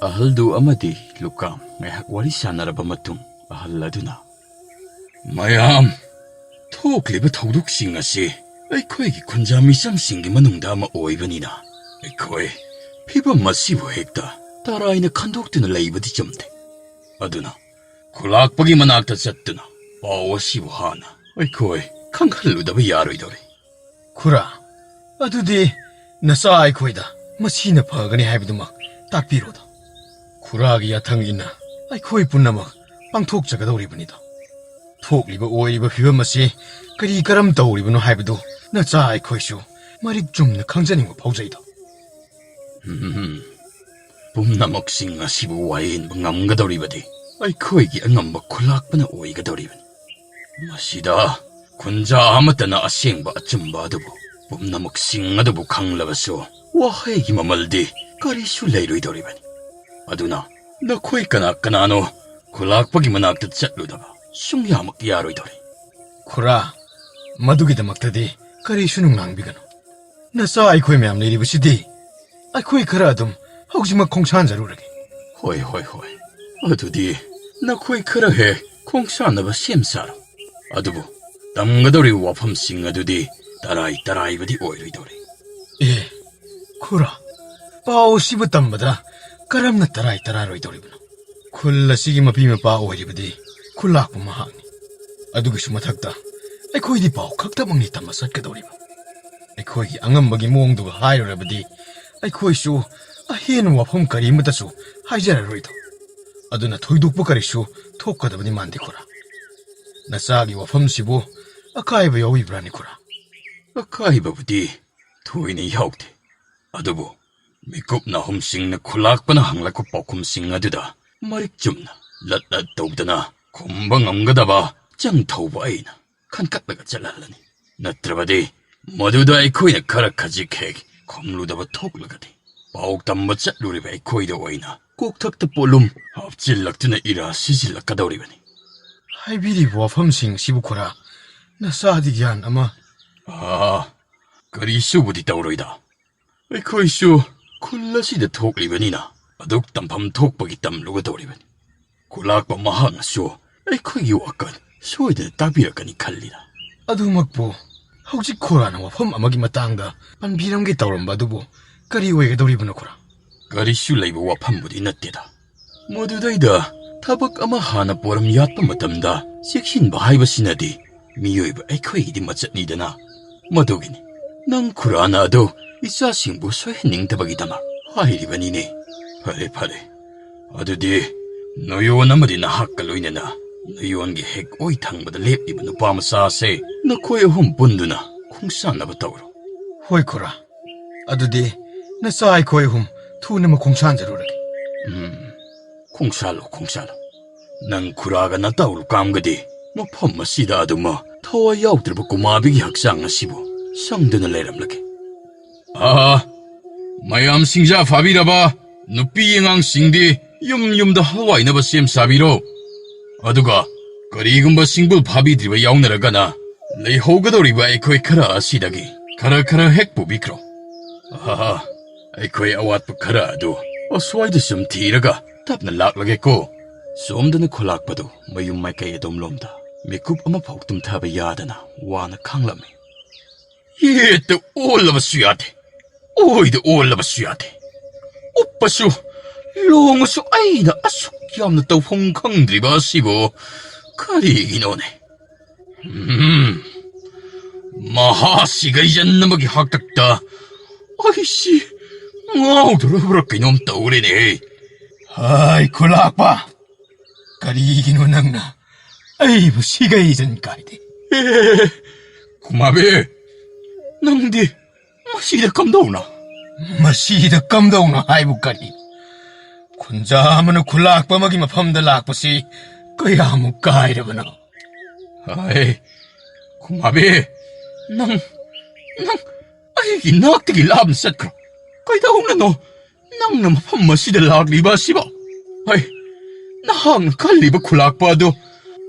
Ahaldu amadi lukam ngayhak wari sanaraba matung ahal aduna. Mayam, thokliba thawduksing asi ꯑꯩꯈꯣꯏꯒꯤ ꯈꯨꯟꯖꯥ ꯃꯤꯆꯝꯁꯤꯡꯒꯤ ꯃꯅꯨꯡꯗ ꯑꯃ ꯑꯣꯏꯕꯅꯤꯅ ꯑꯩꯈꯣꯏ ꯐꯤꯚꯝ ꯑꯁꯤꯕꯨ ꯍꯦꯛꯇ ꯇꯔꯥꯏꯅ ꯈꯟꯗꯣꯛꯇꯨꯅ ꯂꯩꯕꯗꯤ ꯆꯨꯝꯗꯦ꯫ ꯑꯗꯨꯅ ꯈꯨꯜꯂꯥꯛꯄꯒꯤ ꯃꯅꯥꯛꯇ ꯆꯠꯇꯨꯅ ꯄꯥꯎ ꯑꯁꯤꯕꯨ ꯍꯥꯟꯅ ꯑꯩꯈꯣꯏ ꯈꯪꯍꯜꯂꯨꯗꯕ ꯌꯥꯔꯣꯏꯗꯧꯔꯤ꯫ ꯈꯨꯔꯥ, ꯑꯗꯨꯗꯤ ꯅꯆꯥ ꯑꯩꯈꯣꯏꯗ ꯃꯁꯤꯅ ꯐꯒꯅꯤ ꯍꯥꯏꯕꯗꯨꯃꯛ ꯇꯥꯛꯄꯤꯔꯣꯗ꯫ ꯈꯨꯔꯥꯒꯤ ꯌꯥꯊꯪ ꯏꯟꯅ ꯑꯩꯈꯣꯏ ꯄꯨꯝꯅꯃꯛ ꯄꯥꯡꯊꯣꯛꯆꯒꯗꯧꯔꯤꯕꯅꯤꯗ꯫ ꯊꯣꯛꯂꯤꯕ ꯑꯣꯏꯔꯤꯕ ꯐꯤꯚꯝ ꯑꯁꯤ ꯀꯔꯤ ꯀꯔꯝ ꯇꯧꯔꯤꯕꯅꯣ ꯍꯥꯏꯕꯗꯨ ꯅꯆꯥ ꯑꯩꯈꯣꯏꯁꯨ ꯃꯔꯤꯛ ꯆꯨꯝꯅ ꯈꯪꯖꯅꯤꯡꯕ ꯐꯥꯎꯖꯩꯗ꯫ ꯄꯨꯝꯅꯃꯛꯁꯤꯡ ꯑꯁꯤꯕꯨ ꯋꯥꯌꯦꯟꯕ ꯉꯝꯒꯗꯧꯔꯤꯕꯗꯤ ꯑꯩꯈꯣꯏꯒꯤ ꯑꯉꯝꯕ ꯈꯨꯜꯂꯥꯛꯄꯅ ꯑꯣꯏꯒꯗꯧꯔꯤꯕꯅꯤ꯫ ꯃꯁꯤꯗ ꯈꯨꯟꯖꯥ ꯑꯃꯠꯇꯅ ꯑꯁꯦꯡꯕ ꯑꯆꯨꯝꯕ ꯑꯗꯨꯕꯨ ꯄꯨꯝꯅꯃꯛꯁꯤꯡ ꯑꯗꯨꯕꯨ ꯈꯪꯂꯕꯁꯨ ꯋꯥꯍꯩꯒꯤ ꯃꯃꯜꯗꯤ ꯀꯔꯤꯁꯨ ꯂꯩꯔꯣꯏꯗꯧꯔꯤꯕꯅꯤ꯫ ꯑꯗꯨꯅ ꯅꯈꯣꯏ ꯀꯅꯥ ꯀꯅꯥꯅꯣ ꯈꯨꯜꯂꯥꯛꯄꯒꯤ ꯃꯅꯥꯛꯇ ꯆꯠꯂꯨꯗꯕ ꯁꯨꯡꯌꯥꯃꯛ ꯌꯥꯔꯣꯏꯗꯧꯔꯤ꯫ ꯈꯨꯔꯥ, ꯃꯗꯨꯒꯤꯗꯃꯛꯇꯗꯤ ꯀꯔꯤꯁꯨ ꯅꯨꯡꯅꯥꯡꯕꯤꯒꯅꯨ꯫ ꯅꯆꯥ ꯑꯩꯈꯣꯏ ꯃꯌꯥꯝ ꯂꯩꯔꯤꯕꯁꯤꯗꯤ ꯑꯩꯈꯣꯏ ꯈꯔ ꯑꯗꯨꯝ ꯍꯧꯖꯤꯛꯃꯛ ꯈꯣꯡꯁꯥꯟꯖꯔꯨꯔꯒꯦ꯫ ꯍꯣꯏ ꯍꯣꯏ ꯍꯣꯏ, ꯑꯗꯨꯗꯤ ꯅꯈꯣꯏ ꯈꯔ ꯍꯦꯛ ꯈꯣꯡꯁꯥꯟꯅꯕ ꯁꯦꯝ ꯁꯥꯔꯣ꯫ ꯑꯗꯨꯕꯨ ꯇꯝꯒꯗꯧꯔꯤꯕ ꯋꯥꯐꯝꯁꯤꯡ ꯑꯗꯨꯗꯤ ꯇꯔꯥꯏꯕꯗꯤ ꯑꯣꯏꯔꯣꯏꯗꯧꯔꯤ꯫ ꯑꯦ ꯈꯨꯔꯥ, ꯄꯥꯎ ꯑꯁꯤꯕꯨ ꯇꯝꯕꯗ ꯀꯔꯝꯅ ꯇꯔꯥꯔꯣꯏꯗꯧꯔꯤꯕꯅꯣ? ꯈꯨꯜ ꯑꯁꯤꯒꯤ ꯃꯄꯤ ꯃꯄꯥ ꯑꯣꯏꯔꯤꯕꯗꯤ ꯈꯨꯜꯂꯥꯛꯄ ꯃꯍꯥꯛꯅꯤ꯫ ꯑꯗꯨꯒꯤꯁꯨ ꯃꯊꯛꯇ ꯑꯩꯈꯣꯏꯗꯤ ꯄꯥꯎ ꯈꯛꯇꯃꯛꯅꯤ ꯇꯝꯕ ꯆꯠꯀꯗꯧꯔꯤꯕ꯫ ꯑꯩꯈꯣꯏꯒꯤ ꯑꯉꯝꯕꯒꯤ ꯃꯑꯣꯡꯗꯨꯒ ꯍꯥꯏꯔꯨꯔꯕꯗꯤ ꯑꯩꯈꯣꯏꯁꯨ ꯑꯍꯦꯟꯕ ꯋꯥꯐꯝ ꯀꯔꯤꯃꯇꯁꯨ ꯍꯥꯏꯖꯔꯔꯣꯏꯗ꯫ ꯑꯗꯨꯅ ꯊꯣꯏꯗꯣꯛꯄ ꯀꯔꯤꯁꯨ ꯊꯣꯛꯀꯗꯕꯗꯤ ꯃꯥꯟꯗꯦ ꯈꯨꯔꯥ꯫ ꯅꯆꯥꯒꯤ ꯋꯥꯐꯝꯁꯤꯕꯨ ꯑꯀꯥꯏꯕ ꯌꯥꯎꯕꯤꯕ꯭ꯔꯥꯅꯤ ꯈꯨꯔꯥ? ꯑꯀꯥꯏꯕꯕꯨꯗꯤ ꯊꯣꯏꯅ ꯌꯥꯎꯗꯦ꯫ ꯑꯗꯨꯕꯨ ꯃꯤꯀꯨꯞ ꯅꯥꯍꯨꯝꯁꯤꯡꯅ ꯈꯨꯜꯂꯥꯛꯄꯅ ꯍꯪꯂꯛꯄ ꯄꯥꯎꯈꯨꯝꯁꯤꯡ ꯑꯗꯨꯗ ꯃꯔꯤꯛ ꯆꯨꯝꯅ ꯂꯠ ꯇꯧꯗꯅ ꯈꯨꯝꯕ ꯉꯝꯒꯗꯕ ꯆꯪ ꯊꯧꯕ ꯑꯩꯅ ꯈꯟꯀꯠꯂꯒ ꯆꯠꯍꯜꯂꯅꯤ꯫ ꯅꯠꯇ꯭ꯔꯕꯗꯤ ꯃꯗꯨꯗ ꯑꯩꯈꯣꯏꯅ ꯈꯔ ꯈꯖꯤꯛ ꯍꯦꯛ ꯈꯨꯝꯂꯨꯗꯕ ꯊꯣꯛꯂꯒꯗꯤ ꯄꯥꯎ ꯇꯝꯕ ꯆꯠꯂꯨꯔꯤꯕ ꯑꯩꯈꯣꯏꯗ ꯑꯣꯏꯅ ꯀꯣꯛꯊꯛꯇ ꯄꯣꯠꯂꯨꯝ ꯍꯥꯞꯆꯤꯜꯂꯛꯇꯨꯅ ꯏꯔꯥ ꯁꯤꯖꯤꯜꯂꯛꯀꯗꯧꯔꯤꯕꯅꯤ꯫ ꯍꯥꯏꯕꯤꯔꯤꯕ ꯋꯥꯐꯝꯁꯤꯡ ꯁꯤꯕꯨ ꯈꯨꯔꯥ, ꯅꯆꯥꯗꯤ ꯒ꯭ꯌꯥꯟ ꯑꯃ ꯀꯔꯤꯁꯨꯕꯨꯗꯤ ꯇꯧꯔꯣꯏꯗ꯫ ꯑꯩꯈꯣꯏꯁꯨ ꯈꯨꯜ ꯑꯁꯤꯗ ꯊꯣꯛꯂꯤꯕꯅꯤꯅ ꯑꯗꯨꯛ ꯇꯝꯐꯝ ꯊꯣꯛꯄꯒꯤ ꯇꯝꯂꯨꯒꯗꯧꯔꯤꯕꯅꯤ꯫ ꯈꯨꯜꯂꯥꯛꯄ ꯃꯍꯥꯛꯅꯁꯨ ꯑꯩꯈꯣꯏꯒꯤ ꯋꯥꯈꯜ ꯁꯣꯏꯗꯅ ꯇꯥꯕꯤꯔꯛꯀꯅꯤ ꯈꯜꯂꯤꯗ꯫ ꯑꯗꯨꯃꯛꯄꯨ ꯍꯧꯖꯤꯛ ꯈꯨꯔꯥꯅ ꯋꯥꯐꯝ ꯑꯃꯒꯤ ꯃꯇꯥꯡꯗ ꯄꯟꯕꯤꯔꯝꯒꯦ ꯇꯧꯔꯝꯕ ꯑꯗꯨꯕꯨ ꯀꯔꯤ ꯑꯣꯏꯒꯗꯧꯔꯤꯕꯅꯣ ꯈꯨꯔꯥ? ꯀꯔꯤꯁꯨ ꯂꯩꯕ ꯋꯥꯐꯝꯕꯨꯗꯤ ꯅꯠꯇꯦꯗ꯫ ꯃꯗꯨꯗꯩꯗ ꯊꯕꯛ ꯑꯃ ꯍꯥꯟꯅ ꯄꯣꯔꯝ ꯌꯥꯠꯄ ꯃꯇꯝꯗ ꯆꯦꯛꯁꯤꯟꯕ ꯍꯥꯏꯕꯁꯤꯅꯗꯤ ꯃꯤꯑꯣꯏꯕ ꯑꯩꯈꯣꯏꯒꯤꯗꯤ ꯃꯆꯠꯅꯤꯗꯅ꯫ ꯃꯗꯨꯒꯤꯅꯤ ꯅꯪ ꯈꯨꯔꯥꯅ ꯑꯗꯨ ꯏꯆꯥꯁꯤꯡꯕꯨ ꯁꯣꯏꯍꯟꯅꯤꯡꯗꯕꯒꯤꯗꯃꯛ ꯍꯥꯏꯔꯤꯕꯅꯤꯅꯦ꯫ ꯐꯔꯦ ꯐꯔꯦ, ꯑꯗꯨꯗꯤ ꯅꯣꯌꯣꯟ ꯑꯃꯗꯤ ꯅꯍꯥꯛꯀ ꯂꯣꯏꯅꯅ ꯅꯣꯌꯣꯟꯒꯤ ꯍꯦꯛ ꯑꯣꯏ ꯊꯪꯕꯗ ꯂꯦꯞꯂꯤꯕ ꯅꯨꯄꯥ ꯃꯆꯥ ꯑꯁꯦ ꯅꯈꯣꯏ ꯑꯍꯨꯝ ꯄꯨꯟꯗꯨꯅ ꯈꯣꯡꯁꯥꯟꯅꯕ ꯇꯧꯔꯣ꯫ ꯍꯣꯏ ꯈꯨꯔꯥ, ꯑꯗꯨꯗꯤ ꯅꯆꯥ ꯑꯩꯈꯣꯏ ꯑꯍꯨꯝ ꯊꯨꯅ ꯈꯣꯡꯁꯥꯟꯖꯔꯨꯔꯒꯦ꯫ ꯈꯣꯡꯁꯥꯜꯂꯣ꯫ ꯅꯪ ꯈꯨꯔꯥꯒ ꯅꯇꯥꯎ ꯂꯨꯀꯥꯝꯒꯗꯤ ꯃꯐꯝ ꯑꯁꯤꯗ ꯑꯗꯨꯃ ꯊꯋꯥꯏ ꯌꯥꯎꯗ꯭ꯔꯕ ꯀꯨꯃꯥꯕꯤꯒꯤ ꯍꯛꯆꯥꯡ ꯑꯁꯤꯕꯨ ꯁꯪꯗꯨꯅ ꯂꯩꯔꯝꯂꯒꯦ꯫ ꯃꯌꯥꯝ ꯁꯤꯡꯖꯥ ꯐꯥꯕꯤꯔꯕ ꯅꯨꯄꯤ ꯑꯉꯥꯡꯁꯤꯡꯗꯤ ꯌꯨꯝꯗ ꯍꯋꯥꯏꯅꯕ ꯁꯦꯝ ꯁꯥꯕꯤꯔꯣ꯫ ꯑꯗꯨꯒ ꯀꯔꯤꯒꯨꯝꯕ ꯁꯤꯡꯕꯨꯜ ꯐꯥꯕꯤꯗ꯭ꯔꯤꯕ ꯌꯥꯎꯅꯔꯒꯅ ꯂꯩꯍꯧꯒꯗꯧꯔꯤꯕ ꯑꯩꯈꯣꯏ ꯈꯔ ꯑꯁꯤꯗꯒꯤ ꯈꯔ ꯍꯦꯛ ꯄꯨꯕꯤꯈ꯭ꯔꯣ꯫ ꯑꯩꯈꯣꯏ ꯑꯋꯥꯠꯄ ꯈꯔ ꯑꯗꯨ ꯑꯁ꯭ꯋꯥꯏꯗ ꯁꯨꯝ ꯊꯤꯔꯒ ꯇꯞꯅ ꯂꯥꯛꯂꯒꯦꯀꯣ꯫ ꯁꯣꯝꯗꯅ ꯈꯨꯜꯂꯥꯛꯄꯗꯨ ꯃꯌꯨꯝ ꯃꯥꯏꯀꯩ ꯑꯗꯣꯝꯂꯣꯝꯗ ꯃꯤꯀꯨꯞ ꯑꯃꯐꯥꯎ ꯇꯨꯝꯊꯕ ꯌꯥꯗꯅ ꯋꯥꯅ ꯈꯥꯡꯂꯝꯃꯤ꯫ ꯌꯦꯠꯇ ꯑꯣꯜꯂꯕꯁꯨ ꯌꯥꯗꯦ, ꯑꯣꯏꯗ ꯑꯣꯜꯂꯕꯁꯨ ꯌꯥꯗꯦ, ꯎꯞꯄꯁꯨ ꯂꯣꯡꯉꯁꯨ ꯑꯩꯅ ꯑꯁꯨꯛ ꯌꯥꯝꯅ ꯇꯧꯐꯝ ꯈꯪꯗ꯭ꯔꯤꯕ ꯑꯁꯤꯕꯨ ꯀꯔꯤꯒꯤꯅꯣꯅꯦ? ꯃꯍꯥꯁꯤꯒꯩꯖꯟ ꯑꯃꯒꯤ ꯍꯥꯛꯇꯛꯇ ꯑꯩꯁꯤ ꯉꯥꯎꯗꯧꯔꯕ꯭ꯔꯥ ꯀꯩꯅꯣꯝ ꯇꯧꯔꯦꯅꯦꯍꯦ꯫ ꯍꯥꯏ ꯈꯨꯜꯂꯥꯛꯄ, ꯀꯔꯤꯒꯤꯅꯣ ꯅꯪꯅ ꯑꯩꯕꯨ ꯁꯤꯒꯩꯖꯟ ꯀꯥꯏꯗꯦ? ꯀꯨꯃꯥꯕꯤ, ꯅꯪꯗꯤ ꯃꯁꯤꯗ ꯀꯝꯗꯧꯅ? ꯃꯁꯤꯗ ꯀꯝꯗꯧꯅ ꯍꯥꯏꯕꯨ ꯀꯔꯤ? ꯈꯨꯟꯖꯥ ꯑꯃꯅ ꯈꯨꯜꯂꯥꯛꯄ ꯑꯃꯒꯤ ꯃꯐꯝꯗ ꯂꯥꯛꯄꯁꯤ ꯀꯌꯥꯃꯨꯛ ꯀꯥꯏꯔꯕꯅꯣ? ꯀꯨꯃꯥꯕꯤ, ꯅꯪ ꯑꯩꯒꯤ ꯅꯥꯛꯇꯒꯤ ꯂꯥꯞꯅ ꯆꯠꯈ꯭ꯔꯣ꯫ ꯀꯩꯗꯧꯅꯅꯣ ꯅꯪꯅ ꯃꯐꯝ ꯑꯁꯤꯗ ꯂꯥꯛꯂꯤꯕ ꯑꯁꯤꯕꯣ? ꯅꯍꯥꯛꯅ ꯈꯜꯂꯤꯕ ꯈꯨꯜꯂꯥꯛꯄ ꯑꯗꯨ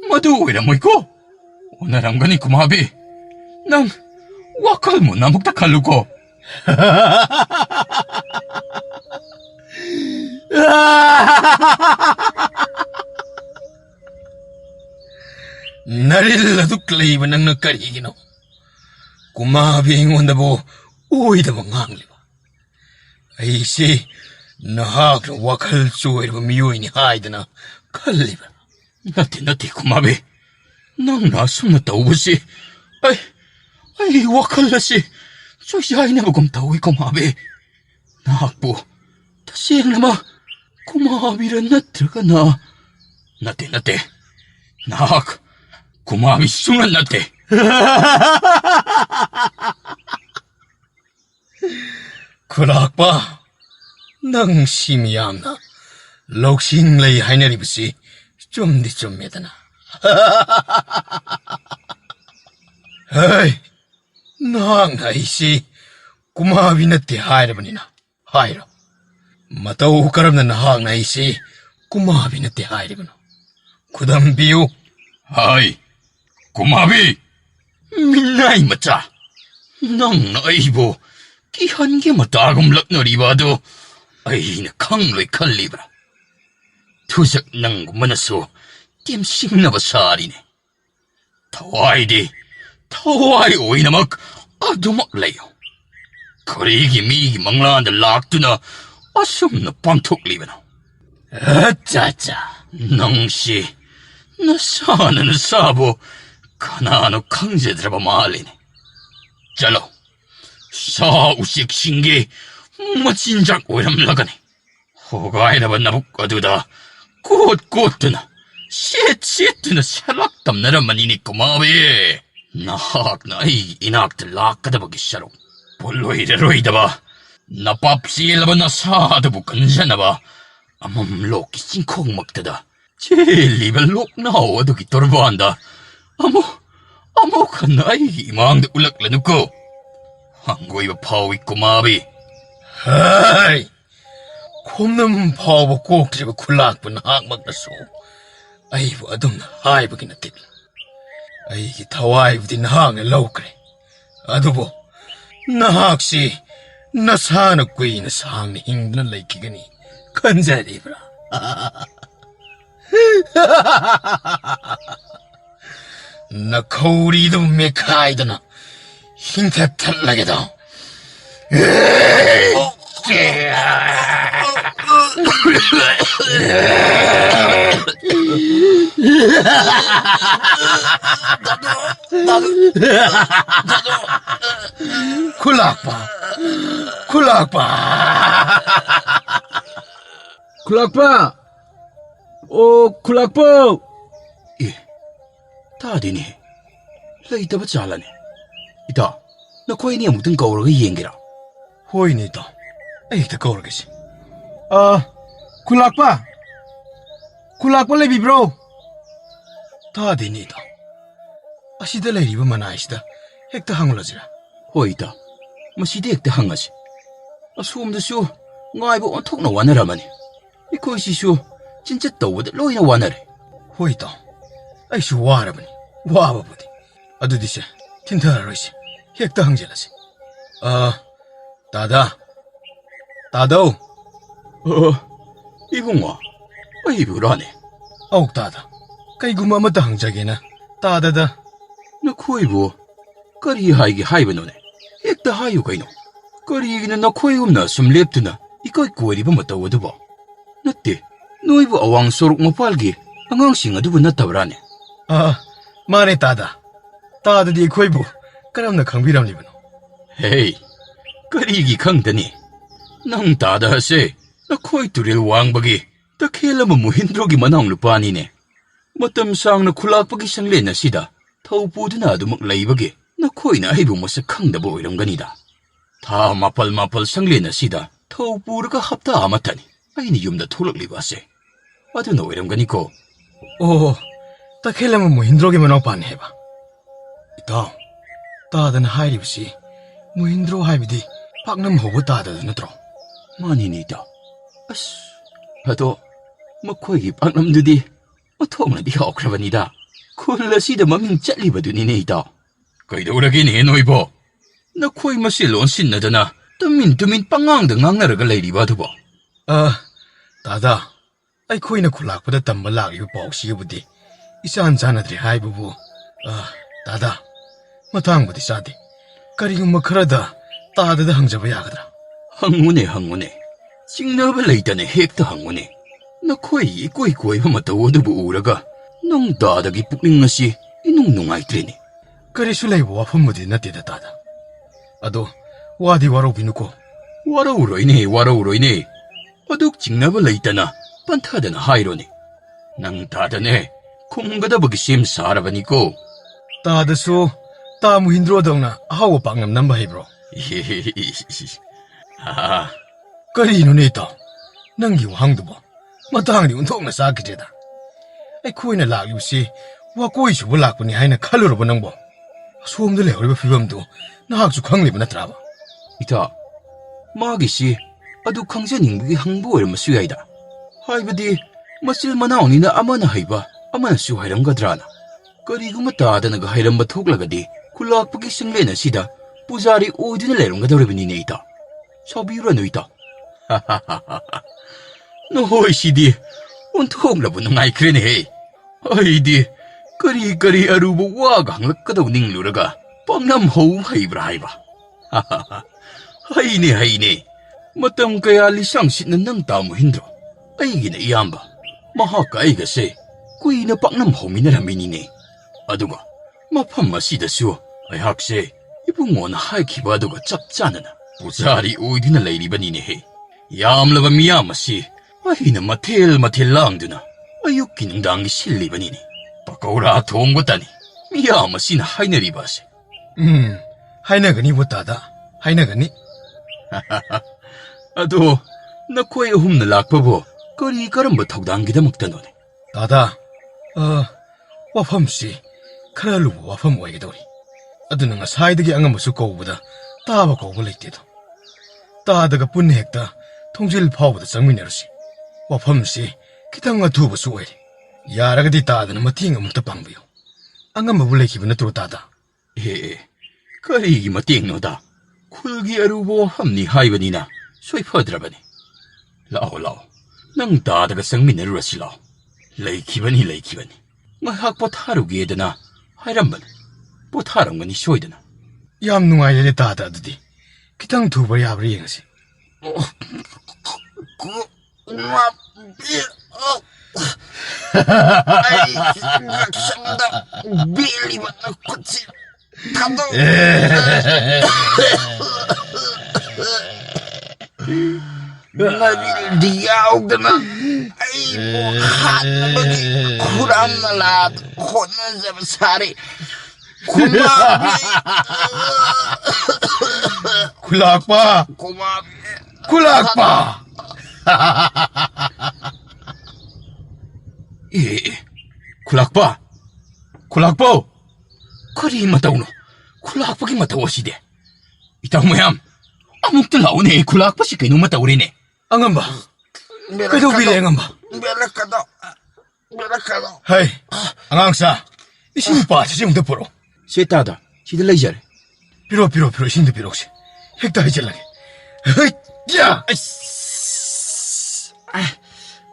ꯃꯗꯨ ꯑꯣꯏꯔꯝꯃꯣꯏꯀꯣ? ꯑꯣꯟꯅꯔꯝꯒꯅꯤ ꯀꯨꯃꯥꯕꯤ꯫ ꯅꯪ ꯋꯥꯈꯜ ꯃꯨꯟꯅ ꯑꯃꯨꯛꯇ ꯈꯜꯂꯨꯀꯣ꯫ Narilladuk layba nang nakarigino. Kumabi ingondabo uidaba ngangliba. Aisi nahak na wakal suwirba miyoy ni haidana kalliba. Nati kumabi. Nang nasum na taubasi. Ay wakalasi. So siyay na bagong tawi kumabi. Nahakpo. Tasiyang nama. Kumabi rin natraga na. Nati. Nahak. Kumabi sungan nati. Kulakpa. Nang simiyam na. Loksing lay hainaribasi. Chumedana. Hey. Nang naisi. Kumabi nati hairabanina. Haira. Mataw karam na nahang naisi. Kumabi nati hairabano. Kudambiyo. Hai. Kumabi! Minay macha! Nang naibo, kihangi matagumlak na ribado, ay nakangloy kalibra. Tusak nang gumanaso, timsing na basari ni. Taway oy namak, adumak layo. Karigi migi manglanda lakto na, asum na pantok libano. Acha. Nang si, nasana na sabo, Kanano 강제들어봐 말리네. 잘로 사 우식 신기 진작 오염나가네. 호가이나봐 나북거두다 꽃뜨나 시에뜨나 샬락담나라만 이니까 마비 나학 나이 이낙들 락가다 보기 시작로 볼로 이래로이다봐 나 밥시일라봐 나 사다부 건자나봐 아몸 록기 싱콩 먹다다 제일 입에 록 나오도기 돌보한다 Amo ka na imang ulak lanu ko. Hanggoy ba pawik kumabi? Hay! Kumnam pawa kokriba kulak pa nahakmag na so. Ay ba adum na hay ba kinatigla. Ay kitaway ba din nahang na lawkre. Ado bo, nahak si nasanag ko nasahang ni hinglan lay kigani. Kanza di bra. Nakorido mekaidana. Hinta talagedo. Kulakpa. Oh, kulakpa! Tadini, laita ba chalane? Ita, nakoy niya mutang kauraga yengira. Hoy nito. Ay, ita kauragasi. Kulakpa lebi bro. Tadi nito. Asida layriba manayisda. Hekta hangulazira. Hoy ita, masidi ekta hangasi. Asumdasu, ngayba ontok na wanaramani. Ikoy sisu, 진짜 떠오다 로이나 와나래. Hoy ito. Ay si warabani. Wababudi. Ado di siya. Tintararoisi. Hekta hangjelasi. Dadaw. 이봉아, 이브라네. Auk dada. Kay gumamata hangjage na. Dada. 나 코이부, 까리 하이기 하이브노네. 액다 하이유 가이노. 까리기는 나 코이 없나 숨 랩드나. 이거이 꼬리바 맞다워도 봐. 나때, 너이부 아왕 소록 마팔기. 앙앙싱 아두부 나타브라네. Mane dada. Dada di koy bu. Karam na kangbiram libano. 헤이, 까리기 강다니. 낭 다다 하세. 나 코이 뚜릴 왕박이. 다 켈라마 무힌드로기 만왕 루파니네. 마땀상 나 쿨락박이 상레나 시다. 타우푸드나 아두막 라이박이. 나 코이나 아이부 모습 강다 보이런 거니다. 다 마팔 상레나 시다. 타우푸르가 합다 아마타니. 아이니 юм다 톨락리바세. 아두 너 이런 거니고. Takailan mo hindrogi manaupan heba. Ito, tada na hairibsi, mo hindro haibidi, paknam hobo tada na tro. 마니니다. 아스, 아도 마코이기 박남두디 어통나디 허크라바니다. 콜라시다 마밍 짤리바두니네이다. 거이다 오라기니 노이보. 나 코이 마실론 신나잖아. 뚜민 빵앙등 앙나라가 레이리바두보. ꯇꯥꯗ ꯑꯩꯈꯣꯏꯅ ꯈꯨꯜꯂꯥꯛꯄꯗ ꯇꯝꯕ ꯂꯥꯛꯂꯤꯕ ꯄꯥꯎꯁꯤꯒꯕꯨꯗꯤ 이산 자나들이 하이부부 다다 마땅부디 싸디 까리금마 크라다 따드다 항자부 야가더라 항문에 싱나발 레이다네 핵다 항문에 나 코이 꼬이 하마다 오드부 우라가 농 다다기 북링나시 이농 농아이트레니 까리술레이부 와품무디 나띠다 따다 아도 와디 와로비누고 와라우로이네 어둑 징나발 레이다나 반타다나 하이로니 낭 다다네 콩가다 보기 심 사라바니고 따드수 따무 힌드로덕나 아하고 방남 남바 해브로 아 까리노 네다 낭기 왕도보 마땅히 운동나 싸기제다 아이코이나 라기우시 와꼬이시 볼락보니 하이나 칼로로보 낭보 소음들 레오리바 피범도 나학수 광리브 나트라바 이타 마기시 아두 강자닝부기 항보 얼마 수야이다 하이바디 마실 마나오니나 아마나 하이바 아마나수 하이람가드라나 까리구마 따다나가 하이람바 톡라가디 굴락부기 승레나 시다 부자리 오디나 레롱가더르비니네 이타 사비유라노 이타 하하하하 너호이시디 온통라부 농아이크레네 아이디 까리 아루보 와가 항락가다고 닝루라가 뻥남 호우 하이브라 하이바 하하하 하이네 마땅 kaya lisang sitnan ng tamo hindro ay ginaiyamba mahaka ay kasi kuy na paknam homi na raminine aduga mapamasi su ay hakse ibungo na haikiba aduga chapchana na puzari uidi na layribanine he yamlaba miyamasi ay na matil lang duna ayuk kinangdangi sillibanine pakawra tonggo tani miyamasi na hainaribase 하이나가니 못다다 하이나가니 아도 나 코에 훔나 락바보 거리 가름바 턱당기다먹다 너네 다다 와팜시 카라루보 와팜 와이게도리 아두는 사이드기 안가무수 거우보다 따바 거우고 레이테도 따다가 뿐네 핵다 통질 파우보다 정민내로시 와팜시 기탕가 두부 수웨리 야라가디 따다는 마팅가 묵다 방부요 안가마 불레 기분에 들어 따다 거리기 마팅노다 쿨기 아루보 함니 하이바니나 소이퍼드라바니 라오 낭 따다가 성민내로시 라오 레이키바니 ngahak potarugi edana hairamban potarangani soidana ꯌꯥꯝ ꯅꯨꯡꯉꯥꯏꯔꯦ ꯇꯥꯗ ꯑꯗꯨꯗꯤ ꯈꯤꯇꯪ ꯊꯨꯕ ꯌꯥꯕ꯭ꯔꯥ ꯌꯦꯡꯉꯁꯤ 나비를 야옥드나 아이고 한번이 구람날라 혼나자면 살이 고마비 굴락바 고마비 굴락바 굴락바 거리 맞다오노 굴락바기 맞다오시대 이따 모양 아묵들 나오네 굴락바시 그놈 맞다오래네 안간바 그도비래 안간바 메라카도 하이 안강사 이신 빠지지웅도 보러 세따다 시들 레이저래 비로 신도 비로시 핵다 해질라게 야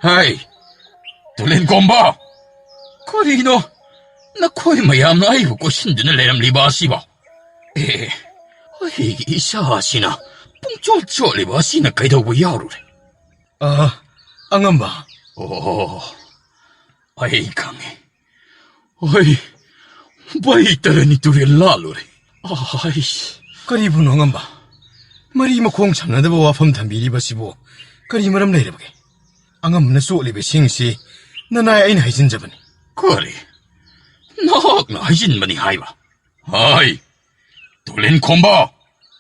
하이 돌린 곰바 거리노 나 코이 마얌 아이고 신드는 레람 리바시바 이 사시나 뿡쫄쫄 리바시나 가이도고 야루래 안간바 아이 강해 아이 바이 따르니 둘이 라루래 아이씨 거리분 안간바 머리마 공 참나다보 와펌 담비리바시보 거리마람 내려보게 안간바나 쏘리베 싱시 나나야 아인 하이진자바니 거리 나학나 하이진바니 하이바 아이 돌린 콤바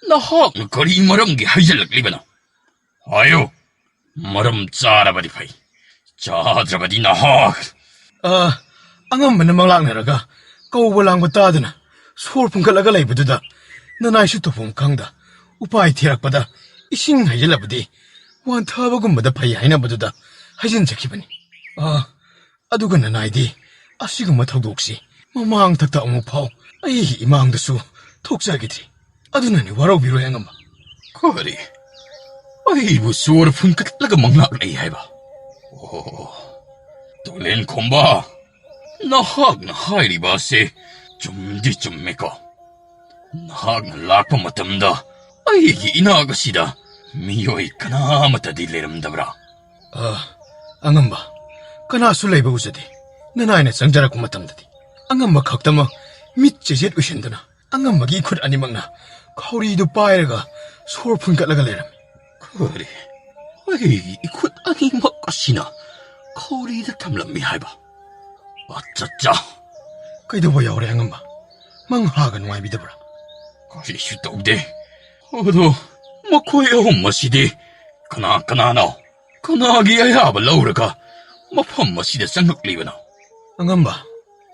나학나 거리 마람기 하이질락 리바나 아유 마람 짜라바디 파이 짜드라바디 나학 안간바나 망락내라가 까우발랑바 따드나 소울 풍칼라가 라이브드다 나나이슈 토폼 강다 우파이 티락바다 이싱 하이질라바디 완타바군바다 파이 하이나바드다 하이진 자키바니 아두가 나나이디 아시그마 턱도 혹시 마망 탁다 어묵파오 아이 이망다수 톡자기들이 아두나니 와라비로 행엄마 거리 ꯑꯩꯕꯨ ꯁꯣꯔ ꯐꯨꯟꯀꯠꯂꯒ ꯃꯪꯂꯥꯛꯅꯩ ꯍꯥꯏꯕ? ꯑꯣ, ꯇꯣꯂꯦꯟ ꯈꯣꯝꯕ, ꯅꯍꯥꯛꯅ ꯍꯥꯏꯔꯤꯕ ꯑꯁꯤ ꯆꯨꯝꯗꯤ ꯆꯨꯝꯃꯦꯀꯣ? ꯅꯍꯥꯛꯅ ꯂꯥꯛꯄ ꯃꯇꯝꯗ ꯑꯩꯒꯤ ꯏꯅꯥꯛ ꯑꯁꯤꯗ ꯃꯤꯑꯣꯏ ꯀꯅꯥꯃꯠꯇꯗꯤ ꯂꯩꯔꯝꯗꯕ꯭ꯔꯥ? ꯑꯉꯝꯕ, ꯀꯅꯥꯁꯨ ꯂꯩꯕ ꯎꯖꯗꯦ. ꯅꯅꯥꯏꯅ ꯆꯪꯖꯔꯛꯄ ꯃꯇꯝꯗꯗꯤ ꯑꯉꯝꯕ ꯈꯛꯇꯃꯛ ꯃꯤꯠ ꯆꯦꯖꯦꯠ ꯎꯏꯁꯤꯟꯗꯨꯅ ꯑꯉꯝꯕꯒꯤ ꯈꯨꯠ ꯑꯅꯤꯃꯛꯅ ꯈꯥꯎꯔꯤꯗꯨ ꯄꯥꯏꯔꯒ ꯁꯣꯔ ꯐꯨꯟꯀꯠꯂꯒ ꯂꯩꯔꯝꯃꯤ. ꯀꯔꯤ? ꯑꯩꯒꯤ 이ꯈꯨꯠ ꯑꯅꯤꯃꯛ ꯑꯁꯤꯅ ꯈꯥꯎꯔꯤꯗ ꯊꯝꯂꯝꯃꯤ ꯍꯥꯏꯕ? ꯑꯆꯥꯆꯥ! ꯀꯩꯗꯧꯕ ꯌꯥꯎꯔꯦ ꯑꯉꯝꯕ? ꯃꯪ ꯍꯥꯒ ꯅꯨꯡꯉꯥꯏꯕꯤꯗꯕ꯭ꯔꯥ? ꯀꯔꯤꯁꯨ ꯇꯧꯗꯦ. ꯑꯗꯣ ꯃꯈꯣꯏ ꯑꯍꯨꯝ ꯑꯁꯤꯗꯤ ꯀꯅꯥꯅꯣ? ꯀꯅꯥꯒꯤ ꯑꯌꯥꯕ ꯂꯧꯔꯒ ꯃꯐꯝ ꯑꯁꯤꯗ ꯆꯪꯂꯛꯂꯤꯕꯅꯣ? ꯑꯉꯝꯕ,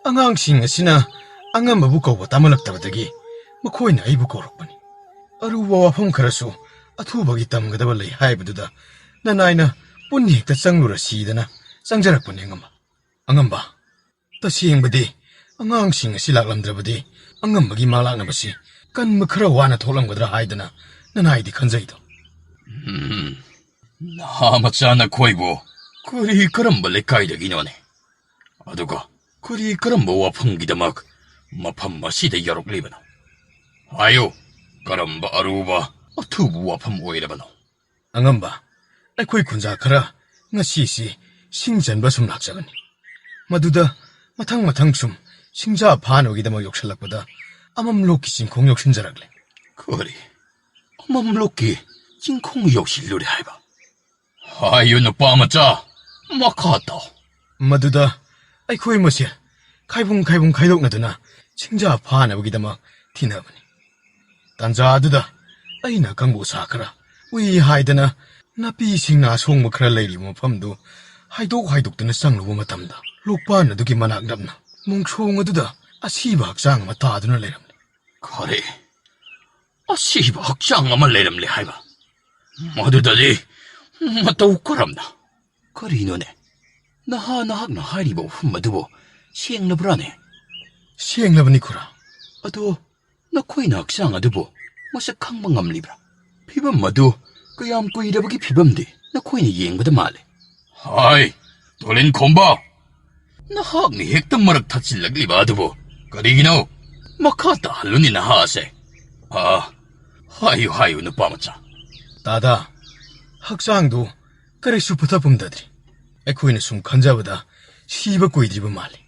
ꯑꯉꯥꯡꯁꯤꯡ ꯑꯁꯤꯅ ꯑꯉꯝꯕꯕꯨ ꯀꯧꯕ ꯇꯥꯃꯜꯂꯛꯇꯕꯗꯒꯤ ꯃꯈꯣꯏꯅ ꯑꯩꯕꯨ ꯀꯧꯔꯛꯄꯅꯤ. ꯑꯔꯨꯕ ꯋꯥꯐꯝ ꯈꯔꯁꯨ ꯑꯊꯨꯕꯒꯤ ꯇꯝꯒꯗꯕ ꯂꯩ ꯍꯥꯏꯕꯗꯨꯗ ꯅꯅꯥꯏꯅ ꯄꯨꯟꯅ ꯍꯦꯛꯇ ꯆꯪꯂꯨꯔꯁꯤꯗꯅ ꯆꯪꯖꯔꯛꯄꯅꯤ ꯑꯉꯝꯕ. ꯑꯉꯝꯕ, ꯇꯁꯦꯡꯕꯗꯤ ꯑꯉꯥꯡꯁꯤꯡ ꯑꯁꯤ ꯂꯥꯛꯂꯝꯗ꯭ꯔꯕꯗꯤ ꯑꯉꯝꯕꯒꯤ ꯃꯥꯂꯥꯛꯅꯕꯁꯤ ꯀꯟꯕ ꯈꯔ ꯋꯥꯅ ꯊꯣꯛꯂꯝꯒꯗ꯭ꯔꯥ ꯍꯥꯏꯗꯅ ꯅꯅꯥꯏꯗꯤ ꯈꯟꯖꯩꯗꯣ. ꯅꯍꯥ ꯃꯆꯥ ꯅꯈꯣꯏꯕꯨ ꯀꯔꯤ ꯀꯔꯝꯕ ꯂꯩꯀꯥꯏꯗꯒꯤꯅꯣꯅꯦ? ꯑꯗꯨꯒ ꯀꯔꯤ ꯀꯔꯝꯕ ꯋꯥꯐꯝꯒꯤꯗꯃꯛ ꯃꯐꯝ ꯑꯁꯤꯗ ꯌꯧꯔꯛꯂꯤꯕꯅꯣ? ꯍꯥꯏꯌꯨ, ꯀꯔꯝꯕ ꯑꯔꯨꯕ ꯑꯊꯨꯕ ꯋꯥꯐꯝ ꯑꯣꯏꯔꯕꯅꯣ? ꯑꯉꯝꯕ, ꯑꯩꯈꯣꯏ ꯈꯨꯟꯖꯥ ꯈꯔ ꯉꯁꯤꯁꯤ ꯁꯤꯡ ꯆꯟꯕ ꯁꯨꯝ ꯂꯥꯛꯆꯕꯅꯤ. ꯃꯗꯨꯗ ꯃꯊꯪ ꯁꯨꯝ ꯁꯤꯡꯖꯥ ꯐꯥꯅꯕꯒꯤꯗꯃꯛ ꯌꯧꯁꯤꯜꯂꯛꯄꯗ ꯑꯃꯝꯂꯣꯛꯀꯤ ꯆꯤꯡꯈꯣꯡ ꯌꯧꯁꯤꯟꯖꯔꯛꯂꯦ. ꯀꯔꯤ? ꯑꯃꯝꯂꯣꯛꯀꯤ ꯆꯤꯡꯈꯣꯡ ꯌꯧꯁꯤꯜꯂꯨꯔꯦ ꯍꯥꯏꯕ? ꯍꯥꯏꯌꯨ ꯅꯨꯄꯥ ꯃꯆꯥ, ꯃꯈꯥ ꯇꯥꯎ. ꯃꯗꯨꯗ ꯑꯩꯈꯣꯏ ꯃꯁꯦꯜ ꯈꯥꯏꯕꯨꯡ ꯈꯥꯏꯗꯣꯛꯅꯗꯨꯅ ꯁꯤꯡꯖꯥ ꯐꯥꯅꯕꯒꯤꯗꯃꯛ ꯊꯤꯅꯕꯅꯤ. ꯇꯥꯟꯖꯥ ꯑꯗꯨꯗ ꯑꯩꯅ ꯀꯥꯡꯕꯨ ꯁꯥ ꯈꯔ ꯎꯏ ꯍꯥꯏꯗꯅ ꯅꯥꯄꯤꯁꯤꯡꯅ ꯑꯁꯣꯡꯕ ꯈꯔ ꯂꯩꯔꯤꯕ ꯃꯐꯝꯗꯨ ꯍꯥꯏꯗꯣꯛꯇꯨꯅ ꯆꯪꯂꯨꯕ ꯃꯇꯝꯗ ꯂꯣꯛꯄꯥꯟ ꯑꯗꯨꯒꯤ ꯃꯅꯥꯛ ꯅꯛꯅ ꯃꯣꯡꯁꯣꯡ ꯑꯗꯨꯗ ꯑꯁꯤꯕ ꯍꯛꯆꯥꯡ ꯑꯃ ꯇꯥꯗꯨꯅ ꯂꯩꯔꯝꯂꯦ. ꯀꯔꯤ? ꯑꯁꯤꯕ ꯍꯛꯆꯥꯡ ꯑꯃ ꯂꯩꯔꯝꯂꯦ ꯍꯥꯏꯕ? ꯃꯗꯨꯗꯗꯤ ꯃꯇꯧ ꯀꯔꯝꯅ? ꯀꯔꯤꯅꯣꯅꯦ? ꯅꯍꯥꯛꯅ ꯍꯥꯏꯔꯤꯕ ꯋꯥꯐꯝ ꯑꯗꯨꯕꯨ ꯁꯦꯡꯂꯕ꯭ꯔꯥꯅꯦ? ꯁꯦꯡꯂꯕꯅꯤ ꯈꯨꯔꯥ. ꯑꯗꯣ ꯅꯈꯣꯏꯅ ꯍꯛꯆꯥꯡ ꯑꯗꯨꯕꯨ ꯃꯁꯛ ꯈꯪꯕ ꯉꯝꯂꯤꯕ꯭ꯔꯥ? ꯐꯤꯕꯝ ꯑꯗꯨ ꯀꯌꯥꯝ ꯀꯨꯏꯔꯕꯒꯤ ꯐꯤꯕꯝꯗꯤ ꯅꯈꯣꯏꯅ ꯌꯦꯡꯕꯗ ꯃꯥꯜꯂꯦ. ꯍꯥꯏ, ꯇꯣꯂꯦꯟ ꯈꯣꯝꯕ! ꯅꯍꯥꯛꯅ ꯍꯦꯛꯇ ꯃꯔꯛ ꯊꯠꯆꯤꯜꯂꯛꯂꯤꯕ ꯑꯗꯨꯕꯨ ꯀꯔꯤꯒꯤꯅꯣ? ꯃꯈꯥ ꯇꯥꯍꯜꯂꯨꯅꯤ ꯅꯍꯥꯁꯦ. ꯍꯥꯏꯌꯨ ꯅꯨꯄꯥ ꯃꯆꯥ. ꯗꯥꯗꯥ, ꯍꯛꯆꯥꯡꯗꯨ ꯀꯔꯤꯁꯨ ꯄꯨꯊꯄꯨꯝꯗꯗ꯭ꯔꯤ. ꯑꯩꯈꯣꯏꯅ ꯁꯨꯝ ꯈꯟꯖꯕꯗ ꯁꯤꯕ ꯀꯨꯏꯗ꯭ꯔꯤꯕ ꯃꯥꯜꯂꯤ.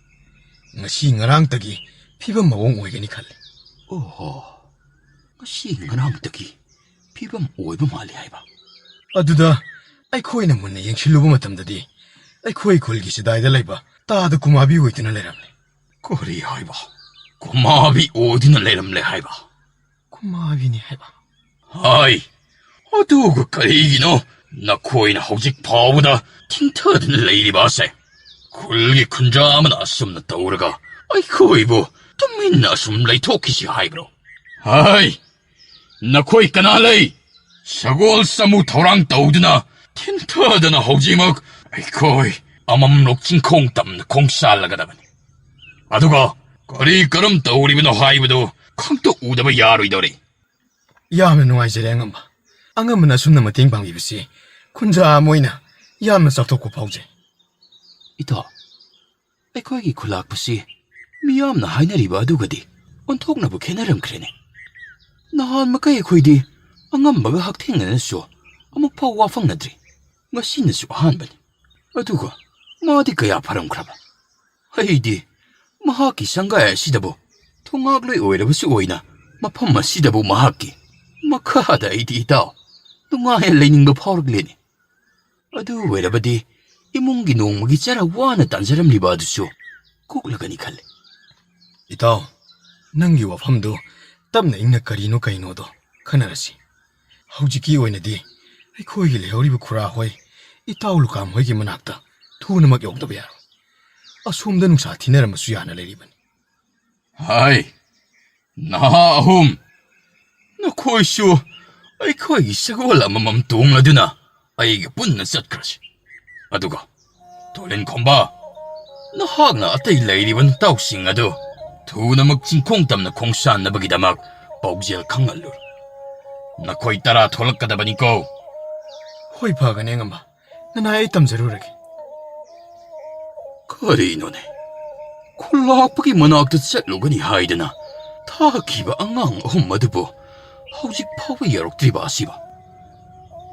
ꯉꯁꯤ ꯉꯔꯥꯡꯇꯒꯤ ꯐꯤꯕꯝ ꯃꯑꯣꯡ ꯑꯣꯏꯒꯅꯤ ꯈꯜꯂꯤ. ꯑꯣꯍꯣ, ꯉꯁꯤ ꯉꯔꯥꯡꯇꯒꯤ ꯐꯤꯕꯝ ꯑꯣꯏꯕ ꯃꯥꯜꯂꯤ ꯍꯥꯏꯕ? ꯑꯗꯨꯗ ꯑꯩꯈꯣꯏꯅ ꯃꯨꯟꯅ ꯌꯦꯡꯁꯤꯜꯂꯨꯕ ꯃꯇꯝꯗꯗꯤ ꯑꯩꯈꯣꯏ ꯈꯨꯜꯒꯤ ꯆꯤꯗꯥꯏꯗ ꯂꯩꯕ ꯇꯥꯗ ꯀꯨꯃꯥꯕꯤ ꯑꯣꯏꯗꯨꯅ ꯂꯩꯔꯝꯂꯦ. ꯀꯔꯤ ꯍꯥꯏꯕ? ꯀꯨꯃꯥꯕꯤ ꯑꯣꯏꯗꯨꯅ ꯂꯩꯔꯝꯂꯦ ꯍꯥꯏꯕ? ꯀꯨꯃꯥꯕꯤꯅꯤ ꯍꯥꯏꯕ? ꯍꯥꯏ, ꯑꯗꯨꯒ ꯀꯔꯤꯒꯤꯅꯣ ꯅꯈꯣꯏꯅ ꯍꯧꯖꯤꯛ ꯐꯥꯎꯕꯗ ꯊꯤꯡꯊꯗꯨꯅ ꯂꯩꯔꯤꯕ ꯑꯁꯦ? ꯈꯨꯜꯒꯤ ꯈꯨꯟꯖꯥ ꯑꯃꯅ ꯑꯁꯨꯝꯅ ꯇꯧꯔꯒ ꯑꯩꯈꯣꯏꯕꯨ ꯇꯨꯃꯤꯟꯅ ꯑꯁꯨꯝ ꯂꯩꯊꯣꯛꯈꯤꯁꯤ ꯍꯥꯏꯕ꯭ꯔꯣ? ꯍꯥꯏ, ꯅꯈꯣꯏ ꯀꯅꯥ ꯂꯩ? ꯁꯒꯣꯜ ꯆꯃꯨ ꯊꯧꯔꯥꯡ ꯇꯧꯗꯨꯅ ꯊꯤꯡꯊꯗꯅ ꯍꯧꯖꯤꯛꯃꯛ ꯑꯩꯈꯣꯏ ꯑꯃꯝꯂꯣꯛ ꯆꯤꯡꯈꯣꯡ ꯇꯝꯅ ꯈꯣꯡꯁꯥꯜꯂꯒꯗꯕꯅꯤ. ꯑꯗꯨꯒ ꯀꯔꯝ ꯇꯧꯔꯤꯕꯅꯣ ꯍꯥꯏꯕꯗꯨ ꯈꯪꯇꯣꯛꯎꯗꯕ ꯌꯥꯔꯣꯏꯗꯧꯔꯤ. ꯌꯥꯝꯅ ꯅꯨꯡꯉꯥꯏꯖꯔꯦ ꯑꯉꯝꯕ. ꯑꯉꯝꯕꯅ ꯑꯁꯨꯝꯅ ꯃꯇꯦꯡ ꯄꯥꯡꯕꯤꯕꯁꯤ ꯈꯨꯟꯖꯥ ꯑꯃ ꯑꯣꯏꯅ ꯌꯥꯝꯅ ꯆꯥꯎꯊꯣꯛꯄ ꯐꯥꯎꯖꯩ. ꯏꯇꯥꯎ, ꯑꯩꯈꯣꯏꯒꯤ ꯈꯨꯂꯥꯛꯄꯁꯤ ꯃꯤꯌꯥꯝꯅ ꯍꯥꯏꯅꯔꯤꯕ ꯑꯗꯨꯒꯗꯤ ꯑꯣꯟꯊꯣꯛꯅꯕ ꯈꯦꯠꯅꯔꯝꯈ꯭ꯔꯦꯅꯦ. ꯅꯍꯥꯟ ꯃꯈꯩ ꯑꯩꯈꯣꯏꯗꯤ ꯑꯉꯝꯕꯒ ꯍꯛꯊꯦꯡꯅꯅꯁꯨ ꯑꯃꯨꯛ ꯐꯥꯎ ꯋꯥꯐꯪꯅꯗ꯭ꯔꯤ. ꯉꯁꯤꯅꯁꯨ ꯑꯍꯥꯟꯕꯅꯤ. ꯑꯗꯨꯒ ꯃꯥꯗꯤ ꯀꯌꯥ ꯐꯔꯝꯈ꯭ꯔꯕ? ꯑꯩꯗꯤ ꯃꯍꯥꯛꯀꯤ ꯁꯪꯒꯥꯏ ꯑꯁꯤꯗꯕꯨ ꯊꯣꯡꯉꯥꯛꯂꯣꯏ ꯑꯣꯏꯔꯕꯁꯨ ꯑꯣꯏꯅ ꯃꯐꯝ ꯑꯁꯤꯗꯕꯨ ꯃꯍꯥꯛꯀꯤ ꯃꯈꯥꯗ ꯑꯩꯗꯤ ꯏꯇꯥꯎ ꯅꯨꯡꯉꯥꯏꯅ ꯂꯩꯅꯤꯡꯕ ꯐꯥꯎꯔꯛꯂꯦꯅꯦ. ꯑꯗꯨ ꯑꯣꯏꯔꯕꯗꯤ ꯏꯃꯨꯡꯒꯤ ꯅꯣꯡꯃꯒꯤ ꯆꯔꯥ ꯋꯥꯅ ꯇꯥꯟꯖꯔꯝꯂꯤꯕ ꯑꯗꯨꯁꯨ ꯀꯣꯛꯂꯒꯅꯤ ꯈꯜꯂꯦ. ꯏꯇꯥꯎ, ꯅꯪꯒꯤ ꯋꯥꯐꯝꯗꯨ ꯇꯞꯅ ꯏꯪꯅ ꯀꯔꯤꯅꯣꯗꯣ ꯈꯟꯅꯔꯁꯤ. ꯍꯧꯖꯤꯛꯀꯤ ꯑꯣꯏꯅꯗꯤ ꯑꯩꯈꯣꯏꯒꯤ ꯂꯩꯍꯧꯔꯤꯕ ꯈꯨꯔꯥ ꯍꯣꯏ, ꯏꯇꯥꯎ ꯂꯨꯀꯥꯝ ꯍꯣꯏꯒꯤ ꯃꯅꯥꯛꯇ ꯊꯨꯅꯃꯛ ꯌꯧꯗꯕ ꯌꯥꯔꯣꯏ. ꯑꯁꯣꯝꯗ ꯅꯨꯡꯁꯥ ꯊꯤꯅꯔꯝꯕꯁꯨ ꯌꯥꯅ ꯂꯩꯔꯤꯕꯅꯤ. ꯍꯥꯏ, ꯅꯍꯥ ꯑꯍꯨꯝ! ꯅꯈꯣꯏꯁꯨ ꯑꯩꯈꯣꯏꯒꯤ ꯁꯒꯣꯜ ꯑꯃꯃꯝ ꯇꯣꯡꯂꯗꯨꯅ ꯑꯩꯒ ꯄꯨꯟꯅ ꯆꯠꯈ꯭ꯔꯁꯤ. ꯑꯗꯨꯒ ꯇꯣꯂꯦꯟ ꯈꯣꯝꯕ, ꯅꯍꯥꯛꯅ ꯑꯇꯩ ꯂꯩꯔꯤꯕ ꯅꯇꯥꯎꯁꯤꯡ ꯑꯗꯨ ꯊꯨꯅꯃꯛ ꯆꯤꯡꯈꯣꯡ ꯇꯝꯅ ꯈꯣꯡꯁꯥꯟꯅꯕꯒꯤꯗꯃꯛ ꯄꯥꯎꯖꯦꯜ ꯈꯪꯍꯜꯂꯨ. ꯅꯈꯣꯏ 10 ꯊꯣꯛꯂꯛꯀꯗꯕꯅꯤꯀꯣ? ꯍꯣꯏ ꯐꯒꯅꯤ ꯑꯉꯝꯕ ꯅꯅꯥ ꯑꯩ ꯇꯝꯖꯔꯨꯔꯒꯦ ꯀꯔꯤꯅꯣꯅꯦ ꯈꯨꯜꯂꯥꯛꯄꯒꯤ ꯃꯅꯥꯛꯇ ꯆꯠꯂꯨꯒꯅꯤ ꯍꯥꯏꯗꯅ ꯊꯥꯈꯤꯕ ꯑꯉꯥꯡ ꯑꯍꯨꯝ ꯑꯗꯨꯕꯨ ꯍꯧꯖꯤꯛ ꯐꯥꯎꯕ ꯌꯧꯔꯛꯇ꯭ꯔꯤꯕ ꯑꯁꯤꯕ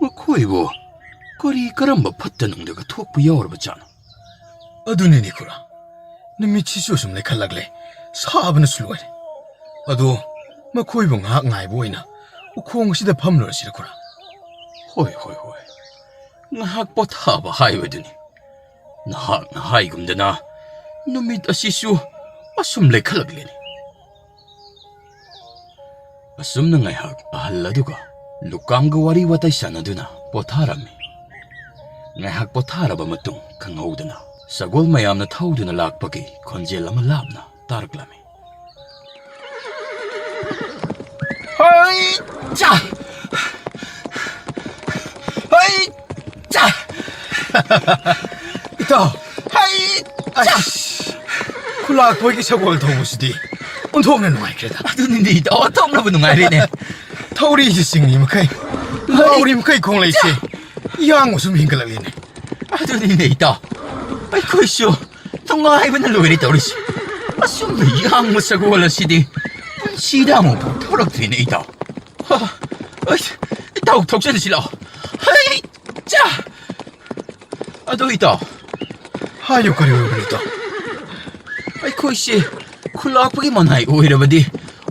ꯃꯈꯣꯏꯕꯨ ꯀꯔꯤ ꯀꯔꯝꯕ ꯐꯠꯇ ꯅꯨꯡꯗꯒ ꯊꯣꯛꯄ ꯌꯥꯎꯔꯕꯖꯥꯠꯅꯣ ꯑꯗꯨꯅꯤꯅꯦ ꯈꯨꯔꯥ ꯅꯨꯃꯤꯠꯁꯤꯁꯨ ꯁꯨꯝ ꯂꯩꯈꯠꯂꯛꯂꯦ ꯁꯥꯕꯅꯁꯨ ꯂꯣꯏꯔꯦ ꯑꯗꯣ ꯃꯈꯣꯏꯕꯨ ꯉꯥꯏꯍꯥꯛ ꯉꯥꯏꯕ ꯑꯣꯏꯅ ꯎꯈꯣꯡ ꯑꯁꯤꯗ ꯐꯝꯂꯨꯔꯁꯤꯔ ꯈꯨꯔꯥ ꯍꯣꯏ ꯉꯥꯏꯍꯥꯛ ꯄꯣꯊꯥꯕ ꯍꯥꯏꯕꯗꯨꯅꯤ ꯅꯍꯥꯛꯅ ꯍꯥꯏꯒꯨꯝꯗꯅ ꯅꯨꯃꯤꯠ ꯑꯁꯤꯁꯨ ꯑꯁꯨꯝ ꯂꯩꯈꯠꯂꯛꯂꯦꯅꯤ ꯑꯁꯨꯝꯅ ꯉꯥꯏꯍꯥꯛ ꯑꯍꯜ ꯑꯗꯨꯒ ꯂꯨꯀꯥꯝꯒ ꯋꯥꯔꯤ ꯋꯥꯇꯥꯏ ꯁꯥꯟꯅꯗꯨꯅ ꯄꯣꯊꯥꯔꯝꯃꯤ ꯉꯥꯏꯍꯥꯛ ꯄꯣꯊꯥꯔꯕ ꯃꯇꯨꯡ ꯈꯪꯍꯧꯗꯅ ꯁꯒꯣꯜ ꯃꯌꯥꯝꯅ ꯊꯧꯗꯨꯅ ꯂꯥꯛꯄꯒꯤ ꯈꯣꯟꯖꯦꯜ ꯑꯃ ꯂꯥꯞꯅ ꯇꯥꯔꯛꯂꯝꯃꯤ ꯍꯩ ꯆꯥ ꯍꯩ ꯆꯥ ꯏꯇꯥꯎ ꯍꯩ ꯆꯥ ꯈꯨꯜꯂꯥꯛꯄꯒꯤ ꯁꯒꯣꯜ ꯊꯧꯕꯁꯤꯗꯤ ꯑꯣꯟꯊꯣꯛꯅ ꯅꯨꯡꯉꯥꯏꯈ꯭ꯔꯦꯗ ꯑꯗꯨꯅꯤꯗꯤ ꯏꯇꯥꯎ ꯑꯇꯣꯞꯅꯕꯨ ꯅꯨꯡꯉꯥꯏꯔꯦꯅꯦ ꯊꯧꯔꯤꯁꯤ ꯆꯤꯡꯉꯤ ꯃꯈꯩ ꯂꯥꯎꯔꯤ ꯃꯈꯩ ꯈꯣꯡꯂꯩꯁꯦ ꯌꯥꯡꯕ ꯁꯨꯝ ꯍꯦꯟꯒꯠꯂꯛꯂꯦꯅꯦ ꯑꯗꯨꯅꯤꯅꯦ ꯏꯇꯥꯎ ꯑꯩꯈꯣꯏꯁꯨ ꯅꯨꯡꯉꯥꯏꯕꯅ ꯂꯣꯏꯔꯦ ꯇꯧꯔꯤꯁꯤ ꯑꯁꯨꯝꯅ ꯌꯥꯡꯕ ꯁꯒꯣꯜ ꯑꯁꯤꯗꯤ ꯄꯨꯟꯁꯤꯗ ꯑꯃꯨꯛꯐꯥꯎ ꯊꯧꯔꯛꯇ꯭ꯔꯤꯅꯦ ꯏꯇꯥꯎ ꯏꯇꯥꯎ ꯊꯧꯖꯤꯜꯂꯁꯤ ꯂꯥꯛꯑꯣ ꯍꯩ ꯆꯥ ꯑꯗꯣ ꯏꯇꯥꯎ ꯍꯥꯏꯌꯨ ꯀꯔꯤ ꯑꯣꯏꯕꯅꯣ ꯏꯇꯥꯎ ꯑꯩꯈꯣꯏꯁꯦ ꯈꯨꯜꯂꯥꯛꯄꯒꯤ ꯃꯅꯥꯏ ꯑꯣꯏꯔꯕꯗꯤ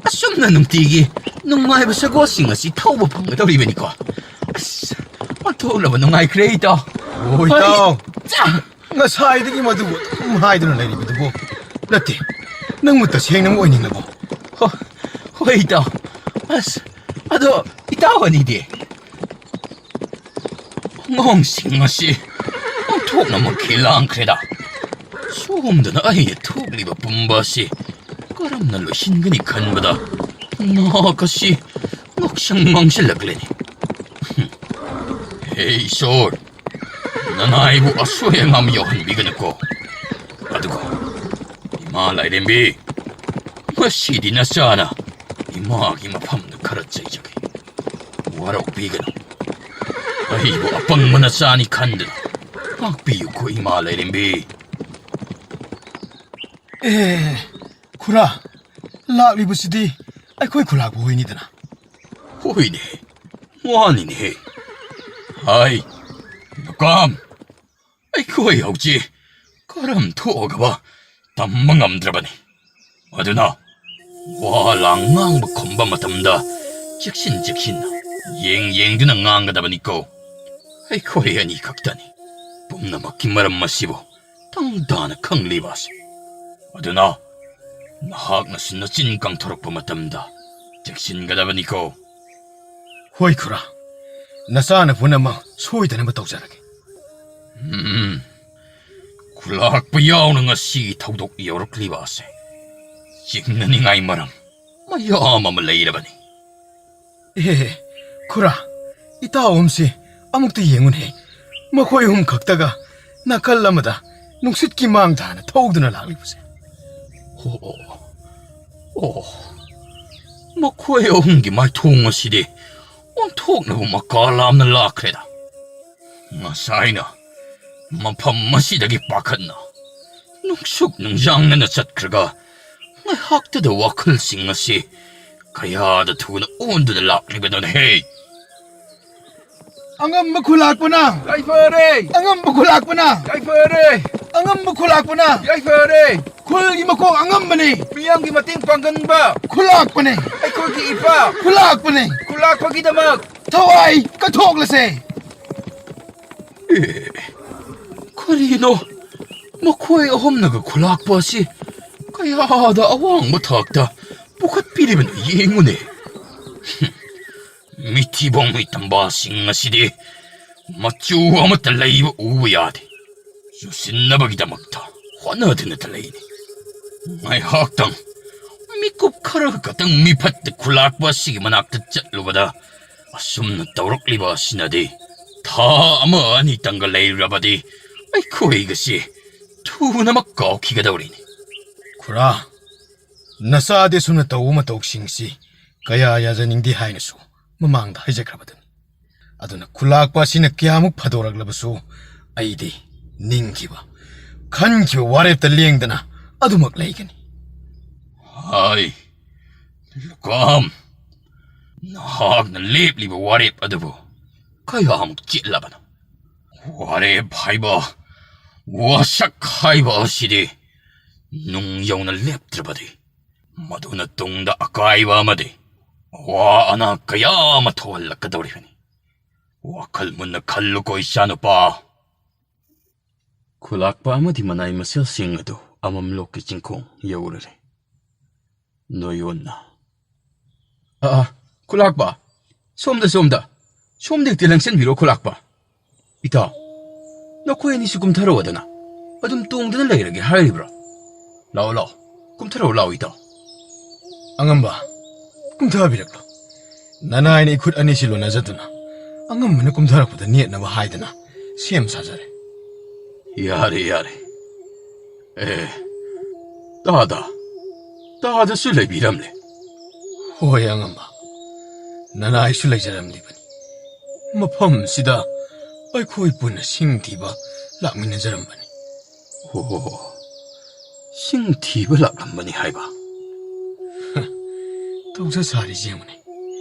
ꯑꯁꯨꯝꯅ ꯅꯨꯡꯇꯤꯒꯤ ꯅꯨꯡꯉꯥꯏꯕ ꯁꯒꯣꯜꯁꯤꯡ ꯑꯁꯤ ꯊꯧꯕ ꯐꯪꯒꯗꯧꯔꯤꯕꯅꯤꯀꯣ ꯑꯁ ꯑꯣꯟꯊꯣꯛꯂꯕ ꯅꯨꯡꯉꯥꯏꯈ꯭ꯔꯦ ꯏꯇꯥꯎ ꯑꯣ ꯏꯇꯥꯎ ꯉꯁꯥꯏꯗꯒꯤ ꯃꯗꯨꯕꯨ ꯑꯗꯨꯝ ꯍꯥꯏꯗꯨꯅ ꯂꯩꯔꯤꯕꯗꯨꯕꯨ ꯅꯠꯇꯦ ꯅꯪꯕꯨ ꯇꯁꯦꯡꯅ ꯑꯣꯏꯅꯤꯡꯂꯕꯣ ꯍꯣꯏ ꯏꯇꯥꯎ ꯑꯁ ꯑꯗꯣ ꯏꯇꯥꯎ ꯑꯅꯤꯗꯤ ꯑꯉꯥꯡꯁꯤꯡ ꯑꯁꯤ ꯑꯣꯟꯊꯣꯛꯅ ꯃꯈꯦꯜ ꯂꯥꯡꯈ꯭ꯔꯦꯗ ꯁꯣꯝꯗꯅ ꯑꯩꯅ ꯊꯣꯛꯂꯤꯕ ꯄꯨꯝꯕ ꯑꯁꯤ ꯀꯔꯝꯅ ꯂꯣꯏꯁꯤꯟꯒꯅꯤ ꯈꯟꯕꯗ ꯅꯍꯥꯛ ꯑꯁꯤ ꯉꯛꯁꯪ ꯉꯥꯡꯁꯤꯜꯂꯛꯂꯦꯅꯤ ꯍꯦ ꯏꯁꯣꯔ ꯅꯅꯥꯏꯕꯨ ꯑꯁꯣꯏ ꯑꯉꯥꯝ ꯌꯥꯎꯍꯟꯕꯤꯒꯅꯨꯀꯣ ꯑꯗꯨꯒ ꯏꯃꯥ ꯂꯥꯏꯔꯦꯝꯕꯤ ꯉꯁꯤꯗꯤ ꯅꯆꯥꯅ ꯏꯃꯥꯒꯤ ꯃꯐꯝꯗ ꯈꯔ ꯆꯩꯖꯒꯦ ꯋꯥꯔꯧꯕꯤꯒꯅꯨ ꯑꯩꯕꯨ ꯑꯄꯪꯕ ꯅꯆꯥꯅꯤ ꯈꯟꯗꯨꯅ ꯉꯥꯛꯄꯤꯌꯨꯀꯣ ꯏꯃꯥ ꯂꯥꯏꯔꯦꯝꯕꯤ ꯈꯨꯔꯥ ꯂꯥꯛꯂꯤꯕꯁꯤꯗꯤ ꯑꯩꯈꯣꯏ ꯈꯨꯜꯂꯥꯛꯄ ꯍꯣꯏꯅꯤꯗꯅ ꯍꯣꯏꯅꯦ ꯃꯥꯅꯤꯅꯦꯍꯦ ꯍꯥꯏ ꯂꯨꯀꯥꯝ ꯑꯩꯈꯣꯏ ꯍꯧꯖꯤꯛ ꯀꯔꯝ ꯊꯣꯛꯑꯒꯕ ꯇꯝꯕ ꯉꯝꯗ꯭ꯔꯕꯅꯤ ꯑꯗꯨꯅ ꯋꯥ ꯂꯥꯡ ꯉꯥꯡꯕ ꯈꯨꯝꯕ ꯃꯇꯝꯗ ꯆꯦꯛꯁꯤꯟꯅ ꯌꯦꯡꯗꯨꯅ ꯉꯥꯡꯒꯗꯕꯅꯤꯀꯣ ꯑꯩꯈꯣꯏ ꯑꯅꯤ ꯈꯛꯇꯅꯤ ꯄꯨꯝꯅꯃꯛꯀꯤ ꯃꯔꯝ ꯑꯁꯤꯕꯨ ꯇꯪ ꯇꯥꯅ ꯈꯪꯂꯤꯕ ꯑꯁꯤ ꯑꯗꯨꯅ ꯅꯍꯥꯛꯅꯁꯨ ꯅꯆꯤꯟ ꯀꯪꯊꯣꯔꯛꯄ ꯃꯇꯝꯗ ꯆꯦꯛꯁꯤꯟꯒꯗꯕꯅꯤꯀꯣ ꯍꯣꯏ ꯈꯨꯔꯥ ꯅꯆꯥꯅ ꯄꯨꯝꯅꯃꯛ ꯁꯣꯏꯗꯅꯕ ꯇꯧꯖꯔꯒꯦ ꯈꯨꯜꯂꯥꯛꯄ ꯌꯥꯎꯅ ꯉꯁꯤ ꯊꯧꯗꯣꯛ ꯌꯧꯔꯛꯂꯤꯕ ꯑꯁꯦ ꯆꯤꯡꯅꯅꯤꯡꯉꯥꯏ ꯃꯔꯝ ꯃꯌꯥꯝ ꯑꯃ ꯂꯩꯔꯕꯅꯤ ꯈꯨꯔꯥ ꯏꯇꯥꯎ ꯑꯃꯁꯤ ꯑꯃꯨꯛꯇ ꯌꯦꯡꯉꯨꯅꯦ ꯃꯈꯣꯏ ꯑꯍꯨꯝ ꯈꯛꯇꯒ ꯅꯥꯀꯜ ꯑꯃꯗ ꯅꯨꯡꯁꯤꯠꯀꯤ ꯃꯥꯡ ꯊꯥꯅ ꯊꯧꯗꯨꯅ ꯂꯥꯛꯂꯤꯕꯁꯦ ꯃꯈꯣꯏ ꯑꯍꯨꯝꯒꯤ ꯃꯥꯏꯊꯣꯡ ꯑꯁꯤꯗꯤ ꯑꯣꯟꯊꯣꯛꯅꯕ ꯃꯀꯥ ꯂꯥꯝꯅ ꯂꯥꯛꯈ꯭ꯔꯦꯗ ꯉꯁꯥꯏꯅ ꯃꯐꯝ ꯑꯁꯤꯗꯒꯤ ꯄꯥꯈꯠꯅ ꯅꯨꯡꯁꯨꯛ ꯅꯨꯡꯖꯥꯡꯅꯅ ꯆꯠꯈ꯭ꯔꯒ ꯉꯥꯏꯍꯥꯛꯇꯗ ꯋꯥꯈꯜꯁꯤꯡ ꯑꯁꯤ ꯀꯌꯥꯗ ꯊꯨꯅ ꯑꯣꯟꯗꯨꯅ ꯂꯥꯛꯂꯤꯕꯅꯣꯅꯦꯍꯦ ꯑꯉꯝꯕ ꯈꯨꯜꯂꯥꯛꯄꯅ ꯌꯥꯏꯐꯔꯦ ꯑꯉꯝꯕ ꯈꯨꯜꯂꯥꯛꯄꯅ ꯌꯥꯏꯐꯔꯦ ꯑꯉꯝꯕ ꯈꯨꯜꯂꯥꯛꯄꯅ ꯌꯥꯏꯐꯔꯦ ꯈꯨꯜꯒꯤ ꯃꯀꯣꯛ ꯑꯉꯝꯕꯅꯤ ꯃꯤꯌꯥꯝꯒꯤ ꯃꯇꯦꯡ ꯄꯥꯡꯒꯟꯕ ꯈꯨꯜꯂꯥꯛꯄꯅꯤ ꯑꯩꯈꯣꯏꯒꯤ ꯏꯄꯥ ꯈꯨꯜꯂꯥꯛꯄꯅꯤ ꯈꯨꯜꯂꯥꯛꯄꯒꯤꯗꯃꯛ ꯊꯋꯥꯏ ꯀꯠꯊꯣꯛꯂꯁꯦ ꯀꯔꯤꯅꯣ ꯃꯈꯣꯏ ꯑꯍꯨꯝꯅꯒ ꯈꯨꯜꯂꯥꯛꯄ ꯑꯁꯤ ꯀꯌꯥꯗ ꯑꯋꯥꯡꯕ ꯊꯥꯛꯇ ꯄꯨꯈꯠꯄꯤꯔꯤꯕꯅꯣ ꯌꯦꯡꯉꯨꯅꯦ ꯃꯤꯊꯤꯕꯣꯡ ꯃꯩꯇꯝꯕꯥꯁꯤꯡ ꯑꯁꯤꯗꯤ ꯃꯆꯨ ꯑꯃꯠꯇ ꯂꯩꯕ ꯎꯕ ꯌꯥꯗꯦ ꯆꯨꯁꯤꯟꯅꯕꯒꯤꯗꯃꯛꯇ ꯍꯣꯠꯅꯗꯨꯅꯇ ꯂꯩꯅꯤ ꯉꯥꯏꯍꯥꯛꯇꯪ ꯃꯤꯀꯨꯞ ꯈꯔ ꯈꯛꯇꯪ ꯃꯤꯐꯠꯇ ꯈꯨꯜꯂꯥꯛꯄ ꯑꯁꯤꯒꯤ ꯃꯅꯥꯛꯇ ꯆꯠꯂꯨꯕꯗ ꯑꯁꯨꯝꯅ ꯇꯧꯔꯛꯂꯤꯕ ꯑꯁꯤꯅꯗꯤ ꯊꯥ ꯑꯃ ꯑꯅꯤꯇꯪꯒ ꯂꯩꯔꯕꯗꯤ ꯑꯩꯈꯣꯏꯒꯁꯤ ꯊꯨꯅꯃꯛ ꯀꯥꯎꯈꯤꯒꯗꯧꯔꯤꯅꯤ ꯈꯨꯔꯥ ꯅꯆꯥꯗꯤ ꯑꯁꯨꯝꯅ ꯇꯧꯕ ꯃꯇꯧꯁꯤꯡꯁꯤ ꯀꯌꯥ ꯌꯥꯖꯅꯤꯡꯗꯦ ꯍꯥꯏꯅꯁꯨ ꯃꯃꯥꯡꯗ ꯍꯥꯏꯖꯈ꯭ꯔꯕꯗꯨꯅꯤ ꯑꯗꯨꯅ ꯈꯨꯂꯥꯛꯄ ꯑꯁꯤꯅ ꯀꯌꯥꯃꯨꯛ ꯐꯗꯣꯔꯛꯂꯕꯁꯨ ꯑꯩꯗꯤ ꯅꯤꯡꯈꯤꯕ ꯈꯟꯈꯤꯕ ꯋꯥꯔꯦꯞꯇ ꯂꯦꯡꯗꯅ ꯑꯗꯨꯃꯛ ꯂꯩꯒꯅꯤ. ꯍꯥꯏ ꯂꯨꯀꯥꯝ, ꯅꯍꯥꯛꯅ ꯂꯦꯞꯂꯤꯕ ꯋꯥꯔꯦꯞ ꯑꯗꯨꯕꯨ ꯀꯌꯥꯃꯨꯛ ꯆꯦꯠꯂꯕꯅꯣ? ꯋꯥꯔꯦꯞ ꯍꯥꯏꯕ, ꯋꯥꯁꯛ ꯍꯥꯏꯕ ꯑꯁꯤꯗꯤ ꯅꯨꯡ ꯌꯧꯅ ꯂꯦꯞꯇ꯭ꯔꯕꯗꯤ ꯃꯗꯨꯅ ꯇꯨꯡꯗ ꯑꯀꯥꯏꯕ ꯑꯃꯗꯤ ꯑꯋꯥ ꯑꯅꯥ ꯀꯌꯥ ꯑꯃ ꯊꯣꯛꯍꯜꯂꯛꯀꯗꯧꯔꯤꯕꯅꯤ. ꯋꯥꯈꯜ ꯃꯨꯟꯅ ꯈꯜꯂꯨꯀꯣ ꯏꯆꯥꯅꯨꯄꯥ. ꯈꯨꯂꯥꯛꯄ ꯑꯃꯗꯤ ꯃꯅꯥꯏ ꯃꯁꯦꯜꯁꯤꯡ ꯑꯗꯨ ꯑꯃꯝꯂꯣꯛꯀꯤ ꯆꯤꯡꯈꯣꯡ ꯌꯧꯔꯔꯦ. ꯅꯣꯌꯣꯟꯅ ꯈꯨꯂꯥꯛꯄ, ꯁꯣꯝꯗ ꯁꯣꯝꯗ ꯍꯦꯛꯇ ꯂꯪꯁꯤꯟꯕꯤꯔꯣ ꯈꯨꯂꯥꯛꯄ. ꯏꯇꯥꯎ, ꯅꯈꯣꯏ ꯑꯅꯤꯁꯨ ꯀꯨꯝꯊꯔꯛꯑꯣꯗꯅ. ꯑꯗꯨꯝ ꯇꯣꯡꯗꯅ ꯂꯩꯔꯒꯦ ꯍꯥꯏꯔꯤꯕ꯭ꯔꯣ? ꯂꯥꯛꯑꯣ ꯀꯨꯝꯊꯔꯛꯑꯣ ꯂꯥꯛꯑꯣ ꯏꯇꯥꯎ. ꯑꯉꯝꯕ, ꯀꯨꯝꯊꯕꯤꯔꯛꯂꯣ. ꯅꯅꯥꯏꯅ 이ꯈꯨꯠ ꯑꯅꯤꯁꯤ ꯂꯣꯟꯅꯖꯗꯨꯅ ꯑꯉꯝꯕꯅ ꯀꯨꯝꯊꯔꯛꯄꯗ ꯅꯦꯠꯅꯕ ꯍꯥꯏꯗꯅ ꯁꯦꯝ ꯁꯥꯖꯔꯦ. ꯌꯥꯔꯦ. ꯇꯥꯗꯁꯨ ꯂꯩꯕꯤꯔꯝꯂꯦ. ꯍꯣꯏ ꯑꯉꯝꯕ, ꯅꯅꯥꯏꯁꯨ ꯂꯩꯖꯔꯝꯂꯤꯕꯅꯤ. ꯃꯐꯝꯁꯤꯗ ꯑꯩꯈꯣꯏ ꯄꯨꯟꯅ ꯁꯤꯡ ꯊꯤꯕ ꯂꯥꯛꯃꯤꯟꯅꯖꯔꯝꯕꯅꯤ. ꯁꯤꯡ ꯊꯤꯕ ꯂꯥꯛꯂꯝꯕꯅꯤ ꯍꯥꯏꯕ? ꯇꯧꯖ ꯁꯥꯔꯤꯁꯤ ꯌꯦꯡꯉꯨꯅꯦ.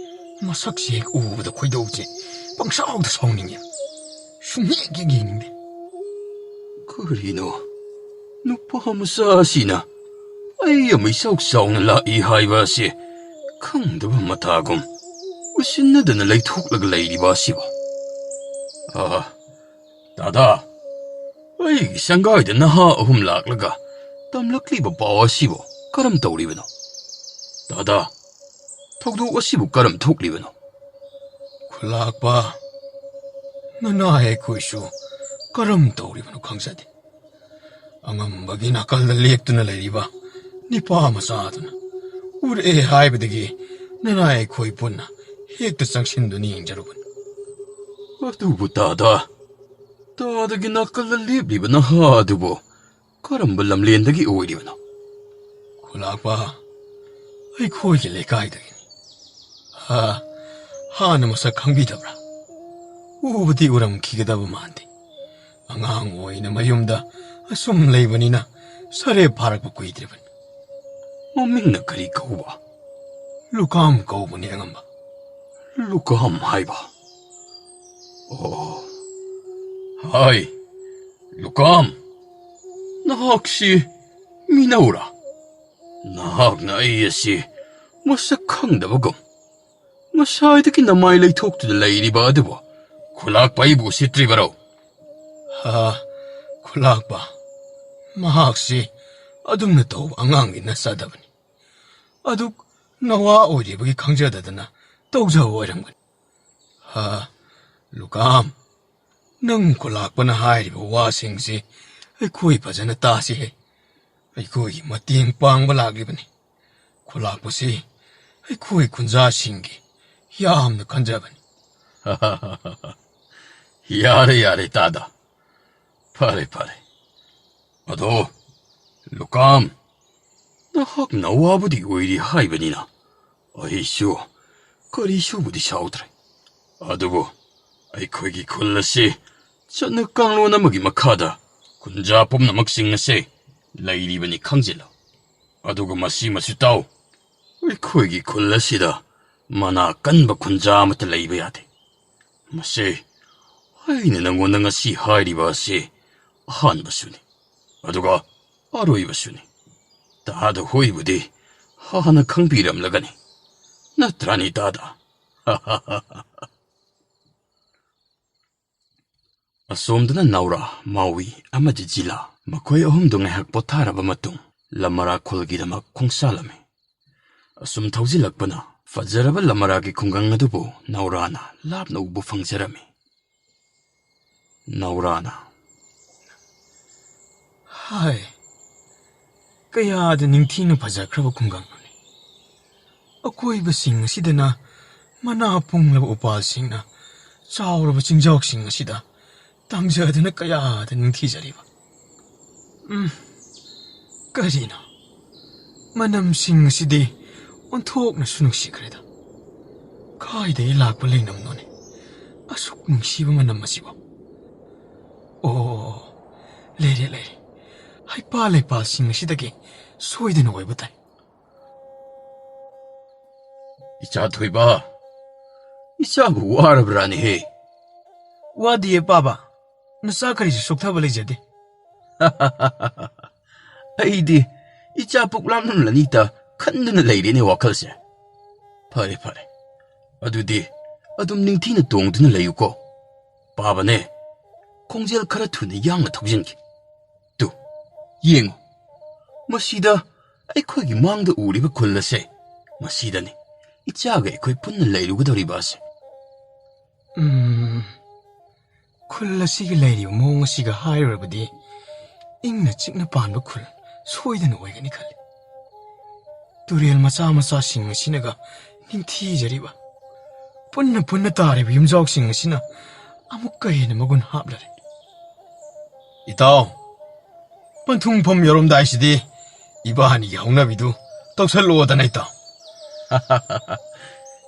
ꯃꯁꯛꯁꯤ ꯍꯦꯛ ꯎꯕꯗ ꯈꯣꯏꯗꯧꯁꯦ ꯄꯪꯁꯥꯎꯗ ꯁꯥꯎꯅꯤꯡꯉꯦ. ꯁꯨꯡꯍꯦꯛ ꯌꯦꯡꯅꯤꯡꯗꯦ. ꯀꯔꯤꯅꯣ ꯅꯨꯄꯥ ꯃꯆꯥ ꯑꯁꯤꯅ ꯑꯩ ꯑꯃ ꯏꯆꯥꯎ ꯆꯥꯎꯅ ꯂꯥꯛꯏ ꯍꯥꯏꯕ ꯑꯁꯤ ꯈꯪꯗꯕ ꯃꯇꯥꯒꯨꯝ ꯎꯁꯤꯟꯅꯗꯅ ꯂꯩꯊꯣꯛꯂꯒ ꯂꯩꯔꯤꯕ ꯑꯁꯤꯕꯨ? ꯗꯥꯗꯥ, ꯑꯩꯒꯤ ꯁꯪꯒꯥꯏꯗ ꯅꯍꯥ ꯑꯍꯨꯝ ꯂꯥꯛꯂꯒ ꯇꯝꯂꯛꯂꯤꯕ ꯄꯥꯎ ꯑꯁꯤꯕꯨ ꯀꯔꯝ ꯇꯧꯔꯤꯕꯅꯣ? ꯗꯥꯗꯥ, ꯊꯧꯗꯣꯛ ꯑꯁꯤꯕꯨ ꯀꯔꯝ ꯊꯣꯛꯂꯤꯕꯅꯣ? ꯈꯨꯂꯥꯛꯄ, ꯅꯅꯥꯏ ꯑꯩꯈꯣꯏꯁꯨ ꯀꯔꯝ ꯇꯧꯔꯤꯕꯅꯣ ꯈꯪꯖꯗꯦ. ꯑꯉꯝꯕꯒꯤ ꯅꯥꯀꯜꯗ ꯂꯦꯞꯇꯨꯅ ꯂꯩꯔꯤꯕ ꯅꯤꯄꯥ ꯃꯆꯥꯗꯨꯅ ꯎꯔꯛꯑꯦ ꯍꯥꯏꯕꯗꯒꯤ ꯅꯅꯥꯏ ꯑꯩꯈꯣꯏ ꯄꯨꯟꯅ ꯍꯦꯛꯇ ꯆꯪꯁꯤꯟꯗꯨꯅ ꯌꯦꯡꯖꯔꯨꯕꯅꯤ. ꯑꯗꯨꯕꯨ ꯇꯥꯗꯒꯤ ꯅꯥꯀꯜꯗ ꯂꯦꯞꯂꯤꯕ ꯅꯍꯥ ꯑꯗꯨꯕꯨ ꯀꯔꯝꯕ ꯂꯝꯂꯦꯟꯗꯒꯤ ꯑꯣꯏꯔꯤꯕꯅꯣ? ꯈꯨꯂꯥꯛꯄ, ꯑꯩꯈꯣꯏꯒꯤ ꯂꯩꯀꯥꯏꯗꯒꯤꯅꯤ. ꯍꯥꯟꯅ ꯃꯁꯛ ꯈꯪꯕꯤꯗꯕ꯭ꯔꯥ? ꯎꯕꯗꯤ ꯎꯔꯝꯈꯤꯒꯗꯕ ꯃꯥꯟꯗꯦ. ꯑꯉꯥꯡ ꯑꯣꯏꯅ ꯃꯌꯨꯝꯗ ꯑꯁꯨꯝ ꯂꯩꯕꯅꯤꯅ ꯁꯔꯦꯞ ꯐꯥꯔꯛꯄ ꯀꯨꯏꯗ꯭ꯔꯤꯕꯅꯤ. ꯃꯃꯤꯡꯅ ꯀꯔꯤ ꯀꯧꯕ? ꯂꯨꯀꯥꯝ ꯀꯧꯕꯅꯤ ꯑꯉꯝꯕ. ꯂꯨꯀꯥꯝ ꯍꯥꯏꯕ? ꯍꯥꯏ ꯂꯨꯀꯥꯝ, ꯅꯍꯥꯛꯁꯤ ꯃꯤꯅꯧꯔꯥ? ꯅꯍꯥꯛꯅ ꯑꯩ ꯑꯁꯤ ꯃꯁꯛ ꯈꯪꯗꯕꯒꯨꯝ ꯉꯁꯥꯏꯗꯒꯤ ꯅꯃꯥꯏ ꯂꯩꯊꯣꯛꯇꯨꯅ ꯂꯩꯔꯤꯕ ꯑꯗꯨꯕꯨ ꯈꯨꯂꯥꯛꯄ ꯑꯩꯕꯨ ꯎꯁꯤꯠꯇ꯭ꯔꯤꯕꯔꯣ? ꯈꯨꯂꯥꯛꯄ, ꯃꯍꯥꯛꯁꯤ ꯑꯗꯨꯝꯅ ꯇꯧꯕ ꯑꯉꯥꯡꯗꯤ ꯅꯠꯆꯗꯕꯅꯤ. ꯑꯗꯨꯛ ꯅꯋꯥ ꯑꯣꯏꯔꯤꯕꯒꯤ ꯈꯪꯖꯗꯗꯅ ꯇꯧꯖꯕ ꯑꯣꯏꯔꯝꯒꯅꯤ. ꯂꯨꯀꯥꯝ, ꯅꯪ ꯈꯨꯂꯥꯛꯄꯅ ꯍꯥꯏꯔꯤꯕ ꯋꯥꯁꯤꯡꯁꯤ ꯑꯩꯈꯣꯏ ꯐꯖꯅ ꯇꯥꯁꯤꯍꯦ. ꯑꯩꯈꯣꯏꯒꯤ ꯃꯇꯦꯡ ꯄꯥꯡꯕ ꯂꯥꯛꯂꯤꯕꯅꯤ. ꯈꯨꯂꯥꯛꯄꯁꯤ ꯑꯩꯈꯣꯏ ꯈꯨꯟꯖꯥꯁꯤꯡꯒꯤ ꯌꯥꯝꯅ ꯈꯟꯖꯕꯅꯤ. ꯌꯥꯔꯦ ꯇꯥꯗ. ꯐꯔꯦ. ꯑꯗꯣ ꯂꯨꯀꯥꯝ, ꯅꯍꯥꯛꯅ ꯑꯋꯥꯕꯗꯤ ꯑꯣꯏꯔꯤ ꯍꯥꯏꯕꯅꯤꯅ ꯑꯩꯁꯨ ꯀꯔꯤꯁꯨꯕꯨꯗꯤ ꯁꯥꯎꯗ꯭ꯔꯦ. ꯑꯗꯨꯕꯨ ꯑꯩꯈꯣꯏꯒꯤ ꯈꯨꯜ ꯑꯁꯤ ꯆꯠꯅ ꯀꯥꯡꯂꯣꯟ ꯑꯃꯒꯤ ꯃꯈꯥꯗ ꯈꯨꯟꯖꯥ ꯄꯨꯝꯅꯃꯛꯁꯤꯡ ꯑꯁꯤ ꯂꯩꯔꯤꯕꯅꯤ ꯈꯪꯖꯤꯜꯂꯨ. ꯑꯗꯨꯒ ꯃꯁꯤꯃꯁꯨ ꯇꯥꯎ, ꯑꯩꯈꯣꯏꯒꯤ ꯈꯨꯜ ꯑꯁꯤꯗ ꯃꯅꯥ ꯀꯟꯕ ꯈꯨꯟꯖꯥ ꯑꯃꯠꯇ ꯂꯩꯕ ꯌꯥꯗꯦ. ꯃꯁꯤ ꯑꯩꯅ ꯅꯉꯣꯟꯗ ꯉꯁꯤ ꯍꯥꯏꯔꯤꯕ ꯑꯁꯤ ꯑꯍꯥꯟꯕꯁꯨꯅꯤ, ꯑꯗꯨꯒ ꯑꯔꯣꯏꯕꯁꯨꯅꯤ. ꯇꯥꯗ ꯍꯣꯏꯕꯨꯗꯤ ꯍꯥꯟꯅ ꯈꯪꯕꯤꯔꯝꯂꯒꯅꯤ, ꯅꯠꯇ꯭ꯔꯥꯅꯤ ꯇꯥꯗ? ꯑꯁꯣꯝꯗꯅ ꯅꯥꯎꯔꯥ, ꯃꯥꯎꯏ ꯑꯃꯗꯤ ꯖꯤꯂꯥ, ꯃꯈꯣꯏ ꯑꯍꯨꯝꯗꯨ ꯉꯥꯏꯍꯥꯛ ꯄꯣꯊꯥꯔꯕ ꯃꯇꯨꯡ ꯂꯝꯃꯔꯥ ꯈꯨꯜꯒꯤꯗꯃꯛ ꯈꯣꯡꯁꯥꯜꯂꯝꯃꯤ. ꯑꯁꯨꯝ ꯊꯧꯖꯤꯜꯂꯛꯄꯅ ꯐꯖꯔꯕ ꯂꯝꯃꯔꯥꯒꯤ ꯈꯨꯡꯒꯪ ꯑꯗꯨꯕꯨ ꯅꯥꯎꯔꯥꯅ ꯂꯥꯞꯅ ꯎꯕ ꯐꯪꯖꯔꯝꯃꯤ. ꯅꯥꯎꯔꯥꯅ, ꯍꯥꯏ, ꯀꯌꯥꯗ ꯅꯤꯡꯊꯤꯅ ꯐꯖꯈ꯭ꯔꯕ ꯈꯨꯡꯒꯪꯅꯣꯅꯤ. ꯑꯀꯣꯏꯕꯁꯤꯡ ꯑꯁꯤꯗꯅ ꯃꯅꯥ ꯄꯨꯡꯂꯕ ꯎꯄꯥꯜꯁꯤꯡꯅ ꯆꯥꯎꯔꯕ ꯆꯤꯡꯖꯥꯎꯁꯤꯡ ꯑꯁꯤꯗ ꯇꯥꯡꯖꯗꯨꯅ ꯀꯌꯥꯗ ꯅꯤꯡꯊꯤꯖꯔꯤꯕ. ꯀꯔꯤꯅꯣ, ꯃꯅꯝꯁꯤꯡ ꯑꯁꯤꯗꯤ ꯑꯣꯟꯊꯣꯛꯅꯁꯨ ꯅꯨꯡꯁꯤꯈ꯭ꯔꯦꯗ. ꯀꯥꯏꯗꯒꯤ ꯂꯥꯛꯄ ꯂꯩꯅꯝꯅꯣꯅꯦ? ꯑꯁꯨꯛ ꯅꯨꯡꯁꯤꯕ ꯃꯅꯝ ꯑꯁꯤꯕꯨ ꯑꯣ ꯂꯩꯔꯦ ꯂꯩꯔꯦ ꯍꯩꯄꯥ ꯂꯩꯄꯥꯁꯤꯡ ꯑꯁꯤꯗꯒꯤ ꯁꯣꯏꯗꯅ ꯑꯣꯏꯕ ꯇꯥꯏ 이자 토이바 이자부 와라브라니 와디에 빠바 너싸 그리지 속타버 레이제데 아이디 이자 북람는 라니타 칸드는 레이리네 와칼세 파레 아두디 아둠 닝티는 동드는 레이고 바바네 공젤 카라투는 양을 턱진기 또 잉어 마시다 아이코기 망도 우리가 골라세 마시다니 이자가 거의 분을 레이루고 더리바세 쿨라시기 레이리오 몽시가 하이러버디 잉나 찍나 반바 쿨 소이드는 오이가니 칼리 두리엘 마사 싱 시나가 닝티저리바 punna tare bi yumjok sing sina amuk kai na magun hablare itaw panthung phom yorom dai sidi ibani hauna bidu toksalo da nai ta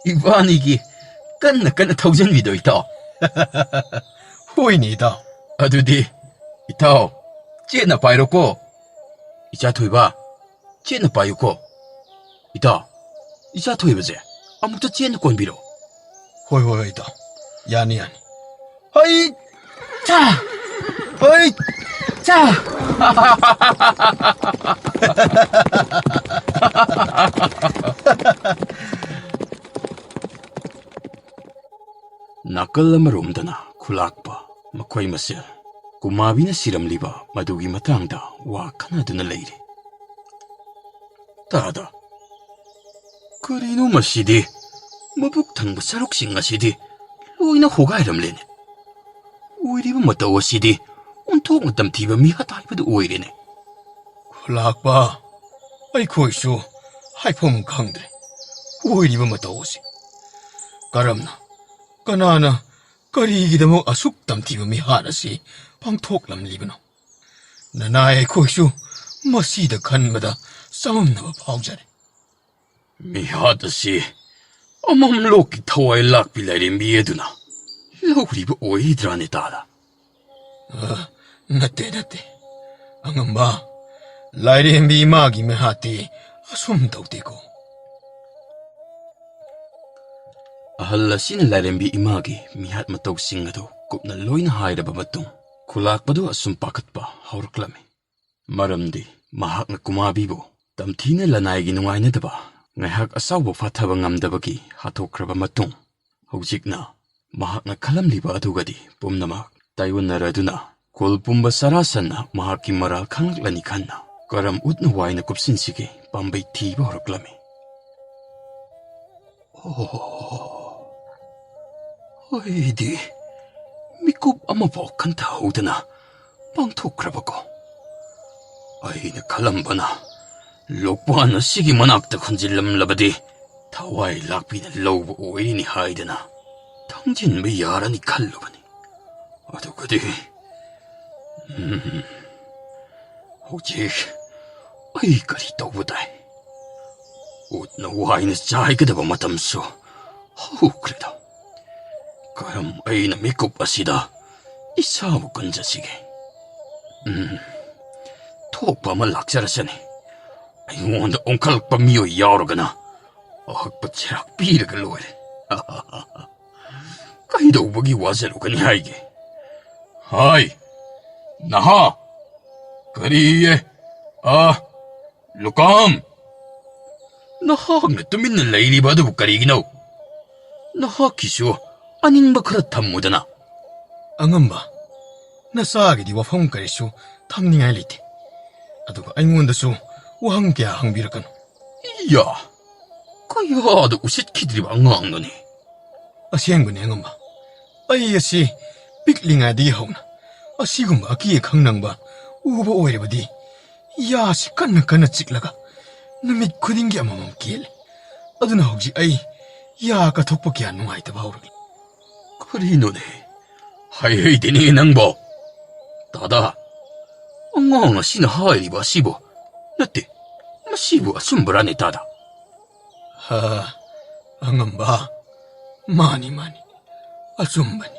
이바니기 깐나 타우전 비도 있다 호이니 다 아두디 이타오 찌나 바이로고 이자 토이바 찌나 바이고 이타 이자 토이바제 아무도 찌나 꼰비로 호이 다 야니 하이 자 하이 자 나클 아마롬다나 쿨락바 마코이 마셀 구마비나 시람리바 마두기 마탕다 와 카나드나 레이리 따다 그리노 마시디 마북탕바 사록싱 아시디 로이나 호가이람레네 오이리바 마타오시디 온통 마탐티바 미하타이바도 오이레네 쿨락바 아이코이슈 하이폼 강드레 오이리바 마타오시 가람나 까나나 까리기다모 아숙 땀티바 미하나시 방톡람리브노 나나의 코이슈 마시다 칸마다 싸움나바 파우자레 미하다시 어멈로키 타와이 락빌라리 미에두나 로우리브 오이드라네 따다 나떼 앙엄마 라이렌비 마기 메하티 아숨다우데고 아할라시는 라이렌비 이마기 미핫 마토싱가도 굽나 로이나 하이라바 마tung 쿨락바도 아숨 파kat바 하우르클라미 마람디 마학나 구마비보 땀티네 라나이기 누가이나다바 ngaihak asaw fathaba ngamdabagi hatokraba matung hojikna mahakna khalamliba adugadi pumnamak taiwanaraduna kolpumba sarasanna mahaki maral khanglani khanna karam utna waina kupsinsige pambai thiba horoklami oidi mikup amabo kanta hodana pangthokrabako aina khalambana lokpuana sigi manakta khunjillamlabadi thawai lakpina lowba oini haidana thangjinba yarani khallubani adugadi hojik ai kari tawbadai utna waina chaigedaba matamsu haukreda karam aina mikup asida isabu kunjasige thokpa ma lakjarasani 아이원다 옹칼락바 미오 야오르가나 어흑바 체락 비르가 로이레 까이도 우버기 와세로가니 하이게 하이 나하 그리에 루캄 나하가 또 믿는 레이리 바도 부까리기노 나하 기슈 아닌바 그렇단 모드나 앙엄마 나싸기디 와펑 까리슈 탐닝아이 리테 아두가 아이원다수 우항게 항비르건 야 그야도 우싯키들이 왕왕노니 아시행군에 엄마 아이야시 빅링아디 하우나 아시금 아기에 강낭바 우버 오이레바디 야시 깐나 찍라가 누밋 쿠딩게 아마맘 길 아두나 혹시 아이 야가 톡복이 안 누아이다 바우르기 그리노네 하이헤이데니 낭보 다다 엉엉아 시나 하이리바 시보 나때 마시부와 숨불안에 따다 하 앙엄바 많이 아줌마니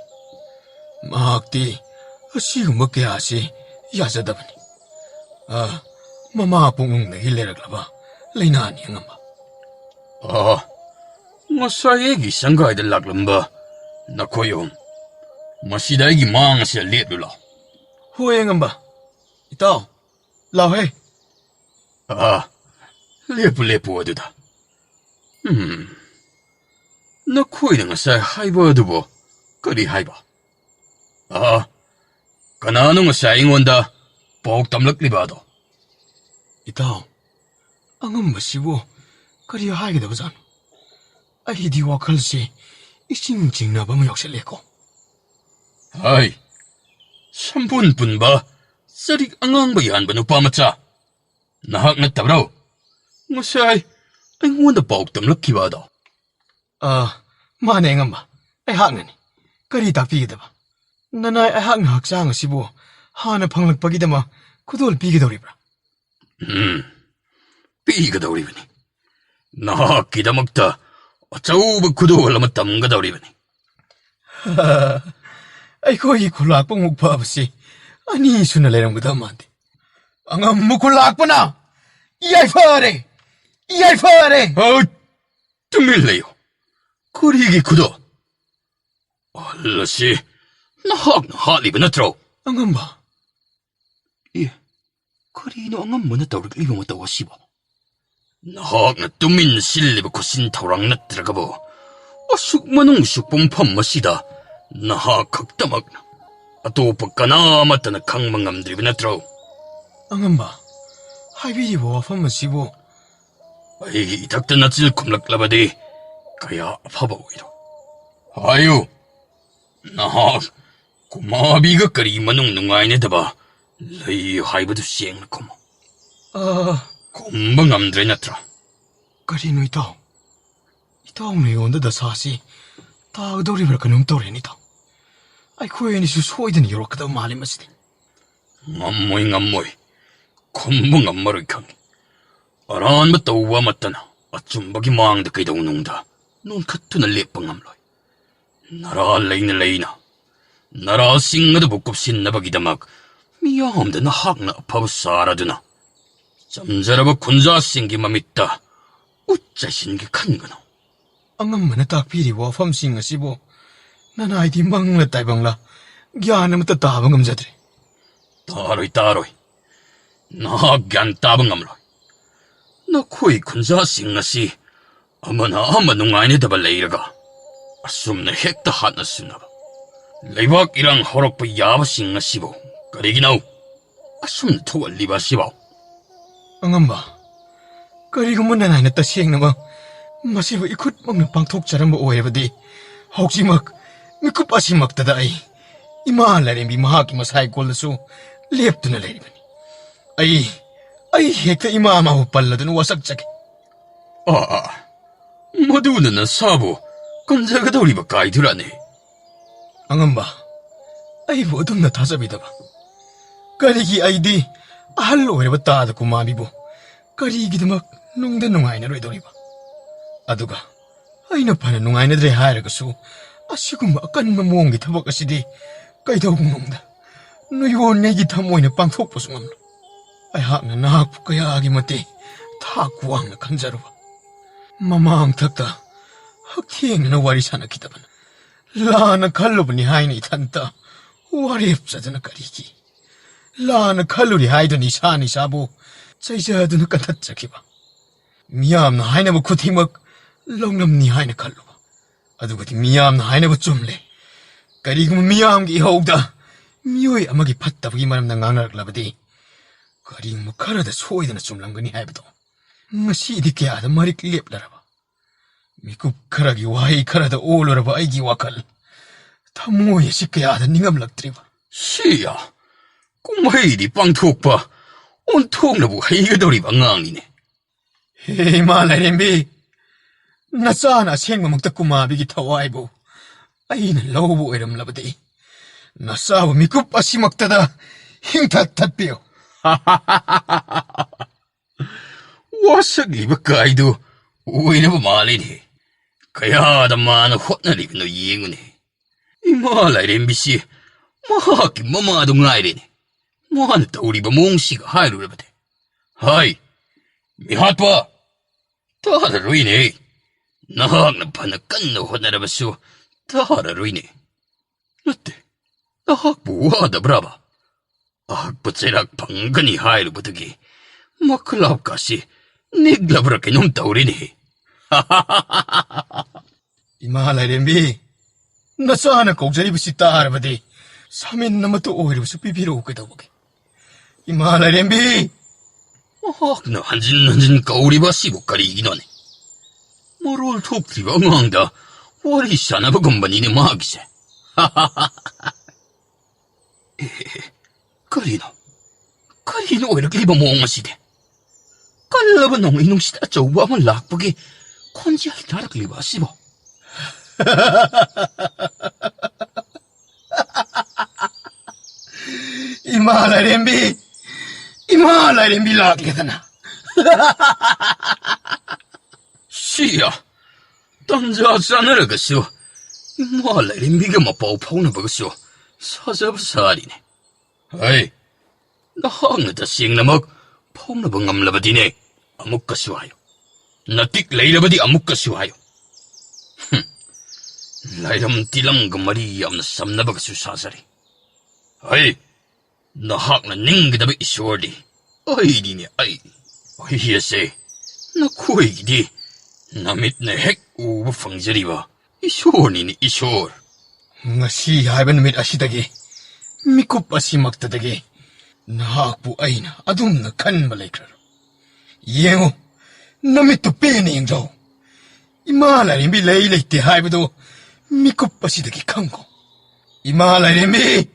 ꯃꯍꯥꯛꯇꯤ ꯑꯁꯤꯒꯨꯝꯕ ꯀꯌꯥ ꯑꯁꯤ ꯌꯥꯖꯗꯕꯅꯤ. ꯃꯃꯥ ꯄꯨꯛꯅꯨꯡꯗꯒꯤ ꯂꯩꯔꯛꯂꯕ ꯂꯩꯅꯥꯅꯤ ꯑꯉꯝꯕ. ꯉꯁꯥꯏ ꯑꯩꯒꯤ ꯁꯪꯒꯥꯏꯗ ꯂꯥꯛꯂꯝꯕ ꯅꯈꯣꯏ ꯑꯍꯨꯝ, ꯃꯁꯤꯗ ꯑꯩꯒꯤ ꯃꯥꯡ ꯑꯁꯤ ꯂꯦꯞꯂꯨ ꯂꯥꯎ. ꯍꯣꯏ ꯑꯉꯝꯕ. ꯏꯇꯥꯎ, ꯂꯥꯎꯍꯦ. ꯂꯦꯞꯄꯨ ꯑꯗꯨꯗ. ꯅꯈꯣꯏꯅ ꯉꯁꯥꯏ ꯍꯥꯏꯕ ꯑꯗꯨꯕꯨ ꯀꯔꯤ ꯍꯥꯏꯕ? ꯀꯅꯥꯅꯣ ꯉꯁꯥꯏ ꯑꯩꯉꯣꯟꯗ ꯄꯥꯎ ꯇꯝꯂꯛꯂꯤꯕ ꯑꯗꯣ? ꯏꯇꯥꯎ, ꯑꯉꯝꯕꯁꯤꯕꯨ ꯀꯔꯤ ꯍꯥꯏꯒꯗꯕꯖꯥꯠꯅꯣ? ꯑꯩꯗꯤ ꯋꯥꯈꯜꯁꯤ ꯏꯁꯤꯡ ꯆꯤꯡꯅꯕ ꯑꯃ ꯌꯥꯎꯁꯜꯂꯦꯀꯣ. ꯍꯥꯏ, ꯁꯝꯄꯨꯟ ꯄꯨꯟꯕ ꯆꯔꯤꯛ ꯑꯉꯥꯡꯕ ꯌꯥꯟꯕ ꯅꯨꯄꯥ ꯃꯆꯥ, ꯅꯍꯥꯛ ꯅꯠꯇꯕ꯭ꯔꯣ ꯉꯁꯥꯏ ꯑꯩꯉꯣꯟꯗ ꯄꯥꯎ ꯇꯝꯂꯛꯈꯤꯕ ꯑꯗꯣ? ꯃꯥꯅꯦ ꯑꯉꯝꯕ, ꯑꯩꯍꯥꯛꯅꯅꯤ. ꯀꯔꯤ ꯇꯥꯛꯄꯤꯒꯗꯕ? ꯅꯅꯥꯏ ꯑꯩꯍꯥꯛꯅ ꯍꯛꯆꯥꯡ ꯑꯁꯤꯕꯨ ꯍꯥꯟꯅ ꯐꯪꯂꯛꯄꯒꯤꯗꯃꯛ ꯈꯨꯗꯣꯜ ꯄꯤꯒꯗꯧꯔꯤꯕ꯭ꯔꯥ? ꯄꯤꯒꯗꯧꯔꯤꯕꯅꯤ. ꯅꯍꯥꯛꯀꯤꯗꯃꯛꯇ ꯑꯆꯧꯕ ꯈꯨꯗꯣꯜ ꯑꯃ ꯇꯝꯒꯗꯧꯔꯤꯕꯅꯤ. ꯑꯩꯈꯣꯏꯒꯤ ꯈꯨꯂꯥꯛꯄꯃꯨꯛ ꯐꯕꯁꯤ ꯑꯅꯤ ꯁꯨꯅ ꯂꯩꯔꯝꯒꯗꯕ ꯃꯥꯟꯗꯦ. ꯑꯉꯝꯕ ꯈꯨꯜꯂꯥꯛꯄꯅ ꯌꯥꯏꯐꯔꯦ, ꯌꯥꯏꯐꯔꯦ. ꯇꯨꯃꯤꯟ ꯂꯩꯌꯨ. ꯀꯔꯤꯒꯤ ꯈꯨꯗꯣꯜ? ꯑꯍꯜ ꯑꯁꯤ ꯅꯍꯥꯛꯅ ꯍꯥꯠꯂꯤꯕ ꯅꯠꯇ꯭ꯔꯣ? ꯑꯉꯝꯕ. ꯀꯔꯤꯅꯣ ꯑꯉꯝꯕꯅ ꯇꯧꯔꯛꯂꯤꯕ ꯃꯇꯧ ꯑꯁꯤꯕꯨ? ꯅꯍꯥꯛꯅ ꯇꯨꯃꯤꯟꯅ ꯁꯤꯜꯂꯤꯕ ꯈꯨꯠꯁꯤꯟ ꯊꯧꯔꯥꯡ ꯅꯠꯇ꯭ꯔꯒꯕꯨ ꯑꯁꯨꯛ ꯃꯅꯨꯡ ꯁꯨꯛꯄꯨꯡ ꯐꯝ ꯑꯁꯤꯗ ꯅꯍꯥꯛ ꯈꯛꯇꯃꯛꯅ, ꯑꯇꯣꯞꯄ ꯀꯅꯥ ꯑꯃꯠꯇꯅ ꯈꯪꯕ ꯉꯝꯗ꯭ꯔꯤꯕ ꯅꯠꯇ꯭ꯔꯣ? ꯑꯉꯝꯕ, ꯍꯥꯏꯕꯤꯔꯤꯕ ꯋꯥꯐꯝ ꯑꯁꯤꯕꯨ ꯑꯩꯒꯤ ꯏꯊꯛꯇ ꯅꯆꯤꯜ ꯈꯨꯝꯂꯛꯂꯕꯗꯤ ꯀꯌꯥ ꯑꯐꯕ ꯑꯣꯏꯔꯣ. ꯍꯥꯏꯌꯨ, ꯅꯍꯥꯛ ꯀꯨꯃꯥꯕꯤꯒ ꯀꯔꯤ ꯃꯅꯨꯡ ꯅꯨꯡꯉꯥꯏꯅꯗꯕ ꯂꯩ ꯍꯥꯏꯕꯗꯨ ꯁꯦꯡꯅ ꯈꯨꯝꯃꯨ. ꯈꯨꯝꯕ ꯉꯝꯗ꯭ꯔꯦ ꯅꯠꯇ꯭ꯔꯥ? ꯀꯔꯤꯅꯣ ꯏꯇꯥꯎ? ꯏꯇꯥꯎꯅ ꯑꯩꯉꯣꯟꯗ ꯗꯁꯥꯁꯤ ꯇꯥꯒꯗꯧꯔꯤꯕ꯭ꯔꯥ ꯀꯩꯅꯣꯝ ꯇꯧꯔꯦꯅꯦ ꯏꯇꯥꯎ. ꯑꯩꯈꯣꯏ ꯑꯅꯤꯁꯨ ꯁꯣꯏꯗꯅ ꯌꯧꯔꯛꯀꯗꯕ ꯃꯥꯜꯂꯤ ꯃꯁꯤꯗꯤ. ꯉꯝꯃꯣꯏ. ꯈꯨꯝꯕ ꯉꯝꯃꯔꯣꯏ ꯈꯪꯉꯤ. ꯑꯔꯥꯟꯕ ꯇꯧꯕ ꯑꯃꯠꯇꯅ ꯑꯆꯨꯝꯕꯒꯤ ꯃꯥꯡꯗ ꯀꯩꯗꯧꯅꯨꯡꯗ ꯅꯣꯟꯈꯠꯇꯨꯅ ꯂꯦꯞꯄ ꯉꯝꯂꯣꯏ. ꯅꯔꯥ ꯂꯩꯅ ꯅꯔꯥꯁꯤꯡ ꯑꯗꯨꯕꯨ ꯀꯨꯞꯁꯤꯟꯅꯕꯒꯤꯗꯃꯛ ꯃꯤꯌꯥꯝꯗ ꯅꯍꯥꯛꯅ ꯑꯐꯕ ꯁꯥꯔꯗꯨꯅ ꯆꯝꯖꯔꯕ ꯈꯨꯟꯖꯥꯁꯤꯡꯒꯤ ꯃꯃꯤꯠꯇ ꯎꯠ ꯆꯥꯏꯁꯤꯟꯒꯦ ꯈꯟꯒꯅꯨ. ꯑꯉꯝꯕꯅ ꯇꯥꯛꯄꯤꯔꯤꯕ ꯋꯥꯐꯝꯁꯤꯡ ꯑꯁꯤꯕꯨ ꯅꯅꯥꯏꯗꯤ ꯃꯪꯂ ꯇꯥꯏꯕꯪꯂ ꯒ꯭ꯌꯥꯟ ꯑꯃꯠꯇ ꯇꯥꯕ ꯉꯝꯖꯗ꯭ꯔꯦ. ꯇꯥꯔꯣꯏ. ꯅꯍꯥꯛ ꯒ꯭ꯌꯥꯟ ꯇꯥꯕ ꯉꯝꯂꯣꯏ. ꯅꯈꯣꯏ ꯈꯨꯟꯖꯥꯁꯤꯡ ꯑꯁꯤ ꯑꯃꯅ ꯑꯃ ꯅꯨꯡꯉꯥꯏꯅꯗꯕ ꯂꯩꯔꯒ ꯑꯁꯨꯝꯅ ꯍꯦꯛꯇ ꯍꯥꯠꯅꯁꯨꯅꯕ. ꯂꯩꯕꯥꯛ ꯏꯔꯥꯡ ꯍꯧꯔꯛꯄ ꯌꯥꯕꯁꯤꯡ ꯑꯁꯤꯕꯨ ꯀꯔꯤꯒꯤꯅꯣ ꯑꯁꯨꯝꯅ ꯊꯣꯛꯍꯜꯂꯤꯕ ꯑꯁꯤꯕꯨ? ꯑꯉꯝꯕ, ꯀꯔꯤꯒꯨꯝꯕ ꯅꯅꯥꯏꯅ ꯇꯁꯦꯡꯅꯃꯛ ꯃꯁꯤꯕꯨ ꯏꯈꯨꯠꯃꯛꯅ ꯄꯥꯡꯊꯣꯛꯆꯔꯝꯕ ꯑꯣꯏꯔꯕꯗꯤ ꯍꯧꯖꯤꯛꯃꯛ ꯃꯤꯀꯨꯞ ꯑꯁꯤꯃꯛꯇꯗ ꯏꯃꯥ ꯂꯥꯏꯔꯦꯝꯕꯤ ꯃꯍꯥꯛꯀꯤ ꯃꯁꯥꯏꯀꯣꯜꯗꯁꯨ ꯂꯦꯞꯇꯨꯅ ꯂꯩꯔꯤꯕꯅꯤ. ꯑꯩ ꯍꯦꯛꯇ ꯏꯃꯥ ꯑꯃꯕꯨ ꯄꯜꯂꯗꯨꯅ ꯋꯥꯁꯛꯆꯒꯦ. ꯃꯗꯨꯅ ꯅꯁꯥꯕꯨ ꯀꯟꯖꯒꯗꯧꯔꯤꯕ ꯀꯥꯏꯗꯨꯔꯥꯅꯦ? ꯑꯉꯝꯕ, ꯑꯩꯕꯨ ꯑꯗꯨꯝꯅ ꯊꯥꯖꯕꯤꯗꯕ? ꯀꯔꯤꯒꯤ ꯑꯩꯗꯤ ꯑꯍꯜ ꯑꯣꯏꯔꯕ ꯇꯥꯗ ꯀꯨꯃꯥꯕꯤꯕꯨ ꯀꯔꯤꯒꯤꯗꯃꯛ ꯅꯨꯡꯗ ꯅꯨꯡꯉꯥꯏꯅꯔꯣꯏꯗꯧꯔꯤꯕ? ꯑꯗꯨꯒ ꯑꯩꯅ ꯐꯅ ꯅꯨꯡꯉꯥꯏꯅꯗ꯭ꯔꯦ ꯍꯥꯏꯔꯒꯁꯨ ꯑꯁꯤꯒꯨꯝꯕ ꯑꯀꯟꯕ ꯃꯑꯣꯡꯒꯤ ꯊꯕꯛ ꯑꯁꯤꯗꯤ ꯀꯩꯗꯧꯅꯨꯡꯗ ꯅꯣꯏꯒꯤ ꯊꯃꯣꯏꯅ ꯄꯥꯡꯊꯣꯛꯄꯁꯨ ꯉꯝꯂꯣꯏ. ꯑꯩꯍꯥꯛꯅ ꯅꯍꯥꯛꯄꯨ ꯀꯌꯥꯒꯤ ꯃꯇꯤꯛ ꯊꯥꯛ ꯋꯥꯡꯅ ꯈꯟꯖꯔꯨꯕ. ꯃꯃꯥꯡꯊꯛꯇ ꯍꯛꯊꯦꯡꯅꯅ ꯋꯥꯔꯤ ꯁꯥꯟꯅꯈꯤꯗꯕꯅ ꯂꯥꯟꯅ ꯈꯜꯂꯨꯕꯅꯤ ꯍꯥꯏꯅ ꯏꯊꯟꯇ ꯋꯥꯔꯦꯞꯆꯗꯨꯅ ꯀꯔꯤꯒꯤ ꯂꯥꯟꯅ ꯈꯜꯂꯨꯔꯤ ꯍꯥꯏꯗꯨꯅ ꯏꯁꯥꯕꯨ ꯆꯩꯖꯗꯨꯅ ꯀꯟꯊꯠꯆꯈꯤꯕ. ꯃꯤꯌꯥꯝꯅ ꯍꯥꯏꯅꯕ ꯈꯨꯗꯤꯡꯃꯛ ꯂꯧꯅꯝꯅꯤ ꯍꯥꯏꯅ ꯈꯜꯂꯨꯕ. ꯑꯗꯨꯕꯨꯗꯤ ꯃꯤꯌꯥꯝꯅ ꯍꯥꯏꯅꯕ ꯆꯨꯝꯂꯦ. ꯀꯔꯤꯒꯨꯝꯕ ꯃꯤꯌꯥꯝꯒꯤ ꯏꯍꯧꯗ ꯃꯤꯑꯣꯏ ꯑꯃꯒꯤ ꯐꯠꯇꯕꯒꯤ ꯃꯔꯝꯗ ꯉꯥꯡꯅꯔꯛꯂꯕꯗꯤ ꯀꯔꯤꯒꯨꯝꯕ ꯈꯔꯗ ꯁꯣꯏꯗꯅ ꯆꯨꯝꯂꯝꯒꯅꯤ ꯍꯥꯏꯕꯗꯣ ꯉꯁꯤꯗꯤ ꯀꯌꯥꯗ ꯃꯔꯤꯛ ꯂꯦꯞꯂꯔꯕ. ꯃꯤꯀꯨꯞ ꯈꯔꯒꯤ ꯋꯥꯍꯩ ꯈꯔꯗ ꯑꯣꯜꯂꯨꯔꯕ ꯑꯩꯒꯤ ꯋꯥꯈꯜ ꯊꯃꯣꯏ ꯑꯁꯤ ꯀꯌꯥꯗ ꯅꯤꯡꯉꯝꯂꯛꯇ꯭ꯔꯤꯕ. ꯁꯤꯌꯥ, ꯀꯨꯝꯍꯩꯗꯤ ꯄꯥꯡꯊꯣꯛꯄ ꯑꯣꯟꯊꯣꯛꯅꯕꯨ ꯍꯩꯒꯗꯧꯔꯤꯕ ꯑꯉꯥꯡꯅꯤꯅꯦ. ꯍꯦ ꯏꯃꯥ ꯂꯥꯏꯔꯦꯝꯕꯤ, ꯅꯆꯥꯅ ꯑꯁꯦꯡꯕꯃꯛꯇ ꯀꯨꯃꯥꯕꯤꯒꯤ ꯊꯋꯥꯏꯕꯨ ꯑꯩꯅ ꯂꯧꯕ ꯑꯣꯏꯔꯝꯂꯕꯗꯤ ꯅꯆꯥꯕꯨ ꯃꯤꯀꯨꯞ ꯑꯁꯤꯃꯛꯇꯗ ꯍꯤꯡꯊꯠꯄꯤꯌꯨ. ꯋꯥꯁꯛꯂꯤꯕ ꯀꯥꯏꯗꯨ ꯑꯣꯏꯅꯕ ꯃꯥꯜꯂꯤꯅꯦ. ꯀꯌꯥꯗ ꯃꯥꯅ ꯍꯣꯠꯅꯔꯤꯕꯅꯣ ꯌꯦꯡꯉꯨꯅꯦ. ꯏꯃꯥ ꯂꯥꯏꯔꯦꯝꯕꯤꯁꯤ ꯃꯍꯥꯛꯀꯤ ꯃꯃꯥꯗꯣ ꯉꯥꯏꯔꯦꯅꯦ ꯃꯥꯅ ꯇꯧꯔꯤꯕ ꯃꯑꯣꯡꯁꯤꯒ ꯍꯥꯏꯔꯨꯔꯕꯗꯤ ꯍꯥꯏ ꯃꯤꯍꯥꯠꯄ ꯇꯥꯔꯔꯣꯏꯅꯦ ꯅꯍꯥꯛꯅ ꯐꯅ ꯀꯟꯅ ꯍꯣꯠꯅꯔꯕꯁꯨ ꯇꯥꯔꯔꯣꯏꯅꯦ ꯅꯠꯇꯦ ꯅꯍꯥꯛꯄꯨ ꯋꯥꯗꯕ꯭ꯔꯥꯕ ꯑꯍꯛꯄ ꯆꯩꯔꯥꯛ ꯐꯪꯒꯅꯤ ꯍꯥꯏꯔꯨꯕꯗꯒꯤ ꯃꯈꯨꯂꯥꯞꯀꯥꯁꯤ ꯅꯤꯛꯂꯕ꯭ꯔꯥ ꯀꯩꯅꯣꯝ ꯇꯧꯔꯦꯅꯦ 이마 라이렘비 나서 하나 곡자리부시 따라바디 3인 남아도 오히려서 비비로 오게다보게 이마 라이렘비 나 한진 까우리바 시복가리이기노네 모롤 톡티가 응왕다 워리 샤나바 건반이네 마기세 거리노 이렇게 리바 몽마시대 깔라바 농 이놈시다 저우바만 락보기 콘지알 다락리바 시보 이마 라이렘비 라게다나 시야 던져 싸늘어가쇼 말라림비가 마빠오 파우나버가쇼 사자바사리네 아이 나항나다 싱나먹 파우나버 ngamlabadi네 아묵가쇼 하요 나틱 레이라바디 아묵가쇼 하요 라이람 띠랑가 말이 얌나 삼나버가쇼 사사리 아이 나학나 닝그다바 이쇼리 아이디네 아이 아이히야세 나 코이기디 나밋네 핵 우부 펑저리바 이쇼니니 이쇼 ngasi haiba numit asidagi mikup asimaktadagi nahakpu aina adumna kanba laikrar yengo namittu pene yengjaw imala rimbi lei leite haibado mikup asidagi kango imala rimbi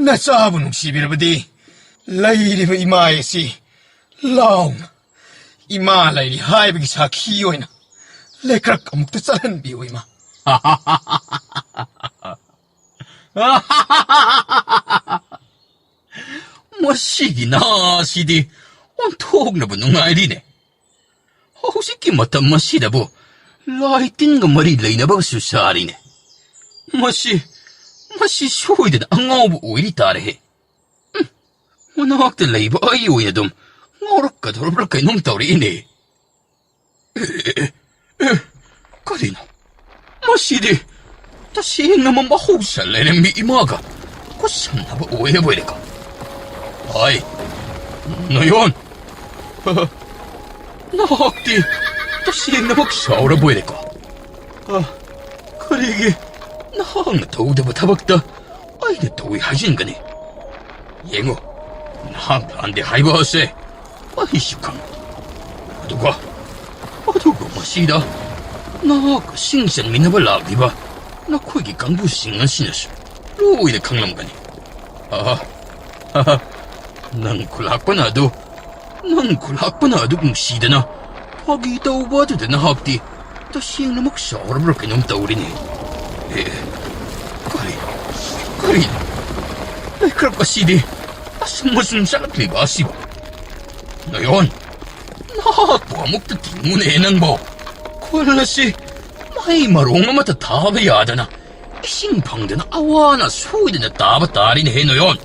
nasabu nungsibirabadi lairiba imaesi launa imala ri haibagi sakhi oina lekrak amukta chalanbi oima 머시기 나시디 온톡나부 농아이리네 호시기 마타 머시다부 라이팅가 머리 레이나바가 수사리네 머시 쇼이든 앙아오부 오이리 따레해 원학들 레이버 아이 오이나돔 ngorok dorobra kay nung tawriine karino masidi tasing naman mahusal ay nang imaga kusang na ba uwi na buwede ka ay na yun nakakti tasing na magsaura buwede ka karigi nakang nataw da ba tabagta ay natawi hajin gani yengo nakang haiba hase 아이시강 누가 마시다 나가 싱선 미나발 라비바 나 코기 강부 싱은 시너스 로이데 강남가니 난 굴학바나도 공시드나 파기 떠오바도 되나 합디 또 싱나 목 샤워를 놈 떠오리니 거리 그럴 것이디 무슨 사람들이 마시고 Ngayon, nakakapamok na tingunin mo. Kulasi, may marong na matatabayada na. Isimpang na awa na suwede na tabatari ni Heno yon.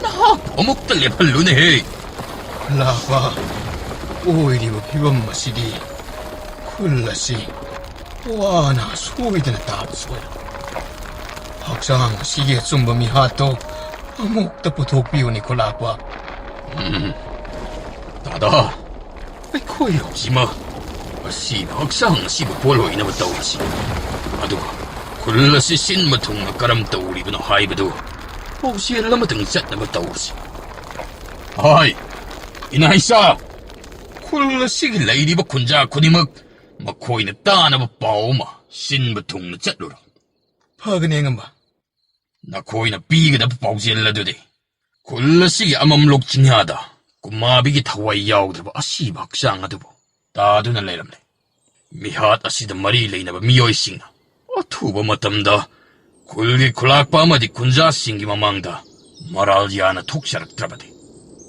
Nakakapamok na lepalo ni Hey. Lapa, oiri mo pibam masidi. Kulasi, awa na suwede na tabatsoy. Haksang sige sumba mi hato, amok na putok piyo ni Kulapa. 다다, 아이코이 없지마. 씨, 학상 씨부 볼로 이나마 떠오르시. 아도, 굴러시 신마통나 까람 떠오리구나 하이브도. 혹시 엘라마 등샷나마 떠오르시. 아이, 이나이사. 굴러시 레이리바 군자 군이먹, 마코이나 따나마 빠오마, 신마통나 잣로라. 파그냉은바. 나 코이나 삐그나 빠오지 엘라도데. 굴러시 아맘록 진야다. 구마비기 타와이 야우드바 아시 박상아드보 다두나 레람네 미핫 아시다 마리 레이나바 미요이싱나 어투바 마탐다 굴기 굴락바마디 군자 싱기 마망다 마랄지아나 톡샤락 드라바디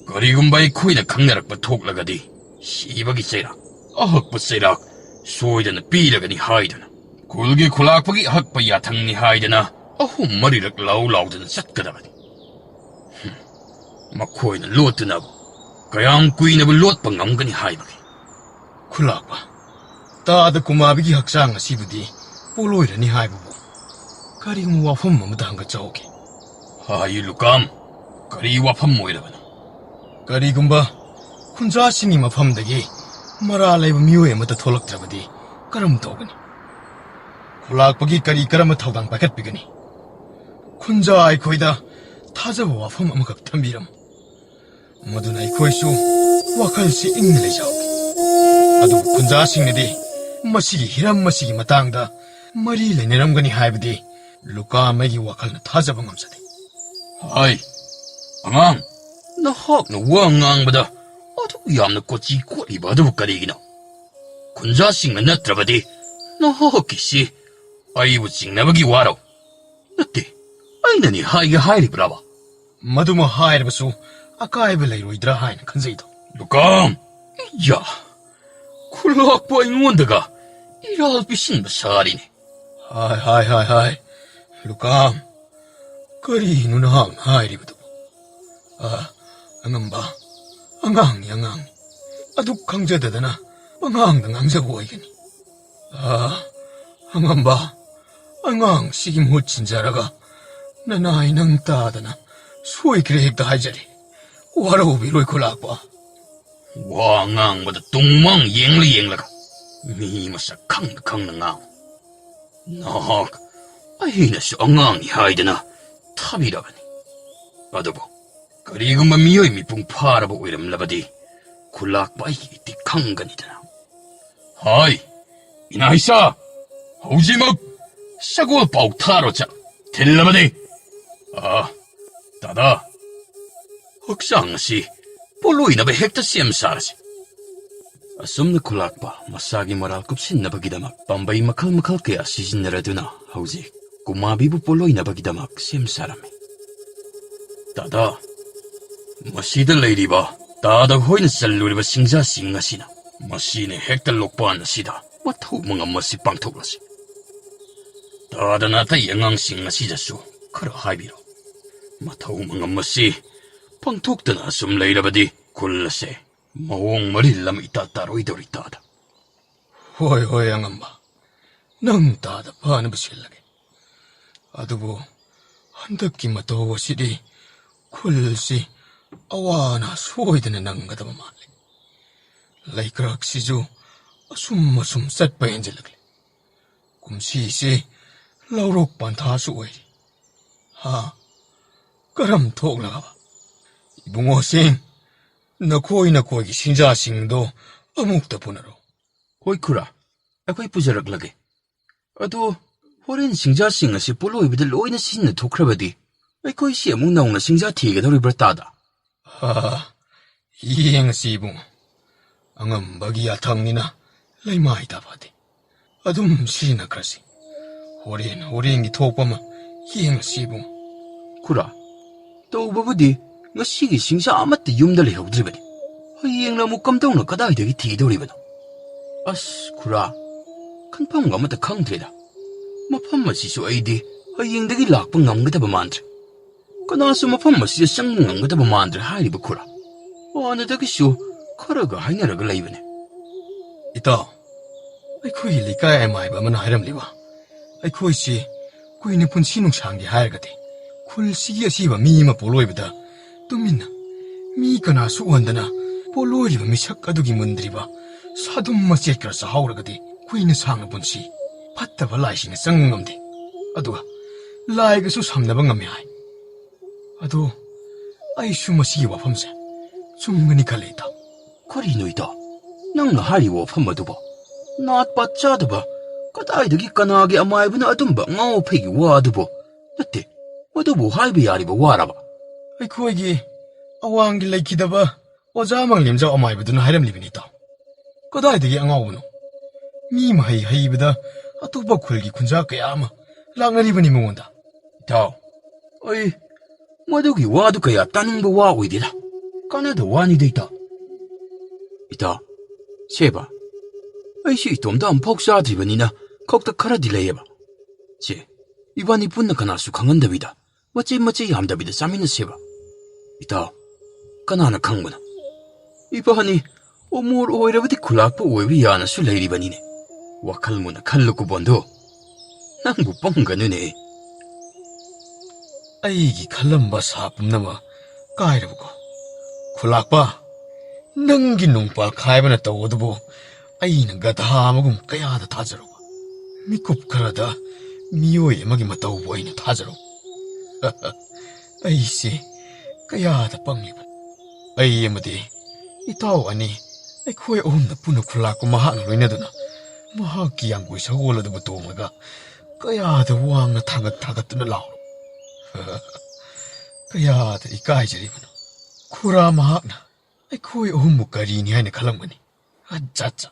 거리군바이 코이나 강나락바 톡라가디 시바기 세락 아학바 세락 소이드나 삐라가니 하이드나 굴기 굴락바기 학바 야탕니 하이드나 ahum marirak law-lawdana satgadabani. Makoyna lottunabu kayam kuinabu lotpa ngamgani haibagi. ꯈꯨꯜꯂꯥꯛꯄ ꯇꯥꯗ ꯀꯨꯃꯥꯕꯤꯒꯤ ꯍꯛꯆꯥꯡ ꯑꯁꯤꯕꯨꯗꯤ ꯄꯣꯂꯣꯏꯔꯅꯤ ꯍꯥꯏꯕꯕꯨ ꯀꯔꯤꯒꯨꯝꯕ ꯋꯥꯐꯝ ꯑꯃꯗ ꯍꯪꯒꯠꯆꯍꯧꯒꯦ Hayi lukam, kari wafam moirabana. ꯀꯔꯤꯒꯨꯝꯕ ꯈꯨꯟꯖꯥꯁꯤꯡꯒꯤ ꯃꯐꯝꯗꯒꯤ ꯃꯔꯥ ꯂꯩꯕ ꯃꯤꯑꯣꯏ ꯑꯃꯠꯇ ꯊꯣꯛꯂꯛꯇ꯭ꯔꯕꯗꯤ ꯀꯔꯝ ꯇꯧꯒꯅꯤ ꯈꯨꯜꯂꯥꯛꯄꯒꯤ ꯀꯔꯤ ꯀꯔꯝꯕ ꯊꯧꯗꯥꯡ ꯄꯥꯏꯈꯠꯄꯤꯒꯅꯤ ꯈꯨꯟꯖꯥ ꯑꯩꯈꯣꯏꯗ ꯊꯥꯖꯕ ꯋꯥꯐꯝ ꯑꯃꯈꯛ ꯊꯝꯕꯤꯔꯝꯃꯨ ꯃꯗꯨꯅ ꯑꯩꯈꯣꯏꯁꯨ ꯋꯥꯈꯜꯁꯤ ꯏꯪꯅ ꯂꯩꯖꯍꯧꯒꯦ ꯑꯗꯨꯕꯨ ꯈꯨꯟꯖꯥꯁꯤꯡꯅꯗꯤ ꯃꯁꯤꯒꯤ ꯍꯤꯔꯝ ꯑꯁꯤꯒꯤ ꯃꯇꯥꯡꯗ ꯃꯔꯤ ꯂꯩꯅꯔꯝꯒꯅꯤ ꯍꯥꯏꯕꯗꯤ ꯂꯨꯀꯥꯝ ꯑꯩꯒꯤ ꯋꯥꯈꯜꯅ ꯊꯥꯖꯕ ꯉꯝꯖꯗꯦ Hai, angang, nahak na wangang bada, adu yamna kochi kori badu karigina. Kunja singna natrabadi, nahak kisi, aibu singna bagi waro. Natti, aina ni haiga hairi brava. ꯃꯗꯨꯃ ꯍꯥꯏꯔꯕꯁꯨ ꯑꯀꯥꯏꯕ ꯂꯩꯔꯣꯏꯗ꯭ꯔꯥ ꯍꯥꯏꯅ ꯈꯟꯖꯩꯗꯣ Lukam, ya, kulak po ingondaga, iral pisin basarine. ꯍꯥꯏ ꯂꯨꯀꯥꯝ ꯀꯔꯤꯅꯣ ꯅꯍꯥꯛꯅ ꯍꯥꯏꯔꯤꯕꯗꯨꯕꯨ ꯑꯉꯝꯕ ꯑꯉꯥꯡꯅꯤ ꯑꯗꯨ ꯈꯪꯖꯗꯗꯅ ꯄꯉꯥꯡꯗ ꯉꯥꯡꯖꯕ ꯑꯣꯏꯒꯅꯤ ꯑꯉꯝꯕ ꯑꯉꯥꯡꯁꯤꯒꯤ ꯃꯍꯨꯠ ꯁꯤꯟꯖꯔꯒ ꯅꯅꯥꯏ ꯅꯪ ꯇꯥꯗꯅ ꯁꯣꯏꯈ꯭ꯔꯦ ꯍꯦꯛꯇ ꯍꯥꯏꯖꯔꯤ ꯋꯥꯔꯧꯕꯤꯔꯣꯏ ꯈꯨꯜꯂꯥꯛꯄ Wangang bada tungmang yenglaga, mi masa kang na ngang. Nahak, aina su angang ni haidana, tabirabani. Adobo, karigumba miyoy mipung parabo wiram labadi, kulak ba iti kanganidana. Hai, inaisa, haujimag, sagol pau taro cha, tillabadi. Tada, haksang si, puluy na ba hekta siyam sarasi. Asum na kulak pa, masagi moral kupsin na bagidamak, pambay makal kaya sisinnaraduna, hauzi, kumabibu puluy na bagidamak siyam sarami. Tada, masida lady ba, tada hoy na saluri ba singza singa sina, masine hekta lokpan na sida, mataw mga masipang tuklasi. Tada natay angang singa sida su, kara haibiro. Mataw mga masi, pangtukta na asum layrabadi, kulase, mawong marilam itataroy doritada. ꯍꯣꯏ ꯑꯉꯝꯕ ꯅꯪ ꯇꯥꯗ ꯐꯅꯕ ꯁꯤꯜꯂꯒꯦ ꯑꯗꯨꯕꯨ ꯍꯟꯗꯛꯀꯤ ꯃꯇꯧ ꯑꯁꯤꯗꯤ ꯈꯨꯜꯁꯤ ꯑꯋꯥ ꯑꯅꯥ ꯁꯣꯏꯗꯅ ꯅꯪꯒꯗꯕ ꯃꯥꯜꯂꯤ ꯂꯩꯀ꯭ꯔꯛꯁꯤꯁꯨ ꯑꯁꯨꯝ ꯆꯠꯄ ꯍꯦꯟꯖꯤꯜꯂꯛꯂꯤ ꯀꯨꯝꯁꯤꯁꯤ ꯂꯧꯔꯣꯛ ꯄꯟꯊꯥꯁꯨ ꯑꯣꯏꯔꯤ ꯀꯔꯝ ꯊꯣꯛꯂꯒꯕ 이붕어싱 너코이기 신자싱도 아무것도 보내로 Hoy kura, ako'y pujaраglage. Ado, horin singja-sing asi puloy bidal oy na sinna tukrabadi. Ako'y siya mong naong na singja tiga daw ribratada. 이행 씨붕 앙ambagi atangina laymay tapade adum sina krasi horengi thokpama 이행 씨붕 Kura, tawbabudi, ngasigi singja amatta yumda lehawdribani. Hayeng na mukamdaw na kadaydagi tidawribano. As, kura, kanpamga amata kangdreda. Mapam masisu aydi, hayengdagi lakpa ngamgadaba mandre. Kanasu mapam masisa siyang ngamgadaba mandre hairiba kura. Anadagisu, karaga hainaraga laybane. ꯏꯇꯥꯎ ꯑꯩꯈꯣꯏꯒꯤ ꯂꯩꯀꯥꯏ ꯑꯃꯥꯏꯕ ꯑꯃꯅ ꯍꯥꯏꯔꯝꯂꯤꯕ ꯑꯩꯈꯣꯏꯁꯤ ꯀꯨꯏꯅ ꯄꯨꯟꯁꯤ ꯅꯨꯡꯁꯥꯡꯒꯦ ꯍꯥꯏꯔꯒꯗꯤ ꯈꯨꯜꯁꯤꯒꯤ ꯑꯁꯤꯕ ꯃꯤ ꯑꯃ ꯄꯣꯂꯣꯏꯕꯗ ꯇꯨꯃꯤꯟꯅ ꯃꯤ ꯀꯅꯥꯁꯨ ꯎꯍꯟꯗꯅ ꯄꯣꯂꯣꯏꯔꯤꯕ ꯃꯤꯁꯛ ꯑꯗꯨꯒꯤ ꯃꯨꯟꯗ꯭ꯔꯤꯕ ꯁꯥꯗꯨꯝ ꯃꯆꯦꯠ ꯈꯔ ꯆꯥꯍꯧꯔꯒꯗꯤ ꯀꯨꯏꯅ ꯁꯥꯡꯅ ꯄꯨꯟꯁꯤ ꯐꯠꯇꯕ ꯂꯥꯏꯁꯤꯡꯅ ꯆꯪꯕ ꯉꯝꯗꯦ ꯑꯗꯨꯒ ꯂꯥꯏꯒꯁꯨ ꯁꯝꯅꯕ ꯉꯝꯃꯤ ꯍꯥꯏ ꯑꯗꯣ ꯑꯩꯁꯨ ꯃꯁꯤꯒꯤ ꯋꯥꯐꯝꯁꯦ ꯆꯨꯝꯒꯅꯤ ꯈꯜꯂꯤ ꯏꯇꯥꯎ Karino ita? Nangna hariwa wafamaduba. Naat patsadaba. Kadaydagi kanagi amaybuna atumba ngaw pegi wadubo. Natte, madubo haibi yariba waraba. ꯑꯩꯈꯣꯏꯒꯤ ꯑꯋꯥꯡꯒꯤ ꯂꯩꯈꯤꯗꯕ ꯑꯣꯖꯥ ꯃꯪꯂꯦꯝꯖꯥꯎ ꯑꯃꯥꯏꯕꯗꯨꯅ ꯍꯥꯏꯔꯝꯂꯤꯕꯅꯤ ꯏꯇꯥꯎ ꯀꯗꯥꯏꯗꯒꯤ ꯑꯉꯥꯎꯕꯅꯣ ꯃꯤ ꯃꯍꯩ ꯍꯩꯕꯗ ꯑꯇꯣꯞꯄ ꯈꯨꯜꯒꯤ ꯈꯨꯟꯖꯥ ꯀꯌꯥ ꯑꯃ ꯂꯥꯛꯅꯔꯤꯕꯅꯤ ꯃꯉꯣꯟꯗ Itaw, ay, madugi wadu kaya taningba wa oidida. Kanada wanida ita. Ita, seba, ay si itomda ang poksadribanina, kokta karadileyeba. Si, 이반이 분나 가나수 강한답이다. 멋지 얌답이다 짜미는세봐. 이따 가나나 강문아. 이반이 오물 오이라버디 굴락부 오이비 야나수 레이리바니네. 와칼무나 칼루고 본도 낭부 뻥가누네. 아이기 칼럼바 사품나마 까이라보고 굴락바 능기 농빨 카이바나 떠오두보 아이는 가다하마금 까야다 타자로 미꿉 가라다 미오에 막이마 떠오보 아이는 타자로 아이씨 까야다 빵리바 아이에마디 이타오 아니 아이코에 오음나 뿌나 굴락고 마하나 로이나도나 마하기 양고이 사고라도 도마가 까야다 왕나 타가 뜨나 라오로 까야다 이까이자리바나 쿠라 마하나 아이코에 오음무까리니 하이나 칼랑마니 아짜짜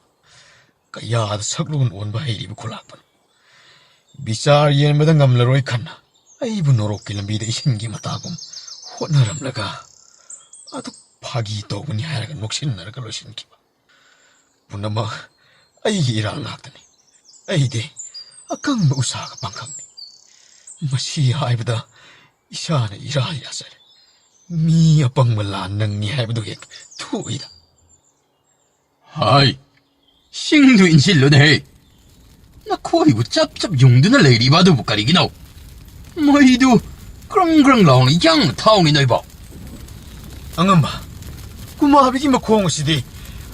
까야다 석로운 온바 헤이리브 굴락바나 비사르 예마다 ngamlaroy 칸나 아이부 노롭기 람비다 이신기 마타곰 호나람라가 아도 파기 떠보니 하야가 녹신나라가 로신기바 분나마 아이기 일랑 학다니 아이데 아깡 우사가 방강니 마시 하이보다 이샤나 이라야사레 미 아빵말라 능니 하이보도 객 투이다 하이, 싱두 인실로네. 나 코이고 짭짭 용두나 레이리바도 부까리기노. 뭐이도 그렁그렁 라오니 양 타오니 너이봐. angamba kuma bigi ma khong sidi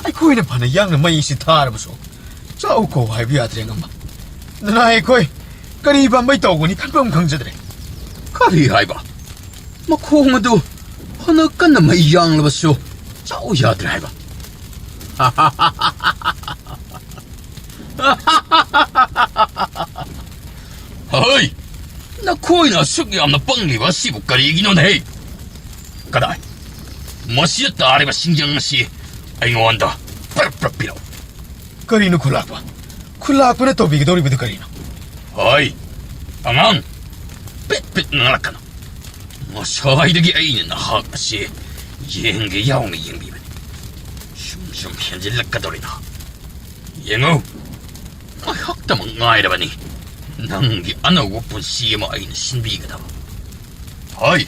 ai khoi na phana yang na mai si thar bu so chau ko hai bi atre ngamba na ai khoi kari ba mai taw ni khan pam khang jadre 카리 하이바. 뭐 코홍도 하나 깐나 뭐 양러버쇼 짜오야들 하이바. 하이, 나 코이나 숙이 암나 빵리바 시부까리기는 해. 가다이. 멋이었다 아래바 신경시 아이노한다. 빠빠삐로. kari nu khulak pa na to bi dori bi kari na 하이, 앙앙. 빽빽 나라카나. 뭐 서하이득이 아이는 하가시 옌게 야옹이 옌비베. shum 현질락가도리나. 옌우. 아 학다만 나이라바니. 낭기 안하고뿐 시에마 아이는 신비가다. 하이.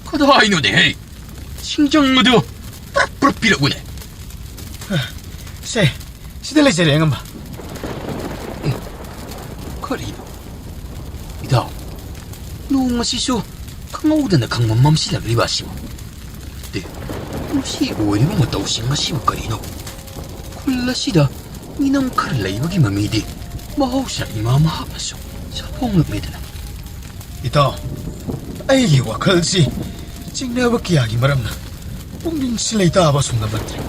그다 아이노네 헤이. 신정무도 뿌르뿌르비라구네. se sidele jere ngamba 커리. 이다. 농마시쇼 강오드나 강맘맘시라 리바시모. 네. 무시 오이리모 못다오싱가 시부까리노. 콜라시다. 이놈 칼레이바기 마미디. 마하우샤 이마마 하마쇼. 사봉을 믿으나. ita ai gi wa khal si chingna ba kya gi maram na pungning silai ta ba sungna batre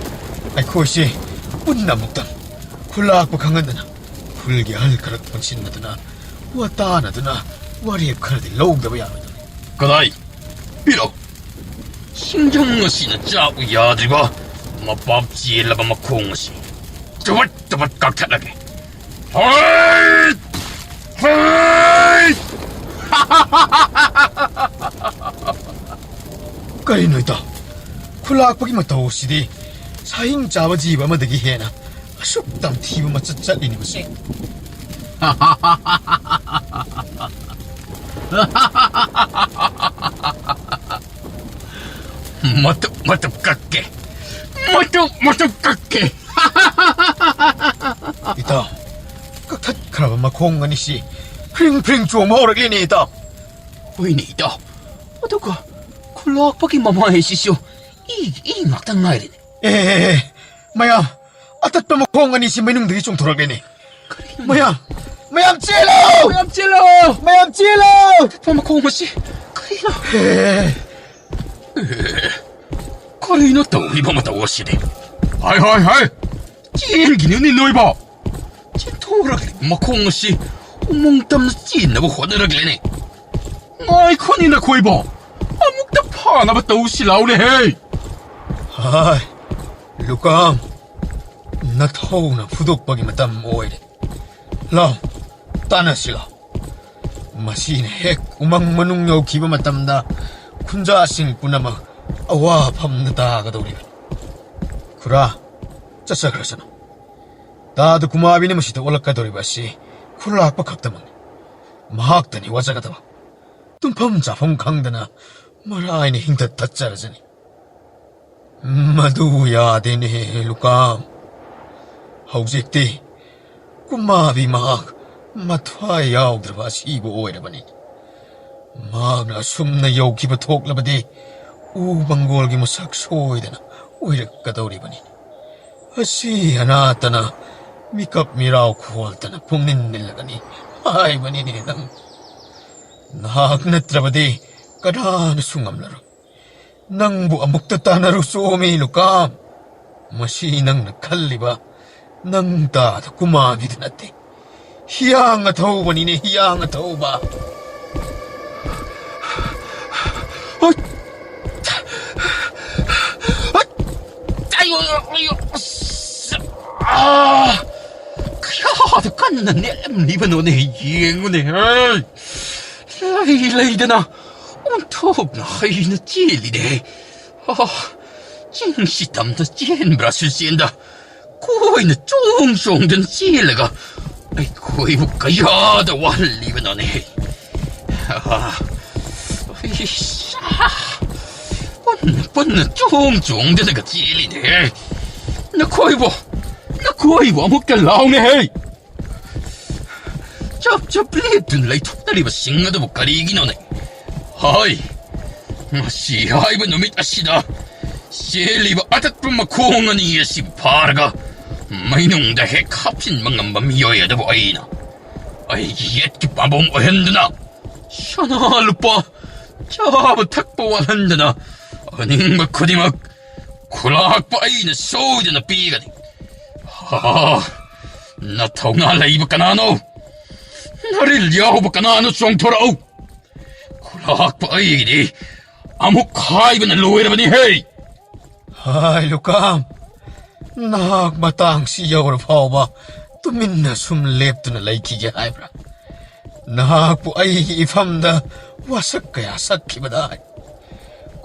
ai khoi si punna muktan khulak pa khangandana khulgi hal karak punsin nadana wa ta nadana wari khar di log da ba ya 그다이 비록 신정무시는 짜고 야들바 마밥지엘라바 마콩무시 뜨벅뜨벅 깍하게 하이 하이 kari no ita khulak pa gi ma taw si di saing chawa ji ba ma dagi hena asuk tam thi ba ma chat ni ba si 머뚝 깎게 머뚝 깎게 ita kak that khara ma khong ani si pring chuang ma orak ni ita 왜니이다 어떡하 굴락박이 마마의 시쇼 이 막당 나이리네 에 mayam atat pa ma khong ani si mainung dagi chung thorak ni mayam chelo 파마 코마시 카리나 따위바마다 오시데 하이 찐기는 니 너이바 찐토라글리 마콩시 몽땀나 찐나고 호드라글리네 아이 코니나 코이바 아묵다 파나바다 우시라우레 헤이 hai lukam na thau na phudok pagi matam oire law tana sila machine hek umang manung yau kiba matam da kunja sing punama awa pham na ta ga dori kura chasa krasana da du kuma bi ne masi ta olak ka dori basi khulak pa khakta mang mahaktani wajagadaba. tumpham chafam khangdana maraina hingtat tatcharajani. Madu yadene lukam. Haujikti kumavi mahak mathwai yaugdraba sibu oirabani. Magna sumna yaukiba thoklabadi u bangolgi masak soidana oirakkadoribani. Asi anatana mikap mirau kholtana pungnin nilagani. Ay bani ni nang. Nahak natrabadi kadana sungamlaro. Nang bu amukta tanaru somi lukam. Masi nang nakalliba nang ta kumavid nate. Hiyang ataw bani ni hiyang ataw ba. Kaya kanna nem libano네 이행오네. 레이드나 온톱나 하이나 찔리네. 징시담다 찐브라술 씨엔다. 고이나 쫑쫑든 찔레가. 고이 부까 야다 wal리바노네. 뻔나 쫑쫑드다가 찔리네. 나 고이 보 먹게 나오네. 짭짭 플레이트는 라이 톡다리바 싱가도 못 가리기노네. 하이 마시 하이바 놈이 아시다. 셀리바 아tatbrumma 공원이 예시 파르가 마이농다 해 카핀 망감바 미어야다 보 아이나. 아이 옛기 바봉 어현드나. 샤나 루파 자바 탁보와 한드나. 어닝마 코디막 쿨락바 아이나 소우드나 삐가니. 나 통화 라이브 까나노. 나를 야호바 까나노 쫑토라오. 쿨락바 아이니 아무 카이브나 로에라바니 헤이. Ay lukam. Nahak matang siyaw pa tuminna sumlepto na laiki haibra. Nahak po ay ifamda wasak kaya sakki baday.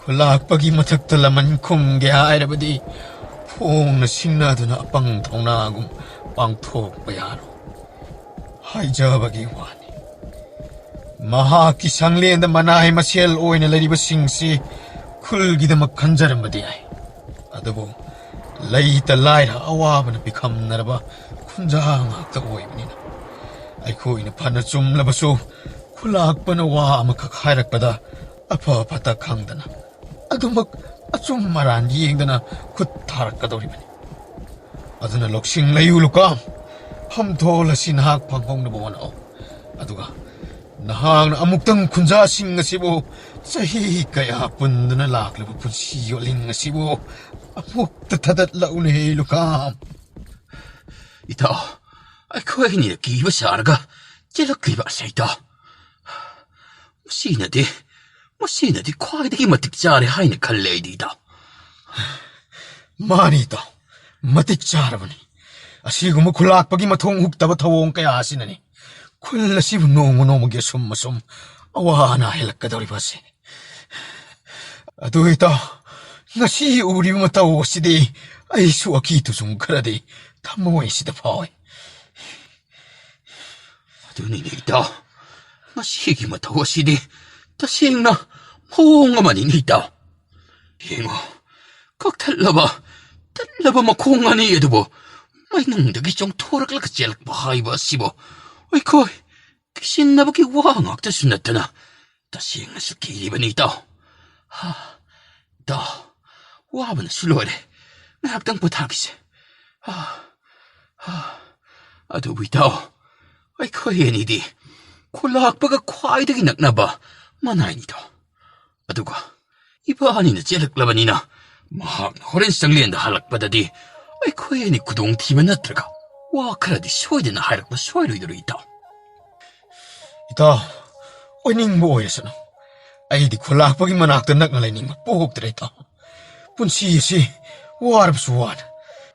Kulak pagi matagtalaman kum gaya badi. Pung na sinado na pang taunagum pang tok bayaro. Hay jabagi wani. Mahaki sanglen da manahay masyel oy na lariba singsi kulgi da magkanjaran badi ay. Adabo laita laira awabana bikamnaraba kunjangakta oibnina. Aikoina pana chumlabasu kulakpana wa amakak hairakpada apa pata kangdana. Adumak achum maran yengdana kut tharakkadoribani. Aduna loksing layulukam hamthola sinhak panghongna bono. Aduga nahang na amuktang kunja sing ngasibo sahi kaya pundana laklaba punsi yoling ngasibo amuk tatadat laune lukam. Ito, ay ko'y ninakiba sa arga, jalakliba sa ito. Masina di ko'y di matiksari hay nakalay dito. Mani ito, matiksara ba ni? Asigo mo kulak pagi matunghuk taba tawong kaya asin na ni. Kula si bunong magyasum masum, awa na hilak ka daw ribasi. Ado ito, ngasi uri matawo si di, ay suwakito sungkara di, tamoy si dapaw. Ado ninita, masigi matawa si di, tasing na, maong nga maninita. Hingo, kag talaba makunga ni edo bo, may nangdagi siyang torak lakasyalak bahay ba si bo. Ay ko'y, kisin na bagiwangak ta sunat na, tasing na sukili ba nito? Da, waba na sulore, nagtang patagis. Ado bitaw, ay ko'y yan idi, kulak baga kway daginak na ba, manay nito. Ado ka, ibahanin na siyalak laban nina, mahak na horin sang liyan da halak pa dadi, ay ko'y yan ikudong timan na traga. Wakara di soyde na hayrak ba soyro idoro ito. Ito, oining mo oy sana. Ay di kulak pagi manak tanak na laining mapuhok tere ito. Punsi si, warap suwan.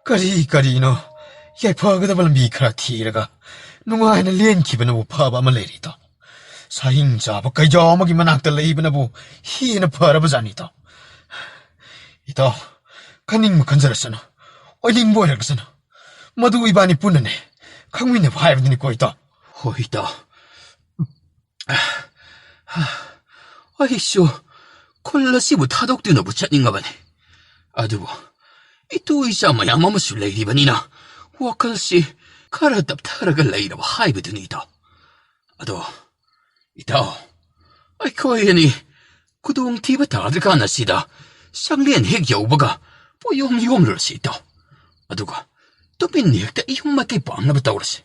Kari no, yay pagada balambi kara tiraga. Nungay na liyan kiba na bu paba maleri ito. Sahing jaba kay jaw magi manak talay ba na bu hiya na para ba zan ito. Ito, kaning makanjara sana. Oining mo oy sana. Madu ibani punane, kangwin na bahayab din ko ito. Hoita, 아이쇼, 콜라시부 타독드나 부착인가봐네. 아두고, 이또 이자 마야마무수 레이리바니나, 와칼시, 카라답 타라가 레이라바 하이브드니다. 아도, 이타오, 아이코이니, 구동 티바 타드가나시다, 샹리엔 핵 여우바가, 뽀용용르시다. 아두가, 또 빈닉다 이흉맞게 빵나봤다오라시.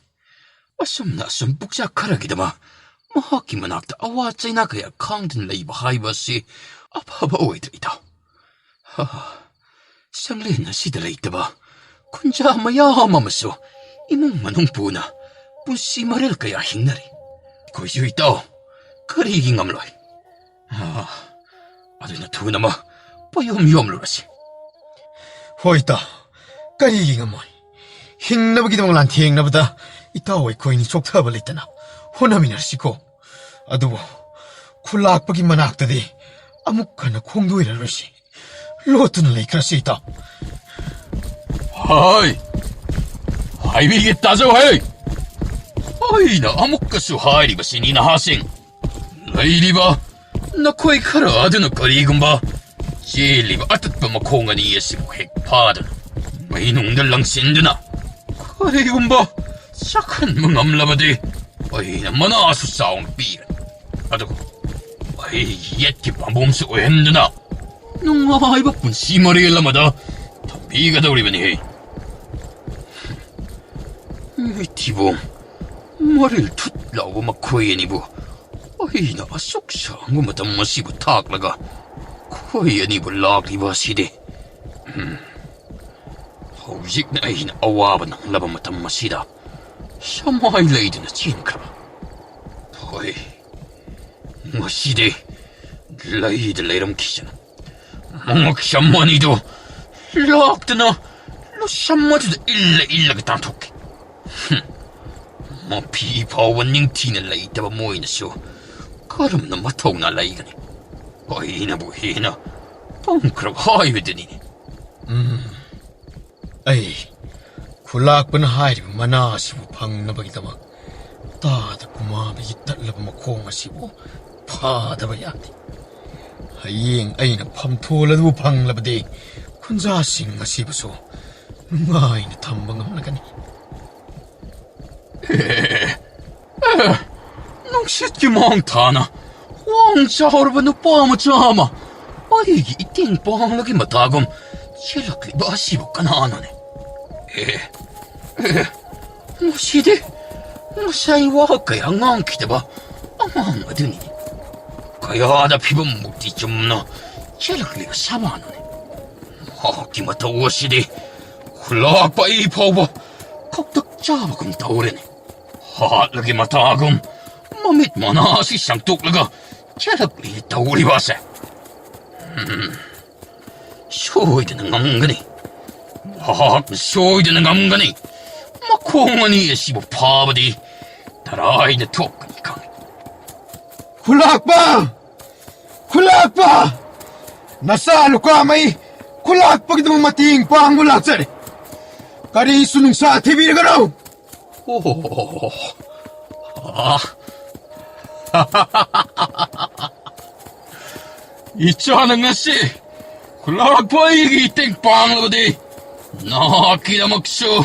아숨나숨 북작하라기다마, 마하기만 악다 아와짜이나가야 강든 레이바 하이바시, 아파바 오이드이다. 샹리엔 시드레 있다바, 군자 마야마마소, 이몽만홍부나, 부시마렐까야 힝나리. 고이슈 있다오, 그리깅암로이. 아두나 두나마, 뽀용용르라시. 호이다. 까리기가 뭐니. 힝나보기도 몰란 팅나보다 이따오이 코인이 족타벌 있다나. 호남이나 시고. 아두보. 쿨락버기만 악다디. 아무카나 공도이라로시. 로트는 레이크라시 있다. 하이비게 따져 하이. 아이나 아무것수 하이리바 신이나 하싱. 레이리바, 나 코이 카라 아드나 거리군바. 제리바 아뜻바마 콩아니 예시고 핵파드. 마이농들랑 신드나. 거리군바, 착한 멍암라바디. 아이나 마나수 싸움 삐라. 아두고, 아이 예티 밤봄수 오헨드나. 농아 하이바뿐 시마리엘라마다. 덤비가 다우리바니 헤이. 티봉, 머리를 툭라고 막 코이애니부. 아이나 쏙상구마다 마시부 탁라가. 코이애니부 락리바시디. 호직나 아이나 아와바나 라바마다 마시다. 샤마이 레이드나 진크라. 호이, 마시디. 레이드 레이람 키잖아. 멍막 샤마니도. 락드나. 로 샤마드도 일라가 단톡해. 뭐 비바원닝 티는 레이다바 모이나쇼. 가름나 마토우나 레이가니. 어이나 뭐해나. 뻥크라고 하이베드니니. 아이. 쿨락번 하이리브 마나시부 방나바기다마. 따다 구마비 이따라바마 콩아시부 파다바야디. 하이잉 아이나 팜토라도 방라바디. 군자싱 아시부소. 누가이나 탐방함나가니. 농시지 멍타나. 왕자하르바 누빠마 자마. 아이기 이띵 뻥라기 마다금. 칠락리 마시부까 나나네. 무시디? 무사이 와까야 앙키다바. 아마마드니. 가야다 피범 묵디 좀나. 칠락리가 사마노네. 하기마타 오시디. 훌락바 이 파우바. 컵덕 잡아금 다오래네. 하락이 마타금. 마밋 마나시 쌍뚝라가. 칠락리 다오리 바세. 쇼이드는 감가니. 쇼이드는 감가니. 마콩아니 예시보 파바디. 다라이드 톡가니 강. 쿨락바! 쿨락바! Nasalo ka may kulak pag mating pang mulak sir. Kari sunung sa TV ka raw. 오, 있잖아 것이 굴락바이기 땡빵로디 나키다 먹쇼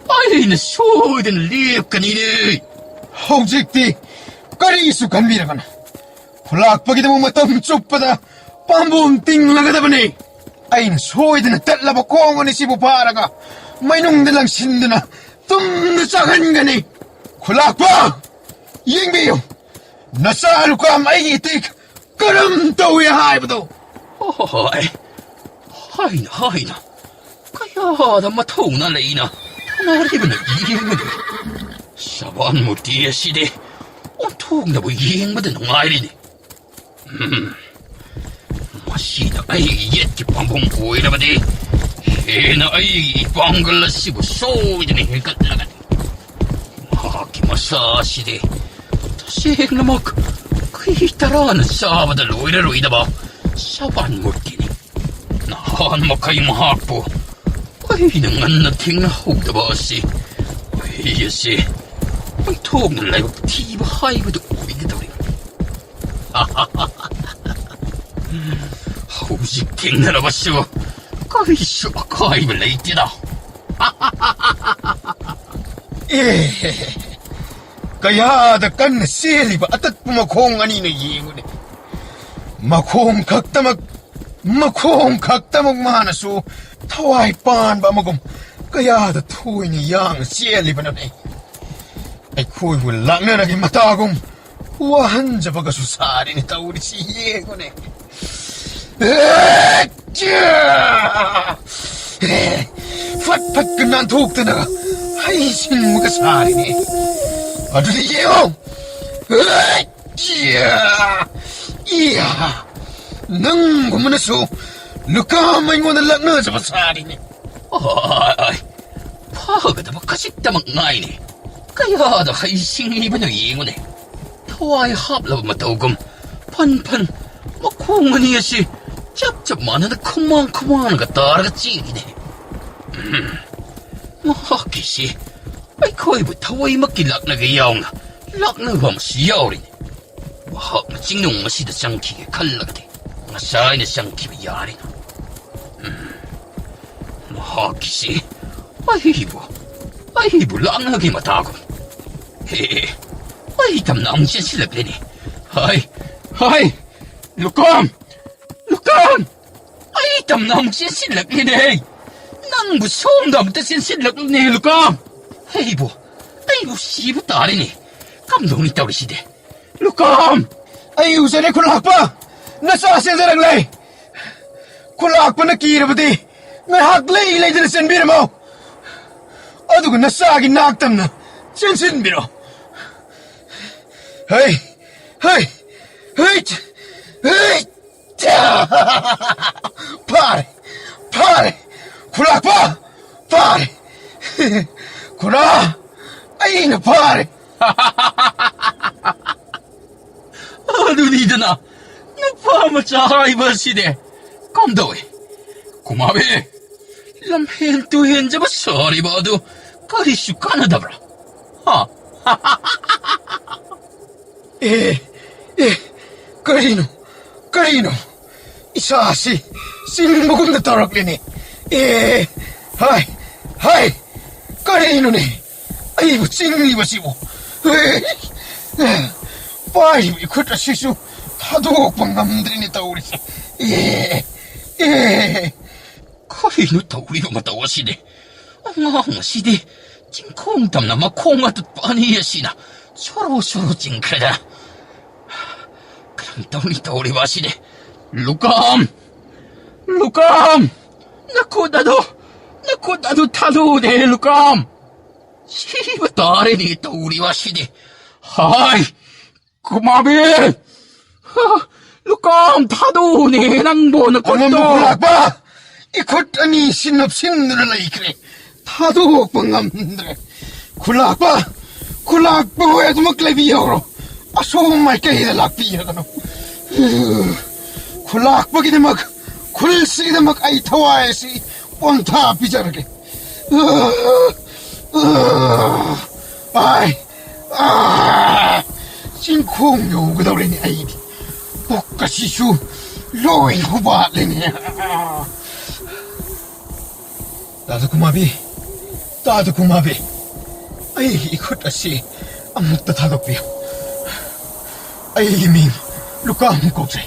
아이는 쇼든 리앱가니네 Hongsikti, kari su kan mira kana. Kulak pag matam chupada pambum ting lagada bani. Ain soy din tatla ba kongo ni sibu para ka. May nung nilang sindana tum nasakan gani. Kulak pa! Yingbiyo! Nasalo ka may itik karam tawi hai ba to. 하이 하이나 가야다 마토나 레이나 나리브는 이행거든 사반 무티의 시대 온통 뭐 이행거든 농아이리니 마시나 아이 옛기 방봉 보이라바디 해나 아이 방글라시고 소이드니 해갔나가니 마키마사 시대 다시 행나막 그이 따라하는 사바다 로이라로 이다봐 사반 무티니 나한 마카이 마하포 아이는 안나 팅나 호다바시 아이야시 통날 라이브 티브 하이브도 오이기다우리 hꯧzik tingnarabasiu, kaisu akaibalaitida. Kayada kan seliba atat pumakong anina yingune. Makong kaktamag manasu, tawai pan ba magum, kayada tuwi ni yang seliba na ne. Ay kuy wala na naging matagong, wahan sa pagkasusari ni tawri si yingune. Fat ka na tukta na, ay sin makasari ni. Aduh iyo! Iya! Nang gumanaso, lukamay mo na lang na sa pasari ni. Ay, pagkata makasita ngay ni. Kaya da haising iba na ingon eh. Tawai hablab matawagom. Pan, makungan niya si Chap mana na kumang ka taraga chigi ne. Mahaki si. Ay ko'y ba taway makilak na gayaw nga. Lak na ba masiyaw rin. Mahak na sinong masida siyang kikikalag di. Masay na siyang kibayari na. Mahaki si. Ay ibo lang na kayo matagom. Ay tam na ang siya silap rin eh. Ay, Lukam! Ay tam na ang siya silap rin eh. Nang busong dam ta siya silap rin eh, Lukam! Ay ibo sibo tari ni. Kamdong ni tawri side. Lukam! Ay usan ay kulak pa! Nasasin sa naglay! Kulak pa nakira ba di? May haglay-ilay din na sinbira mo! Ado ko nasagin na aktam na sinbiro! Hey! Pare! Kulak pa! Pare! Kura! Ay na pare! Ano nida na? Napamatsahay ba side? Kamdaw eh. Kumabi! Lamhen-tuhen ba sorry ba ado? Karisyu ka na dabra. Ha? Karino! Isasi! Sinmugong na tarak din eh! Hay! Karino ni! Ay, singli ba sibo? Paano ikot na sisu? Hadok pang gamdri ni Tauri siya. Karino tawri ba matawa side? Ang side, jingkong tam na makong at paniya sina. Soro jingkada. Karang tawri ba side? Lukam! Naku dado talo de Lukam! Siba tari ni tawri ba side? Hay! Kumabi! Lukam tado ni nangbo na koto! Ano mo kulak ba? Ikot ani sinapsin na laikre. Tado pang gamdri. Kulak ba? Huwag maglabiyaro. Aso may kahila lakpiya ka no. Kulak ba ginamag? Kulsi ginamag ay taway si Ponta pijarage. Ay! Singkong yung gadaw rin ni Aidi. Pokasisu, loin hubat rin niya. Dado kumabi. Ay, ikot asi ang magtatagap niya. Ay, liming, lukam kokse.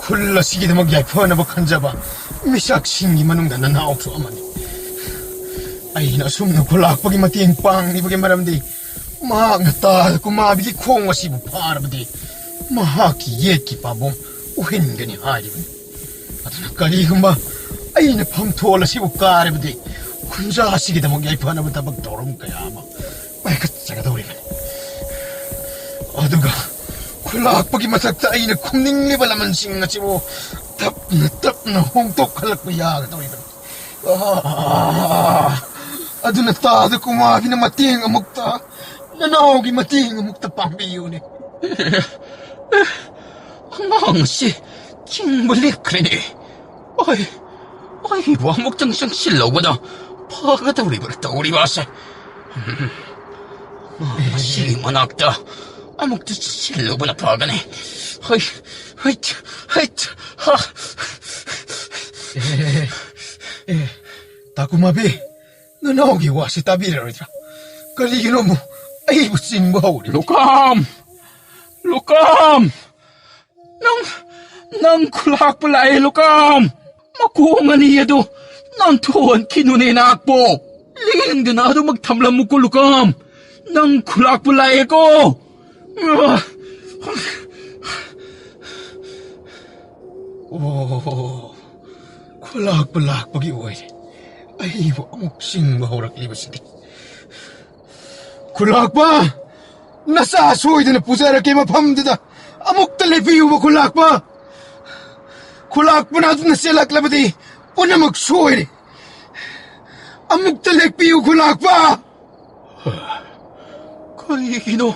Kula sige na magyaypo na bakanja ba, misak singi manunggan na naok so amani. Ay, nasum na kulak pagi matiang pang ni pagi maram di. Mahak na tal kumabi ki kong wasibu para ba di. Mahak ki yet ki pabong uhin gani hari ba. At nakalikom ba, ay napamtola si bukare ba di. Kunja sige na magyaypo na ba tabag dorong kaya ma. May katsaga daw rin. Aduga. Kulak pagi masakta ay nagkumning ni balaman sing nga sibo. Tap na hongtok kalak mo yaga daw rin. Ado na tada kumabi na mating amukta. Nanawagi mating amukta pambiyo ni. Ang si Kingbalik rin eh. Ay, wamok tang siyang silaw ba na? Pagatawri ba siya? Sige manakta. 아무것도 실로보나 봐가네. 허이, 허이, 허이, 하. 다구마비, 너 나오기 와시 따비라리라. 그리기노 뭐, 아이고 싱거우리. Lukam! Lukam! Nang kulakpalay, Lukam! Makuha niya do, nang tuwan kinunin po. Liling din na do magtamlam mo ko, Lukam! Nang kulakpalay ko! 오, 콜락블락박이 오이래. 아이고, 아무 싱거우락 리버시디. 콜락바! 나사 소이드는 부자라 게임을 밤드다. 아목 달래 비우고 콜락바! 콜락바 나도 나 셀락라바디. 오나막 소이래. 아목 달래 비우고 콜락바! Kaligino,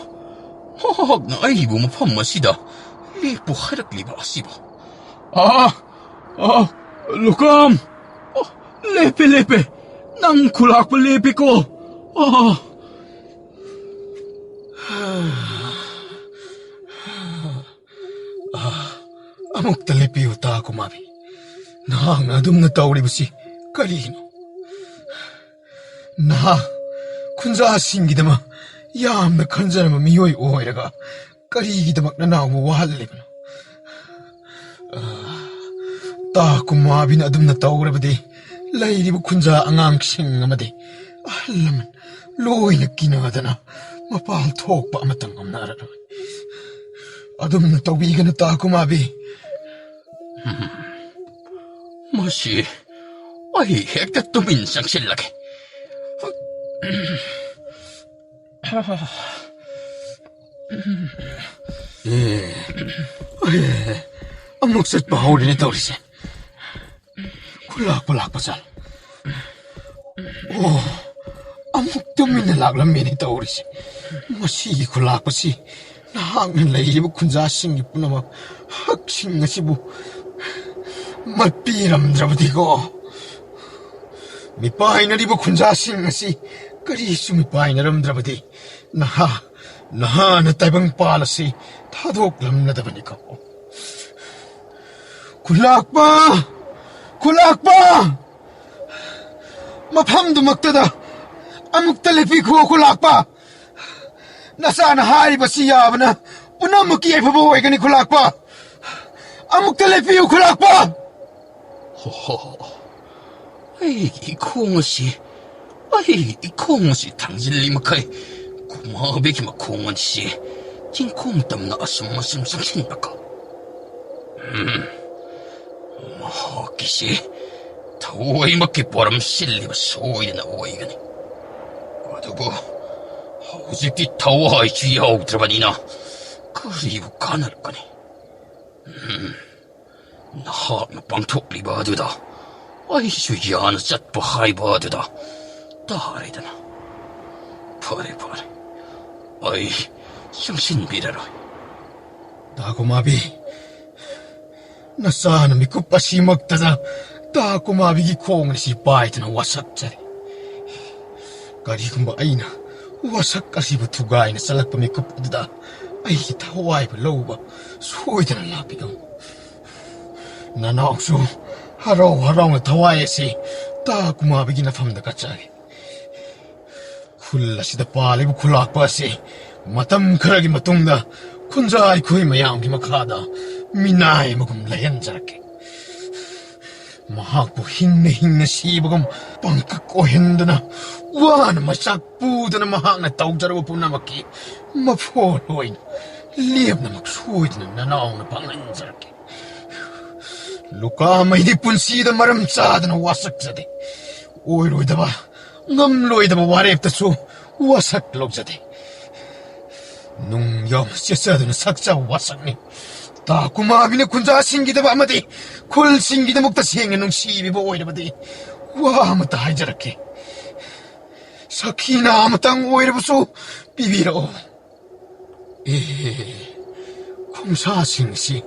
hahag na ay ibo mo pamasida. Lipo harak liba asiba. Lukam! Lepe. Nang kulak pa lepe ko. 아목 달래 비우다 고마비. 나 나둠나 따오리부시 까리기노. 나 군자 신기다마 야암나 간자나마 미요이 오이라가 까리기다막 나나고 와할리구나. 따고마비나 아둠나 따오리부디 라이리부 군자 앙앙싱 아마디 알라만 로이나 기나하다나 마팔 톡바 아마땅 엄나라라. 아둠나 따오비가나 따고마비. Masi, ay hektat tuminsang silaki. 아목삿 바오리네 따오리세. 굴락불락바살. 오, 아목도 민네 락람미네 따오리세. 마시 굴락바시. 나학는 레이브 군자 싱기뿐나 막 학싱가시부. 맛비람드라부디고. 미빠이나리부 군자 싱가시. 까리수 미빠이나람드라부디. 나하나 따이방 빠라시. 타독람나다바니까. 굴락바! 마팜도 먹다다 아묵달레피고 굴락바! 나사나 하이바시 야바나 뿌나먹기 예뻐보이가니 굴락바! 아묵달레피고 굴락바! 호호, ay 이콩어시, ay 이콩어시 당질리마카이 구마베기 마콩어시 진콩땀나 아슴마슴슴신바카. 마하기시 타오이 먹기 보람 실리바 소이나 오이가니 어두고 오직디 타오하이 쥐하오 들어바니나 그리고 가나르까니 나하마 방톡리 바두다 아이슈 야나 잣바 하이 바두다 다리다나 파레 아이 상신비라로 나고마비 나사나 미쿠빠시 먹다자 나고마비기 콩을시 바이드나 와삭자리 가리금바 아이나 와삭까시부 두가이나 살락바 미쿠빠드다 아이기 타와이바 로우바 소이드나 라비금 나나옥수 하라오나 타와이시 나고마비기 나팜다 가짜리 쿨라시다 빨리부 쿨락바시 마탐 크라기 마뚱다 군자이 쿠이 마양기 마카다 미나이 먹음 레현자라케 마하고 힝네 시버금 빵긋 꼬현드나 와나 마싹 부드나 마학나 따옥자라고 분나마키 마포로인 리압나 막 소이드나 나나오나 방은자라케 루카 마이디 분시다 마름 짜드나 와삭자데 오이로이다바 놈로이다바 와랩다수 와삭 록자데 농염 쎄싸드는 삭자 와삭니 다구마비네 군자 신기다 아마디 콜 신기다 먹다 생애농 시비보 오이라바디 와 아무따 하이자라케 사키나 아무땅 오이라부소 비비로 콩사싱시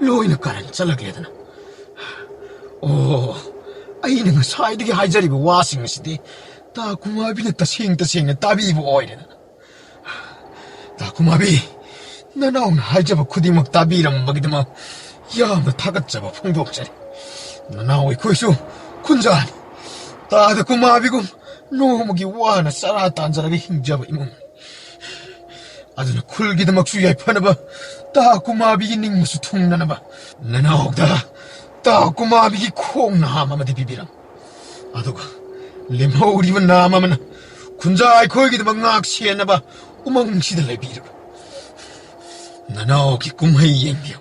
로이나 까란 잘라게야다나 오 아이는 사이드게 하이자리고 와싱시디 다구마비네 따 생애 따비보 오이라나 다구마비 나나오나 하이자바 쿠디막 따비람박이더만 야마 타갓자바 풍독자리 나나오이 코이수 군자니 따드고 마비고 노무기 와나 싸라 딴자라게 힘자바 이몸 아주나 쿨기더막 수야이 파나바 따고 마비기 닝무수 퉁나나바 나나오다 따고 마비기 콩나하마마디 비비람 아도가 림호우리만 나마마나 군자이 코이기더막 낚시했나바 우멍시들레 비르바 나나오기 꿈하이 앵비요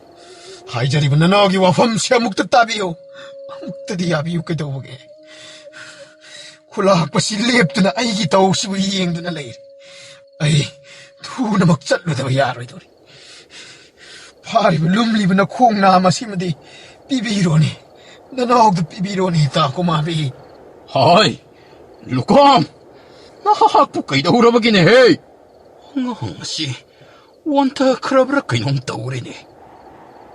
하이자리브 나나오기 와fam시야 묵다 따비요 묵다디 야비요 끄덕보게 쿨라학바시 랩드나 아이기 더욱시부 이앵드나 레이리 아이 투나 막 짤르다바 야로이도리 파리브 룸리브나 콩나마 시마디 비비로니 나나오기도 비비로니 따고 마비 하이, 루컴! 나하학부 kaidahuraba긴 해! 씨, 원타 크라브라 kainong taurini.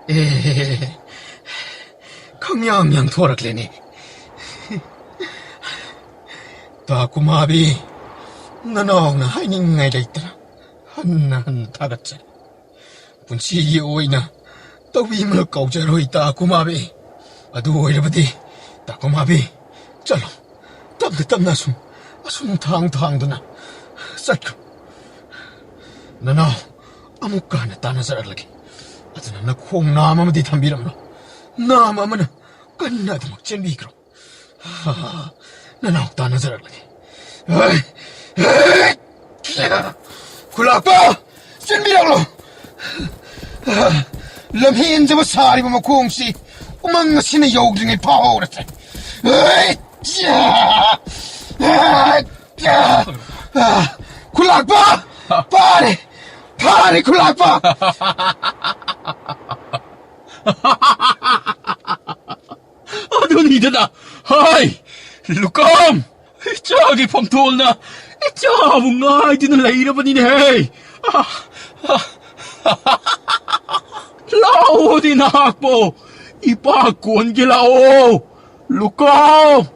에 강양양 도락래니 따고 마비 나나오나 하이닝아이가 있더라 한나 타갓자 분치기 오이나 떠위물 까우자로 있다 고마비 아두 오이라버디 따고마비 짤로 땀나 숨 탕탕도나 쌀고 나나 아무까 하나 따나 살아라게 아드나 나 콩나마마디 담비람로 나마마나 끝나도 막 잼비그로 나나 따나 살아라게 굴락바 잼비랑로 럼힌즈부 사리부모 공시 우망시는 여우중에 파오르테 굴락바 파리 굴락바 Adonidana! Hay! Lukam! Chagi pamtolna! Chabong nga ay dinalaira ba nini hey! Lao din hakpo! Ipagkuhan gilao! Lukam!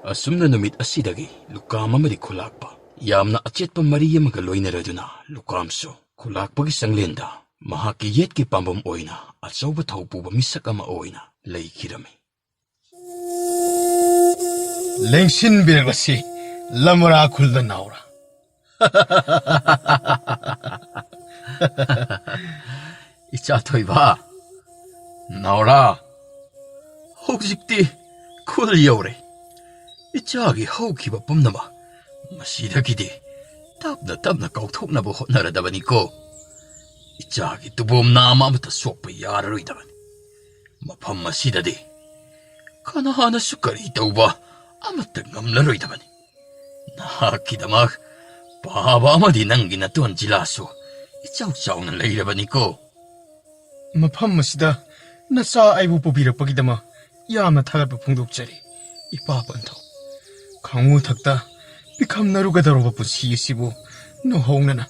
Asum na numit asidagi, lukam amadi kulakpa. Yam na achet pa Maria magaloy na raduna, lukam so. Kulakpa isang lenda. Mahakiyet ki pambam oina at sa ubataw po ba misak ama oina lay kirami. 랭신 빌것이 라무라 굴다 나오라 Ichatoy ba? Naora. Hogsikti kul yore. Ichagi hoki ba pumnama. Masidagidi. Tabna kautok na buhot na radabani ko. Ichagi tubom nama amata sokpa yararoy daban. Mapam masidadi. Kanahana sukari itaw ba amata ngamlaroy daban. Nakakidamag. Pahaba amadi nang ginatuan jilaso. Ichaw-chaw na layraban ko. 마팜마시다 나사 아이부 뽑이럭박이다마 야마 타갈바 풍독자리 이빠번터 강우 탁다 비캄나루가 다로바부 시시부 노홍나나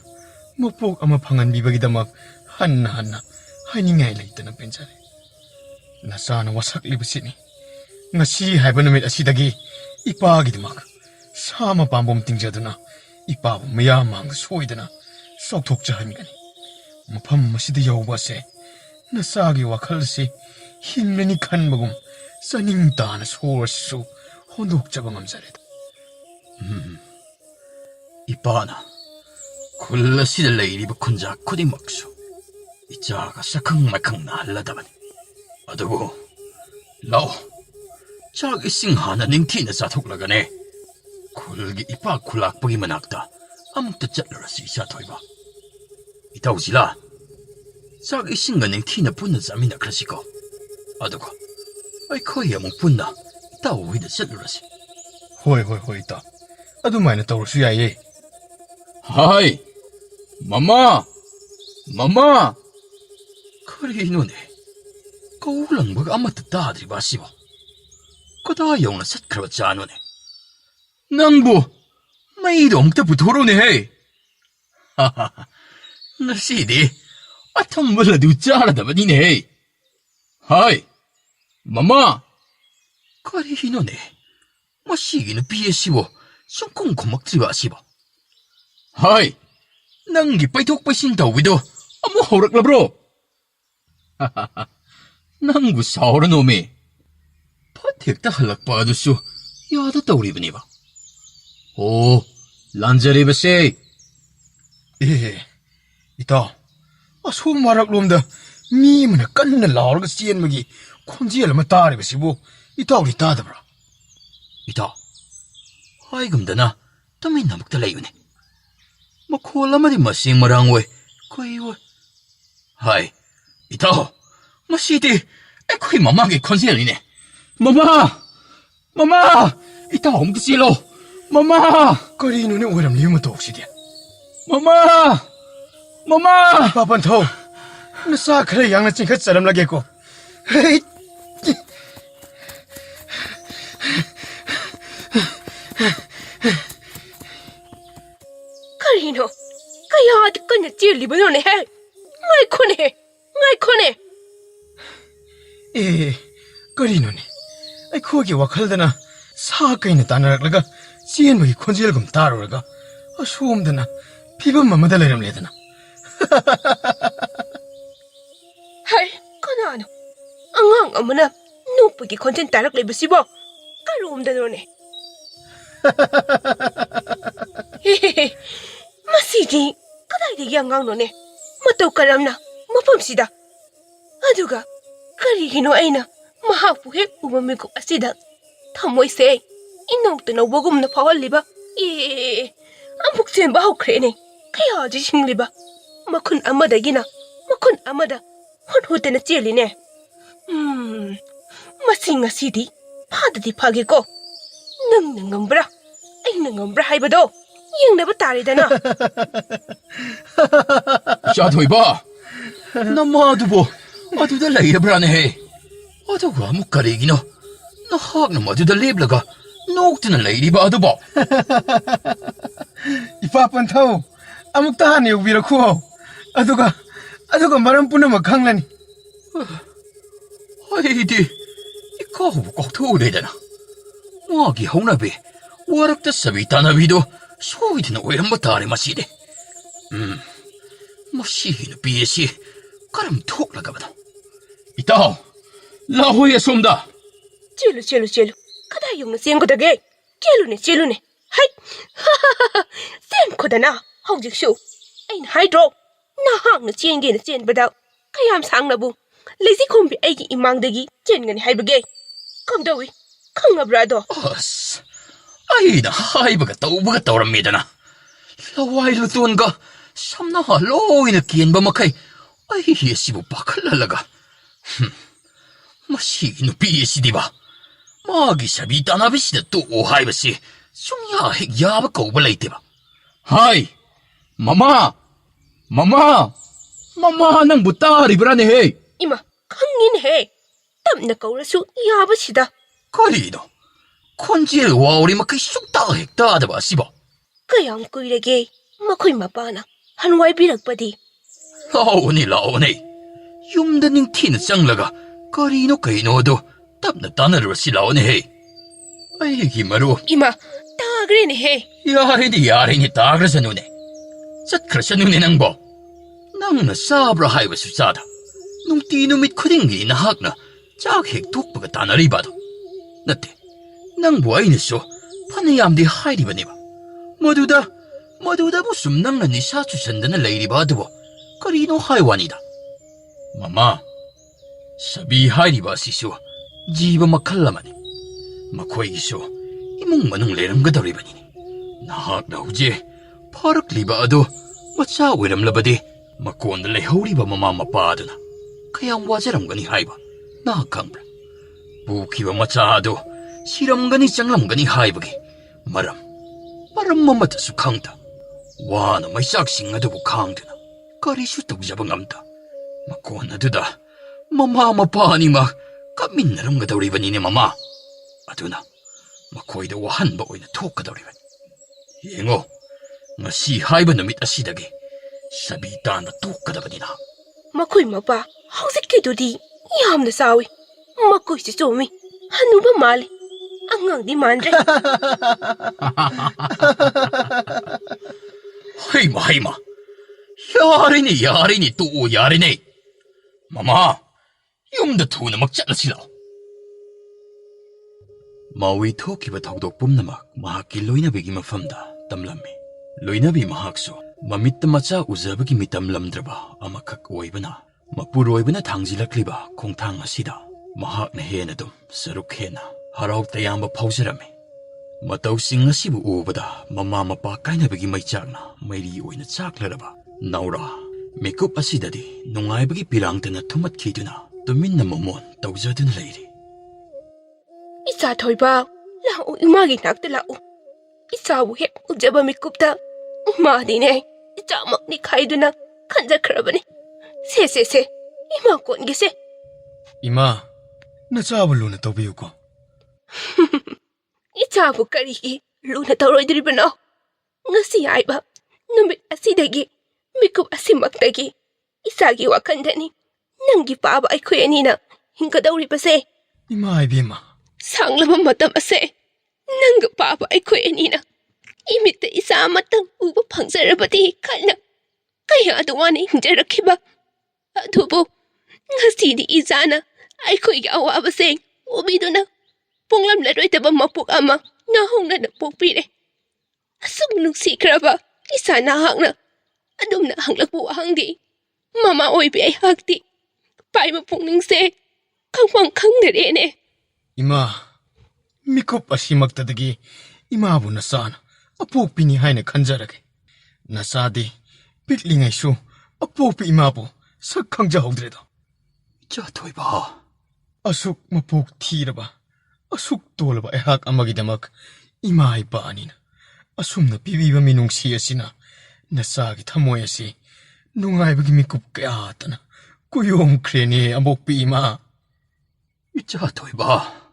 목복 아마 방한 미박이다막 한나 하이닝아이라 있다나 벤자리 나사나 와삭리부시니 ngasi haiba numit asidagi ipagidamak sama pambom tingjadu나 ipabu mayamang soidana sokthokja hamigani mafam masida yawbase 나사기 와칼시 힘내니 칸먹음 써닝다나 소월수 혼독자방 암살이다. Ipana. Kulla sida layri ba kunja kudi makso. Ichaga sakang makang na haladaban. Adugo. Lao. Chag ising hana ning tina sa tuklagane. Kulgi ipa kulak pagi manakta. Amuk ta chatlara si isa toy ba. Itaw sila. Chag ising ganing tina punna sa amin na klasiko. Adugo. Ay koya mong punna. Itaw wida chatlara si. 호이 있다. 아두마이나 떠오르수 야예. 하이, 마마, 그리 이노네. 거울랑 뭐가 아마 듣다들이 마시고. 그다 영나 셋크로 짜노네. 낭부, 마이도 엉따부 도로네. 하하하, 나시디, 아탐 몰라도 짜라다 바니네. 하이, 마마, 그리 이노네. 마시기는 비에시고, 숭콩 고막지 마시고. 하이, ꯅꯪꯒꯤ ꯄꯩꯊꯣꯛ ꯄꯩꯁꯤꯟ ꯇꯧꯕꯤꯗꯣ ꯑꯃꯨꯛ ꯍꯧꯔꯛꯂꯕ꯭ꯔꯣ? ꯅꯪꯕꯨ ꯁꯥꯎꯔꯅꯣꯃꯤ. ꯐꯠ ꯍꯦꯛꯇ ꯍꯜꯂꯛꯄ ꯑꯗꯨꯁꯨ ꯌꯥꯗ ꯇꯧꯔꯤꯕꯅꯦꯕ. ꯑꯣ, ꯂꯥꯟꯖꯔꯤꯕꯁꯦ. ꯏꯇꯥꯎ, ꯑꯁꯣꯝ ꯃꯔꯛꯂꯣꯝꯗ ꯃꯤ ꯑꯃꯅ ꯀꯟꯅ ꯂꯥꯎꯔꯒ ꯆꯦꯟꯕꯒꯤ ꯈꯣꯟꯖꯦꯜ ꯑꯃ ꯇꯥꯔꯤꯕꯁꯤꯕꯨ ꯏꯇꯥꯎꯗꯤ ꯇꯥꯗꯕ꯭ꯔꯥ? ꯏꯇꯥꯎ, ꯍꯥꯏꯒꯨꯝꯗꯅ ꯇꯨꯃꯤꯟꯅ ꯑꯃꯨꯛꯇ ꯂꯩꯕꯅꯤ. ꯃꯈꯣꯜ ꯑꯃꯗꯤ ꯃꯁꯦꯡ ꯃꯔꯥꯡ ꯑꯣꯏ. ꯀꯩ ꯑꯣꯏ? ꯍꯥꯏ, ꯏꯇꯥꯎ, ꯃꯁꯤꯗꯤ ꯑꯩꯈꯣꯏ ꯃꯃꯥꯒꯤ ꯈꯣꯟꯖꯦꯜꯅꯤꯅꯦ. ꯃꯃꯥ! ꯃꯃꯥ! ꯏꯇꯥꯎ ꯑꯃꯨꯛꯇ ꯆꯦꯜꯂꯣ. ꯃꯃꯥ! ꯀꯔꯤꯅꯣꯅꯦ ꯑꯣꯏꯔꯝꯂꯤꯕ ꯃꯇꯧꯁꯤꯗꯤ? ꯃꯃꯥ! ꯃꯃꯥ! ꯏꯄꯥ ꯄꯟꯊꯧ, ꯅꯆꯥ ꯈꯔ ꯌꯥꯡꯅ ꯆꯤꯡꯈꯠꯆꯔꯝꯂꯒꯦꯀꯣ. ꯍꯩ! ꯀꯔꯤꯅꯣ? ꯀꯌꯥꯗ ꯀꯟꯅ ꯆꯦꯜꯂꯤꯕꯅꯣꯅꯦ? ꯉꯥꯏꯈꯣꯅꯦ! ꯉꯥꯏꯈꯣꯅꯦ! ꯀꯔꯤꯅꯣꯅꯦ? ꯑꯩꯈꯣꯏꯒꯤ ꯋꯥꯈꯜꯗꯅ ꯁꯥ ꯀꯩꯅ ꯇꯥꯟꯅꯔꯛꯂꯒ ꯆꯦꯟꯕꯒꯤ ꯈꯣꯟꯖꯦꯜꯒꯨꯝ ꯇꯥꯔꯨꯔꯒ ꯑꯁꯣꯝꯗꯅ ꯐꯤꯕꯝ ꯑꯃꯗ ꯂꯩꯔꯝꯂꯦꯗꯅ. ꯍꯩ, ꯀꯅꯥꯅꯣ? ꯑꯉꯥꯡ ꯑꯃꯅ ꯅꯣꯛꯄꯒꯤ ꯈꯣꯟꯖꯦꯜ ꯇꯥꯔꯛꯂꯤꯕꯁꯤꯕꯣ? ꯀꯔꯣꯝꯗꯅꯣꯅꯦ? ꯃꯁꯤꯗꯤ ꯀꯗꯥꯏꯗꯒꯤ ꯑꯉꯥꯡꯅꯣꯅꯦ? ꯃꯇꯧ ꯀꯔꯝꯅ ꯃꯐꯝꯁꯤꯗ? ꯑꯗꯨꯒ ꯀꯔꯤꯒꯤꯅꯣ ꯑꯩꯅ ꯃꯍꯥꯛꯄꯨ ꯍꯦꯛ ꯎꯕ ꯃꯤꯀꯨꯞ ꯑꯁꯤꯗ ꯊꯃꯣꯏꯁꯦ ꯏꯅꯧꯇ ꯅꯧꯕꯒꯨꯝꯅ ꯐꯥꯎꯍꯜꯂꯤꯕ? ꯑꯃꯨꯛ ꯆꯦꯟꯕ ꯍꯧꯈ꯭ꯔꯦꯅꯦ. ꯀꯌꯥꯗꯤ ꯁꯤꯡꯂꯤꯕ! ꯃꯈꯨꯟ ꯑꯃꯗꯒꯤꯅ ꯃꯈꯨꯟ ꯑꯃꯗ ꯍꯨꯠ-ꯍꯨꯠꯇꯅ ꯆꯦꯜꯂꯤꯅꯦ. ꯃꯁꯤ ꯉꯁꯤꯗꯤ ꯐꯥꯗꯗꯤ ꯐꯥꯒꯦꯀꯣ. ꯅꯪꯅ ꯉꯝꯕ꯭ꯔꯥ ꯑꯩꯅ ꯉꯝꯕ꯭ꯔꯥ ꯍꯥꯏꯕꯗꯣ ꯌꯦꯡꯅꯕ ꯇꯥꯔꯦꯗꯅ. ꯏꯆꯥꯊꯣꯏꯕ, ꯅꯃꯥꯗꯨꯕꯨ ꯑꯗꯨꯗ ꯂꯩꯔꯕ꯭ꯔꯥꯅꯦꯍꯦ? ꯑꯗꯨꯒ ꯑꯃꯨꯛ ꯀꯔꯤꯒꯤꯅꯣ ꯅꯍꯥꯛꯅ ꯃꯗꯨꯗ ꯂꯦꯞꯂꯒ ꯅꯣꯛꯇꯨꯅ ꯂꯩꯔꯤꯕ ꯑꯗꯨꯕꯣ? ꯏꯄꯥ ꯄꯟꯊꯧ, ꯑꯃꯨꯛꯇ ꯍꯥꯟꯅ ꯌꯧꯕꯤꯔꯛꯈꯣ. ꯑꯗꯨꯒ ꯃꯔꯝ ꯄꯨꯝꯅꯃꯛ ꯈꯪꯂꯅꯤ. ꯑꯩꯗꯤ ꯏꯀꯥꯎꯕꯨ ꯀꯥꯎꯊꯣꯛꯎꯔꯦꯗꯅ. ꯃꯥꯒꯤ ꯍꯧꯅꯕꯤ ꯋꯥꯔꯛꯇ ꯁꯕꯤ ꯇꯥꯟꯅꯕꯤꯗꯣ ꯁꯣꯏꯗꯅ ꯑꯣꯏꯔꯝꯕ ꯇꯥꯔꯦ ꯃꯁꯤꯗꯤ. ꯃꯁꯤꯒꯤ ꯅꯨꯄꯤ ꯑꯁꯤ ꯀꯔꯝ ꯊꯣꯛꯂꯒꯕꯅꯣ? ꯏꯇꯥꯎ, ꯂꯥꯛꯍꯣꯏ ꯑꯁꯣꯝꯗ. ꯆꯦꯜꯂꯨ ꯆꯦꯜꯂꯨ ꯆꯦꯜꯂꯨ. ꯀꯗꯥꯏ ꯌꯧꯅ ꯆꯦꯟꯒꯗꯒꯦ? ꯆꯦꯜꯂꯨꯅꯦ ꯆꯦꯜꯂꯨꯅꯦ. ꯍꯩ! ꯆꯦꯟꯈꯣꯗꯅ ꯍꯧꯖꯤꯛꯁꯨ. ꯑꯩꯅ ꯍꯥꯏꯗ꯭ꯔꯣ, ꯅꯍꯥꯛꯅ ꯆꯦꯟꯒꯦꯅ ꯆꯦꯟꯕꯗ ꯀꯌꯥꯝ ꯁꯥꯡꯅꯕꯨ ꯂꯩꯖꯤꯈꯣꯝꯕꯤ ꯑꯩꯒꯤ ꯏꯃꯥꯡꯗꯒꯤ ꯆꯦꯟꯒꯅꯤ ꯍꯥꯏꯕꯒꯦ? ꯀꯝꯗꯧꯏ? ꯈꯪꯉꯕ꯭ꯔꯥ ꯑꯗꯣ? ꯑꯁ, ꯑꯩꯅ ꯍꯥꯏꯕꯒ ꯇꯧꯕꯒ ꯇꯧꯔꯝꯃꯦꯗꯅ. ꯂꯋꯥꯏ ꯂꯨꯇꯣꯟꯒ ꯁꯝꯅꯍ ꯂꯣꯏꯅ ꯀꯦꯟꯕ ꯃꯈꯩ ꯑꯩ ꯑꯁꯤꯕꯨ ꯄꯥꯈꯠꯍꯜꯂꯒ. ꯃꯁꯤꯒꯤ ꯅꯨꯄꯤ ꯑꯁꯤꯗꯤꯕ ꯃꯥꯒꯤ ꯁꯕꯤ ꯇꯥꯟꯅꯕꯤꯁꯤꯗ ꯇꯣꯛꯑꯣ ꯍꯥꯏꯕꯁꯤ ꯁꯨꯡꯌꯥ ꯍꯦꯛ ꯌꯥꯕ ꯀꯧꯕ ꯂꯩꯇꯦꯕ. ꯍꯥꯏ, ꯃꯃꯥ! ꯃꯃꯥ! ꯃꯃꯥ, ꯅꯪꯕꯨ ꯇꯥꯔꯤꯕ꯭ꯔꯥꯅꯦꯍꯦ? ꯏꯃꯥ, ꯈꯪꯉꯤꯅꯦꯍꯦ. ꯇꯞꯅ ꯀꯧꯔꯁꯨ ꯌꯥꯕꯁꯤꯗ. ꯀꯔꯤꯅꯣ? ꯈꯣꯟꯖꯦꯜ ꯋꯥꯎꯔꯤ ꯃꯈꯩ ꯁꯨꯛꯇꯥ ꯍꯦꯛ ꯇꯥꯗꯕ ꯑꯁꯤꯕꯣ? ꯀꯌꯥꯝ ꯀꯨꯏꯔꯒꯦ ꯃꯈꯣꯏ ꯃꯄꯥꯅ ꯍꯟꯋꯥꯏꯕꯤꯔꯛꯄꯗꯤ? ꯂꯥꯛꯑꯣꯅꯦ ꯂꯥꯛꯑꯣꯅꯦ. ꯌꯨꯝꯗ ꯅꯤꯡꯊꯤꯅ ꯆꯪꯂꯒ ꯀꯔꯤꯅꯣ ꯀꯩꯅꯣꯗꯣ ꯇꯞꯅ ꯇꯥꯟꯅꯔꯨꯔꯁꯤ ꯂꯥꯛꯑꯣꯅꯦꯍꯦ. ꯑꯩꯒꯤ ꯃꯔꯨꯞ. ꯏꯃꯥ, ꯇꯥꯒ꯭ꯔꯦꯅꯦꯍꯦ. ꯌꯥꯔꯦꯅꯦ ꯇꯥꯒ꯭ꯔꯁꯅꯨꯅꯦ. ꯆꯠꯈ꯭ꯔꯁꯅꯨꯅꯦ ꯅꯪꯕꯣ. ꯅꯪꯅ ꯆꯥꯕ꯭ꯔꯥ ꯍꯥꯏꯕꯁꯨ ꯆꯥꯗ. ꯅꯨꯡꯇꯤ ꯅꯨꯃꯤꯠ ꯈꯨꯗꯤꯡꯒꯤ ꯅꯍꯥꯛꯅ ꯆꯥꯛ ꯍꯦꯛ ꯊꯣꯛꯄꯒ ꯇꯥꯟꯅꯔꯤꯕ ꯑꯗꯣ. ꯅꯠꯇꯦ, ꯅꯪꯕꯨ ꯑꯩꯅꯁꯨ ꯐꯅꯌꯥꯝꯗꯤ ꯍꯥꯏꯔꯤꯕꯅꯦꯕ. ꯃꯗꯨꯗꯕꯨ ꯁꯨꯝ ꯅꯪꯅ ꯅꯤꯁꯥ ꯆꯨꯁꯟꯗꯅ ꯂꯩꯔꯤꯕ ꯑꯗꯨꯕꯨ ꯀꯔꯤꯅꯣ ꯍꯥꯏ ꯋꯥꯅꯤꯗ. ꯃꯃꯥ, ꯁꯕꯤ ꯍꯥꯏꯔꯤꯕ ꯑꯁꯤꯁꯨ ꯖꯤꯕ ꯃꯈꯜ ꯑꯃꯅꯤ. ꯃꯈꯣꯏꯒꯤꯁꯨ ꯏꯃꯨꯡ ꯃꯅꯨꯡ ꯂꯩꯔꯝꯒꯗꯧꯔꯤꯕꯅꯤꯅꯦ. ꯅꯍꯥꯛꯅ ꯍꯧꯖꯤꯛ ꯐꯥꯔꯛꯂꯤꯕ ꯑꯗꯨ ꯃꯆꯥ ꯑꯣꯏꯔꯝꯂꯕꯗꯤ ꯃꯀꯣꯟꯗ ꯂꯩꯍꯧꯔꯤꯕ ꯃꯃꯥ ꯃꯄꯥ ꯑꯗꯨꯅ ꯀꯌꯥꯝ ꯋꯥꯖꯔꯝꯒꯅꯤ ꯍꯥꯏꯕ ꯅꯍꯥꯛ ꯈꯪꯕ꯭ꯔꯥ? ꯄꯨꯈꯤꯕ ꯃꯆꯥ ꯑꯗꯨ ꯁꯤꯔꯝꯒꯅꯤ ꯆꯪꯂꯝꯒꯅꯤ ꯍꯥꯏꯕꯒꯤ ꯃꯔꯝ ꯑꯃꯠꯇꯁꯨ ꯈꯪꯗ ꯋꯥꯅ ꯃꯩꯆꯥꯛꯁꯤꯡ ꯑꯗꯨꯕꯨ ꯈꯥꯡꯗꯨꯅ ꯀꯔꯤꯁꯨ ꯇꯧꯖꯕ ꯉꯝꯗ ꯃꯀꯣꯟ ꯑꯗꯨꯗ ꯃꯃꯥ ꯃꯄꯥ ꯑꯅꯤꯃꯛ ꯀꯞꯃꯤꯟꯅꯔꯝꯒꯗꯧꯔꯤꯕꯅꯤꯅꯦ ꯃꯃꯥ. ꯑꯗꯨꯅ ꯃꯈꯣꯏꯗ ꯋꯥꯍꯟꯕ ꯑꯣꯏꯅ ꯊꯣꯛꯀꯗꯧꯔꯤꯕꯅꯤ. ꯌꯦꯡꯉꯣ, ꯉꯁꯤ ꯍꯥꯏꯕ ꯅꯨꯃꯤꯠ ꯑꯁꯤꯗꯒꯤ ꯁꯕꯤ ꯇꯥꯟꯕ ꯇꯣꯛꯀꯗꯕꯅꯤꯅ. ꯃꯈꯣꯏ ꯃꯄꯥ ꯍꯧꯖꯤꯛꯀꯤꯗꯨꯗꯤ ꯌꯥꯝꯅ ꯆꯥꯎꯏ. ꯃꯈꯣꯏꯁꯤ ꯆꯣꯝꯃꯤ. ꯍꯅꯨꯕ ꯃꯥꯜꯂꯤ. ꯑꯉꯥꯡꯗꯤ ꯃꯥꯟꯗ꯭ꯔꯦ. ꯍꯩꯃ, 야리니 또 야리니. 마마, ꯌꯨꯝꯗ ꯊꯨꯅꯃꯛ ꯆꯠꯂꯁꯤꯂꯥꯎ. ꯃꯥꯎꯏ ꯊꯣꯛꯈꯤꯕ ꯊꯧꯗꯣꯛ ꯄꯨꯝꯅꯃꯛ ꯃꯍꯥꯛꯀꯤ ꯂꯣꯏꯅꯕꯤꯒꯤ ꯃꯐꯝꯗ ꯇꯝꯂꯝꯃꯤ. ꯂꯣꯏꯅꯕꯤ ꯃꯍꯥꯛꯁꯨ ꯃꯃꯤꯠꯇ ꯃꯆꯥ ꯎꯖꯕꯒꯤ ꯃꯤꯇꯝꯂꯝꯗ꯭ꯔꯕ ꯑꯃꯈꯛ ꯑꯣꯏꯕꯅ ꯃꯄꯨꯔꯣꯏꯕꯅ ꯊꯥꯡꯖꯤꯜꯂꯛꯂꯤꯕ ꯈꯣꯡꯊꯥꯡ ꯑꯁꯤꯗ ꯃꯍꯥꯛꯅ ꯍꯦꯟꯅ ꯑꯗꯨꯝ ꯁꯔꯨꯛ ꯍꯦꯟꯅ ꯍꯔꯥꯎ ꯇꯌꯥꯝꯕ ꯐꯥꯎꯖꯔꯝꯃꯤ. ꯃꯇꯧꯁꯤꯡ ꯑꯁꯤꯕꯨ ꯎꯕꯗ ꯃꯃꯥ ꯃꯄꯥ ꯀꯥꯏꯅꯕꯒꯤ ꯃꯩꯆꯥꯛꯅ ꯃꯩꯔꯤ ꯑꯣꯏꯅ ꯆꯥꯛꯂꯔꯕ ꯅꯥꯎꯔꯥ ꯃꯤꯀꯨꯞ ꯑꯁꯤꯗꯗꯤ ꯅꯨꯡꯉꯥꯏꯕꯒꯤ ꯄꯤꯔꯥꯡꯇꯅ ꯊꯨꯝꯃꯠꯈꯤꯗꯨꯅ ꯇꯨꯃꯤꯟꯅ ꯃꯃꯣꯟ ꯇꯧꯖꯗꯨꯅ ꯂꯩꯔꯤ. ꯏꯆꯥ ꯊꯣꯏꯕ, ꯂꯥꯛꯎ, ꯏꯃꯥꯒꯤ ꯅꯥꯛꯇ ꯂꯥꯛꯎ. ꯏꯆꯥꯕꯨ ꯍꯦꯛ ꯎꯖꯕ ꯃꯤꯀꯨꯞꯇ ꯃꯥꯗꯤꯅꯦ ꯏꯆꯥꯃꯛꯅꯤ ꯈꯥꯏꯗꯨꯅ ꯈꯟꯖꯈ꯭ꯔꯕꯅꯤ. ꯁꯦ, ꯏꯃꯥ ꯀꯣꯟꯒꯦꯁꯦ. ꯏꯃꯥ, ꯅꯆꯥꯕꯨ ꯂꯨꯅ ꯇꯧꯕꯤꯌꯨꯀꯣ. 이자부 까리기 루나 떨어들이브노. ngasi haiba numit asidagi mikub asimakdagi isagi wakandani nangi paba aikhoi anina hinkadawribase. 이마 이비마. 상laba matam ase nanga paba aikhoi anina imitta isa amatang uba phangjarabadi khalna kaya adwani hinjarakhiba. adubu ngasidi izana aikhoi awabase ubiduna punglam laroitaba mapuk ama nahongna na pokpire. Asuk nungsikraba isa nahangna adumna hanglakbu wahangdi mama oibi ay hakti paima pungningse kangwang kangdarene. 이마, 미컵 아시막다드기 이마부 나사나 아포피니 하이네 간자라게. 나사디 빅링아이슈 아포피 이마부 석강자 홍드레다. 자, 토이바. 아숙 마폭 티라바 아숙 돌바 에학 아마기다막 이마이 바아니나 아숙나 비비바 미농시야시나 나사기 타모야시 농아이바기 미컵 까야타나 꾸용 크레니 아목비 이마. 자, 토이바.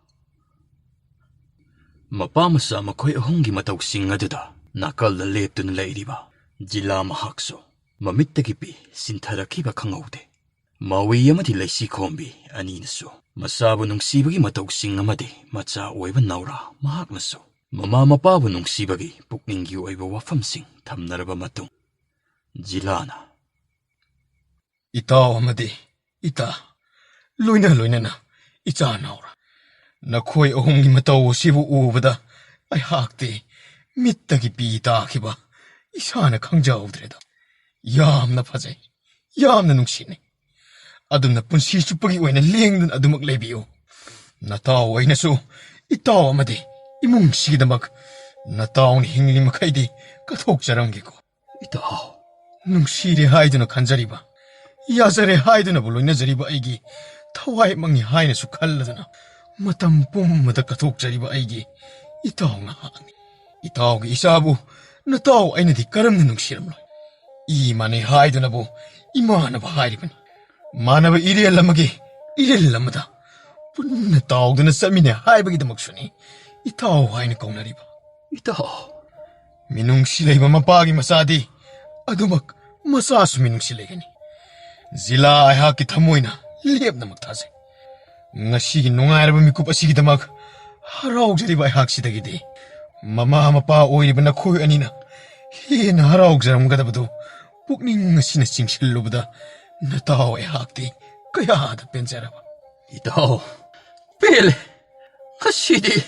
ꯃꯄꯥ ꯃꯆꯥ ꯃꯈꯣꯏ ꯑꯍꯨꯝꯒꯤ ꯃꯇꯧꯁꯤꯡ ꯑꯗꯨꯗ ꯅꯥꯀꯜꯗ ꯂꯦꯞꯇꯨꯅ ꯂꯩꯔꯤꯕ ꯖꯤꯂꯥ ꯃꯍꯥꯛꯁꯨ ꯃꯃꯤꯠꯇꯒꯤ ꯄꯤ ꯁꯤꯟꯊꯔꯛꯈꯤꯕ ꯈꯪꯍꯧꯗꯦ. ꯃꯥꯎꯏ ꯑꯃꯗꯤ ꯂꯩꯁꯤꯈꯣꯝꯕꯤ ꯑꯅꯤꯅꯁꯨ ꯃꯆꯥꯕꯨ ꯅꯨꯡꯁꯤꯕꯒꯤ ꯃꯇꯧꯁꯤꯡ ꯑꯃꯗꯤ ꯃꯆꯥ ꯑꯣꯏꯕ ꯅꯥꯎꯔꯥ ꯃꯍꯥꯛꯅꯁꯨ ꯃꯃꯥ ꯃꯄꯥꯕꯨ ꯅꯨꯡꯁꯤꯕꯒꯤ ꯄꯨꯛꯅꯤꯡꯒꯤ ꯑꯣꯏꯕ ꯋꯥꯐꯝꯁꯤꯡ ꯊꯝꯅꯔꯕ ꯃꯇꯨꯡ ꯖꯤꯂꯥꯅ 이따 아마디 이따 로이나나 이자 나오라. 나코이 어홍기 마타오 시부 우보다 아이 학디 미딱이 비다기바 이사나 강자오드레다. 야암나 파제 야암나 눅시네. 아둠나 푼시 슈퍼기 오이나 랭든 아두막 레비오. 나타오 오이나수 이따 아마디 이뭉시기다막 나타오니 힝리마 카이디 까톡자랑기고. 이다. 눅시리 하이드나 간자리바 야자레 하이드나 불로이나 자리바 아이기 타와이 망이 하이나수 칼라드나 matam pumada kathokjariba aigi itaw nga hangni. Itaw gi isabu nataw ay na di karam na nungsiramloy. Imane haiduna bu imanaba hairibani. Manaba iriyal lamagi iriyal lamada. Punna taw duna samine haibagi damagsuni itaw haina kaunariba. Itaw. Minungsilaiba mapagi masadi adumak masasu minungsilaigani. Zila ay haki thamoyna liyab na magtase. ngasi기 농아이라바 미쿠 빠시기다막 하라옥자리바 학시다기디 마마 마빠 오이리바나 코이 아니나 히나 하라옥자람 가다바도 북닝 ngasi나 싱실로보다 나타오의 학디 그야다 벤자라바. 이다오. 뺄레. 가시디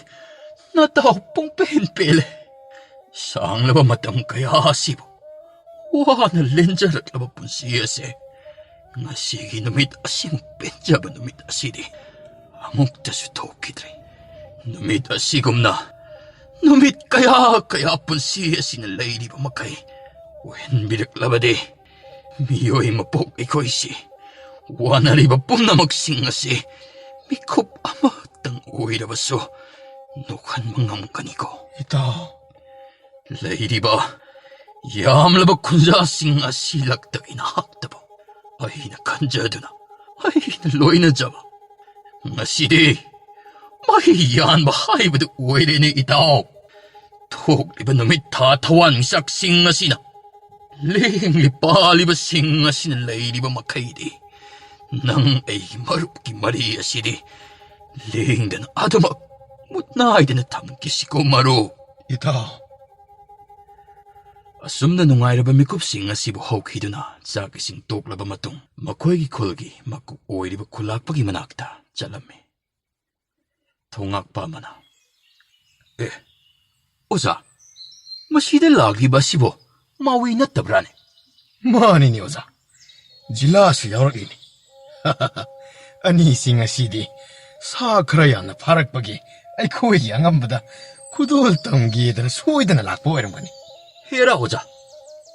나타오 뽕뺀 뺄레. 상라바 마땅 그야 하시보 와나 렌자라라바 분시에세 ngasi기 놈이 아심 뺀자바 놈이 아시디 아묵다수 도끼들이 놈이 다시금나 놈이 까야 분시에시는 레이리바 마카이 웬 미륵라바디 미요이 마폭 이코이시 와나리바 뿜나먹 싱아시 미콥 아마 땅 오이라바소 녹한 망함까니고. 이따 레이리바 야암라바 군자 싱아시 락닥이나 학다보 아이나 간자드나 아이나 로이나 잡아 ngasi디 mahiyan mahaibadu uwirini itaw thokliba numit tatawan sak singasina lingli paliba singasina layliba makaidi nang ay marupki mari asidi lingdan adamak mutnaidana tamkisigo maru. 이따 ꯑꯁꯨꯝꯅ ꯅꯨꯡꯉꯥꯏꯔꯕ ꯃꯤꯀꯨꯞꯁꯤꯡ ꯑꯁꯤꯕꯨ ꯍꯧꯈꯤꯗꯨꯅ ꯆꯥꯛ ꯏꯁꯤꯡ ꯇꯣꯛꯂꯕ ꯃꯇꯨꯡ ꯃꯈꯣꯏꯒꯤ ꯈꯨꯜꯒꯤ ꯃꯀꯣꯛ ꯑꯣꯏꯔꯤꯕ ꯈꯨꯜꯂꯥꯛꯄꯒꯤ ꯃꯅꯥꯛꯇ ꯆꯠꯂꯝꯃꯤ꯫ ꯊꯣꯉꯥꯛꯄ ꯑꯃꯅ, ꯑꯣꯖꯥ, ꯃꯁꯤꯗ ꯂꯥꯛꯂꯤꯕ ꯑꯁꯤꯕꯨ ꯃꯥꯎꯏ ꯅꯠꯇꯕ꯭ꯔꯥꯅꯦ? ꯃꯥꯅꯤꯅꯦ ꯑꯣꯖꯥ, ꯖꯤꯂꯥꯁꯨ ꯌꯥꯎꯔꯛꯂꯤꯅꯤ꯫ ꯑꯅꯤꯁꯤꯡ ꯑꯁꯤꯗꯤ ꯁꯥ ꯈꯔ ꯌꯥꯝꯅ ꯐꯥꯔꯛꯄꯒꯤ ꯑꯩꯈꯣꯏꯒꯤ ꯑꯉꯝꯕꯗ ꯈꯨꯗꯣꯜ ꯇꯝꯒꯦꯗꯅ ꯁꯣꯏꯗꯅ ꯂꯥꯛꯄ ꯑꯣꯏꯔꯝꯒꯅꯤ꯫ ꯍꯦꯔꯥ ꯑꯣꯖꯥ,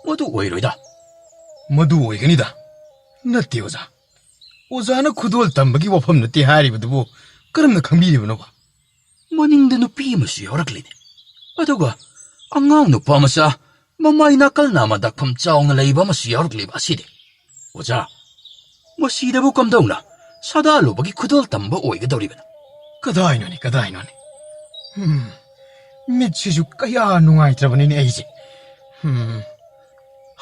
ꯃꯗꯨ ꯑꯣꯏꯔꯣꯏꯗ꯫ ꯃꯗꯨ ꯑꯣꯏꯒꯅꯤꯗ꯫ ꯅꯠꯇꯦ ꯑꯣꯖꯥ, ꯑꯣꯖꯥꯅ ꯈꯨꯗꯣꯜ ꯇꯝꯕꯒꯤ ꯋꯥꯐꯝ ꯅꯠꯇꯦ ꯍꯥꯏꯔꯤꯕꯗꯨꯕꯨ ꯀꯔꯝꯅ ꯈꯪꯕꯤꯔꯤꯕꯅꯣꯕ? ꯃꯅꯤꯡꯗ ꯅꯨꯄꯤ ꯑꯃꯁꯨ ꯌꯥꯎꯔꯛꯂꯤꯅꯤ, ꯑꯗꯨꯒ ꯑꯉꯥꯡ ꯅꯨꯄꯥ ꯃꯆꯥ ꯃꯃꯥꯏ ꯅꯥꯀꯜ ꯅꯥꯝꯃ ꯗꯥꯛꯐꯝ ꯆꯥꯎꯅ ꯂꯩꯕ ꯑꯃꯁꯨ ꯌꯥꯎꯔꯛꯂꯤꯕ ꯑꯁꯤꯗꯤ꯫ ꯑꯣꯖꯥ, ꯃꯁꯤꯗꯕꯨ ꯀꯝꯗꯧꯅ ꯁꯥꯗꯥꯂꯨꯕꯒꯤ ꯈꯨꯗꯣꯜ ꯇꯝꯕ ꯑꯣꯏꯒꯗꯧꯔꯤꯕꯅꯣ? ꯀꯗꯥꯏꯅꯣꯅꯦ, ꯀꯗꯥꯏꯅꯣꯅꯦ? ꯃꯤꯠꯁꯤꯁꯨ ꯀꯌꯥ ꯅꯨꯡꯉꯥꯏꯇ꯭ꯔꯕꯅꯤꯅꯦ ꯑꯩꯁꯦ꯫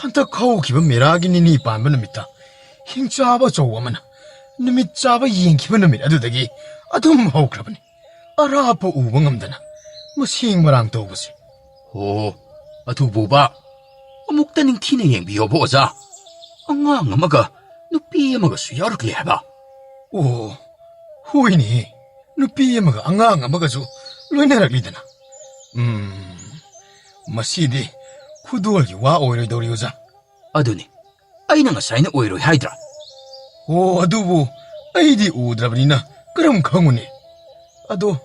ꯍꯟꯇꯛ ꯍꯧꯈꯤꯕ ꯃꯦꯔꯥꯒꯤ ꯅꯤꯅꯤ ꯄꯥꯟꯕ ꯅꯨꯃꯤꯠꯇ ꯍꯤꯡꯆꯥꯕ ꯑꯆꯧꯕ ꯑꯃꯅ ꯅꯨꯃꯤꯠ ꯆꯥꯕ ꯌꯦꯡꯈꯤꯕ ꯅꯨꯃꯤꯠ ꯑꯗꯨꯗꯒꯤ ꯑꯗꯨꯝ ꯍꯧꯈ꯭ꯔꯕꯅꯤ, ꯑꯔꯥꯞꯄ ꯎꯕ ꯉꯝꯗꯅ ꯃꯁꯦꯡ ꯃꯔꯥꯡ ꯇꯧꯕꯁꯦ꯫ ꯑꯣ, ꯑꯗꯨꯕꯨꯕ ꯑꯃꯨꯛꯇ ꯅꯤꯡꯊꯤꯅ ꯌꯦꯡꯕꯤꯌꯣꯕ ꯑꯣꯖꯥ꯫ ꯑꯉꯥꯡ ꯑꯃꯒ ꯅꯨꯄꯤ ꯑꯃꯒꯁꯨ ꯌꯥꯎꯔꯛꯂꯤ ꯍꯥꯏꯕ꯫ ꯑꯣ, ꯍꯣꯏꯅꯦ, ꯅꯨꯄꯤ ꯑꯃꯒ ꯑꯉꯥꯡ ꯑꯃꯒꯁꯨ ꯂꯣꯏꯅꯔꯛꯂꯤꯗꯅ꯫ ꯃꯁꯤꯗꯤ ꯈꯨꯗꯣꯜꯒꯤ ꯋꯥ ꯑꯣꯏꯔꯣꯏꯗꯧꯔꯤ ꯑꯣꯖꯥ꯫ ꯑꯗꯨꯅꯤ, ꯑꯩꯅ ꯉꯁꯥꯏꯅ ꯑꯣꯏꯔꯣꯏ ꯍꯥꯏꯗ꯭ꯔꯥ? ꯑꯣ, ꯑꯗꯨꯕꯨ ꯑꯩꯗꯤ ꯎꯗ꯭ꯔꯕꯅꯤꯅ ꯀꯔꯝ ꯈꯪꯉꯨꯅꯤ? ꯑꯗꯣ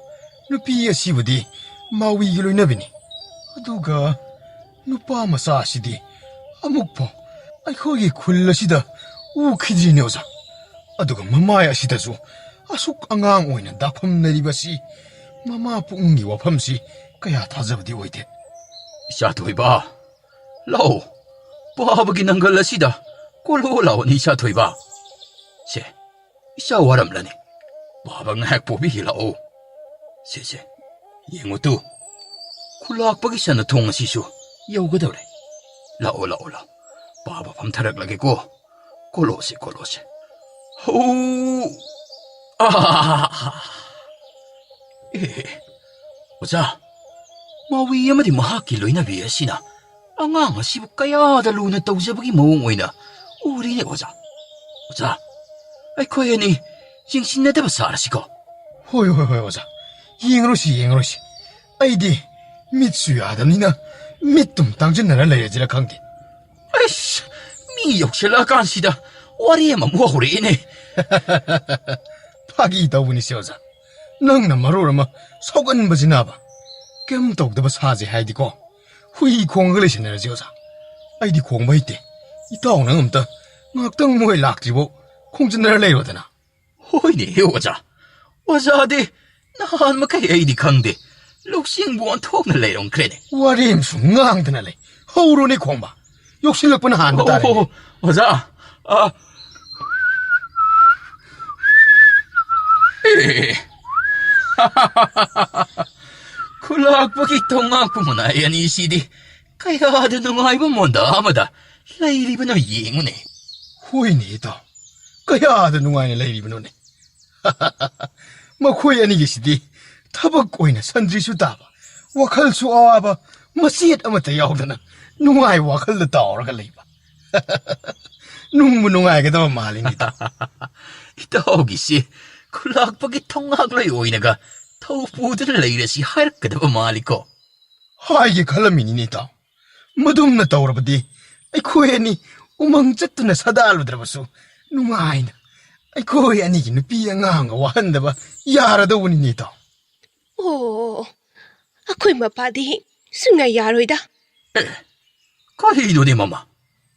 ꯅꯨꯄꯤ ꯑꯁꯤꯕꯨꯗꯤ ꯃꯥꯎꯏꯒꯤ ꯂꯣꯏꯅꯕꯤꯅꯤ, ꯑꯗꯨꯒ ꯅꯨꯄꯥ ꯃꯆꯥ ꯑꯁꯤꯗꯤ ꯑꯃꯨꯛꯐꯥꯎ ꯑꯩꯈꯣꯏꯒꯤ ꯈꯨꯜ ꯑꯁꯤꯗ ꯎꯈꯤꯗ꯭ꯔꯤꯅꯦ ꯑꯣꯖꯥ꯫ ꯑꯗꯨꯒ ꯃꯃꯥꯏ ꯑꯁꯤꯗꯁꯨ ꯑꯁꯨꯛ ꯑꯉꯥꯡ ꯑꯣꯏꯅ ꯗꯥꯛꯐꯝ ꯂꯩꯔꯤꯕꯁꯤ ꯃꯃꯥ ꯄꯨꯛꯅꯨꯡꯒꯤ ꯋꯥꯐꯝꯁꯤ ꯀꯌꯥ ꯊꯥꯖꯕꯗꯤ ꯑꯣꯏꯗꯦ꯫ ꯏꯆꯥꯊꯣꯏꯕ, ꯂꯥꯛꯑꯣ, ꯄꯥꯕꯒꯤ ꯅꯪꯒꯜ ꯑꯁꯤꯗ ꯀꯣꯜꯂꯣ ꯂꯥꯛꯑꯣꯅꯤ ꯏꯆꯥꯊꯣꯏꯕ꯫ ꯁꯦ, ꯏꯆꯥ ꯋꯥꯔꯝꯂꯅꯤ, ꯄꯥꯕ ꯉꯥꯏꯍꯥꯛ ꯄꯣꯕꯤꯒꯦ ꯂꯥꯛꯑꯣ꯫ ꯁꯦ, ꯌꯦꯡꯉꯨ ꯇꯨ, ꯈꯨꯜꯂꯥꯛꯄꯒꯤ ꯁꯅꯊꯣꯡ ꯑꯁꯤꯁꯨ ꯌꯧꯒꯗꯧꯔꯦ꯫ ꯂꯥꯛꯑꯣ ꯂꯥꯛꯑꯣ ꯂꯥꯛꯑꯣ, ꯄꯥꯕ ꯐꯝꯊꯔꯛꯂꯒꯦꯀꯣ꯫ ꯀꯣꯜꯂꯣꯁꯦ ꯀꯣꯜꯂꯣꯁꯦ꯫ ꯍꯧ! ꯑꯣꯖꯥ, ꯃꯥꯎꯏ ꯑꯃꯗꯤ ꯃꯍꯥꯛꯀꯤ ꯂꯣꯏꯅꯕꯤ ꯑꯁꯤꯅ ꯑꯉꯥꯡ ꯑꯁꯤꯕꯨ ꯀꯌꯥꯗ ꯂꯨꯅ ꯇꯧꯖꯕꯒꯤ ꯃꯑꯣꯡ ꯑꯣꯏꯅ ꯎꯔꯤꯅꯦ ꯑꯣꯖꯥ꯫ ꯑꯣꯖꯥ, ꯑꯩꯈꯣꯏ ꯑꯅꯤ ꯌꯦꯡꯁꯤꯟꯅꯗꯕ ꯁꯥꯔꯁꯤꯀꯣ? ꯍꯣꯏ ꯑꯣꯖꯥ, ꯌꯦꯡꯉꯔꯣꯏꯁꯤ꯫ ꯑꯩꯗꯤ ꯃꯤꯠꯁꯨ ꯌꯥꯗꯕꯅꯤꯅ ꯃꯤꯠꯇꯨꯝ ꯇꯥꯡꯖꯟꯅꯔ ꯂꯩꯔꯁꯤꯔ ꯈꯪꯗꯦ꯫ ꯑꯩꯁ, ꯃꯤ ꯌꯧꯁꯤꯜꯂꯛꯑꯀꯥꯟꯁꯤꯗ ꯋꯥꯔꯤ ꯑꯃꯃꯨꯛ ꯍꯧꯔꯛꯏꯅꯦ꯫ ꯐꯥꯒꯤ ꯇꯧꯕꯅꯤꯁꯦ ꯑꯣꯖꯥ, ꯅꯪꯅ ꯃꯔꯣꯜ ꯑꯃ ꯁꯥꯎꯒꯟꯕꯁꯤꯅꯕ꯫ ꯀꯩꯝ ꯇꯧꯗꯕ ꯁꯥꯁꯦ ꯍꯥꯏꯗꯤꯀꯣ, ꯍꯨꯏ ꯈꯣꯡꯒ ꯂꯩꯁꯟꯅꯔꯁꯤ ꯑꯣꯖꯥ꯫ ꯑꯩꯗꯤ ꯈꯣꯡꯕ ꯍꯩꯇꯦ, ꯏꯇꯥꯎ ꯅꯪ ꯑꯝꯇ ꯉꯥꯛꯇꯪ ꯃꯣꯏ ꯂꯥꯛꯇ꯭ꯔꯤꯕꯧ ꯈꯣꯡꯖꯟꯅꯔ ꯂꯩꯔꯣꯗꯅ꯫ ꯍꯣꯏꯅꯦ ꯑꯣꯖꯥ, ꯑꯣꯖꯥꯗꯤ ꯅꯍꯥꯟ ꯃꯈꯩ ꯑꯩꯗꯤ ꯈꯪꯗꯦ, ꯂꯧꯁꯤꯡꯕꯨ ꯑꯣꯟꯊꯣꯛꯅ ꯂꯩꯔꯝꯈ꯭ꯔꯦꯅꯦ꯫ ꯋꯥꯔꯤ ꯑꯃꯁꯨ ꯉꯥꯡꯗꯅ ꯂꯩ, ꯍꯧꯔꯣꯅꯦ ꯈꯣꯡꯕ, ꯌꯧꯁꯤꯜꯂꯛꯄꯅ ꯍꯥꯟꯕ ꯇꯥꯔꯦꯅꯦ꯫ ꯑꯣꯖꯥ, ꯈꯨꯜꯂꯥꯛꯄꯒꯤ ꯊꯣꯉꯥꯛꯄ ꯃꯅꯥꯏ ꯑꯅꯤꯁꯤꯗꯤ ꯀꯌꯥꯗ ꯅꯨꯡꯉꯥꯏꯕ ꯃꯣꯟꯗꯥ ꯑꯃꯗ ꯂꯩꯔꯤꯕꯅꯣ ꯌꯦꯡꯉꯨꯅꯦ꯫ ꯍꯣꯏꯅꯦ ꯏꯇꯥꯎ, ꯀꯌꯥꯗ ꯅꯨꯡꯉꯥꯏꯅ ꯂꯩꯔꯤꯕꯅꯣꯅꯦ꯫ ꯃꯈꯣꯏ ꯑꯅꯤꯒꯤꯁꯤꯗꯤ ꯊꯕꯛ ꯑꯣꯏꯅ ꯁꯟꯗ꯭ꯔꯤꯁꯨ ꯇꯥꯕ, ꯋꯥꯈꯜꯁꯨ ꯑꯋꯥꯕ ꯃꯆꯦꯠ ꯑꯃꯠꯇ ꯌꯥꯎꯗꯅ ꯅꯨꯡꯉꯥꯏꯕ ꯋꯥꯈꯜꯗ ꯇꯥꯎꯔꯒ ꯂꯩꯕ꯫ ꯅꯨꯡꯕꯨ ꯅꯨꯡꯉꯥꯏꯒꯗꯕ ꯃꯥꯜꯂꯤꯅꯦ ꯏꯇꯥꯎ꯫ ꯏꯇꯥꯎꯒꯤꯁꯤ ꯈꯨꯜꯂꯥꯛꯄꯒꯤ ꯊꯣꯡꯉꯥꯛꯂꯣꯏ ꯑꯣꯏꯅꯒ ꯊꯧ ꯄꯨꯗꯨꯅ ꯂꯩꯔꯁꯤ ꯍꯥꯏꯔꯛꯀꯗꯕ ꯃꯥꯜꯂꯤꯀꯣ? ꯍꯥꯏꯒꯦ ꯈꯜꯂꯝꯃꯤꯅꯤꯅꯦ ꯏꯇꯥꯎ꯫ ꯃꯗꯨꯝꯅ ꯇꯧꯔꯕꯗꯤ ꯑꯩꯈꯣꯏ ꯑꯅꯤ ꯎꯃꯪ ꯆꯠꯇꯨꯅ ꯁꯗꯥꯜꯂꯨꯗ꯭ꯔꯕꯁꯨ ꯅꯨꯡꯉꯥꯏꯅ ꯑꯩꯈꯣꯏ ꯑꯅꯤꯒꯤ ꯅꯨꯄꯤ ꯑꯉꯥꯡꯒ ꯋꯥꯍꯟꯗꯕ ꯌꯥꯔꯗꯧꯕꯅꯤꯅꯦ ꯏꯇꯥꯎ꯫ ꯑꯣ, ꯑꯩꯈꯣꯏ ꯃꯄꯥꯗꯤ ꯁꯨꯡꯌꯥ ꯌꯥꯔꯣꯏꯗ꯫ ꯀꯔꯤꯅꯣꯅꯦ ꯃꯃꯥ?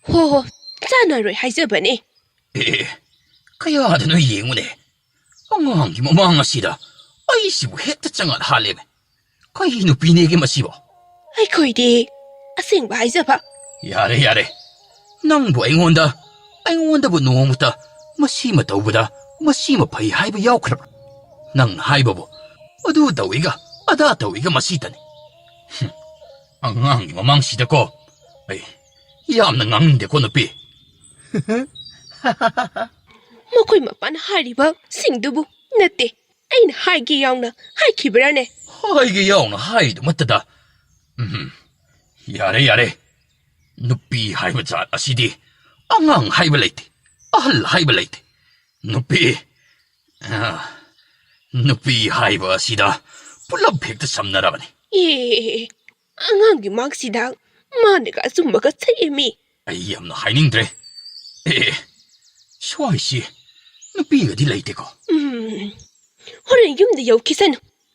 ꯍꯣ, ꯆꯥꯟꯅꯔꯣꯏ ꯍꯥꯏꯖꯕꯅꯦ꯫ ꯀꯌꯥꯗꯅꯣ ꯌꯦꯡꯉꯨꯅꯦ, ꯑꯉꯥꯡꯒꯤ ꯃꯃꯥꯡ ꯑꯁꯤꯗ ꯑꯩꯁꯤꯕꯨ ꯍꯦꯛꯇ ꯆꯪꯉꯠꯍꯥꯜꯂꯦꯃꯦ꯫ ꯀꯩ ꯅꯨꯄꯤꯅꯦꯒꯦ ꯃꯁꯤꯕꯣ? ꯑꯩꯈꯣꯏꯗꯤ ꯑꯁꯦꯡꯕ ꯍꯥꯏꯖꯕ꯫ ꯌꯥꯔꯦ, ꯅꯪꯕꯨ ꯑꯩꯉꯣꯟꯗꯕꯨ ꯅꯣꯡꯃꯇ ꯃꯁꯤꯃ ꯇꯧꯕꯗ ꯃꯁꯤꯃ ꯐꯩ ꯍꯥꯏꯕ ꯌꯥꯎꯈ꯭ꯔꯕ꯭ꯔꯥ? ꯅꯪꯅ ꯍꯥꯏꯕꯕꯨ ꯑꯗꯨ ꯇꯧꯏꯒ ꯑꯗꯥ ꯇꯧꯏꯒ ꯃꯁꯤꯇꯅꯤ꯫ ꯑꯉꯥꯡꯒꯤ ꯃꯃꯥꯡꯁꯤꯗꯀꯣ ꯑꯩ ꯌꯥꯝꯅ ꯉꯥꯡꯅꯤꯡꯗꯦꯀꯣ ꯅꯨꯄꯤ꯫ ꯃꯈꯣꯏ ꯃꯄꯥꯅ ꯍꯥꯏꯔꯤꯕ ꯁꯤꯡꯗꯨꯕꯨ ꯅꯠꯇꯦ, ꯑꯩꯅ ꯍꯥꯏꯒꯦ ꯌꯥꯎꯅ ꯍꯥꯏꯈꯤꯕ꯭ꯔꯥꯅꯦ? ꯍꯥꯏꯒꯦ ꯌꯥꯎꯅ ꯍꯥꯏꯔꯤꯗꯨꯃꯠꯇꯗ ꯌꯥꯔꯦ, Nupi haiba jat asidi. Angang haiba leite. Ahal haiba leite. Nupi. Nupi haiba asida. Pulab hekta samnarabani. 예, 앙앙이 막시다. 마네가 숨마가 차이미. Ay yamna hainingdre. Shwaisi. Nupiga di leite ko. 호렌 юм데 여기선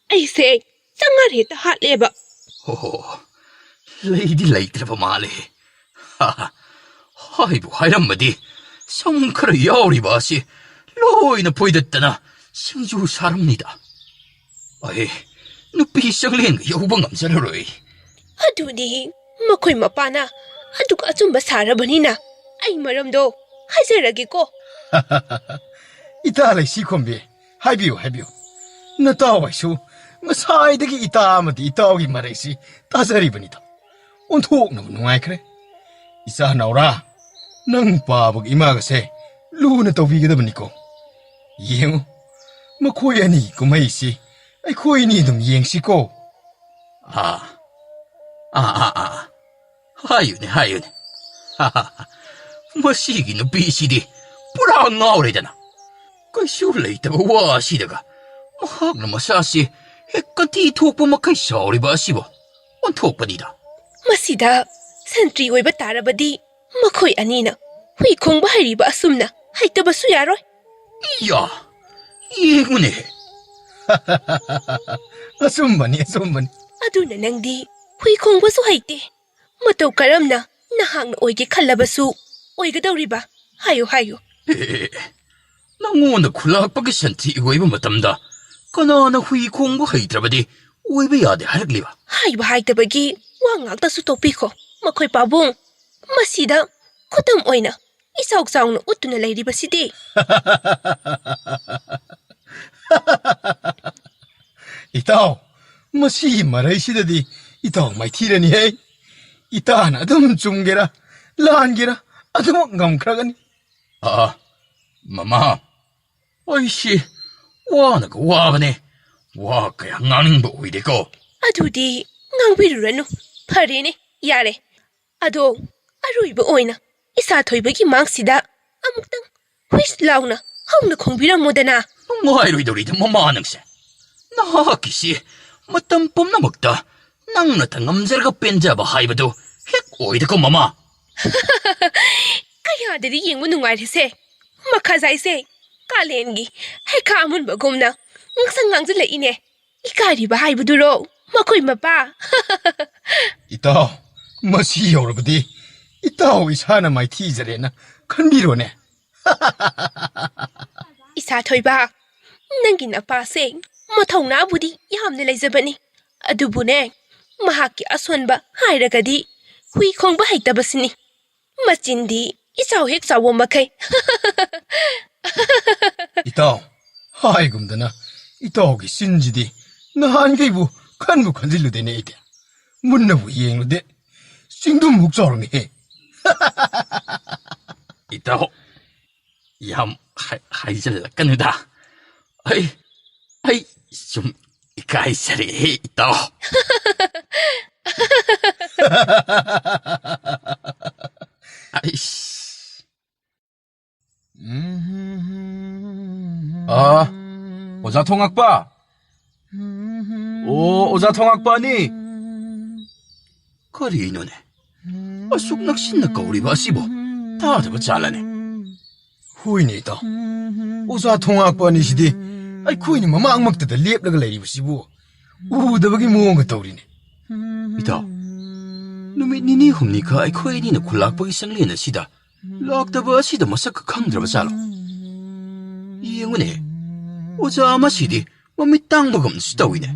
아이세 쌍아리다 할레바. Oh, lady leite pa male. Ha. Haibu hairamadi. Samkara yauri basi. Loina poidetana. Singju saramnida. Ay, nupi sanglen yaubang amsararoi. 아두니 마코이 마빠나 아두가 아줌마 사라버니나 아이 마람도 하자라기고. Ita lay si kombi. Haibiyo. Nataw ay su. Masay dagi ita amati itaw gi maray si. Tasari banita. Untok na nungay kre. Isa naura. Nang pabag imaga se. Luho na tawbiga da baniko. Yengo. Makoy ani kumay si. Ay koy ni dum yeng si ko. Hayune. Masigi nupi sidi. Pura ngawredana. Kasu leite ba wasidaga. Mahag na masasi. Hekati thokpa makai sauri ba asibo. Onthokpa nida. 마시다 센트리 오이바 따라바디 마코이 아니나 휘 공부하리바 숨나 하이터바수 야로. Iya. Yengune. Asumban. 아두나 낭디 휘 공부수 하이테 마토 카람나 나항나 오이게 칼라바수 오이가다우리바 하요. Nangonda kulakpagi santi iwaiba matamda. Kanana hui kongba haitrabadi. Uiba yade haragliba. 하이바 하이터바기 왕악다수 토피코 마코이 바봉 마시다 코담 오이나 이사옥사옥나 우뚜나 레이리바시디. Itaw. Masi maray sida di. Itaw may tira ni hey. Ita na dum chungira. Laan gira. Adum ngam kragani. Mama. Oishi. Wanaga wabane. Wakaya ngangba uideko. 아두디 낭비르라누 파리네 야레 아도 아루이바 오이나 이사 토이바기 망시다 아묵땅 휘스 라우나 하웅나 공비랑 모데나. Ngairoidorida mama nangse. Nakakisi. Matampom na magta. Nang natangamzarga penjaba haibado. Hek oideko mama. 까야들이 잉무 누가이세 마카자이세 까렌기 해카문 버곰나 응상강질레 이네 이까리바 하이부두로 마코이 마빠. Itaw. Masi yorabadi. Itaw isana may tizare na. Kanbiro ne. 이사 토이바 낭기 나빠세 마통나 부디 야함네 레이저바니 아두부네 마하키 아손바 하이라가디 휘 공부 하이타바스니 마친디 이사오 헥사오 마카이. Itaw. Hay gumdana. Itaw ki sinjidi. Nahan kaybu kanbu kanzilu de ne ite. Munna bu yenglu de. Singdum muksarum he. Itaw. Yam haizalakanuda. Ay, sum ikaisare itaw. Ay. 오자 통학바. 오, 오자 통학바니. Karino ne. Asuk naksin na kauriba asibo. Tadaba chalane. Huy ne itaw. Usa thongak pa ni sidi. Ay kuy ni mamang magtada lep laga layri basibu. Udabagi muonga tawri ne. Itaw. Numit nini humni ka ay kuya ni na kulakpagi sangli na sida. Laktaba asida masak kakangdraba chalo. Yengune. Oja amasidi mamitang bagam sitawine.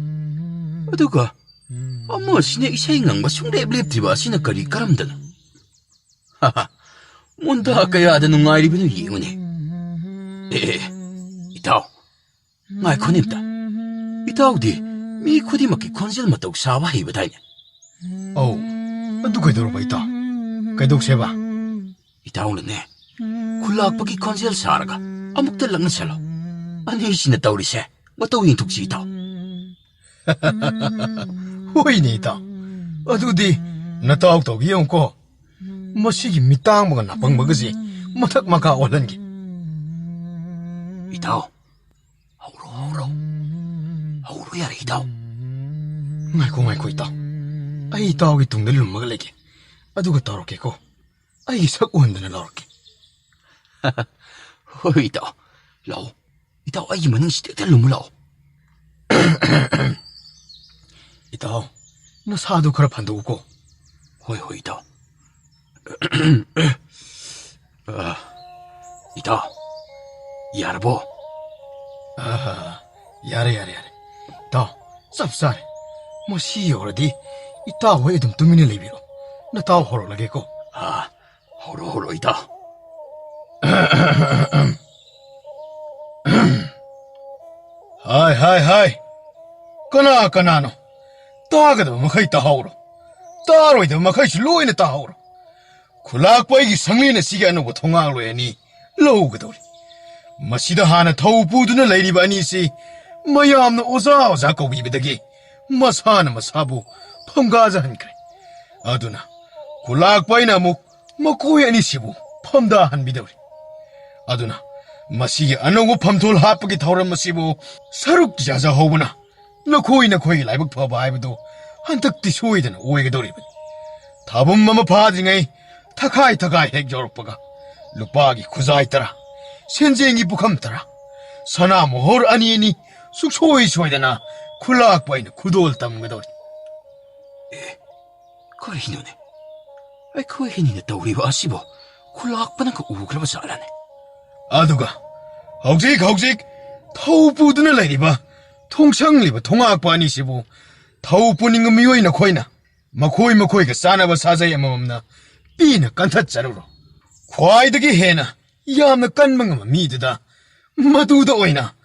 Aduga. Ama sine isay ngang masunglep-lep diba sina kari karamdana. Haha. Munda kaya da nungayri bino yengune. Itaw. Ngay kunimta. Itaw di. Mi kudi maki konsil matog sawa hibatay niya. Oh. Adu kay duro ba ita? Kay dog seba. Itaw na ne. Kulakpagi konsil saraga. Amukta lang na salo. Ano yung sinatawri siya? Matawin tuksi itaw. Huy ne ita. Adu di. Natawag tawag iyong ko. ꯃꯁꯤꯒꯤ ꯃꯤꯇꯥꯡꯕꯒ ꯅꯥꯄꯪꯕꯒꯁꯤ ꯃꯊꯛ ꯃꯈꯥ ꯑꯣꯜꯍꯟꯒꯦ 이다오 하우로 야래 이다오 ꯉꯥꯏꯈꯣ ꯏꯇꯥꯎ ꯑꯩ ꯏꯇꯥꯎꯒꯤ ꯇꯨꯡꯗ ꯂꯨꯝꯃꯒ ꯂꯩꯒꯦ ꯑꯗꯨꯒ ꯇꯧꯔꯛꯀꯦꯀꯣ ꯑꯩꯒꯤ ꯁꯛ ꯎꯍꯟꯗꯅ ꯂꯧꯔꯛꯀꯦ ꯍꯣꯏ 이다오 라오 이다오 아이 마능시대 텔lum을 라오 이따 너사도 그라 반도우고 호이 이다오 이다오 야르보 아하 야래 이따 쌉싸래 뭐 시여러디 이따 왜 좀 뚜미네 레비로 나 따오 호로라게고 아 호로 이다오 하이 까나노 따가도 마카이 따하오로 따로이도 마카이 실로이네 따하오로 굴락바이기 상리네 시간으로 통화로 해니 로우거도리 마시다 하나 타우 부두는 레이리바 아니시 마야암나 오자 거비비다기 마사나 마사부 펌가자 한그래 아두나 굴락바이나 마코이 아니시부 펌다 한비다리 아두나 마시기 안오고 펌톨 하프기 타오란 마시부 사룩 자자 호구나 너 코이나 라이브 퍼바 하이브도 한턱디 소이드나 오에게 도리분 답은 마마 바징이 타카이 핵 저럭바가 루빠기 구자이 따라 센쟁이 북함 따라 사나 모홀 아니니 숙소이 소이드나 쿨라악바이나 구도를 담은 도리 그래 이노네 왜 그거 해니냈다 우리 와시보 콜라악바는 그 우그라바 잘하네 아두가 혹직 타우 부드는 레리바 통창리바 통악바 아니시부 타우 뿌닝 미워이나 코이나 마코이가 싸나바 사자야 마맘나 삐나 깐탔자루로 과이득이 해나 야암나 깐망마 미드다 마두다 오이나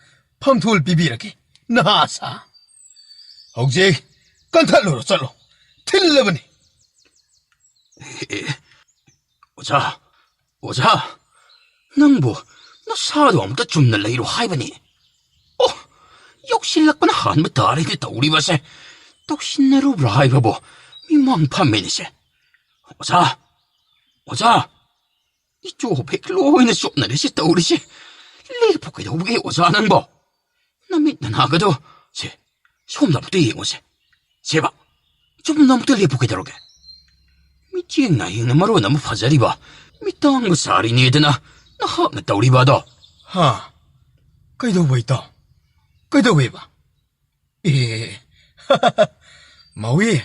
팜투을 비비라게 나사 혹직 깐탈로로 썰로 틀러버니 오자 낭보 너 사도 아무다 좀 날라이로 하이바니 욕실락바나 한번 다리겠다 우리 바세 떡신내로 라이바보 미망 판매니세 오자 이쪽 백로이는 숍나리시 떠오르시 리포케도 우게 오자는 보 남이 나가도 제 솜나부터 이용세 제발 좀 남부터 리포케다로게 미치행 나이는 마로 너무 파자리바 미땅 거 사리니 에드나 나 하나 떠오리바도 하 까이도 봐 마위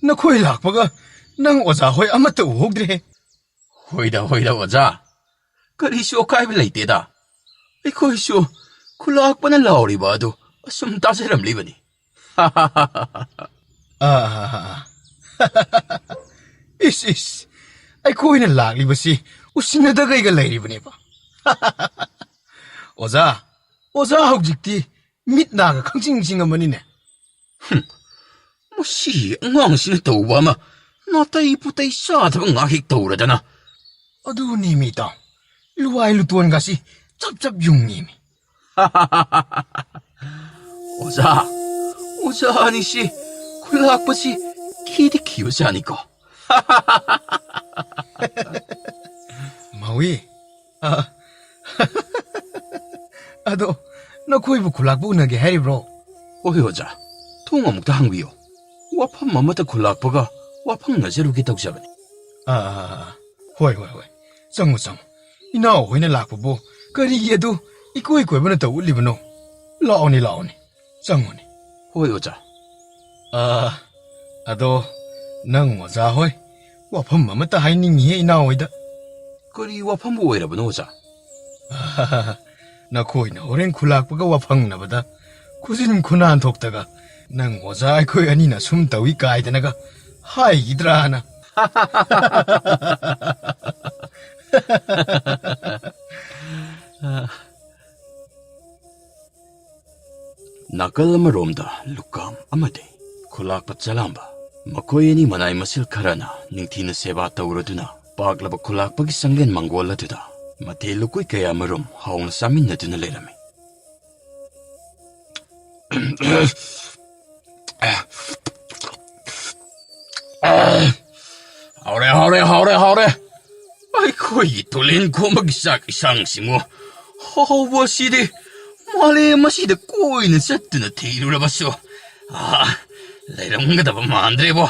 나 코이 락바가 낭 오자 호이 아마도 우혹드레 호이다 오자 그리쇼 까이빌 레이테다 이코이쇼 쿨라악바나 라오리바도 좀 따세람 리바니 이스 아이 코이는 락리바시 우신나다가 이가 레이리바니 봐 오자 혹직디 밑나가 강징징어머니네 뭐시 엉엉시는 떠오바마 나타 이쁘다 이싸다가 나익 떠오르잖아 어두님이다 루아일루 tuon가시 짭짭 용님이 오자 아니시 쿨라악바시 키디 키우지 아니고 마위 아도 너 코이부 굴락부 나게 해리브로 오자 통어묵다 한위요 와판 마마다 쿨라악바가 와팡 나제루기 덕자바니 호이 정무 이나오 호이네 락부부 그리기에도 이꼬이 꼬이브나 더 울리브노 라오니 정무니 오자 아도 năng 오자 호이 와판 마마다 하이닝이 이나오이다 그리 와판 뭐이라보는 오자 나 코이나 오랜 굴락부가 와팡 나보다 구진 군한 독다가 năng 오자 코이 아니나 숨 따위 까이드나가 하이기드라 하나 나갈 아마롬다 룩감 아마데 쿨락바 잘람바 마코이니 마나이 마실 카라나 닝티나 세바 타우르드나 바글라바 쿨락바기 상겐 망골라드다 마테 루쿠이 카야 아마롬 하옹나 사민나드나 레라미 하오래. 아이고, 이 돌린 고막 쌍시모. 허워시디, 말해 마시데 꼬이는 샷드나 테이루라 봤쇼. 아, 레롱가다 보면 안 되고.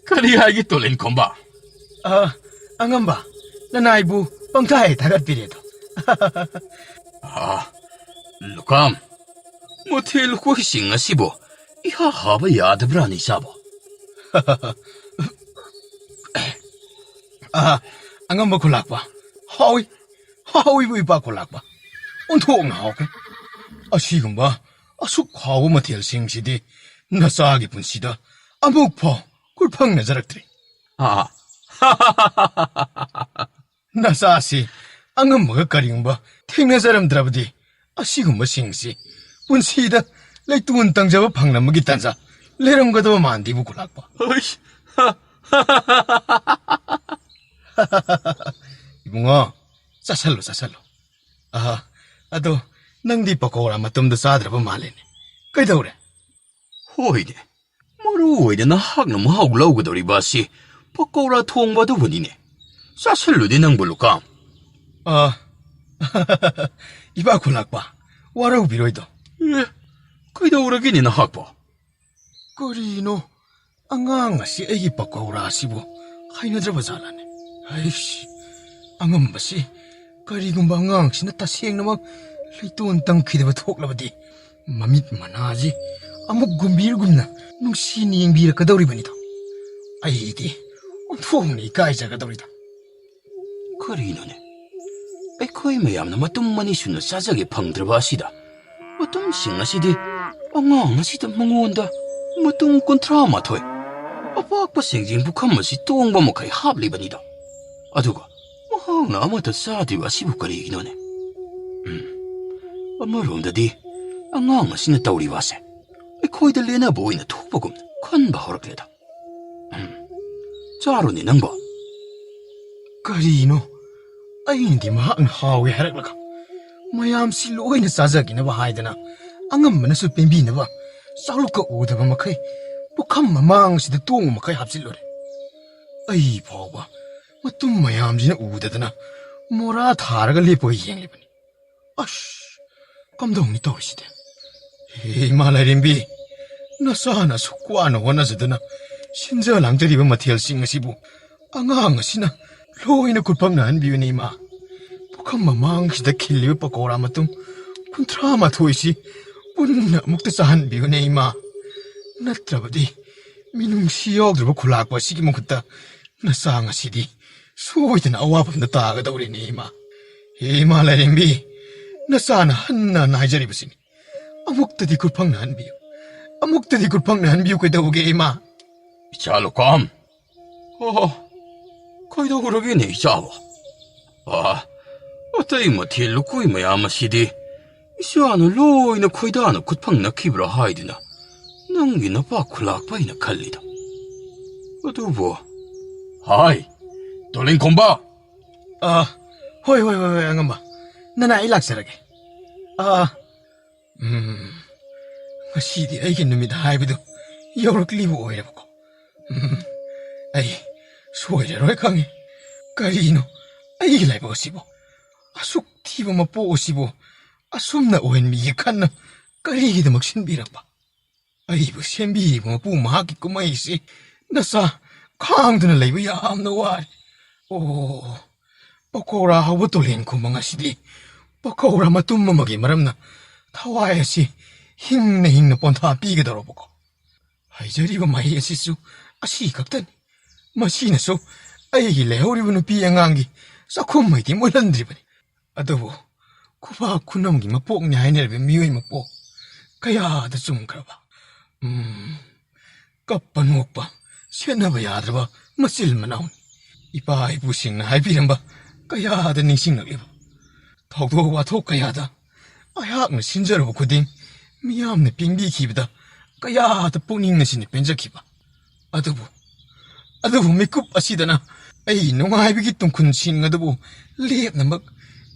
Kari hagi tulin komba. Angamba, nanaibu, pangtay tagat pireto. Lukam. Motel ko hising asibo. Iha haba yadabra ni sabo. Angamba kulakba. Hawi buiba kulakba. Untong hawke. Asigumba, asuk hawa matel singshidi. Nasagi punsida. Amukpo, kulpang nazaraktre. Nasasi, angamba karingba. Tingna zaram drabdi. Asigumba singsi. Punsida, laitun tangjaba pangna magitanza. Lerongado mandi bukulakba. Ibungo, sasallo. Ado, nangdi pakora matumda sadraba malene. Kaidawre? Hoide. Maruide na hagna mahawlaw gadori basi. Pakora thongba dubunine. Sasaludi nang bulukam. Iba kulakba. Waraw biroido. Kaidawragini na hakba. Korino, angang si ay pakora sibo. Hainadraba zalane. Aish, angamba si. Karigumba angang sinatasieng namang laitun tang kidaba thoklabadi. Mamit manaji. Amuk gumbirgumna nung siniyang bira kadawribanito. Ay iti, untong ni kaisa kadawrita. Karinone. Aikoy mayam na matum manisun na sasagi pangdraba asida. Matum sing asidi, angang asida mangonda, matum kontra matoy. Apakpa singjing bukam asi tongba mo kay hablibanida. Aduga, mahang na amata sadiwa sibu kariginone. Amaromdadi, angang asina tawriwase. Aikoyda lena boy na thukpagum kanba horakleda. Charoni nangba. Karino, ay hindi mahang hawi haraklaka. Mayam si loy na sasagi na bahaydana. Angam na supimbi na ba? Saluk ka udaba makay. Bukam mamang si datong makay hapsilore. Ay pawa, matum mayam si na udadana. Mora tharaga lipo hiyang lipani. Ash, kamdong ni tawriside. Hey malarimbi, nasana sukwana wana zadana. Sinja lang dariba matil sing asibu. Angang asina, loy na kulpang na hanbiyo ni ima. Bukam mamang si da kiliwa pakora matum. Puntra matoy si, punna mukta sa hanbiyo ni ima. Natrabadi, minung siyog draba kulakwa sige mukta. Nasanga sidi, suwita na awapam na taga daw rin ni ima. Hey malarimbi, nasana hanna naijari basini. Amukta di kulpang na hanbiyo. Amukta di kulpang na hanbiyo kay daw ge ima. Chalukam. Kaidawragini chawa. Atay matil koy mayam asidi. Isyano loy na koydano kutpang nakibra haydina. Nangi na pa kulakpay na kalida. Adubo. Hay, tulin komba. Hoy, angamba. Nana ilaksarage. Masidi ay kinumid haibido. Yoroklibo oirabako. Ay, soiraroy kangi. Karino, ay ilaibo sibo. Asuk tiba mapo sibo. Asum na oen mi yakan na karigida magsinbiramba. Ay bu sembi mo mapu mahaki kumaisi. Nasa kang na laibo yam na wari. Oh, pakora hawatulin ko mga sidi. Pakora matumamagi maram na tawaya si hing na ponta piga darobo ko. Ay jari ba may asisu asi kaktan. Masina so ay lehori ba no piyangangi sa kumay di mo landri ba ni. Adobo, kuba kunamgi mapok niya ay nerbe miyoy mapo. Kaya da sumkraba. Kapan mo pa, siya na ba yadra ba masil manaon. Ipa ay pusing na ay bilang ba, kaya da nising nagliba. Tawdo wato kaya da, ayak na sinjaro ba kuding, miyam na pingbi kibida, kaya da puning na sinipenja kiba. Adobo mikup asida na, ay nung ay bigitong kunsin nga dobo, liyap na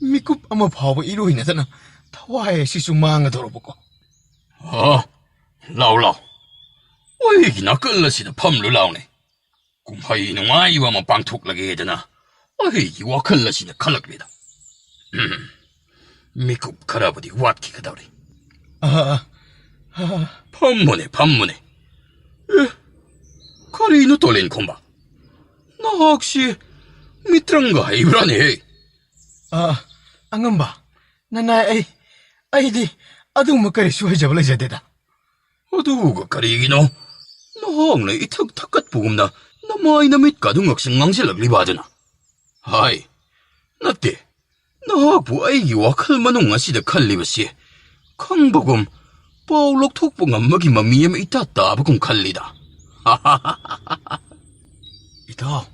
mikup ama pawa iloy na dana, taway si sumanga dorobo ko. Lao. ꯑꯩꯒꯤꯅ ꯀꯜꯂꯁꯤꯗ ꯐꯝꯂꯨ ꯂꯥꯎꯅꯦ ꯀꯨꯝꯍꯩ ꯅꯨꯡꯉꯥꯏꯕ ꯑꯃ ꯄꯥꯡꯊꯣꯛꯂꯒꯦꯗꯅ ꯑꯩꯒꯤ ꯋꯥꯈꯜ ꯑꯁꯤꯗ ꯈꯜꯂꯛꯂꯤꯗ ꯃꯤꯀꯨꯞ ꯈꯔꯕꯨꯗꯤ ꯋꯥꯠꯈꯤꯒꯗꯧꯔꯤ ꯐꯝꯃꯨꯅꯦ ꯐꯝꯃꯨꯅꯦ ꯀꯔꯤꯅꯣ ꯇꯣꯂꯦꯟꯈꯣꯝꯕ ꯅꯍꯥꯛꯁꯤ ꯃꯤꯇ꯭ꯔꯪꯒ ꯍꯩꯕ꯭ꯔꯥꯅꯦ ꯑꯉꯝꯕ ꯅꯅꯥꯏ ꯑꯩꯗꯤ ꯑꯗꯨꯒꯨꯝꯕ ꯀꯔꯤꯁꯨ ꯍꯩꯖꯕ ꯂꯩꯖꯗꯦꯗ ꯑꯗꯨꯒ ꯀꯔꯤꯒꯤꯅꯣ ꯅꯍꯥꯛꯅ ꯏꯊꯛ ꯊꯛꯀꯠꯄꯒꯨꯝꯅ ꯅꯃꯥꯏ ꯅꯃꯤꯠꯀꯗꯨ ꯉꯛꯁꯪ ꯉꯥꯡꯁꯤꯜꯂꯛꯂꯤꯕ ꯑꯗꯨꯅ ꯍꯥꯏ ꯅꯠꯇꯦ ꯅꯍꯥꯛꯄꯨ ꯑꯩꯒꯤ ꯋꯥꯈꯜ ꯃꯅꯨꯡ ꯑꯁꯤꯗ ꯈꯜꯂꯤꯕꯁꯤ ꯈꯪꯕꯒꯨꯝ ꯄꯥꯎ ꯂꯧꯊꯣꯛꯄ ꯉꯝꯕꯒꯤ ꯃꯃꯤ ꯑꯃ ꯏꯇꯥ ꯇꯥꯕꯒꯨꯝ ꯈꯜꯂꯤꯗ ꯏꯇꯥꯎ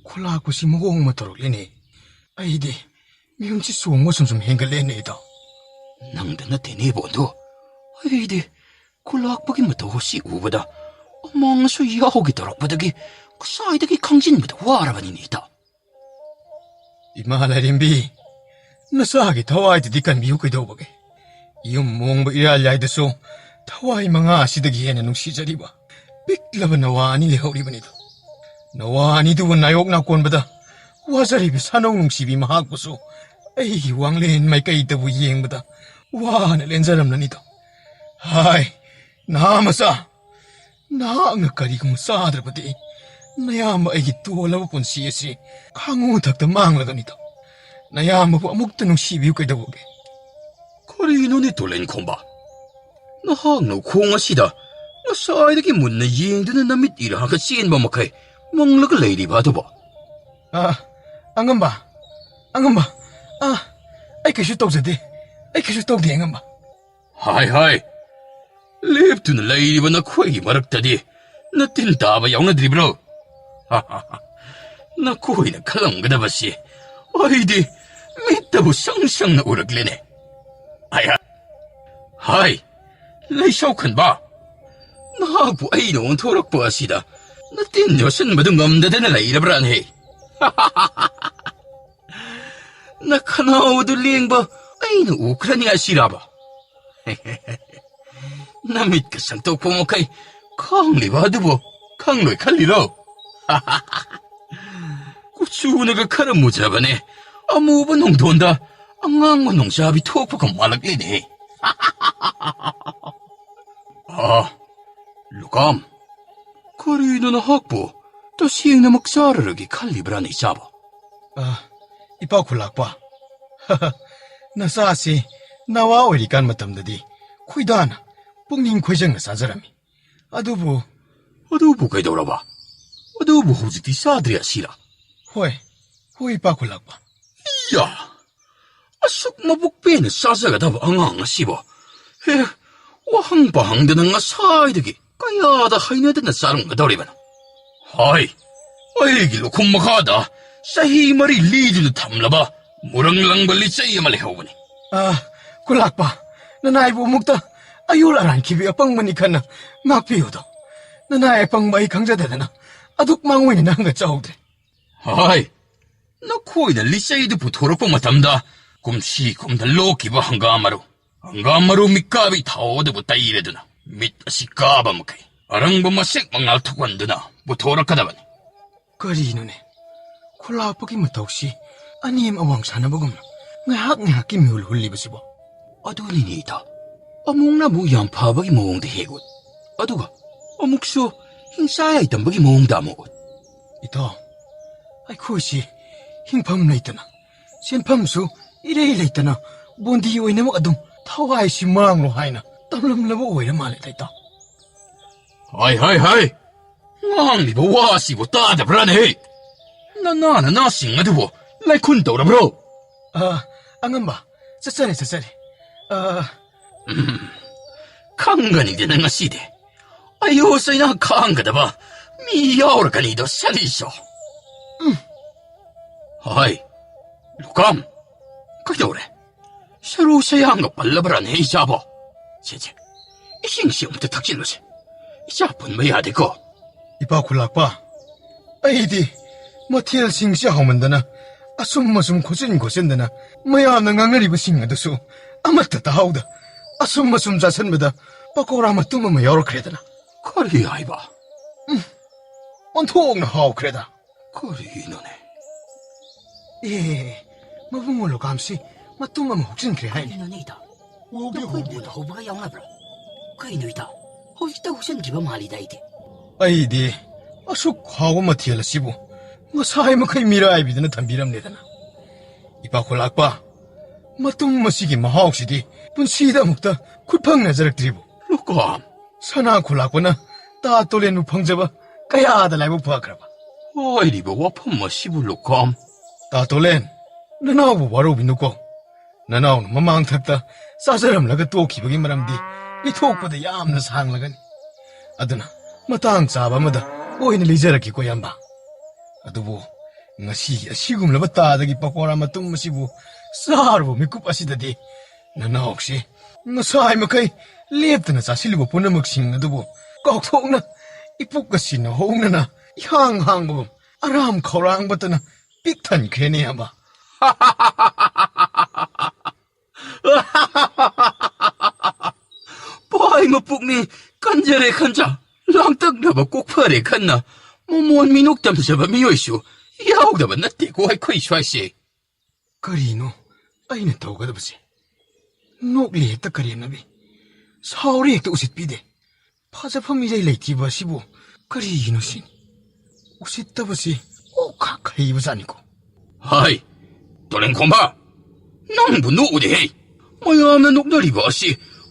ꯈꯨꯂꯥꯛꯄꯁꯤ ꯃꯑꯣꯡ ꯑꯃ ꯇꯧꯔꯛꯂꯦꯅꯦ ꯑꯩꯗꯤ ꯃꯤꯍꯨꯟꯁꯤ ꯆꯣꯡꯕ ꯁꯨꯝ ꯍꯦꯟꯒꯠꯂꯦꯅꯦ ꯏꯇꯥꯎ ꯅꯪꯗ ꯅꯠꯇꯦꯅꯦ ꯕꯣꯟꯗꯣ ꯑꯩꯗꯤ ꯈꯨꯂꯥꯛꯄꯒꯤ ꯃꯇꯧ ꯑꯁꯤ ꯎꯕꯗ ꯑꯃꯥꯡꯁꯨ ꯌꯥꯎꯒꯦ ꯇꯧꯔꯛꯄꯗꯒꯤ ꯉꯁꯥꯏꯗꯒꯤ ꯈꯪꯖꯤꯟꯕꯗ ꯋꯥꯔꯕꯅꯤꯅꯦ ꯏꯇꯥꯎ ꯏꯃꯥ ꯂꯥꯏꯔꯦꯝꯕꯤ ꯅꯆꯥꯒꯤ ꯊꯋꯥꯏꯗꯨꯗꯤ ꯀꯟꯕꯤꯌꯨ ꯀꯩꯗꯧꯕꯒꯦ ꯌꯨꯝ ꯃꯣꯡꯕ ꯏꯔꯥꯜ ꯌꯥꯏꯗꯁꯨ ꯊꯋꯥꯏ ꯃꯉꯥ ꯑꯁꯤꯗꯒꯤ ꯍꯦꯟꯅ ꯅꯨꯡꯁꯤꯖꯔꯤꯕ ꯄꯤꯛꯂꯕ ꯅꯋꯥ ꯑꯅꯤ ꯂꯩꯍꯧꯔꯤꯕꯅꯤꯗ ꯅꯋꯥ ꯑꯅꯤꯗꯨꯕꯨ ꯅꯥꯌꯣꯛ ꯅꯥꯀꯣꯟꯕꯗ ꯋꯥꯖꯔꯤꯕ ꯁꯥꯅꯧ ꯅꯨꯡꯁꯤꯕꯤ ꯃꯍꯥꯛꯄꯨꯁꯨ ꯑꯩꯒꯤ ꯋꯥꯡꯂꯦꯟ ꯃꯥꯏꯀꯩꯗꯕꯨ ꯌꯦꯡꯕꯗ ꯋꯥꯅ ꯂꯦꯟꯖꯔꯝꯂꯅꯤꯗ ꯍꯥꯏ ꯅꯍꯥ ꯃꯆꯥ ꯅꯍꯥꯛꯅ ꯀꯔꯤꯒꯨꯝꯕ ꯆꯥꯗ꯭ꯔꯕꯗꯤ ꯅꯌꯥꯝꯕ ꯑꯩꯒꯤ ꯇꯣꯜꯂꯕ ꯄꯨꯟꯁꯤ ꯑꯁꯤ ꯈꯥꯡꯉꯨꯊꯛꯇ ꯃꯥꯡꯂꯒꯅꯤꯗ ꯅꯌꯥꯝꯕꯕꯨ ꯑꯃꯨꯛꯇ ꯅꯨꯡꯁꯤꯕꯤꯌꯨ ꯀꯩꯗꯧꯕꯒꯦ ꯀꯔꯤꯅꯣꯅꯦ ꯇꯣꯂꯦꯟꯈꯣꯝꯕ ꯅꯍꯥꯛꯅ ꯈꯣꯡ ꯑꯁꯤꯗ ꯉꯁꯥꯏꯗꯒꯤ ꯃꯨꯟꯅ ꯌꯦꯡꯗꯨꯅ ꯅꯃꯤꯠ ꯏꯔꯥꯒ ꯆꯦꯟꯕ ꯃꯈꯩ ꯃꯪꯂꯒ ꯂꯩꯔꯤꯕ ꯑꯗꯨꯕꯨ ꯑꯉꯝꯕ ꯑꯩ ꯀꯩꯁꯨ ꯇꯧꯖꯗꯦ ꯑꯩ ꯀꯩꯁꯨ ꯇꯧꯗꯦ ꯑꯉꯝꯕ ꯍꯥꯏ ꯂꯦꯞꯇꯨꯅ ꯂꯩꯔꯤꯕ ꯅꯈꯣꯏꯒꯤ ꯃꯔꯛꯇꯗꯤ ꯅꯇꯤꯟ ꯇꯥꯕ ꯌꯥꯎꯅꯗ꯭ꯔꯤꯕ꯭ꯔꯣ ꯅꯈꯣꯏꯅ ꯈꯜꯂꯝꯒꯗꯕꯁꯤ ꯑꯩꯗꯤ ꯃꯤꯠꯇꯕꯨ ꯁꯪ ꯎꯔꯛꯂꯦꯅꯦ ꯍꯥꯏ ꯂꯩꯁꯧ ꯈꯟꯕ ꯅꯍꯥꯛꯄꯨ ꯑꯩꯅ ꯑꯣꯟꯊꯣꯔꯛꯄ ꯑꯁꯤꯗ ꯅꯇꯤꯟ ꯌꯣꯠꯁꯤꯟꯕꯗꯨ ꯉꯝꯗꯗꯅ ꯂꯩꯔꯕ꯭ꯔꯥꯅꯦ ꯅꯈꯅꯥꯎꯗꯨ ꯂꯦꯡꯕ ꯑꯩꯅ ꯎꯈ꯭ꯔꯅꯤ ꯑꯁꯤꯔꯕ ꯅꯃꯤꯠꯀ ꯁꯪꯇꯣꯛꯄ ꯃꯈꯩ ꯈꯪꯂꯤꯕ ꯑꯗꯨꯕꯨ ꯈꯪꯂꯣꯏ ꯈꯜꯂꯤꯔꯣ ꯀꯨꯆꯨꯅꯒ ꯈꯔ ꯃꯨꯖꯕꯅꯦ ꯑꯃꯨꯕ ꯅꯣꯡꯗꯣꯟꯗ ꯑꯉꯥꯡꯕ ꯅꯣꯡꯆꯥꯕꯤ ꯊꯣꯛꯄꯒ ꯃꯥꯜꯂꯛꯂꯤꯅꯦ ꯂꯨꯀꯥꯝ ꯀꯔꯤꯅꯣ ꯅꯍꯥꯛꯄꯨ ꯇꯁꯦꯡꯅꯃꯛ ꯆꯥꯔꯔꯒꯦ ꯈꯜꯂꯤꯕ꯭ꯔꯥꯅꯦ ꯏꯆꯥꯕ ꯏꯄꯥ ꯈꯨꯂꯥꯛꯄ ꯅꯆꯥꯁꯤ ꯅꯋꯥ ꯑꯣꯏꯔꯤꯀꯥꯟ ꯃꯇꯝꯗꯗꯤ ꯈꯣꯏꯗꯥꯅ ꯄꯨꯛꯅꯤꯡ ꯈꯣꯏꯖꯪꯅ ꯆꯥꯖꯔꯝꯃꯤ ꯑꯗꯨꯕꯨ ꯀꯩꯗꯧꯔꯕ ꯑꯗꯨꯕꯨ ꯍꯧꯖꯤꯛꯇꯤ ꯆꯥꯗ꯭ꯔꯦ ꯑꯁꯤꯔ ꯍꯣꯏ ꯏꯄꯥ ꯈꯨꯂꯥꯛꯄ ꯌꯥ ꯑꯁꯨꯛ ꯃꯕꯨꯛ ꯄꯦꯟꯅ ꯆꯥꯖꯒꯗꯕ ꯑꯉꯥꯡ ꯑꯁꯤꯕꯨ ꯋꯥꯍꯪ ꯄꯥꯍꯪꯗꯅ ꯉꯁꯥꯏꯗꯒꯤ ꯀꯌꯥꯗ ꯍꯩꯅꯗꯅ ꯆꯥꯔꯝꯒꯗꯧꯔꯤꯕꯅꯣ ꯍꯥꯏ ꯑꯩꯒꯤ ꯂꯨꯈꯨꯝ ꯃꯈꯥꯗ ꯆꯍꯤ 3 ꯂꯤꯗꯨꯅ ꯊꯝꯂꯕ ꯃꯨꯔꯪ ꯂꯪꯕ ꯂꯤꯆꯩ ꯑꯃ ꯂꯩꯍꯧꯕꯅꯤ ꯈꯨꯂꯥꯛꯄ ꯅꯅꯥꯏꯕꯨ ꯑꯃꯨꯛꯇ ꯑꯌꯣꯜ ꯑꯔꯥꯟꯈꯤꯕꯤ ꯑꯄꯪꯕꯅꯤ ꯈꯟꯅ ꯉꯥꯛꯄꯤꯌꯨꯗꯣ ꯅꯅꯥꯏ ꯑꯄꯪꯕ ꯑꯩ ꯈꯪꯖꯗꯗꯅ ꯑꯗꯨꯛ ꯃꯥꯡꯑꯣꯏꯅ ꯅꯪꯒ ꯆꯥꯎꯗ꯭ꯔꯦ ꯍꯥꯏ ꯅꯈꯣꯏꯅ ꯂꯤꯆꯩꯗꯨ ꯄꯨꯊꯣꯔꯛꯄ ꯃꯇꯝꯗ ꯀꯨꯝꯁꯤ ꯀꯨꯝꯗ ꯂꯣꯛꯈꯤꯕ ꯍꯪꯒꯥꯝ ꯃꯔꯨ ꯃꯤꯀꯥꯕꯤ ꯊꯥꯎ ꯑꯗꯨꯕꯨ ꯇꯩꯔꯗꯨꯅ ꯃꯤꯠ ꯑꯁꯤ ꯀꯥꯕ ꯃꯈꯩ ꯑꯔꯪꯕ ꯃꯁꯦꯛ ꯃꯉꯥꯜ ꯊꯣꯛꯍꯟꯗꯨꯅ ꯄꯨꯊꯣꯔꯛꯀꯗꯕꯅꯤ ꯀꯔꯤꯅꯣꯅꯦ ꯈꯨꯂꯥꯛꯄꯒꯤ ꯃꯇꯧꯁꯤ ꯑꯅꯦꯝ ꯑꯋꯥꯡ ꯁꯥꯟꯅꯕꯒꯨꯝꯅ ꯉꯥꯏꯍꯥꯛꯀꯤ ꯃꯤꯍꯨꯜ ꯍꯨꯜꯂꯤꯕꯁꯤꯕꯣ ꯑꯗꯨꯅꯤꯅꯦ ꯏꯇꯥ ꯑꯃꯨꯛꯅ ꯑꯃꯨꯛ ꯌꯥꯝ ꯐꯕꯒꯤ ꯃꯑꯣꯡꯗ ꯍꯦꯛ ꯎꯠ ꯑꯗꯨꯒ ꯑꯃꯨꯛꯁꯨ ꯍꯤꯡꯁꯥ ꯌꯥꯏꯇꯝꯕꯒꯤ ꯃꯑꯣꯡꯗ ꯑꯃꯨꯛ ꯎꯠ ꯏꯇꯥꯎ ꯑꯩꯈꯣꯏꯁꯤ ꯍꯤꯡꯐꯝ ꯂꯩꯇꯅ ꯁꯦꯟꯐꯝꯁꯨ ꯏꯔꯩ ꯂꯩꯇꯅ ꯕꯣꯟꯗꯤ ꯑꯣꯏꯅꯃꯛ ꯑꯗꯨꯝ ꯊꯋꯥꯏꯁꯤ ꯃꯥꯡꯂꯣ ꯍꯥꯏꯅ ꯇꯝꯂꯝꯂꯕ ꯑꯣꯏꯔ ꯃꯥꯜꯂꯦ ꯏꯇꯥꯎ ꯍꯥꯏ ꯉꯥꯡꯂꯤꯕ ꯋꯥꯁꯤꯕꯨ ꯇꯥꯗꯕ꯭ꯔꯥꯅꯦ ꯅꯅꯥꯁꯤꯡ ꯑꯗꯨꯕꯨ ꯂꯩꯈꯨꯟ ꯇꯧꯔꯕ꯭ꯔꯣ ꯑꯉꯝꯕ ꯆꯠꯆꯔꯦ ꯈꯪꯒꯅꯤꯗꯅ ꯉꯁꯤꯗꯤ ꯑꯌꯣ ꯆꯩꯅꯥ ꯈꯥꯡꯒꯗꯕ ꯃꯤ ꯌꯥꯎꯔꯒꯅꯤꯗꯣ ꯁꯔꯤꯁꯣ ꯍꯥꯏ ꯂꯨꯀꯥꯝ ꯀꯩꯗꯧꯔꯦ ꯁꯔꯨ ꯁꯌꯥꯡꯒ ꯄꯜꯂꯕ꯭ꯔꯥꯅꯦ ꯏꯆꯥꯕꯣ ꯁꯦ ꯏꯁꯤꯡꯁꯤ ꯑꯃꯨꯛꯇ ꯊꯛꯆꯤꯜꯂꯨꯁꯦ ꯏꯆꯥ ꯄꯨꯟꯕ ꯌꯥꯗꯦꯀꯣ ꯏꯄꯥ ꯈꯨꯂꯥꯛꯄ ꯑꯩꯗꯤ ꯃꯊꯦꯜꯁꯤꯡꯁꯤ ꯍꯥꯎꯃꯟꯗꯅ ꯑꯁꯨꯝ ꯈꯣꯠꯆꯤꯟꯗꯅ ꯃꯌꯥꯝꯅ ꯉꯥꯡꯅꯔꯤꯕꯁꯤꯡ ꯑꯗꯨꯁꯨ ꯑꯃꯠꯇ ꯇꯥꯍꯧꯗ ꯑꯁꯨꯝ ꯆꯥꯁꯟꯕꯗ ꯄꯀꯧꯔꯥ ꯃꯇꯨꯝ ꯑꯃ ꯌꯥꯎꯔꯛꯈ꯭ꯔꯦꯗꯅ 그리 아이바. 온통나 하오크레다. 그리노네. 예, 마붕을로 감시, 마뚱만 혹신 그래 하이네. 너네이다. 너희보다 호부가 영합으로. 그이 너희다. 호시다 호신 기바 말이다 이게. 아이디, 아숙 하고 마티엘라 시부. 뭐 사이마 그이 미라 아이비드는 담비람네다나. 이봐 콜락바. 마뚱 마시기 마하옥시디. 분시다 먹다 쿨팡 나자락 드리부. 루감. 사나 콜락바나 따돌레 누팡자바 까야다 라이브 부하크라바. 아이리바 와판마 시부 루감. 따돌렌, 나나오부 와로비 누고. 나나오는 마망 탔다. 사사람라가 또 기복이 말함디. 이 톡보다 얌나 상라가니. 아드나, 마땅 짜바마다 오이는 리자라기 고얀바. 아두부, ngasi asigum laba tadagi pakora matung masibu sarbo mikupasidaди nanaokshi ngasai makai leptana chasilibu punamak sing adubu kaukthokna ipukasina hongnana ihang hangbum aram khorang batana piktan krene aba Boy mapukni kanjare kanja langtak naba kokpare kanna momon minuk tamsaba miyoishu yaugdaba natte ko ai khoi shwaisi karino aina tawgadabase nokle hekta karinabi sauri hekta usitpide phajafam ijai leitiba sibu karino sin usittabase okha khaibasani ko hai tolen khomba nangbu nuude hei mayamna noknariba asi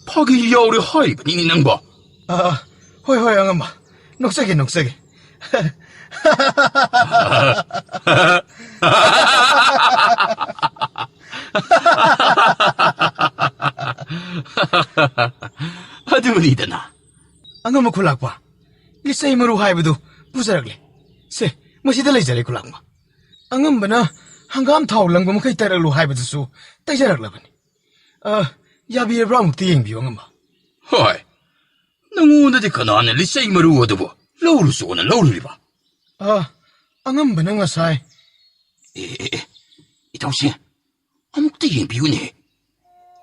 phagi yaure haibani nangba 아, 호이 양엄마, 녹색이. 아두리다나 안엄마 굴락봐. 일사임으로 하이브도 부사락래. 세, 멋이달라 이자래 굴락마. 안엄마나 한가함 타올랑고 뭐가 이따라로 하이브드수 따이자락라바니. 야비에 브라묵티 잉비 안엄마. hai nangundadi kanane lisay maruodabu lawru suona lawruriba 안엄마나 ngasa이. 이동신 아묵도 옌비우네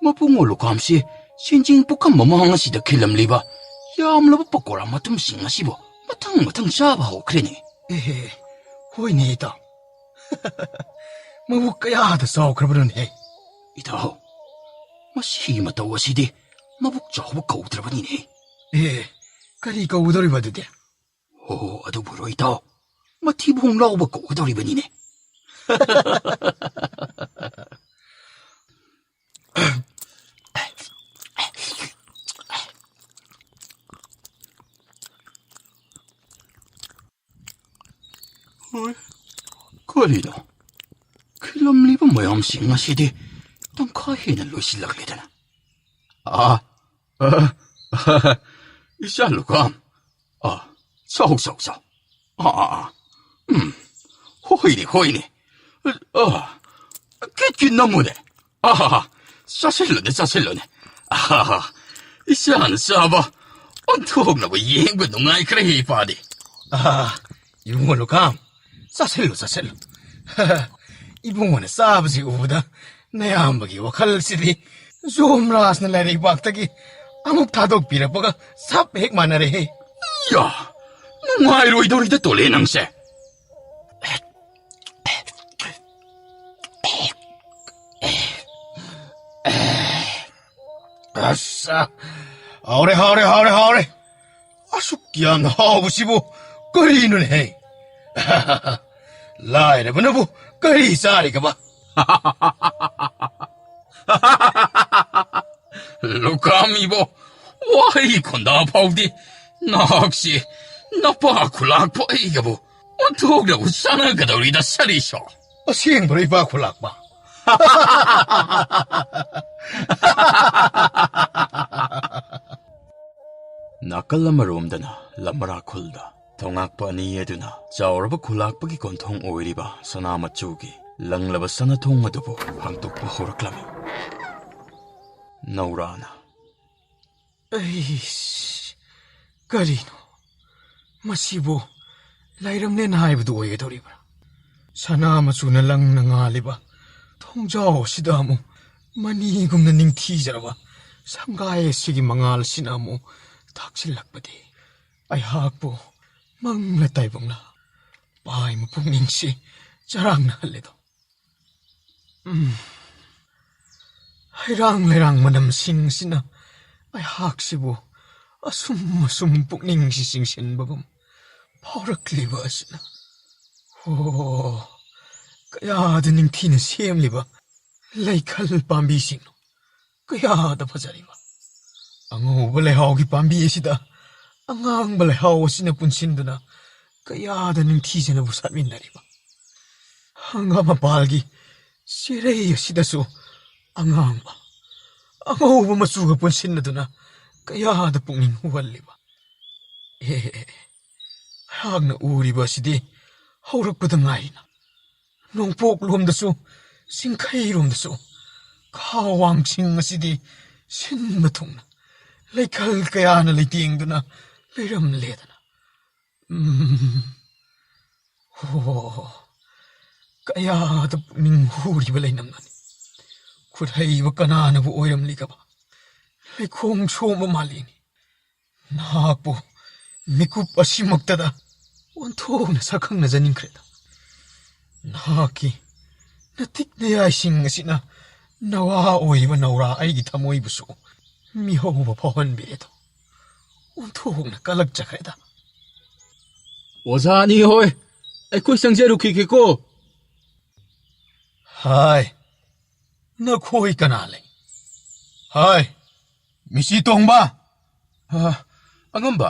마붕올로 감시 신진 북한 머망하시다 킬람리바 야암라바 뻑고라 마tum 싱하시보 마탕 샤바호 그러니 에헤, 호이네 있다. 마북까야하다 싸우크라버는해. 이다호 마시마다 와시디 마북 저거 거우들어버리네 예, 까리가 우더리 받으대. 오 아도 부러 이다호 마티봉 라오바 거우들어버리네 거리노 킬럼리바 모양싱 하시디 땅카히는 로실락레다나 이샬루감 사옥사옥사 호이네 깻낀 나무네 사실러네 이샤는 사바 온톡나고 이행구 농아이 그래 이바디 이봉원로 감. 싸셀로. 이봉원에 싸버지 우보다 내 한박이 와칼시디 좀 라스는 라리 박다기 아무 타독 비라빠가 삽 핵만하래 해. 야 농아이로 이도리다 또레낭세 아싸. 하오래. 아숙기한 하오부시부 거리는 해. 라이레 버너부 거리 싸리가 봐. 루카미보 와이코 나파우디 나학시 나파쿨락보 이가보 온톡라고 싸나가다우리다 사리쇼 시행버리 바쿨락바. 나칼라마롬다나 람마라쿨다 통악바 니에두나 자오르바 쿨락바기 건통 오이리바 사나마쭈기 랑라바 사나통 마두보 항톡바 호락라미 나우라나 에이씨, 거리노. 마시보 라이람네 나이브도 오이게도리브라. 사나마쭈나 랑나가리바 통자오시다모 마니금나 닝티자라바 상가의 시기 망할 시나모 닥칠락바디 ꯑꯩꯍꯥꯛꯄꯨ ꯃꯪꯂ ꯇꯥꯏꯕꯪꯂ ꯄꯥꯏꯃ ꯄꯨꯛꯅꯤꯡꯁꯤ ꯆꯔꯥꯡꯅꯍꯜꯂꯦꯗꯣ ꯍꯩꯔꯥꯡ ꯂꯩꯔꯥꯡ ꯃꯅꯝꯁꯤꯡꯁꯤꯅ ꯑꯩꯍꯥꯛꯁꯤꯕꯨ ꯑꯁꯨꯝ ꯄꯨꯛꯅꯤꯡꯁꯤ ꯆꯤꯡꯁꯤꯟꯕꯒꯨꯝ ꯐꯥꯎꯔꯛꯂꯤꯕ ꯑꯁꯤꯅ ꯀꯌꯥꯗ ꯅꯤꯡꯊꯤꯅ ꯁꯦꯝꯂꯤꯕ ꯂꯩꯈꯜ ꯄꯥꯝꯕꯤꯁꯤꯡꯅꯣ ꯀꯌꯥꯗ ꯐꯖꯔꯤꯕ ꯑꯉꯧꯕ ꯂꯩꯍꯥꯎꯒꯤ ꯄꯥꯝꯕꯤ ꯑꯁꯤꯗ ꯑꯉꯥꯡꯕ ꯂꯩꯍꯥꯎ ꯑꯁꯤꯅ ꯄꯨꯟꯁꯤꯟꯗꯨꯅ ꯀꯌꯥꯗ ꯅꯤꯡꯊꯤꯖꯅꯕꯨ ꯁꯥꯠꯃꯤꯟꯅꯔꯤꯕ ꯍꯪꯒꯥꯝꯄꯥꯜꯒꯤ ꯆꯦꯔꯩ ꯑꯁꯤꯗꯁꯨ ꯑꯉꯥꯡꯕ ꯑꯉꯧꯕ ꯃꯆꯨꯒ ꯄꯨꯟꯁꯤꯟꯅꯗꯨꯅ ꯀꯌꯥꯗ ꯄꯨꯛꯅꯤꯡ ꯍꯨꯍꯜꯂꯤꯕ ꯑꯩꯍꯥꯛꯅ ꯎꯔꯤꯕ ꯑꯁꯤꯗꯤ ꯍꯧꯔꯛꯄꯗ ꯉꯥꯏꯔꯤꯅ ꯅꯣꯡꯄꯣꯛꯂꯣꯝꯗꯁꯨ ꯆꯤꯡꯈꯩꯔꯣꯝꯗꯁꯨ ꯈꯥ ꯋꯥꯡꯁꯤꯡ ꯑꯁꯤꯗꯤ ꯁꯤꯟꯕ ꯊꯨꯡꯅ ꯂꯩꯈꯜ ꯀꯌꯥꯅ ꯂꯩꯇꯦꯡꯗꯨꯅ ꯂꯩꯔꯝꯂꯦꯗꯅ ꯀꯌꯥꯗ ꯄꯨꯛꯅꯤꯡ ꯍꯨꯔꯤꯕ ꯂꯩꯅꯝꯅꯅꯤ ꯈꯨꯠꯍꯩꯕ ꯀꯅꯥꯅꯕꯨ ꯑꯣꯏꯔꯝꯂꯤꯒꯕ ꯂꯩꯈꯣꯡ ꯁꯣꯝꯕ ꯃꯥꯜꯂꯤꯅꯤ ꯅꯍꯥꯛꯄꯨ ꯃꯤꯀꯨꯞ ꯑꯁꯤꯃꯛꯇꯗ ꯑꯣꯟꯊꯣꯛꯅ ꯁꯛꯈꯪꯅꯖꯅꯤꯡꯈ꯭ꯔꯦꯗ ꯅꯍꯥꯛꯀꯤ ꯅꯇꯤꯛ ꯅꯌꯥꯏꯁꯤꯡ ꯑꯁꯤꯅ ꯅꯋꯥ ꯑꯣꯏꯕ ꯅꯧꯔꯥ ꯑꯩꯒꯤ ꯊꯃꯣꯏꯕꯨꯁꯨ ꯃꯤꯍꯧꯕ ꯐꯥꯎꯍꯟꯕꯤꯔꯦꯗꯣ ꯑꯣꯟꯊꯣꯛꯅ ꯀꯂꯛꯆꯈ꯭ꯔꯦꯗ ꯑꯣꯖꯥ ꯑꯅꯤ ꯍꯣꯏ ꯑꯩꯈꯣꯏ ꯆꯪꯖꯔꯨꯈꯤꯒꯦꯀꯣ ꯍꯥꯏ ꯅꯈꯣꯏ ꯀꯅꯥ ꯂꯩ ꯍꯥꯏ 미시 동바 ꯑꯉꯝꯕ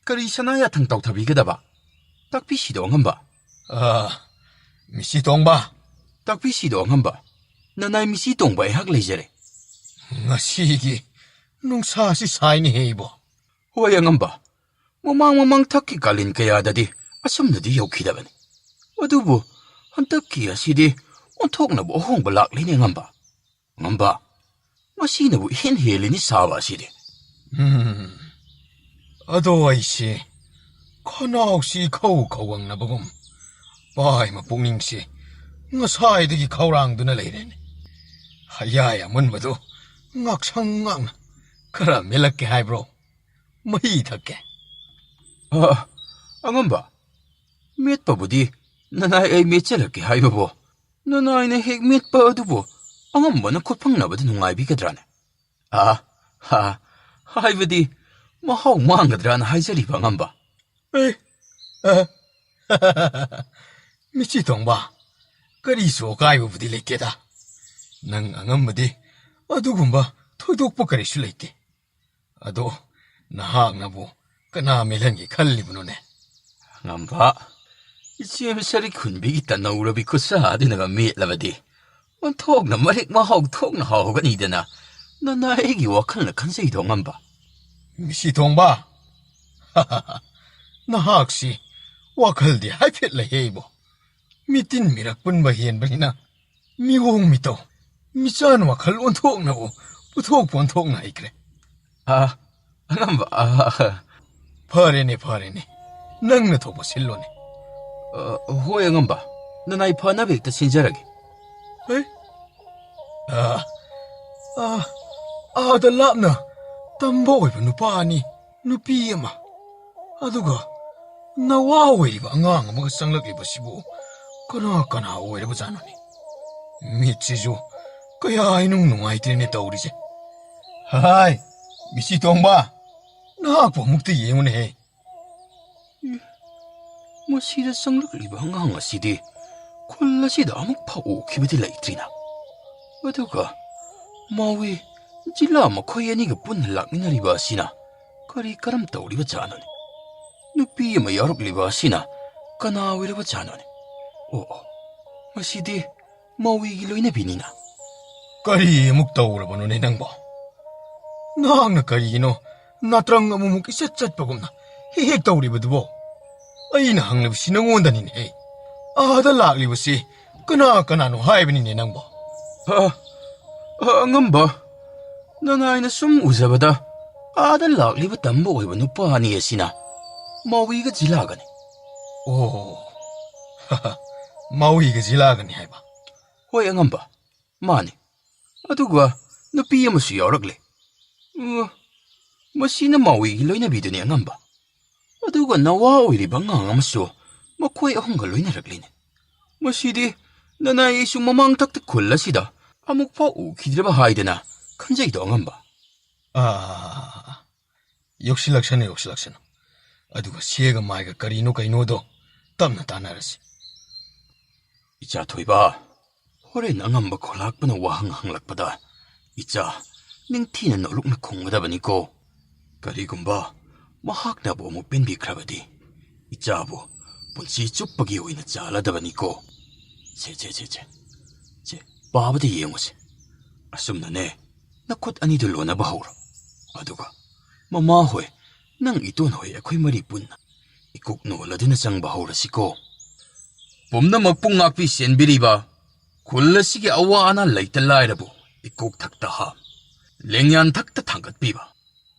ꯀꯔꯤ ꯁꯅꯥ ꯌꯥꯊꯪ ꯇꯧꯊꯕꯤꯒꯗꯕ ꯇꯥꯛꯄꯤꯁꯤꯗꯣ ꯑꯉꯝꯕ 미시 동바 ꯇꯥꯛꯄꯤꯁꯤꯗꯣ ꯑꯉꯝꯕ ꯅꯅꯥꯏ ꯃꯤꯁꯤ ꯇꯣꯡꯕ ꯑꯩꯍꯥꯛ ꯂꯩꯖꯔꯦ ꯉꯁꯤꯒꯤ ꯅꯨꯡꯁꯥꯁꯤ ꯁꯥꯏꯅꯦꯍꯦ ꯏꯕꯣ ꯍꯣꯏ ꯑꯉꯝꯕ ꯃꯃꯥꯡ ꯊꯛꯀꯤ ꯀꯥꯂꯦꯟ ꯀꯌꯥꯗꯗꯤ ꯑꯁꯨꯝꯅꯗꯤ ꯌꯧꯈꯤꯗꯕꯅꯤ ꯑꯗꯨꯕꯨ ꯍꯟꯗꯛꯀꯤ ꯑꯁꯤꯗꯤ ꯑꯣꯟꯊꯣꯛꯅꯕ ꯑꯍꯣꯡꯕ ꯂꯥꯛꯂꯤꯅꯦ ꯑꯉꯝꯕ ꯃꯁꯤꯅꯕꯨ ꯏꯍꯦꯟ ꯍꯦꯜꯂꯤꯅꯤ ꯁꯥꯕ ꯑꯁꯤꯗꯤ ꯑꯗꯣ ꯑꯩꯁꯤ ꯈꯅꯥꯎꯁꯤ ꯈꯧꯒꯪꯅꯕꯒꯨꯝ ꯄꯥꯏꯃ ꯄꯨꯛꯅꯤꯡꯁꯤ ꯉꯁꯥꯏꯗꯒꯤ ꯈꯧꯔꯥꯡꯗꯨꯅ ꯂꯩꯔꯦꯅꯦ ꯍꯌꯥꯏ ꯑꯃꯨꯟꯕꯗꯨ ꯉꯥꯛꯁꯪ ꯉꯥꯛꯅ ꯈꯔ ꯃꯦꯜꯂꯛꯀꯦ ꯍꯥꯏꯕ꯭ꯔꯣ ꯃꯍꯤ ꯊꯛꯀꯦ ꯑꯉꯝꯕ ꯃꯦꯠꯄꯕꯨꯗꯤ ꯅꯅꯥꯏ ꯑꯩ ꯃꯦꯠꯆꯔꯛꯀꯦ ꯍꯥꯏꯕꯕꯨ ꯅꯅꯥꯏꯅ ꯍꯦꯛ ꯃꯦꯠꯄ ꯑꯗꯨꯕꯨ ꯑꯉꯝꯕꯅ ꯈꯨꯠꯐꯪꯅꯕꯗ ꯅꯨꯡꯉꯥꯏꯕꯤꯒꯗ꯭ꯔꯥꯅꯦ ꯍꯥꯏꯕꯗꯤ ꯃꯍꯥꯎ ꯃꯥꯡꯒꯗ꯭ꯔꯥꯅ ꯍꯥꯏꯖꯔꯤꯕ ꯑꯉꯝꯕ ꯃꯤꯆꯤ ꯇꯣꯡꯕ ꯀꯔꯤꯁꯨ ꯑꯀꯥꯏꯕꯕꯨꯗꯤ ꯂꯩꯇꯦꯗ ꯅꯪ ꯑꯉꯝꯕꯗꯤ ꯑꯗꯨꯒꯨꯝꯕ ꯊꯣꯏꯗꯣꯛꯄ ꯀꯔꯤꯁꯨ ꯂꯩꯇꯦ ꯑꯗꯣ ꯅꯍꯥꯛꯅꯕꯨ ꯀꯅꯥ ꯃꯦꯜꯍꯟꯒꯦ ꯈꯜꯂꯤꯕꯅꯣꯅꯦ ꯑꯉꯝꯕ ꯏꯆꯦꯝ ꯁꯔꯤ ꯈꯨꯟꯕꯤꯒꯤ ꯇꯅꯧꯔꯕꯤ ꯈꯨꯠꯁꯥꯗꯨꯅꯒ ꯃꯦꯠꯂꯕꯗꯤ ꯑꯣꯟꯊꯣꯛꯅ ꯃꯔꯦꯛ ꯃꯍꯥꯎ ꯊꯣꯛꯅ ꯍꯥꯎꯒꯅꯤꯗꯅ ꯅꯅꯥꯏ ꯑꯩꯒꯤ ꯋꯥꯈꯜꯅ ꯈꯟꯖꯩꯗꯣ ꯑꯉꯝꯕ ꯃꯤꯁꯤ ꯇꯣꯡꯕ ꯅꯍꯥꯛꯁꯤ ꯋꯥꯈꯜꯗꯤ ꯍꯥꯏꯐꯦꯠ ꯂꯩꯍꯦ ꯏꯕꯣ ꯃꯤꯇꯤꯟ ꯃꯤꯔꯛ ꯄꯨꯟꯕ ꯍꯦꯟꯕꯅꯤꯅ ꯃꯤꯑꯣꯡ ꯃꯤꯇꯧ ꯃꯤꯆꯥꯟ ꯋꯥꯈꯜ ꯑꯣꯟꯊꯣꯛꯅꯕꯨ ꯄꯨꯊꯣꯛꯄ ꯑꯣꯟꯊꯣꯛꯅ ꯍꯩꯈ꯭ꯔꯦ ꯑꯉꯝꯕ ꯐꯔꯦꯅꯦ ꯅꯪꯅ ꯊꯣꯛꯄ ꯁꯤꯜꯂꯣꯅꯦ ꯍꯣꯏ ꯑꯉꯝꯕ ꯅꯅꯥꯏ ꯐꯅꯕ ꯍꯦꯛꯇ ꯁꯤꯟꯖꯔꯒꯦ ꯑꯥꯗ ꯂꯥꯞꯅ ꯇꯝꯕ ꯑꯣꯏꯕ ꯅꯨꯄꯥ ꯑꯅꯤ ꯅꯨꯄꯤ ꯑꯃ ꯑꯗꯨꯒ ꯅꯋꯥ ꯑꯣꯏꯔꯤꯕ ꯑꯉꯥꯡ ꯑꯃꯒ ꯆꯪꯂꯛꯂꯤꯕꯁꯤꯕꯨ ꯀꯅꯥ ꯑꯣꯏꯔꯕꯖꯥꯠꯅꯣꯅꯦ ꯃꯤꯠꯁꯤꯁꯨ ꯀꯌꯥ ꯏꯅꯨꯡ ꯅꯨꯡꯉꯥꯏꯇ꯭ꯔꯦꯅꯦ ꯇꯧꯔꯤꯁꯦ 하이 미시 동바 ꯅꯍꯥꯛꯄꯨ ꯑꯃꯨꯛꯇ ꯌꯦꯡꯉꯨꯅꯦꯍꯦ ꯃꯁꯤꯗ ꯆꯪꯂꯛꯂꯤꯕ ꯑꯉꯥꯡ ꯑꯁꯤꯗꯤ ꯈꯨꯜ ꯑꯁꯤꯗ ꯑꯃꯨꯛ ꯐꯥꯎ ꯎꯈꯤꯕꯗꯤ ꯂꯩꯇ꯭ꯔꯤꯅ ꯑꯗꯨꯒ ꯃꯥꯎꯏ ꯖꯤꯂꯥ ꯃꯈꯣꯏ ꯑꯅꯤꯒ ꯄꯨꯟꯅ ꯂꯥꯛꯃꯤꯟꯅꯔꯤꯕ ꯑꯁꯤꯅ ꯀꯔꯝ ꯇꯧꯔꯤꯕ ꯖꯥꯠꯅꯣꯅꯦ ꯅꯨꯄꯤ ꯑꯃ ꯌꯥꯎꯔꯛꯂꯤꯕ ꯑꯁꯤꯅ ꯀꯅꯥ ꯑꯣꯏꯔꯕ ꯖꯥꯠꯅꯣꯅꯦ ꯃꯁꯤꯗꯤ ꯃꯥꯎꯏꯒꯤ ꯂꯣꯏꯅꯕꯤꯅꯤꯅ ꯀꯔꯤ ꯑꯃꯨꯛ ꯇꯧꯔꯕꯅꯣꯅꯦ ꯅꯪꯕꯣ ꯅꯍꯥꯛꯅ ꯀꯔꯤꯒꯤꯅꯣ ꯅꯥꯇ꯭ꯔꯪ ꯑꯃꯨꯛ ꯏꯆꯠ ꯆꯠꯄꯒꯨꯝꯅ ꯍꯦꯛ ꯇꯧꯔꯤꯕꯗꯨꯕꯣ ꯑꯩꯅ ꯍꯪꯂꯤꯕꯁꯤ ꯅꯉꯣꯟꯗꯅꯤꯅꯦ ꯑꯥꯗ ꯂꯥꯛꯂꯤꯕꯁꯤ ꯀꯅꯥꯅꯣ ꯍꯥꯏꯕꯅꯤꯅꯦ ꯅꯪꯕꯣ ꯑꯉꯝꯕ ꯅꯅꯥꯏꯅ ꯁꯨꯝ ꯎꯖꯕꯗ ꯑꯥꯗ ꯂꯥꯛꯂꯤꯕ ꯇꯝꯕ ꯑꯣꯏꯕ ꯅꯨꯄꯥ ꯑꯅꯤ ꯑꯁꯤꯅ ꯃꯥꯎꯏꯒ ꯖꯤꯂꯥꯒꯅꯤ ꯃꯥꯎꯏꯒ ꯖꯤꯂꯥꯒꯅꯤ ꯍꯥꯏꯕ ꯍꯣꯏ ꯑꯉꯝꯕ ꯃꯥꯅꯤ ꯑꯗꯨꯒ ꯅꯨꯄꯤ ꯑꯃꯁꯨ ꯌꯥꯎꯔꯛꯂꯦ ꯃꯁꯤꯅ ꯃꯥꯎꯏꯒꯤ ꯂꯣꯏꯅꯕꯤꯗꯨꯅꯤ ꯑꯉꯝꯕ ꯑꯗꯨꯒ ꯅꯋꯥ ꯑꯣꯏꯔꯤꯕ ꯑꯉꯥꯡ ꯑꯃꯁꯨ ꯃꯈꯣꯏ ꯑꯍꯨꯝꯒ ꯂꯣꯏꯅꯔꯛꯂꯤꯅꯤ꯫ ꯃꯁꯤꯗꯤ ꯅꯅꯥꯏ ꯑꯩꯁꯨ ꯃꯃꯥꯡ ꯊꯛꯇ ꯈꯨꯜ ꯑꯁꯤꯗ ꯑꯃꯨꯛꯐꯥꯎ ꯎꯈꯤꯗ꯭ꯔꯕ ꯍꯥꯏꯗꯅ ꯈꯟꯖꯩꯗꯣ ꯑꯉꯝꯕ꯫ ꯌꯧꯁꯤꯜꯂꯛꯁꯅꯨ ꯌꯧꯁꯤꯜꯂꯛꯁꯅꯨ, ꯑꯗꯨꯒ ꯁꯦꯒ ꯃꯥꯏꯒ ꯀꯔꯤꯅꯣ ꯀꯩꯅꯣꯗꯣ ꯇꯞꯅ ꯇꯥꯟꯅꯔꯁꯤ꯫ ꯏꯆꯥ ꯊꯣꯏꯕ, ꯍꯣꯔꯦꯟ ꯑꯉꯝꯕ ꯈꯣꯜꯂꯥꯛꯄꯅ ꯋꯥꯍꯪ ꯍꯪꯂꯛꯄꯗ ꯏꯆꯥ ꯅꯤꯡꯊꯤꯅ ꯅꯣꯂꯨꯛꯅ ꯈꯨꯝꯒꯗꯕꯅꯤꯀꯣ꯫ ꯀꯔꯤꯒꯨꯝꯕ ꯃꯍꯥꯛꯅꯕꯨ ꯑꯃꯨꯛ ꯄꯦꯟꯕꯤꯈ꯭ꯔꯕꯗꯤ ꯏꯆꯥꯕꯨ ꯄꯨꯟꯁꯤ ꯆꯨꯞꯄꯒꯤ ꯑꯣꯏꯅ ꯆꯥꯂꯗꯕꯅꯤꯀꯣ꯫ ꯆꯦ ꯄꯥꯕꯗ ꯌꯦꯡꯉꯨꯁꯦ꯫ ꯑꯁꯨꯝꯅꯅꯦ ꯅꯈꯨꯠ ꯑꯅꯤꯗꯨ ꯂꯣꯟꯅꯕ ꯍꯧꯔꯣ, ꯑꯗꯨꯒ ꯃꯃꯥ ꯍꯣꯏ ꯅꯪ ꯏꯇꯣꯟ ꯍꯣꯏ ꯑꯩꯈꯣꯏ ꯃꯔꯤ ꯄꯨꯟꯅ ꯏꯀꯨꯛ ꯅꯣꯜꯂꯗꯨꯅ ꯆꯪꯕ ꯍꯧꯔꯁꯤꯀꯣ꯫ ꯄꯨꯝꯅꯃꯛꯄꯨ ꯉꯥꯛꯄꯤ ꯁꯦꯟꯕꯤꯔꯤꯕ ꯈꯨꯜ ꯑꯁꯤꯒꯤ ꯑꯋꯥ ꯑꯅꯥ ꯂꯩꯇ ꯂꯥꯏꯔꯕꯨ ꯏꯀꯣꯛ ꯊꯛꯇ ꯍꯥꯞ, ꯂꯦꯡꯌꯥꯟ ꯊꯛꯇ ꯊꯥꯡꯒꯠꯄꯤꯕ,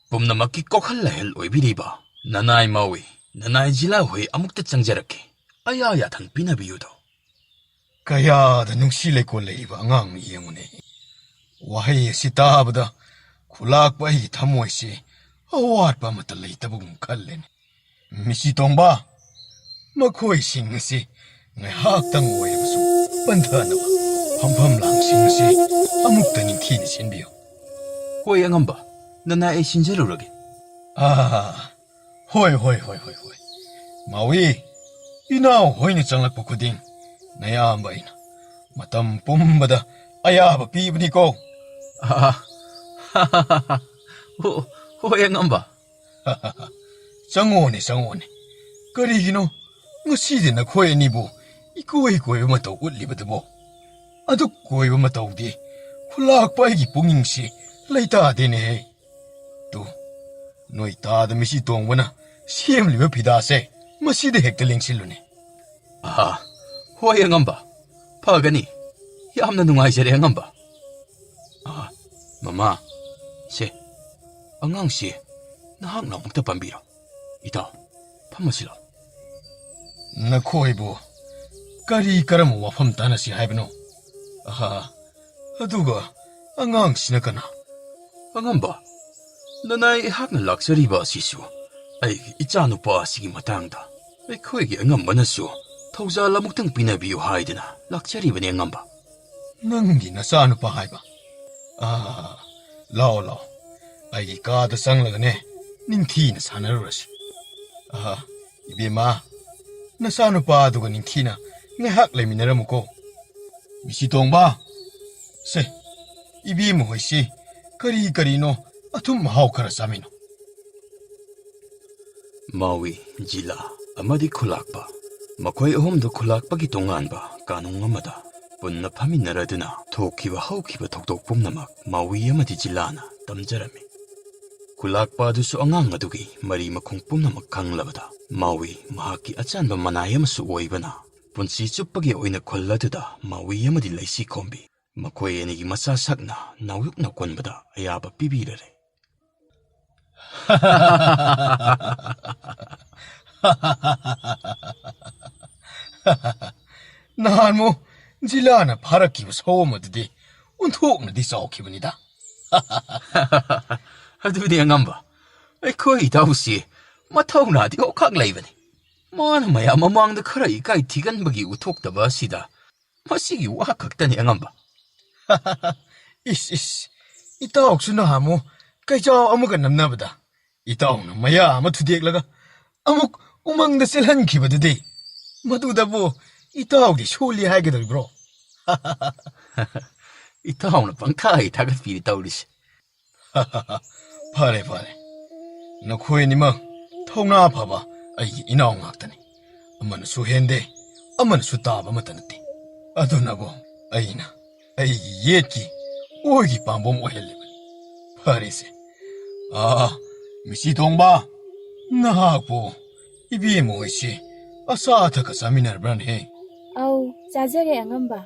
ꯄꯨꯝꯅꯃꯛꯀꯤ ꯀꯣꯛꯍꯜ ꯂꯩꯍꯜ ꯑꯣꯏꯕꯤꯔꯤꯕ ꯅꯅꯥꯏ ꯃꯥꯎꯏ ꯅꯅꯥꯏ ꯖꯤꯂꯥ ꯍꯣꯏ ꯑꯃꯨꯛꯇ ꯆꯪꯖꯔꯛꯀꯦ꯫ ꯑꯌꯥ ꯌꯥꯊꯪ ꯄꯤꯅꯕꯤꯌꯨꯗꯣ꯫ ꯀꯌꯥꯗ ꯅꯨꯡꯁꯤ ꯂꯩꯀꯣꯜ ꯂꯩꯔꯤꯕ ꯑꯉꯥꯡꯅ ꯌꯦꯡꯉꯨꯅꯦ꯫ ꯋꯥꯍꯩ ꯑꯁꯤ ꯇꯥꯕꯗ ꯈꯨꯂꯥꯛꯄ ꯑꯩꯒꯤ ꯊꯃꯣꯏꯁꯤ ꯑꯋꯥꯠꯄ ꯑꯃꯠꯇ ꯂꯩꯇꯕꯒꯨꯝ ꯈꯜꯂꯦꯅꯦ꯫ ꯃꯤꯆꯤ ꯇꯣꯡꯕ, ꯃꯈꯣꯏꯁꯤꯡ ꯑꯁꯤ ꯉꯥꯏꯍꯥꯛꯇꯪ ꯑꯣꯏꯔꯕꯁꯨ ꯄꯟꯊꯅꯕ ꯐꯝꯐꯝ ꯂꯥꯡꯁꯤꯡ ꯑꯁꯤ ꯑꯃꯨꯛꯇ ꯅꯤꯡꯊꯤꯅ ꯁꯤꯟꯕꯤꯌꯨ꯫ ꯍꯣꯏ ꯑꯉꯝꯕ, ꯅꯅꯥꯏ ꯑꯩ ꯁꯤꯟꯖꯔꯨꯔꯒꯦ꯫ ꯍꯣꯏ ꯃꯥꯎꯏ, ꯏꯅꯥꯎ ꯍꯣꯏꯅ ꯆꯪꯂꯛꯄ ꯈꯨꯗꯤꯡ ꯅꯌꯥꯝꯕ ꯑꯩꯅ ꯃꯇꯝ ꯄꯨꯝꯕꯗ ꯑꯌꯥꯕ ꯄꯤꯕꯅꯤꯀꯣ꯫ ꯍꯣꯏ ꯑꯉꯝꯕ꯫ ꯆꯪꯉꯣꯅꯦ, ꯀꯔꯤꯒꯤꯅꯣ ꯉꯁꯤꯗꯤ ꯅꯈꯣꯏ ꯑꯅꯤꯕꯨ ꯏꯀꯣꯏ ꯀꯣꯏꯕ ꯃꯇꯧ ꯎꯠꯂꯤꯕꯗꯨꯕꯣ? ꯑꯗꯨꯛ ꯀꯣꯏꯕ ꯃꯇꯧꯗꯤ ꯈꯨꯂꯥꯛꯄ ꯑꯩꯒꯤ ꯄꯨꯛꯅꯤꯡꯁꯤ ꯂꯩꯇꯥꯗꯦꯅꯦꯍꯦ꯫ ꯅꯣꯏ ꯇꯥꯗ ꯃꯤꯆꯤ ꯇꯣꯡꯕꯅ ꯁꯦꯝꯂꯤꯕ ꯐꯤꯗꯥꯁꯦ ꯃꯁꯤꯗ ꯍꯦꯛꯇ ꯂꯦꯡꯁꯤꯜꯂꯨꯅꯦ꯫ ꯍꯣꯏ ꯑꯉꯝꯕ, ꯐꯒꯅꯤ꯫ ꯌꯥꯝꯅ ꯅꯨꯡꯉꯥꯏꯖꯔꯦ ꯑꯉꯝꯕ꯫ ꯃꯃꯥ, ꯁꯦ ꯑꯉꯥꯡꯁꯤ ꯅꯍꯥꯛꯅ ꯑꯃꯨꯛꯇ ꯄꯥꯝꯕꯤꯔꯣ꯫ ꯏꯇꯥꯎ, ꯐꯝꯃꯁꯤ ꯂꯥꯎ꯫ ꯅꯈꯣꯏꯕꯨ ꯀꯔꯤ ꯀꯔꯝꯕ ꯋꯥꯐꯝ ꯇꯥꯟꯅꯁꯤ ꯍꯥꯏꯕꯅꯣ? ꯑꯗꯨꯒ ꯑꯉꯥꯡꯁꯤꯅ ꯀꯅꯥ? ꯑꯉꯝꯕ, ꯅꯅꯥꯏ ꯑꯩꯍꯥꯛꯅ ꯂꯥꯛꯆꯔꯤꯕ ꯑꯁꯤꯁꯨ ꯑꯩꯒꯤ ꯏꯆꯥꯅꯨꯄꯥ ꯑꯁꯤꯒꯤ ꯃꯇꯥꯡꯗ ꯑꯩꯈꯣꯏꯒꯤ ꯑꯉꯝꯕꯅꯁꯨ ꯊꯧꯖꯥꯜ ꯑꯃꯨꯛꯇꯪ ꯄꯤꯅꯕꯤꯌꯨ ꯍꯥꯏꯗꯅ ꯂꯥꯛꯆꯔꯤꯕꯅꯤ ꯑꯉꯝꯕ꯫ ꯅꯪꯒꯤ ꯅꯆꯥꯅꯨꯄꯥ ꯍꯥꯏꯕ? ꯂꯥꯛꯑꯣ, ꯑꯩꯒꯤ ꯀꯥꯗ ꯆꯪꯂꯒꯅꯦ ꯅꯤꯡꯊꯤꯅ ꯁꯥꯟꯅꯔꯨꯔꯁꯤ꯫ ꯏꯕꯦꯝꯃ, ꯅꯆꯥꯅꯨꯄꯥ ꯑꯗꯨꯒ ꯅꯤꯡꯊꯤꯅ ꯉꯥꯏꯍꯥꯛ ꯂꯩꯃꯤꯟꯅꯔꯝꯃꯨꯀꯣ꯫ ꯃꯤꯆꯤ ꯇꯣꯡꯕ, ꯁꯦ ꯏꯕꯦꯝꯃ ꯍꯣꯏꯁꯤ ꯀꯔꯤꯅꯣ ꯑꯊꯨꯝ ꯃꯍꯥꯎ ꯈꯔ ꯆꯥꯃꯤꯟꯅꯧ꯫ ꯃꯥꯎꯏ, ꯖꯤꯂꯥ ꯑꯃꯗꯤ ꯈꯨꯂꯥꯛꯄ, ꯃꯈꯣꯏ ꯑꯍꯨꯝꯗꯨ ꯈꯨꯂꯥꯛꯄꯒꯤ ꯇꯣꯉꯥꯟꯕ ꯀꯥꯅꯨꯡ ꯑꯃꯗ ꯄꯨꯟꯅ ꯐꯝꯃꯤꯟꯅꯔꯗꯨꯅ ꯊꯣꯛꯈꯤꯕ ꯍꯧꯈꯤꯕ ꯊꯧꯗꯣꯛ ꯄꯨꯝꯅꯃꯛ ꯃꯥꯎꯏ ꯑꯃꯗꯤ ꯖꯤꯂꯥꯅ ꯇꯝꯖꯔꯝꯃꯤ꯫ ꯈꯨꯂꯥꯛꯄ ꯑꯗꯨꯁꯨ ꯑꯉꯥꯡ ꯑꯗꯨꯒꯤ ꯃꯔꯤ ꯃꯈꯣꯡ ꯄꯨꯝꯅꯃꯛ ꯈꯪꯂꯕꯗ ꯃꯥꯎꯏ ꯃꯍꯥꯛꯀꯤ ꯑꯆꯥꯟꯕ ꯃꯅꯥꯏ ꯑꯃꯁꯨ ꯑꯣꯏꯕꯅ ꯄꯨꯟꯁꯤ ꯆꯨꯞꯄꯒꯤ ꯑꯣꯏꯅ ꯈꯨꯜ ꯑꯗꯨꯗ ꯃꯥꯎꯏ ꯑꯃꯗꯤ ꯂꯩꯁꯤ ꯈꯣꯝꯕꯤ ꯃꯈꯣꯏ ꯑꯅꯤꯒꯤ ꯃꯆꯥ ꯁꯛꯅ ꯅꯥꯎꯌꯨꯛ ꯅꯧꯀꯣꯟꯕꯗ ꯑꯌꯥꯕ ꯄꯤꯕꯤꯔꯔꯦ꯫ ꯅꯍꯥꯟꯃꯨ ꯖꯤꯂꯥꯅ ꯐꯥꯔꯛꯈꯤꯕ ꯁꯑꯣꯝ ꯑꯗꯨꯗꯤ ꯑꯣꯟꯊꯣꯛꯅꯗꯤ ꯆꯥꯎꯈꯤꯕꯅꯤꯗ꯫ ꯑꯗꯨꯗꯤ ꯑꯉꯝꯕ, ꯑꯩꯈꯣꯏ ꯏꯇꯥꯎꯁꯤ ꯃꯊꯧꯅꯥꯗꯤ ꯑꯣꯈꯥꯛ ꯂꯩꯕꯅꯤ꯫ ꯃꯥꯅ ꯃꯌꯥꯝ ꯃꯃꯥꯡꯗ ꯈꯔ ꯏꯀꯥꯏ ꯊꯤꯒꯟꯕꯒꯤ ꯎꯊꯣꯛꯇꯕ ꯑꯁꯤꯗ ꯃꯁꯤꯒꯤ ꯋꯥ ꯈꯛꯇꯅꯤ ꯑꯉꯝꯕ꯫ ꯏꯁ, ꯏꯇꯥꯎꯁꯨ ꯅꯍꯥꯟꯃꯨ ꯀꯩꯆꯥꯎ ꯑꯃꯒ ꯅꯝꯅꯕꯗ ꯏꯇꯥꯎꯅ ꯃꯌꯥ ꯑꯃ ꯊꯨꯗꯦꯛꯂꯒ ꯑꯃꯨꯛ ꯎꯃꯪꯗ ꯆꯦꯜꯍꯟꯈꯤꯕꯗꯨꯗꯤ ꯃꯗꯨꯗꯕꯨ ꯏꯇꯥꯎꯗꯤ ꯁꯣꯜꯂꯤ ꯍꯥꯏꯒꯗꯧꯔꯤꯕ꯭ꯔꯣ? ꯏꯇꯥꯎꯅ ꯄꯪꯊꯥ ꯊꯥꯒꯠꯄꯤꯔꯤ ꯇꯧꯔꯤꯁꯦ꯫ ꯐꯔꯦ, ꯅꯈꯣꯏ ꯑꯅꯤꯃꯛ ꯊꯧꯅꯥ ꯐꯕ ꯑꯩꯒꯤ ꯏꯅꯥꯎ ꯉꯥꯛꯇꯅꯤ꯫ ꯑꯃꯅꯁꯨ ꯍꯦꯟꯗꯦ, ꯑꯃꯅꯁꯨ ꯇꯥꯕ ꯑꯃꯠꯇ ꯅꯠꯇꯦ꯫ ꯑꯗꯨꯅꯕꯨ ꯑꯩꯅ ꯑꯩꯒꯤ ꯌꯦꯠꯀꯤ ꯑꯣꯏꯒꯤ ꯄꯥꯝꯕꯣꯝ ꯑꯣꯏꯍꯜꯂꯤꯕꯅꯤ꯫ ꯐꯔꯦꯁꯦ, ꯃꯤꯆꯤ ꯇꯣꯡꯕ, ꯅꯍꯥꯛꯄꯨ ꯏꯕꯦꯝꯃ ꯍꯣꯏꯁꯤ ꯑꯆꯥ ꯑꯊꯛꯀ ꯆꯥꯃꯤꯟꯅꯔꯕ꯭ꯔꯅꯦ? ꯑꯧ, ꯆꯥꯖꯔꯦ ꯑꯉꯝꯕ꯫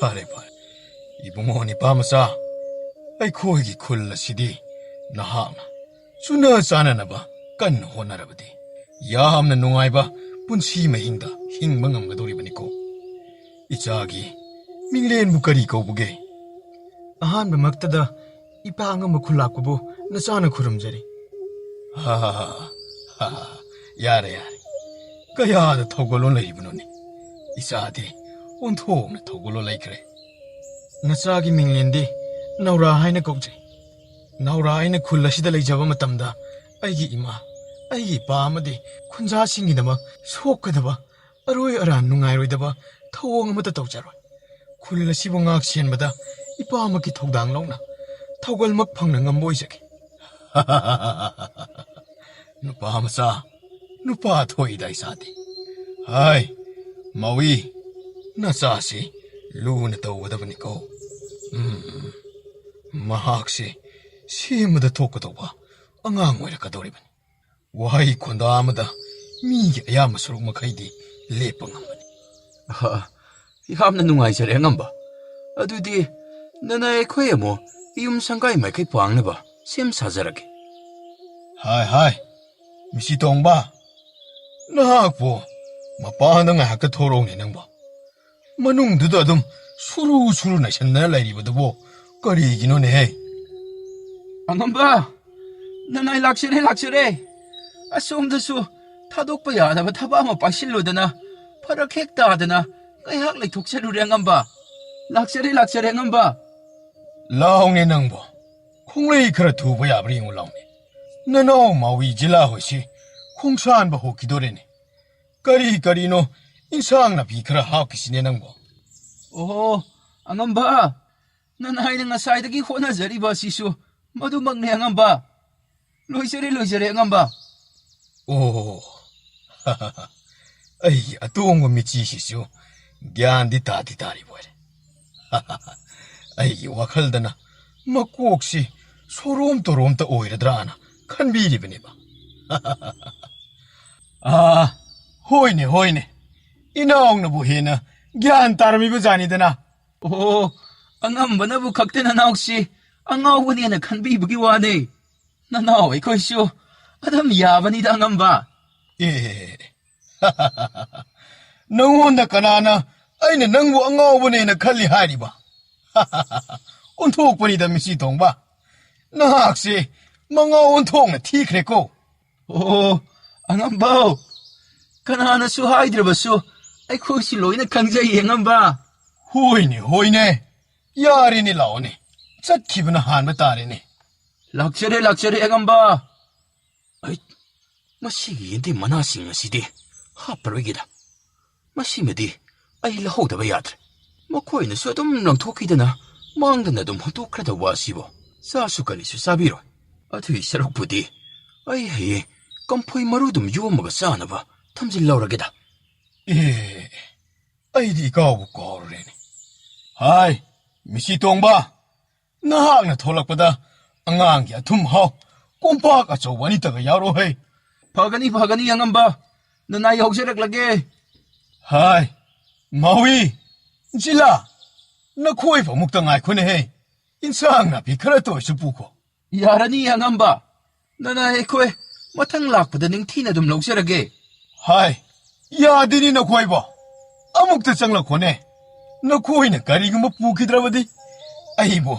ꯐꯔꯦ, ꯏꯕꯨꯡꯉꯣ ꯅꯤꯄꯥꯃꯆꯥ, ꯑꯩꯈꯣꯏꯒꯤ ꯈꯨꯜ ꯑꯁꯤꯗꯤ ꯅꯍꯥꯛꯅ ꯆꯨꯅ ꯆꯥꯅꯅꯕ ꯀꯟꯅ ꯍꯣꯠꯅꯔꯕꯗꯤ ꯌꯥꯝꯅ ꯅꯨꯡꯉꯥꯏꯕ ꯄꯨꯟꯁꯤ ꯃꯍꯤꯡꯗ ꯍꯤꯡꯕ ꯉꯝꯒꯗꯧꯔꯤꯕꯅꯤꯀꯣ꯫ ꯏꯆꯥꯒꯤ ꯃꯤꯡꯂꯦꯟꯕꯨ ꯀꯔꯤ ꯀꯧꯕꯒꯦ? ꯑꯍꯥꯟꯕꯃꯛꯇꯗ ꯏꯄꯥ ꯑꯉꯝꯕ ꯈꯨꯜꯂꯥꯛꯄꯕꯨ ꯅꯆꯥꯅ ꯈꯨꯔꯨꯝꯖꯔꯤ꯫ ꯌꯥꯔꯦ ꯌꯥꯔꯦ ꯀꯌꯥꯗ ꯊꯧꯒꯜꯂꯣꯟ ꯂꯩꯔꯤꯕꯅꯣꯅꯦ ꯏꯆꯥꯗꯤ ꯑꯣꯟꯊꯣꯛꯅ ꯊꯧꯒꯜꯂꯣꯟ ꯂꯩꯈ꯭ꯔꯦ ꯅꯆꯥꯒꯤ ꯃꯤꯡꯂꯦꯟꯗꯤ ꯅꯧꯔꯥ ꯍꯥꯏꯅ ꯀꯧꯖꯩ ꯅꯧꯔꯥ ꯑꯩꯅ ꯈꯨꯜ ꯑꯁꯤꯗ ꯂꯩꯖꯕ ꯃꯇꯝꯗ ꯑꯩꯒꯤ ꯏꯃꯥ ꯑꯩꯒꯤ ꯏꯄꯥ ꯑꯃꯗꯤ ꯈꯨꯟꯖꯥꯁꯤꯡꯒꯤꯗꯃꯛ ꯁꯣꯛꯀꯗꯕ ꯑꯔꯣꯏ ꯑꯔꯥꯟ ꯅꯨꯡꯉꯥꯏꯔꯣꯏꯗꯕ ꯊꯧꯑꯣꯡ ꯑꯃꯠꯇ ꯇꯧꯖꯔꯣꯏ ꯈꯨꯜ ꯑꯁꯤꯕꯨ ꯉꯥꯛ ꯁꯦꯟꯕꯗ ꯏꯄꯥꯃꯛꯀꯤ ꯊꯧꯗꯥꯡ ꯂꯧꯅ ꯊꯧꯒꯜꯃꯛ ꯐꯪꯅ ꯉꯝꯕ ꯑꯣꯏꯖꯒꯦ ꯅꯨꯄꯥ ꯃꯆꯥ ꯅꯨꯄꯥ ꯊꯣꯛꯏꯗ ꯏꯆꯥꯗꯤ ꯍꯥꯏ ꯃꯥꯎꯏ ꯅꯆꯥꯁꯤ ꯂꯨꯅ ꯇꯧꯒꯗꯕꯅꯤꯀꯣ ꯃꯍꯥꯛꯁꯤ ꯁꯦꯝꯕꯗ ꯊꯣꯛꯀꯗꯧꯕ ꯑꯉꯥꯡ ꯑꯣꯏꯔꯛꯀꯗꯧꯔꯤꯕꯅꯤ ꯋꯥꯍꯩ ꯈꯣꯟꯗꯥ ꯑꯃꯗ ꯃꯤꯒꯤ ꯑꯌꯥꯝꯕ ꯁꯔꯨꯛ ꯃꯈꯩꯗꯤ ꯂꯦꯞꯄ ꯉꯝꯕꯅꯤ ꯌꯥꯝꯅ ꯅꯨꯡꯉꯥꯏꯖꯔꯦ ꯑꯉꯝꯕ ꯑꯗꯨꯗꯤ ꯅꯅꯥꯏ ꯑꯩꯈꯣꯏ ꯑꯃꯨꯛ ꯌꯨꯝ ꯁꯪꯒꯥꯏ ꯃꯥꯏꯀꯩ ꯄꯥꯡꯅꯕ ꯁꯦꯝ ꯁꯥꯖꯔꯒꯦ ꯍꯥꯏ ꯃꯤꯁꯤ ꯇꯣꯡꯕ ꯅꯍꯥꯛꯄꯨ ꯃꯄꯥꯟꯗ ꯉꯥꯏꯍꯥꯛꯇ ꯊꯣꯔꯛꯎꯅꯦ ꯅꯪꯕꯣ ꯃꯅꯨꯡꯗꯨꯗ ꯑꯗꯨꯝ ꯁꯨꯔꯨ ꯁꯨꯔꯨ ꯅꯩꯁꯟꯗꯅ ꯂꯩꯔꯤꯕꯗꯨꯕꯨ ꯀꯔꯤꯒꯤꯅꯣꯅꯦꯍꯦ ꯑꯉꯝꯕ ꯅꯅꯥꯏ ꯂꯥꯛꯆꯔꯦ ꯑꯁꯣꯝꯗꯁꯨ ꯊꯥꯗꯣꯛꯄ ꯌꯥꯗꯕ ꯊꯕꯛ ꯑꯃ ꯄꯥꯏꯁꯤꯜꯂꯨꯗꯅ ꯐꯔꯛ ꯍꯦꯛ ꯇꯥꯗꯅ ꯉꯥꯏꯍꯥꯛ ꯂꯩꯊꯣꯛꯆꯔꯨꯔꯦ ꯑꯉꯝꯕ ꯂꯥꯛꯆꯔꯦ ꯑꯉꯝꯕ ꯂꯥꯎꯅꯦ ꯅꯪꯕꯣ ꯈꯣꯡꯂꯩ ꯈꯔ ꯊꯨꯕ ꯌꯥꯕ꯭ꯔꯥ ꯌꯦꯡꯉꯨ ꯂꯥꯎꯅꯦ ꯅꯅꯥꯎ ꯃꯥꯎꯏ ꯖꯤꯂꯥ ꯍꯣꯏꯁꯤ ꯈꯣꯡꯁꯥꯟꯕ ꯍꯧꯈꯤꯗꯣꯔꯦꯅꯦ ꯀꯔꯤꯅꯣ ꯏꯟꯁꯥꯡ ꯅꯥꯄꯤ ꯈꯔ ꯍꯥꯞꯈꯤꯁꯤꯅꯦ ꯅꯪꯕꯣ ꯑꯣꯍꯣ ꯑꯉꯝꯕ ꯅꯅꯥꯏꯅ ꯉꯁꯥꯏꯗꯒꯤ ꯍꯣꯠꯅꯖꯔꯤꯕ ꯑꯁꯤꯁꯨ ꯃꯗꯨꯃꯛꯅꯦ ꯑꯉꯝꯕ ꯂꯣꯏꯖꯔꯦ ꯑꯉꯝꯕ ꯑꯣ ꯑꯩꯒꯤ ꯑꯇꯣꯡꯕ ꯃꯤꯆꯤꯁꯤꯁꯨ ꯒ꯭ꯌꯥꯟꯗꯤ ꯇꯥꯔꯤꯕ ꯑꯣꯏꯔꯦ ꯑꯩꯒꯤ ꯋꯥꯈꯜꯗꯅ ꯃꯀꯣꯛꯁꯤ ꯁꯣꯔꯣꯝ ꯇꯣꯔꯣꯝꯇ ꯑꯣꯏꯔꯗ꯭ꯔꯥꯅ ꯈꯟꯕꯤꯔꯤꯕꯅꯦꯕ ꯍꯣꯏꯅꯦ ꯏꯅꯥꯎꯅꯕꯨ ꯍꯦꯟꯅ ꯒ꯭ꯌꯥꯟ ꯇꯥꯔꯝꯃꯤꯕ ꯖꯥꯅꯤꯗꯅ ꯑꯣ ꯑꯉꯝꯕꯅꯕꯨ ꯈꯛꯇ ꯅꯅꯥꯎꯁꯤ ꯑꯉꯥꯎꯕꯅꯦꯅ ꯈꯟꯕꯤꯕꯒꯤ ꯋꯥꯅꯦ ꯅꯅꯥꯎ ꯑꯩꯈꯣꯏꯁꯨ ꯑꯗꯨꯝ ꯌꯥꯕꯅꯤꯗ ꯑꯉꯝꯕ ꯑꯦ ꯅꯪꯉꯣꯟꯗ ꯀꯅꯥꯅ ꯑꯩꯅ ꯅꯪꯕꯨ ꯑꯉꯥꯎꯕꯅꯦꯅ ꯈꯜꯂꯤ ꯍꯥꯏꯔꯤꯕ ꯑꯣꯟꯊꯣꯛꯄꯅꯤꯗ ꯃꯤꯆꯤ ꯇꯣꯡꯕ ꯅꯍꯥꯛꯁꯦ ꯃꯉꯥꯎ ꯑꯣꯟꯊꯣꯛꯅ ꯊꯤꯈ꯭ꯔꯦꯀꯣ ꯑꯣ ꯑꯉꯝꯕ ꯀꯅꯥꯅꯁꯨ ꯍꯥꯏꯗ꯭ꯔꯕꯁꯨ ꯑꯩꯈꯣꯏꯁꯤ ꯂꯣꯏꯅ ꯈꯪꯖꯩ ꯑꯉꯝꯕ ꯍꯣꯏꯅꯦ ꯌꯥꯔꯦꯅꯦ ꯂꯥꯛꯑꯣꯅꯦ ꯆꯠꯈꯤꯕꯅ ꯍꯥꯟꯕ ꯇꯥꯔꯦꯅꯦ ꯂꯥꯛꯆꯔꯦ ꯑꯉꯝꯕ ꯑꯩ ꯃꯁꯤꯒꯤ ꯌꯦꯟꯗꯦꯝ ꯃꯅꯥꯁꯤꯡ ꯑꯁꯤꯗꯤ ꯍꯥꯞꯄꯔꯣꯏꯒꯦꯗ ꯃꯁꯤꯃꯗꯤ ꯑꯩ ꯂꯧꯍꯧꯗꯕ ꯌꯥꯗ꯭ꯔꯦ ꯃꯈꯣꯏꯅꯁꯨ ꯑꯗꯨꯝ ꯂꯪꯊꯣꯛꯈꯤꯗꯅ ꯃꯥꯡꯗꯅ ꯑꯗꯨꯝ ꯍꯨꯟꯇꯣꯛꯈ꯭ꯔꯗꯧꯕ ꯑꯁꯤꯕꯨ ꯆꯥꯁꯨ ꯀꯔꯤꯁꯨ ꯆꯥꯕꯤꯔꯣꯏ ꯑꯗꯨꯒꯤ ꯁꯔꯨꯛꯄꯨꯗꯤ ꯑꯩ ꯍꯌꯦꯡ ꯀꯝꯐꯣꯏ ꯃꯔꯨꯗꯨꯝ ꯌꯣꯝꯃꯒ ꯆꯥꯅꯕ ꯊꯝꯖꯤꯜꯍꯧꯔꯒꯦꯗ ꯑꯩꯗꯤ ꯏꯀꯥꯎꯕꯨ ꯀꯥꯎꯔꯨꯔꯦꯅꯦ ꯍꯥꯏ ꯃꯤꯆꯤ ꯇꯣꯡꯕ ꯅꯍꯥꯛꯅ ꯊꯣꯛꯂꯛꯄꯗ ꯑꯉꯥꯡꯒꯤ ꯑꯊꯨꯝ ꯍꯥꯎ ꯀꯣꯝꯄꯥꯛ ꯑꯆꯧꯕ ꯑꯅꯤꯇꯒ ꯌꯥꯎꯔꯣꯍꯦ ꯐꯒꯅꯤ ꯑꯉꯝꯕ ꯅꯅꯥꯏ ꯌꯧꯖꯔꯛꯂꯒꯦ ꯍꯥꯏ ꯃꯥꯎꯏ ꯖꯤꯂꯥ ꯅꯈꯣꯏꯕ ꯑꯃꯨꯛꯇ ꯉꯥꯏꯈꯣꯅꯦꯍꯦ ꯏꯟꯁꯥꯡ ꯅꯥꯄꯤ ꯈꯔꯇ ꯑꯣꯏꯁꯨ ꯄꯨꯈꯣ ꯌꯥꯔꯅꯤ ꯑꯉꯝꯕ ꯅꯅꯥꯏ ꯑꯩꯈꯣꯏ ꯃꯊꯪ ꯂꯥꯛꯄꯗ ꯅꯤꯡꯊꯤꯅ ꯑꯗꯨꯝ ꯂꯧꯖꯔꯒꯦ ꯍꯥꯏ ꯌꯥꯗꯦꯅꯤ ꯅꯈꯣꯏꯕꯣ ꯑꯃꯨꯛꯇ ꯆꯪꯂꯛꯈꯣꯅꯦ ꯅꯈꯣꯏꯅ ꯀꯔꯤꯒꯨꯝꯕ ꯄꯨꯈꯤꯗ꯭ꯔꯕꯗꯤ ꯑꯩꯕꯨ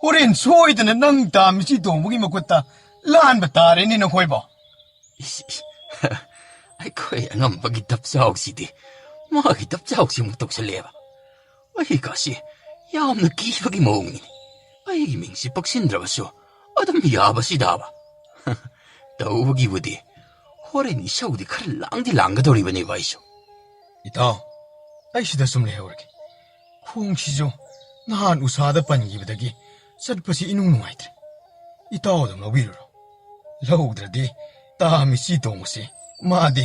ꯍꯣꯔꯦꯟ ꯁꯣꯏꯗꯅ ꯅꯪ ꯃꯤꯆꯤ ꯇꯣꯡꯕꯒꯤ ꯃꯈꯨꯠꯇ ꯂꯥꯟꯕ ꯇꯥꯔꯦꯅꯤ ꯅꯈꯣꯏꯕꯣ ꯑꯩꯈꯣꯏ ꯑꯉꯝꯕꯒꯤ ꯗꯞꯆꯥꯎꯁꯤꯗꯤ ꯃꯥꯒꯤ ꯗꯞꯆꯥꯎꯁꯤꯃꯨꯛ ꯇꯧꯁꯜꯂꯦꯕ ꯑꯩ ꯀꯥꯁꯤ ꯌꯥꯝꯅ ꯀꯤꯕꯒꯤ ꯃꯑꯣꯡꯅꯤ ꯑꯩꯒꯤ ꯃꯤꯡꯁꯤ ꯄꯛꯁꯤꯟꯗ꯭ꯔꯕꯁꯨ ꯑꯗꯨꯝ ꯌꯥꯕꯁꯤꯗꯥꯕ ꯇꯧꯕꯒꯤꯕꯨꯗꯤ ꯍꯣꯔꯦꯟ ꯏꯁꯧꯗꯤ ꯈꯔ ꯂꯥꯡꯒꯗꯧꯔꯤꯕꯅꯦꯕ ꯑꯩꯁꯨ ꯏꯇꯥꯎ ꯑꯩ ꯁꯤꯗ ꯁꯨꯝ ꯂꯩꯍꯧꯔꯒꯦ ꯈꯣꯡꯁꯤꯁꯨ ꯅꯍꯥꯟ ꯎꯁꯥꯗ ꯄꯟꯈꯤꯕꯗꯒꯤ ꯆꯠꯄꯁꯤ ꯏꯅꯨꯡ ꯅꯨꯡꯉꯥꯏꯇ꯭ꯔꯦ ꯏꯇꯥꯎ ꯑꯗꯨꯝ ꯂꯧꯕꯤꯔꯨꯔꯣ ꯂꯧꯗ꯭ꯔꯗꯤ ꯃꯤꯆꯤ ꯇꯣꯡꯕꯁꯤ ꯃꯥꯗꯤ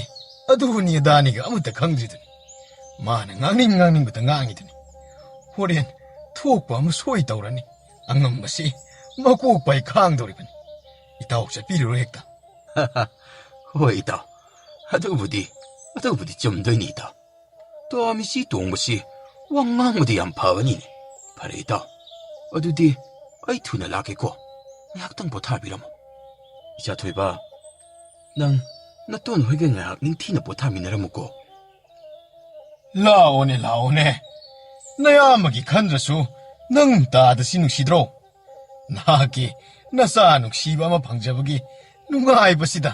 ꯑꯗꯨꯅꯤ ꯑꯗꯥꯅꯤꯒ ꯑꯃꯠꯇ ꯈꯪꯗ꯭ꯔꯤꯗꯨꯅꯤ ꯃꯥꯅ ꯉꯥꯡꯅꯤꯡꯕꯇ ꯉꯥꯡꯉꯤꯗꯨꯅꯤ ꯍꯣꯔꯦꯟ ꯊꯣꯛꯄ ꯑꯃ ꯁꯣꯏ ꯇꯧꯔꯅꯤ ꯑꯉꯝꯕꯁꯤ ꯃꯀꯣꯛ ꯄꯥꯏ ꯈꯥꯡꯗꯧꯔꯤꯕꯅꯤ ꯏꯇꯥꯎ ꯆꯠꯄꯤꯔꯨꯔꯣ ꯍꯦꯛꯇ ꯍꯣꯏ ꯏꯇꯥꯎ ꯑꯗꯨꯕꯨꯗꯤ ꯆꯨꯝꯗꯣꯏꯅꯤ ꯏꯇꯥꯎ ꯃꯤꯆꯤ ꯇꯣꯡꯕꯁꯤ ꯋꯥ ꯉꯥꯡꯕꯗꯤ ꯌꯥꯝ ꯐꯕꯅꯤꯅꯦ ꯐꯔꯦ ꯏꯇꯥꯎ ꯑꯗꯨꯗꯤ ꯑꯩ ꯊꯨꯅ ꯂꯥꯛꯀꯦꯀꯣ ꯉꯥꯏꯍꯥꯛꯇꯪ ꯄꯣꯊꯥꯕꯤꯔꯝꯃꯣ ꯏꯆꯥꯊꯣꯏꯕ ꯅꯪ ꯅꯇꯣꯟ ꯍꯣꯏꯒ ꯉꯥꯏꯍꯥꯛ ꯅꯤꯡꯊꯤꯅ ꯄꯣꯊꯥꯃꯤꯟꯅꯔꯝꯃꯨꯀꯣ ꯂꯥꯛꯑꯣꯅꯦ ꯅꯌꯥꯝꯕꯒꯤ ꯈꯟꯗ꯭ꯔꯁꯨ ꯅꯪ ꯇꯥꯗꯁꯤ ꯅꯨꯡꯁꯤꯗ꯭ꯔꯣ ꯅꯍꯥꯛꯀꯤ ꯅꯆꯥ ꯅꯨꯡꯁꯤꯕ ꯑꯃ ꯐꯪꯖꯕꯒꯤ ꯅꯨꯡꯉꯥꯏꯕꯁꯤꯗ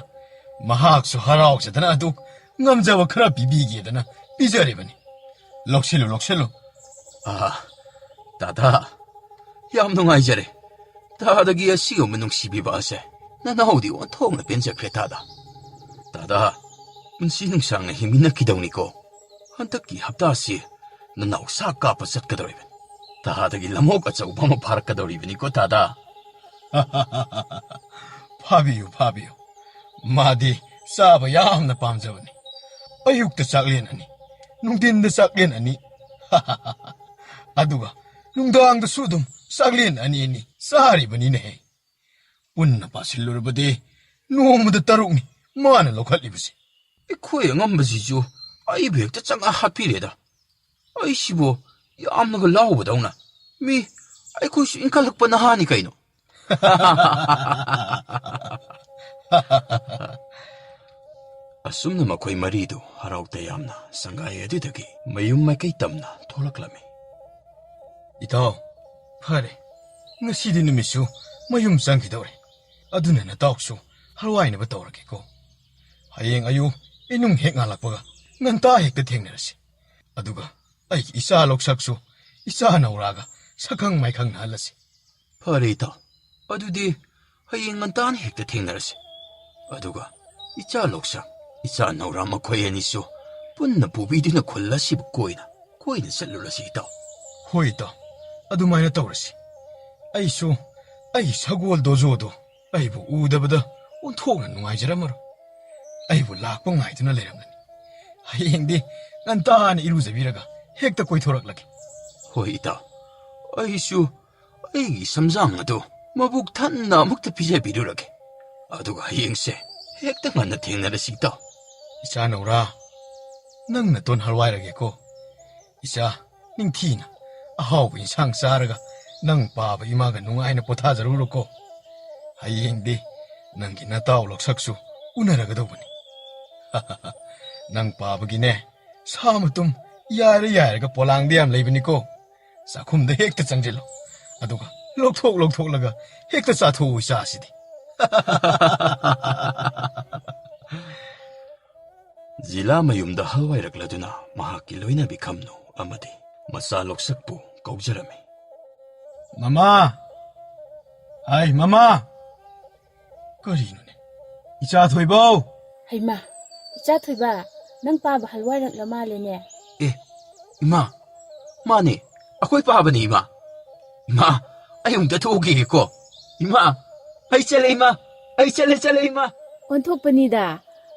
ꯃꯍꯥꯛꯁꯨ ꯍꯔꯥꯎꯖꯗꯅ ꯑꯗꯨ ꯉꯝꯖꯕ ꯈꯔ ꯄꯤꯕꯤꯒꯦꯗꯅ ꯄꯤꯖꯔꯤꯕꯅꯤ ꯂꯧꯁꯤꯜꯂꯨ ꯂꯧꯁꯤꯜꯂꯨ 다다. ꯌꯥꯝ ꯅꯨꯡꯉꯥꯏꯖꯔꯦ. 다ꯗꯒꯤ ꯑꯁꯤꯒꯨꯝꯕ ꯅꯨꯡꯁꯤꯕꯤꯕ ꯑꯁꯦ ꯅꯅꯥꯎꯗꯤ ꯑꯣꯟꯊꯣꯛꯅ ꯄꯦꯟꯖꯈ꯭ꯔꯦ 다다. 다다, ꯄꯨꯟꯁꯤ ꯅꯨꯡꯁꯥꯡꯅ ꯍꯤꯡꯃꯤꯟꯅꯈꯤꯗꯧꯅꯤꯀꯣ. ꯍꯟꯗꯛꯀꯤ ꯍꯞꯇꯥꯁꯤ ꯅꯅꯥꯎ ꯁꯥ ꯀꯥꯞꯄ ꯆꯠꯀꯗꯧꯔꯤꯕꯅꯤ. 다ꯗꯒꯤ ꯂꯝꯑꯣꯛ ꯑꯆꯧꯕ ꯑꯃ ꯐꯥꯔꯛꯀꯗꯧꯔꯤꯕꯅꯤꯀꯣ 다다. ꯐꯥꯕꯤꯌꯨ ꯐꯥꯕꯤꯌꯨ ꯃꯥꯗꯤ ꯆꯥꯕ ꯌꯥꯝꯅ ꯄꯥꯝꯖꯕꯅꯤ ꯑꯌꯨꯛꯇ ꯆꯥꯛꯂꯦꯟ ꯑꯅꯤ ꯅꯨꯡꯊꯤꯟꯗ ꯆꯥꯛꯂꯦꯟ ꯑꯅꯤ ꯑꯗꯨꯒ ꯅꯨꯡꯗꯥꯡꯗꯁꯨ ꯑꯗꯨꯝ ꯆꯥꯛꯂꯦꯟ ꯑꯅꯤ ꯑꯅꯤ ꯆꯥꯔꯤꯕꯅꯤꯅꯦꯍꯦ ꯄꯨꯟꯅ ꯄꯥꯁꯤꯜꯂꯨꯔꯕꯗꯤ ꯅꯣꯡꯃꯗ 3ꯅꯤ ꯃꯥꯅ ꯂꯧꯈꯠꯂꯤꯕꯁꯤ ꯑꯩꯈꯣꯏ ꯑꯉꯝꯕꯁꯤꯁꯨ ꯑꯩꯕꯨ ꯍꯦꯛꯇ ꯆꯪꯉ ꯍꯥꯠꯄꯤꯔꯦꯗ. ꯑꯩꯁꯤꯕꯨ ꯌꯥꯝꯅꯒ ꯂꯥꯎꯕꯗꯧꯅ. ꯃꯤ ꯑꯩꯈꯣꯏꯁꯨ ꯏꯟꯈꯠꯂꯛꯄ ꯅꯍꯥꯅꯤ ꯀꯩꯅꯣ. ꯑꯁꯨꯝꯅ ꯃꯈꯣꯏ ꯃꯔꯤꯗꯨ ꯍꯔꯥꯎ ꯇꯌꯥꯝꯅ ꯁꯪꯒꯥꯏ ꯑꯗꯨꯗꯒꯤ ꯃꯌꯨꯝ ꯃꯥꯏꯀꯩ ꯇꯝꯅ ꯊꯣꯛꯂꯛꯂꯝꯃꯤ. ꯏꯇꯥꯎ ꯐꯔꯦ ꯉꯁꯤꯗꯤ ꯅꯨꯃꯤꯠꯁꯨ ꯃꯌꯨꯝ ꯆꯪꯈꯤꯗꯧꯔꯦ ꯑꯗꯨꯅ ꯅꯇꯥꯎꯁꯨ ꯍꯔꯋꯥꯏꯅꯕ ꯇꯧꯔꯒꯦꯀꯣ ꯍꯌꯦꯡ ꯑꯌꯨꯛ ꯏꯅꯨꯡ ꯍꯦꯛ ꯉꯥꯜꯂꯛꯄꯒ ꯉꯟꯇꯥ ꯍꯦꯛꯇ ꯊꯦꯡꯅꯔꯁꯤ ꯑꯗꯨꯒ ꯑꯩꯒꯤ ꯏꯆꯥ ꯂꯧꯁꯛꯁꯨ ꯏꯆꯥ ꯅꯧꯔꯥꯒ ꯁꯛꯈꯪ ꯃꯥꯏꯈꯪꯅꯍꯜꯂꯁꯤ. ꯐꯔꯦ ꯏꯇꯥꯎ, ꯑꯗꯨꯗꯤ ꯍꯌꯦꯡ ꯉꯟꯇꯥꯅ ꯍꯦꯛꯇ ꯊꯦꯡꯅꯔꯁꯤ. ꯑꯗꯨꯒ ꯏꯆꯥ ꯂꯧꯁꯛ ꯏꯆꯥ ꯅꯧꯔꯥ ꯃꯈꯣꯏ ꯑꯅꯤꯁꯨ ꯄꯨꯟꯅ ꯄꯨꯕꯤꯗꯨꯅ ꯈꯨꯜ ꯑꯁꯤꯕꯨ ꯀꯣꯏꯅ ꯆꯠꯂꯨꯔꯁꯤ ꯏꯇꯥꯎ. ꯍꯣꯏ ꯏꯇꯥꯎ ꯑꯗꯨꯃꯥꯏꯅ ꯇꯧꯔꯁꯤ. ꯑꯩꯁꯨ ꯑꯩꯒꯤ ꯁꯒꯣꯜ ꯗꯣꯖꯣꯗꯣ ꯑꯩꯕꯨ ꯎꯗꯕꯗ ꯑꯣꯟꯊꯣꯛꯅ ꯅꯨꯡꯉꯥꯏꯖꯔꯝꯃꯔꯣꯏ. ꯑꯩꯕꯨ ꯂꯥꯛꯄ ꯉꯥꯏꯗꯨꯅ ꯂꯩꯔꯝꯂꯅꯤ. ꯍꯌꯦꯡꯗꯤ ꯉꯟꯇꯥꯅ ꯏꯔꯨꯖꯕꯤꯔꯒ ꯍꯦꯛꯇ ꯀꯣꯏꯊꯣꯔꯛꯂꯒꯦ. ꯍꯣꯏ ꯏꯇꯥꯎ, ꯑꯩꯁꯨ ꯑꯩꯒꯤ ꯁꯝꯖꯥꯡ ꯑꯗꯨ ꯃꯕꯨꯛ ꯊꯟꯅ ꯑꯃꯨꯛꯇ ꯄꯤꯖꯕꯤꯔꯨꯔꯒꯦ. ꯑꯗꯨꯒ ꯍꯌꯦꯡꯁꯦ ꯍꯦꯛꯇ ꯉꯟꯅ ꯊꯦꯡꯅꯔꯁꯤ ꯏꯇꯥꯎ. ꯏꯆꯥ ꯅꯧꯔꯥ ꯅꯪ ꯅꯇꯣꯟ ꯍꯔꯋꯥꯏꯔꯒꯦꯀꯣ. ꯏꯆꯥ ꯅꯤꯡꯊꯤꯅ ꯑꯍꯥꯎꯕ ꯏꯟꯁꯥꯡ ꯆꯥꯔꯒ ꯅꯪ ꯄꯥꯕ ꯏꯃꯥꯒ ꯅꯨꯡꯉꯥꯏꯅ ꯄꯣꯊꯥꯖꯔꯨꯔꯣꯀꯣ. ꯍꯌꯦꯡꯗꯤ ꯅꯪꯒꯤ ꯅꯇꯥꯎ ꯂꯧꯁꯛꯁꯨ ꯎꯅꯔꯒꯗꯧꯕꯅꯤ. ꯅꯪ ꯄꯥꯕꯒꯤꯅꯦ ꯁꯥ ꯃꯇꯨꯝ ꯌꯥꯏꯔꯒ ꯄꯣꯂꯥꯡꯗ ꯌꯥꯝ ꯂꯩꯕꯅꯤꯀꯣ. ꯆꯥꯛꯈꯨꯝꯗ ꯍꯦꯛꯇ ꯆꯪꯁꯤꯜꯂꯣ ꯑꯗꯨꯒ ꯂꯧꯊꯣꯛꯂꯒ ꯍꯦꯛꯇ ꯆꯥꯊꯣꯛꯎ ꯏꯆꯥꯁꯤꯗꯤ. ꯖꯤꯂꯥ ꯃꯌꯨꯝꯗ ꯍꯜꯋꯥꯏꯔꯛꯂꯗꯨꯅ ꯃꯍꯥꯛꯀꯤ ꯂꯣꯏꯅꯕꯤ ꯈꯝꯅꯨ ꯑꯃꯗꯤ ꯃꯆꯥ ꯂꯧꯁꯛꯄꯨ ꯀꯧꯖꯔꯝꯃꯤ. ꯃꯃꯥ ꯍꯥꯏ ꯃꯃꯥ ꯀꯔꯤꯅꯣꯅꯦ ꯏꯆꯥ ꯊꯣꯏꯕꯧ. ꯍꯩꯃꯥ ꯏꯆꯥ ꯊꯣꯏꯕ ꯅꯪ ꯄꯥꯕ ꯍꯜꯋꯥꯏꯔꯛꯂ ꯃꯥꯜꯂꯦꯅꯦ. ꯑꯦ ꯏꯃꯥ, ꯃꯥꯅꯦ ꯑꯩꯈꯣꯏ ꯄꯥꯕꯅꯤ ꯏꯃꯥ. ꯏꯃꯥ, ꯑꯩ ꯑꯃꯨꯛꯇ ꯊꯣꯛꯎꯈꯤꯒꯦꯀꯣ. ꯏꯃꯥ, ꯑꯩ ꯆꯠꯂꯦ ꯏꯃꯥ, ꯑꯩ ꯆꯠꯂꯦ ꯏꯃꯥ. ꯑꯣꯟꯊꯣꯛꯄꯅꯤꯗ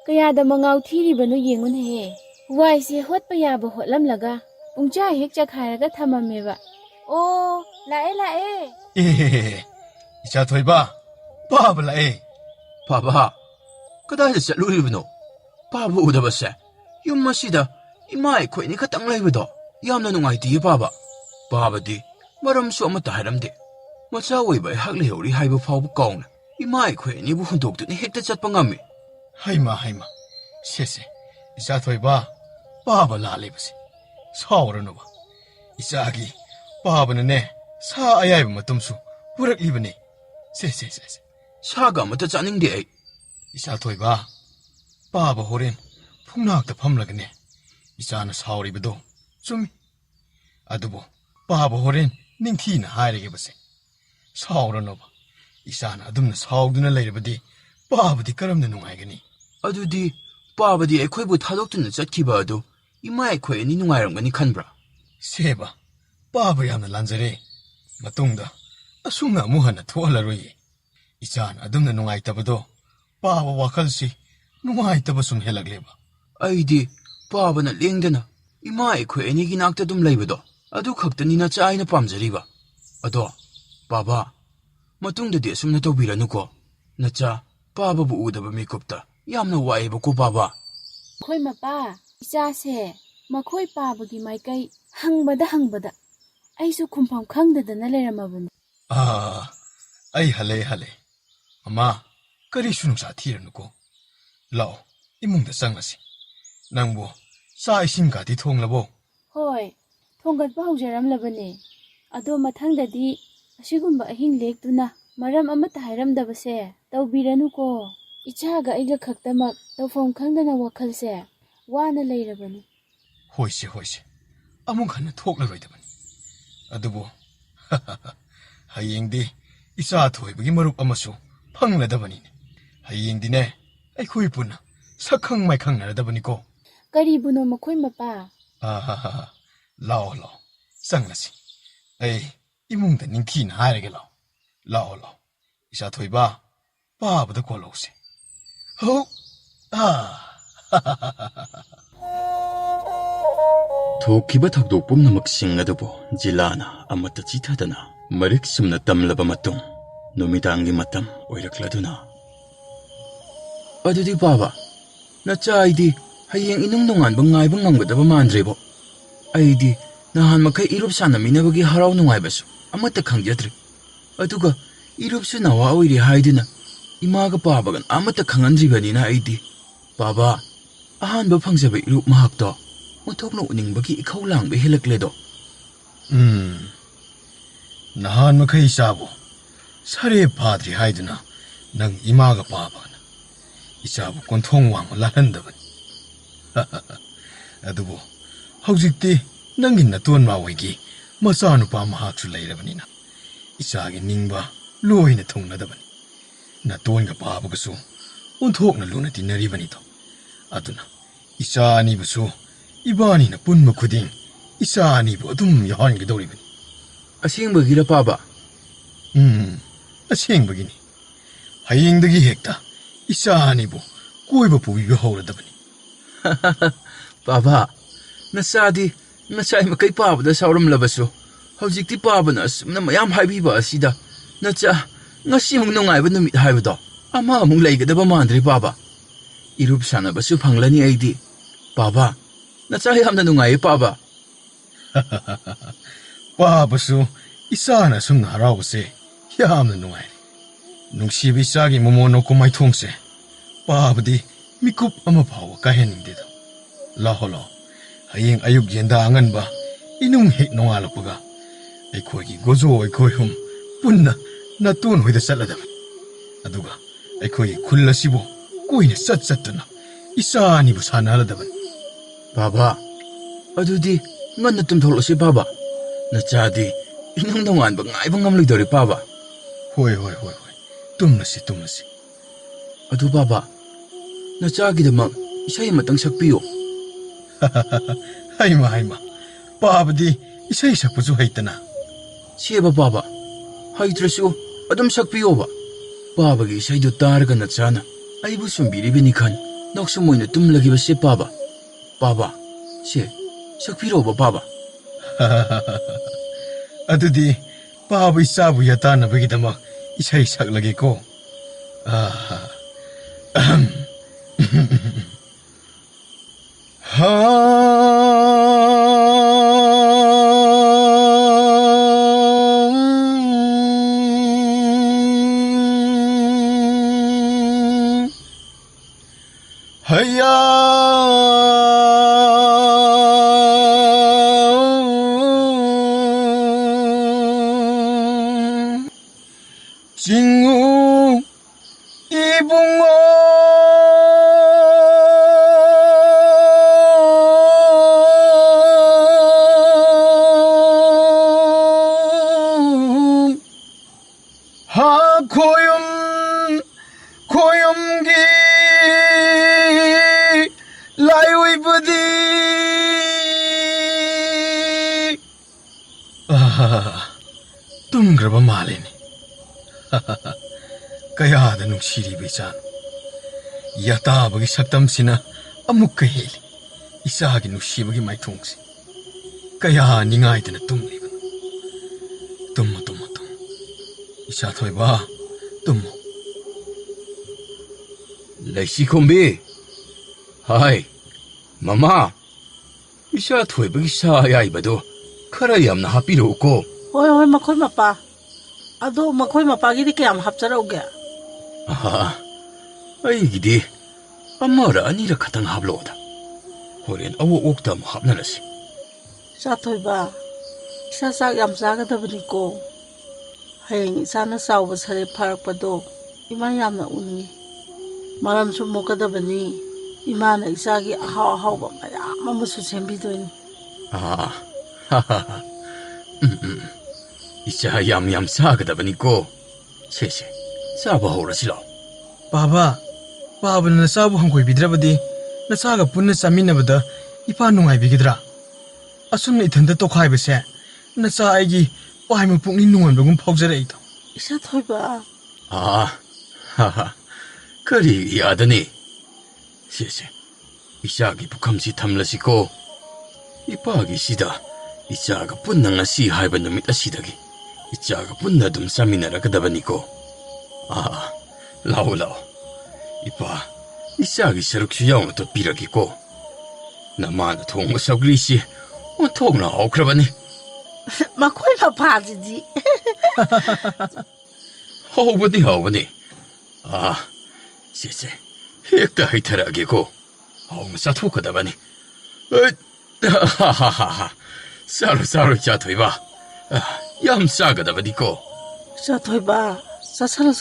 ꯀꯌꯥꯗ ꯃꯉꯥꯎ ꯊꯤꯔꯤꯕꯅꯣ ꯌꯦꯡꯉꯨꯅꯦꯍꯦ. ꯋꯥꯏꯁꯦ ꯍꯣꯠꯄ ꯌꯥꯕ ꯍꯣꯠꯂꯝꯂꯒ ꯄꯨꯡꯆꯥ ꯍꯦꯛ ꯆꯈꯥꯏꯔꯒ ꯊꯝꯃꯝꯃꯦꯕ. ꯑꯣ ꯂꯥꯛꯑꯦ. ꯑꯦ ꯏꯆꯥ ꯊꯣꯏꯕ ꯄꯥꯕ ꯂꯥꯛꯑꯦ. ꯄꯥꯕ, ꯀꯗꯥꯏꯗ ꯆꯠꯂꯨꯔꯤꯕꯅꯣ? ꯄꯥꯕ ꯎꯗꯕꯁꯦ ꯌꯨꯝ ꯑꯁꯤꯗ ꯏꯃꯥ ꯑꯩꯈꯣꯏꯅꯤ ꯈꯛꯇꯪ ꯂꯩꯕꯗꯣ ꯌꯥꯝꯅ ꯅꯨꯡꯉꯥꯏꯇꯦꯌꯦ ꯄꯥꯕ. ꯄꯥꯕꯗꯤ ꯃꯔꯝꯁꯨ ꯑꯃꯠꯇ ꯍꯥꯏꯔꯝꯗꯦ. ꯃꯆꯥ ꯑꯣꯏꯕ ꯑꯩꯍꯥꯛ ꯂꯩꯍꯧꯔꯤ ꯍꯥꯏꯕ ꯐꯥꯎꯕ ꯀꯥꯎꯅ ꯏꯃꯥ ꯑꯩꯈꯣꯏ ꯑꯅꯤꯕꯨ ꯍꯨꯟꯗꯣꯛꯇꯨꯅ ꯍꯦꯛꯇ ꯆꯠꯄ ꯉꯝꯃꯤ. ꯍꯩꯃꯥ ꯁꯦ ꯏꯆꯥ ꯊꯣꯏꯕ ꯄꯥꯕ ꯂꯥꯜꯂꯤꯕꯁꯦ ꯁꯥꯎꯔꯅꯨꯕ. ꯏꯆꯥꯒꯤ ꯄꯥꯕꯅꯅꯦ ꯁꯥ ꯑꯌꯥꯏꯕ ꯃꯇꯨꯝꯁꯨ ꯄꯨꯔꯛꯂꯤꯕꯅꯤ. ꯁꯦ ꯁꯥꯒ ꯑꯃꯠꯇ ꯆꯥꯅꯤꯡꯗꯦ ꯑꯩ. ꯏꯆꯥ ꯊꯣꯏꯕ ꯄꯥꯕ ꯍꯣꯔꯦꯟ ꯐꯨꯡꯅꯥꯛꯇ ꯐꯝꯂꯒꯅꯦ ꯏꯆꯥꯅ ꯁꯥꯎꯔꯤꯕꯗꯣ ꯆꯨꯝꯃꯤ. ꯑꯗꯨꯕꯨ ꯄꯥꯕ ꯍꯣꯔꯦꯟ ꯅꯤꯡꯊꯤꯅ ꯍꯥꯏꯔꯒꯦꯕꯁꯦ. ꯁꯥꯎꯔꯅꯨꯕ. ꯏꯆꯥꯅ ꯑꯗꯨꯝꯅ ꯁꯥꯎꯗꯨꯅ ꯂꯩꯔꯕꯗꯤ ꯄꯥꯕꯗꯤ ꯀꯔꯝꯅ ꯅꯨꯡꯉꯥꯏꯒꯅꯤ? ꯑꯗꯨꯗꯤ ꯄꯥꯕꯗꯤ ꯑꯩꯈꯣꯏꯕꯨ ꯊꯥꯗꯣꯛꯇꯨꯅ ꯆꯠꯈꯤꯕ ꯑꯗꯨ ꯏꯃꯥ ꯑꯩꯈꯣꯏ ꯑꯅꯤ ꯅꯨꯡꯉꯥꯏꯔꯝꯒꯅꯤ ꯈꯟꯕ꯭ꯔꯥ? ꯁꯦꯕ ꯄꯥꯕ ꯌꯥꯝꯅ ꯂꯥꯟꯖꯔꯦ. ꯃꯇꯨꯡꯗ ꯑꯁꯨꯝꯅ ꯑꯃꯨꯛ ꯍꯟꯅ ꯊꯣꯛꯍꯜꯂꯔꯣꯏꯌꯦ. ꯏꯆꯥꯅ ꯑꯗꯨꯝꯅ ꯅꯨꯡꯉꯥꯏꯇꯕꯗꯣ ꯄꯥꯕ ꯋꯥꯈꯜꯁꯤ ꯅꯨꯡꯉꯥꯏꯇꯕ ꯁꯨꯝ ꯍꯦꯜꯂꯛꯂꯦꯕ. ꯑꯩꯗꯤ ꯄꯥꯕꯅ ꯂꯦꯡꯗꯅ ꯏꯃꯥ ꯑꯩꯈꯣꯏ ꯑꯅꯤꯒꯤ ꯅꯥꯛꯇ ꯑꯗꯨꯝ ꯂꯩꯕꯗꯣ ꯑꯗꯨ ꯈꯛꯇꯅꯤ ꯅꯆꯥ ꯑꯩꯅ ꯄꯥꯝꯖꯔꯤꯕ. ꯑꯗꯣ ꯄꯥꯕ, ꯃꯇꯨꯡꯗꯗꯤ ꯑꯁꯨꯝꯅ ꯇꯧꯕꯤꯔꯅꯨꯀꯣ. ꯅꯆꯥ ꯄꯥꯕꯕꯨ ꯎꯗꯕ ꯃꯤꯀꯨꯞꯇ ꯌꯥꯝꯅ ꯋꯥꯏꯑꯦꯕꯀꯣ ꯄꯥꯕ. ꯑꯩꯈꯣꯏ ꯃꯄꯥ ꯏꯆꯥꯁꯦ ꯃꯈꯣꯏ ꯄꯥꯕꯒꯤ ꯃꯥꯏꯀꯩ ꯍꯪꯕꯗ ꯑꯩꯁꯨ ꯈꯨꯝꯐꯝ ꯈꯪꯗꯗꯅ ꯂꯩꯔꯝꯃꯕꯅꯤ. ꯑꯩ ꯍꯜꯂꯦ. ꯃꯃꯥ ꯀꯔꯤꯁꯨ ꯅꯨꯡꯁꯥ ꯊꯤꯔꯅꯨꯀꯣ. ꯂꯥꯛꯑꯣ ꯏꯃꯨꯡꯗ ꯆꯪꯉꯁꯤ. ꯅꯪꯕꯨ ꯆꯥꯛ ꯏꯁꯤꯡꯒꯗꯤ ꯊꯣꯡꯂꯕꯣ? ꯍꯣꯏ ꯊꯣꯡꯒꯠꯄ ꯍꯧꯖꯔꯝꯂꯕꯅꯦ. ꯑꯗꯣ ꯃꯊꯪꯗꯗꯤ ꯑꯁꯤꯒꯨꯝꯕ ꯑꯍꯤꯡ ꯂꯦꯛꯇꯨꯅ ꯃꯔꯝ ꯑꯃꯠꯇ ꯍꯥꯏꯔꯝꯗꯕꯁꯦ ꯇꯧꯕꯤꯔꯅꯨꯀꯣ. 이차가 ꯑꯩꯒ ꯈꯛꯇꯃꯛ ꯇꯧꯐꯝ ꯈꯪꯗꯅ ꯋꯥꯈꯜꯁꯦ ꯋꯥꯅ ꯂꯩꯔꯕꯅꯤ. ꯍꯣꯏꯁꯦ ꯍꯣꯏꯁꯦ ꯑꯃꯨꯛ ꯍꯟꯅ ꯊꯣꯛꯂꯔꯣꯏꯗꯕꯅꯤ. ꯑꯗꯨꯕꯨ ꯍꯌꯦꯡꯗꯤ ꯏꯆꯥ ꯊꯣꯏꯕꯒꯤ ꯃꯔꯨꯞ ꯑꯃꯁꯨ ꯐꯪꯂꯗꯕꯅꯤꯅꯦ. ꯍꯌꯦꯡꯗꯤꯅꯦ ꯑꯩꯈꯣꯏ ꯄꯨꯟꯅ ꯁꯛꯈꯪ ꯃꯥꯏꯈꯪꯅꯔꯗꯕꯅꯤꯀꯣ. ꯀꯔꯤꯕꯨꯅꯣ ꯃꯈꯣꯏ ꯃꯄꯥ? ꯂꯥꯛꯑꯣ ꯂꯥꯛꯑꯣ ꯆꯪꯂꯁꯤ. ꯑꯩ ꯏꯃꯨꯡꯗ ꯅꯤꯡꯊꯤꯅ ꯍꯥꯏꯔꯒꯦ ꯂꯥꯛꯑꯣ. ꯂꯥꯛꯑꯣ ꯂꯥꯛꯑꯣ ꯏꯆꯥ ꯊꯣꯏꯕ ꯄꯥꯕꯗ ꯀꯣꯜꯂꯧꯁꯦ. ꯍꯧ ꯊꯣꯛꯈꯤꯕ ꯊꯧꯗꯣꯛ ꯄꯨꯝꯅꯃꯛꯁꯤꯡ ꯑꯗꯨꯕꯨ ꯖꯤꯂꯥꯅ ꯑꯃꯠꯇ ꯆꯤꯊꯗꯅ ꯃꯔꯤꯛ ꯆꯨꯝꯅ ꯇꯝꯂꯕ ꯃꯇꯨꯡ ꯅꯨꯃꯤꯗꯥꯡꯒꯤ ꯃꯇꯝ ꯑꯣꯏꯔꯛꯂꯗꯨꯅ ꯑꯗꯨꯗꯤ ꯄꯥꯕ ꯅꯆꯥ ꯑꯩꯗꯤ ꯍꯌꯦꯡ ꯏꯅꯨꯡ ꯅꯣꯡꯉꯥꯟꯕ ꯉꯥꯏꯕ ꯉꯝꯒꯗꯕ ꯃꯥꯟꯗ꯭ꯔꯦꯕꯣ. ꯑꯩꯗꯤ ꯅꯍꯥꯟ ꯃꯈꯩ ꯏꯔꯨꯞ ꯁꯥꯟꯅꯃꯤꯟꯅꯕꯒꯤ ꯍꯔꯥꯎ ꯅꯨꯡꯉꯥꯏꯕꯁꯨ ꯑꯃꯠꯇ ꯈꯪꯖꯗ꯭ꯔꯦ. ꯑꯗꯨꯒ ꯏꯔꯨꯞꯁꯨ ꯅꯋꯥ ꯑꯣꯏꯔꯤ ꯍꯥꯏꯗꯨꯅ ꯏꯃꯥꯒ ꯄꯥꯕꯒ ꯑꯃꯠꯇ ꯈꯪꯍꯟꯗ꯭ꯔꯤꯕꯅꯤꯅ ꯑꯩꯗꯤ ꯄꯥꯕ ꯑꯍꯥꯟꯕ ꯐꯪꯖꯕ ꯏꯔꯨꯞ ꯃꯍꯥꯛꯇꯣ ꯑꯣꯟꯊꯣꯛꯅ ꯎꯅꯤꯡꯕꯒꯤ ꯏꯈꯧ ꯂꯥꯡꯕ ꯍꯦꯜꯂꯛꯂꯦꯗꯣ. ꯅꯍꯥꯟ ꯃꯈꯩ ꯏꯆꯥꯕꯨ ꯁꯔꯦꯞ ꯐꯥꯗ꯭ꯔꯤ ꯍꯥꯏꯗꯨꯅ ꯅꯪ ꯏꯃꯥꯒ ꯄꯥꯕꯒꯅ ꯏꯆꯥꯕꯨ ꯀꯣꯟꯊꯣꯡ ꯋꯥꯡꯕ ꯂꯥꯜꯍꯟꯗꯕꯅꯤ. ꯑꯗꯨꯕꯨ ꯍꯧꯖꯤꯛꯇꯤ ꯅꯪꯒꯤ ꯅꯇꯣꯟ ꯃꯥꯋꯣꯏꯒꯤ ꯃꯆꯥꯅꯨꯄꯥ ꯃꯍꯥꯛꯁꯨ ꯂꯩꯔꯕꯅꯤꯅ ꯏꯆꯥꯒꯤ ꯅꯤꯡꯕ ꯂꯣꯏꯅ ꯊꯨꯡꯂꯗꯕꯅꯤ. ꯅꯇꯣꯟꯒ ꯄꯥꯕꯒꯁꯨ ꯑꯣꯟꯊꯣꯛꯅ ꯂꯨꯅ ꯇꯤꯟꯅꯔꯤꯕꯅꯤꯗꯣ. ꯑꯗꯨꯅ ꯏꯆꯥ ꯑꯅꯤꯕꯨꯁꯨ 이반이나 뿐 ꯈꯨꯗꯤꯡ 이사 아니부 ꯑꯗꯨꯝ ꯌꯥꯎꯍꯟꯒꯗꯧꯔꯤꯕꯅꯤ. ꯑꯁꯦꯡꯕꯒꯤꯔ ꯄꯥꯕ? ꯑꯁꯦꯡꯕꯒꯤꯅꯤ. ꯍꯌꯦꯡꯗꯒꯤ ꯍꯦꯛꯇ 이사 아니부 ꯀꯣꯏꯕ ꯄꯨꯕꯤꯕ ꯍꯧꯔꯗꯕꯅꯤ. ꯄꯥꯕ ꯅꯆꯥꯗꯤ ꯉꯁꯥꯏ ꯃꯈꯩ ꯄꯥꯕꯗ ꯁꯥꯎꯔꯝꯂꯕꯁꯨ ꯍꯧꯖꯤꯛꯇꯤ ꯄꯥꯕꯅ ꯑꯁꯨꯝꯅ ꯃꯌꯥꯝ ꯍꯥꯏꯕꯤꯕ ꯑꯁꯤꯗ ꯅꯆꯥ ꯉꯁꯤꯃꯨꯛ ꯅꯨꯡꯉꯥꯏꯕ ꯅꯨꯃꯤꯠ ꯍꯥꯏꯕꯗꯣ ꯑꯃꯨꯛ ꯂꯩꯒꯗꯕ ꯃꯥꯟꯗ꯭ꯔꯦ ꯄꯥꯕ. 이룹 ꯁꯥꯟꯅꯕꯁꯨ ꯐꯪꯂꯅꯤ ꯑꯩꯗꯤ. ꯄꯥꯕ ꯅꯆꯥ ꯌꯥꯝꯅ ꯅꯨꯡꯉꯥꯏꯌꯦ ꯄꯥꯕ. ꯄꯥꯕꯁꯨ 이사나 ꯁꯨꯝꯅ ꯍꯔꯥꯎꯕꯁꯦ ꯌꯥꯝꯅ ꯅꯨꯡꯉꯥꯏꯔꯦ. ꯅꯨꯡꯁꯤꯕ ꯏꯆꯥꯒꯤ ꯃꯃꯣꯟ ꯃꯥꯏꯊꯣꯡꯁꯦ ꯄꯥꯕꯗꯤ ꯃꯤꯀꯨꯞ ꯑꯃ ꯐꯥꯎꯕ ꯀꯥꯏꯍꯟꯅꯤꯡꯗꯦꯗ. ꯂꯥꯛꯑꯣ ꯂꯥꯛꯑꯣ ꯍꯌꯦꯡ ꯑꯌꯨꯛ ꯌꯦꯟꯗꯥ ꯑꯉꯟꯕ 이놈 ꯍꯦꯛ ꯅꯣꯡꯉꯥꯜꯂꯛꯄꯒ ꯑꯩꯈꯣꯏꯒꯤ ꯒꯣꯖꯣ ꯑꯩꯈꯣꯏ ꯍꯨꯝ ꯄꯨꯟꯅ ꯅꯇꯣꯟ ꯍꯣꯏꯗ ꯆꯠꯂꯗꯕꯅꯤ. ꯑꯗꯨꯒ ꯑꯩꯈꯣꯏꯒꯤ ꯈꯨꯜ ꯑꯁꯤꯕꯨ ꯀꯣꯏꯅ ꯆꯠꯇꯨꯅ ꯏꯆꯥ ꯑꯅꯤꯕꯨ ꯁꯥꯟꯅꯍꯜꯂꯗꯕꯅꯤ. ꯄꯥꯕ ꯑꯗꯨꯗꯤ ꯉꯟꯅ ꯇꯨꯝꯊꯣꯛꯂꯁꯤ ꯄꯥꯕ. ꯅꯆꯥꯗꯤ ꯏꯅꯨꯡ ꯅꯣꯡꯉꯥꯟꯕ ꯉꯥꯏꯕ ꯉꯝꯂꯣꯏꯗꯧꯔꯤ ꯄꯥꯕ. ꯍꯣꯏ ꯇꯨꯝꯂꯁꯤ. ꯑꯗꯨ ꯄꯥꯕ ꯅꯆꯥꯒꯤꯗꯃꯛ ꯏꯁꯩ ꯑꯃꯇꯪ ꯁꯛꯄꯤꯌꯨ. ꯍꯩꯃ ꯄꯥꯕꯗꯤ ꯏꯁꯩ ꯁꯛꯄꯁꯨ ꯍꯩꯇꯅ. ꯁꯦꯕ ꯄꯥꯕ ꯍꯩꯇ꯭ꯔꯁꯨ ꯑꯗꯨꯝ ꯁꯛꯄꯤꯌꯣꯕ. ꯄꯥꯕꯒꯤ ꯏꯁꯩꯗꯨ ꯇꯥꯔꯒ ꯅꯆꯥꯅ ꯑꯩꯕꯨ ꯁꯨꯝꯕꯤꯔꯤꯕꯅꯤ ꯈꯟ ꯅꯣꯛꯁꯨꯝ ꯑꯣꯏꯅ ꯇꯨꯝꯂꯒꯤꯕꯁꯦ ꯄꯥꯕ. ꯄꯥꯕ ꯁꯦ ꯁꯛꯄꯤꯔꯣꯕ ꯄꯥꯕ. ꯑꯗꯨꯗꯤ ꯄꯥꯕ 이사ꯕꯨ ꯌꯥꯇꯥꯅꯕꯒꯤꯗꯃꯛ 이사이 ꯁꯛꯂꯒꯦꯀꯣ. hayya 징우 이붕어 고염기 라이오이브디 tumgraba malene. Kayada nungsiriba isan. Yatabagi saktamsina amukka heli. Isagi nuksibagi maithongsi. Kaya ningaydana tumliba. Tummo. Isa thoiba tummo. ꯂꯩꯁꯤꯈꯣꯝꯕꯤ ꯍꯥꯏ ꯃꯃꯥ ꯏꯆꯥ ꯊꯣꯏꯕꯒꯤ ꯁꯥ ꯑꯌꯥꯏꯕꯗꯣ ꯈꯔ ꯌꯥꯝꯅ ꯍꯥꯞꯄꯤꯔꯛꯎꯀꯣ. ꯍꯣꯏ ꯃꯈꯣꯏ ꯃꯄꯥ. ꯑꯗꯣ ꯃꯈꯣꯏ ꯃꯄꯥꯒꯤꯗꯤ ꯀꯌꯥꯝ ꯍꯥꯞꯆꯔꯧꯒꯦ? ꯑꯩꯒꯤꯗꯤ ꯑꯃꯔ ꯑꯅꯤꯔ ꯈꯛꯇꯪ ꯍꯥꯞꯂꯛꯑꯣꯗ. ꯍꯣꯔꯦꯟ ꯑꯋꯣꯛꯇ ꯑꯃꯨꯛ ꯍꯥꯞꯅꯔꯁꯤ. ꯆꯥꯊꯣꯏꯕ ꯏꯁꯥ ꯆꯥꯛ ꯌꯥꯝ ꯆꯥꯒꯗꯕꯅꯤꯀꯣ. ꯍꯌꯦꯡ ꯏꯆꯥꯅ ꯆꯥꯎꯕ ꯁꯔꯦꯞ ꯐꯥꯔꯛꯄꯗꯣ ꯏꯃꯥ ꯌꯥꯝꯅ ꯎꯅꯤꯡꯉꯤ. ꯃꯔꯝꯁꯨ ꯃꯣꯛꯀꯗꯕꯅꯤ. ꯏꯃꯥꯅ ꯏꯆꯥꯒꯤ ꯑꯍꯥꯎ ꯑꯍꯥꯎꯕ ꯃꯌꯥꯝ ꯑꯃꯁꯨ ꯁꯦꯝꯕꯤꯗꯣꯏꯅꯤ. 이자 얌얌 싸그다보니까 세세 싸봐 호라시라. Papa는 nasabu hangkoi bidrabadi nasaga punna chaminabada ipa nungai bigidra. Asumna ithanda tokhaibase nasa aigi paima pukni nunganbagum phaujara ito. 이사 토이바. 그리 야드니. 세세 이자기 북함시 탐라시고 이빠기 시다. 이자가 분낭나 시 하이바 놈이 아시다기. 이자가 분나 좀 싸미나라 그다바니고. 라오. 이봐, 이자기 서룩시 영어 또 비라기고. 나만 통거 서글리시 통나 오크라바니. 마코이 마파지지. 허우버니. 세세 핵다 하이타라기고. 사토카다바니. 하하하하. 사로 자토이바. 얌 싸가다바니고. 이사 토이바. 사사로.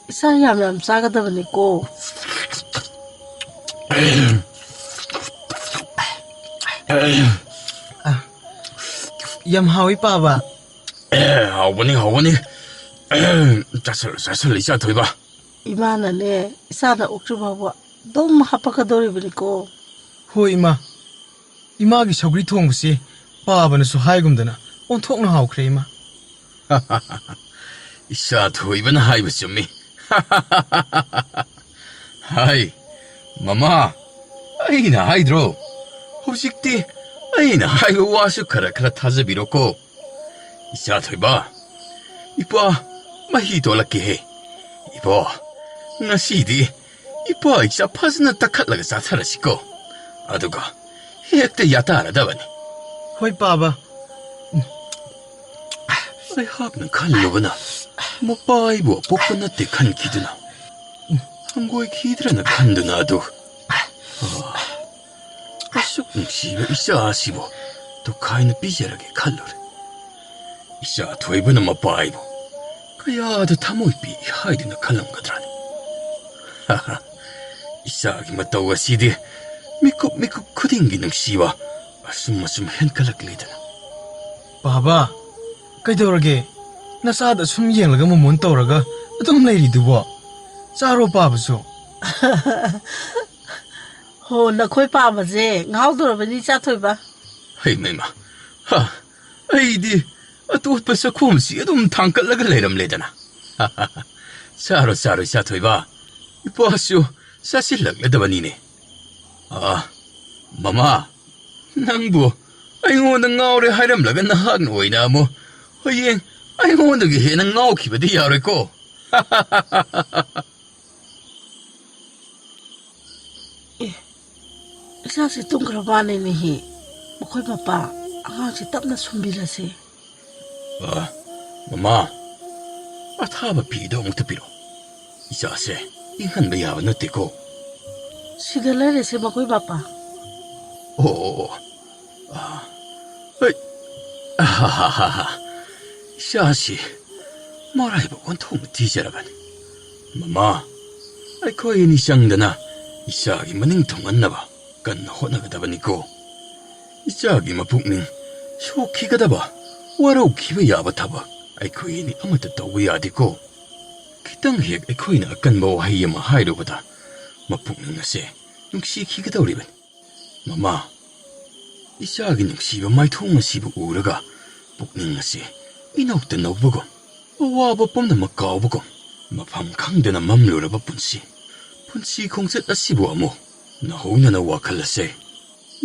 이사 얌얌 싸가다보니까. Yam hawi papa. 하오버니. 자설 이자 토이바. 이마나네 이사나 옥주바바 너무 하빠가더리보니까. Hoi imagi sagri thongbusi papana su haigumdana onthokna hawkhre ima. 이자 토이바나 하이버쯤미. 하이, 마마, 아이나 하이드로. 호식디, 아이나 하이고 와수 카라카라 타즈비로고. 이자 토이바. 이봐, 마히 돌아게 해. 이봐, 나시디. 이봐, 이자 파스나 딱할라가 사타라시고. 아두가, 핵대 야타라다바니. Hoi papa. 아이 합는 칼로바나. 빠이보 뽀뽀나때 칸 기드나. 한국의 기드라나 칸드나도. 쑥시베 이샤 아시보. 또 카이는 삐자라게 칼로레. 이샤 토이브는 빠이보. 그야도 타모이비 하이드나 칼람가드라니. 이샤기 맞다고 시디. 미국 쿠딩기능 시와. 숨 헨칼락리드나. Papa, kaidorage nasada sum yenglaga momon tawraga adum leiridubo. Charo pabasu. 호 나코이 빠바제 나오더라보니 이사 토이바. 헤이 메마. 아이디 아또빠서 콤시 좀 탕깔라가 레람레잖아. 사로 샤토이바. 이빠쇼 사실락레다바니네. 마마. 낭부 아이고나 나오래 하람라가 나학 노이나 뭐 허행 아이고나게 해나 나오키버디 야래고. 이사시 동그라바네니 마코이 마빠 아가씨 땀나 숨비라세. 마마. 타바 비도 뭉트비로. 이자세 인한 야바 너티고. 시들레레세 마코이 마빠. 하하하하. 샤시, 뭐라이보 원통 뒤져라반. 마마, 거의 니샹드나 이샤기 마ning 통했나봐. 간 호나가다바니고. 이샤기 마북ning 쇼키가다바. 와로 기베 야바타바. 거의 니 아무도 떠위야디고. 기땅핵 거의 나 아깐 뭐 하이야마 하이로보다. 마북nings에 육시키가다 우리반. 마마. 이샤기 눅시바 마이통을 시부 우르가 북닝나시 이나욱다 나우보고 와바 뽐나 마까우보고 마팜 강대나 맘루르바 분시 공셋다 시부아모 나호나나 와칼라세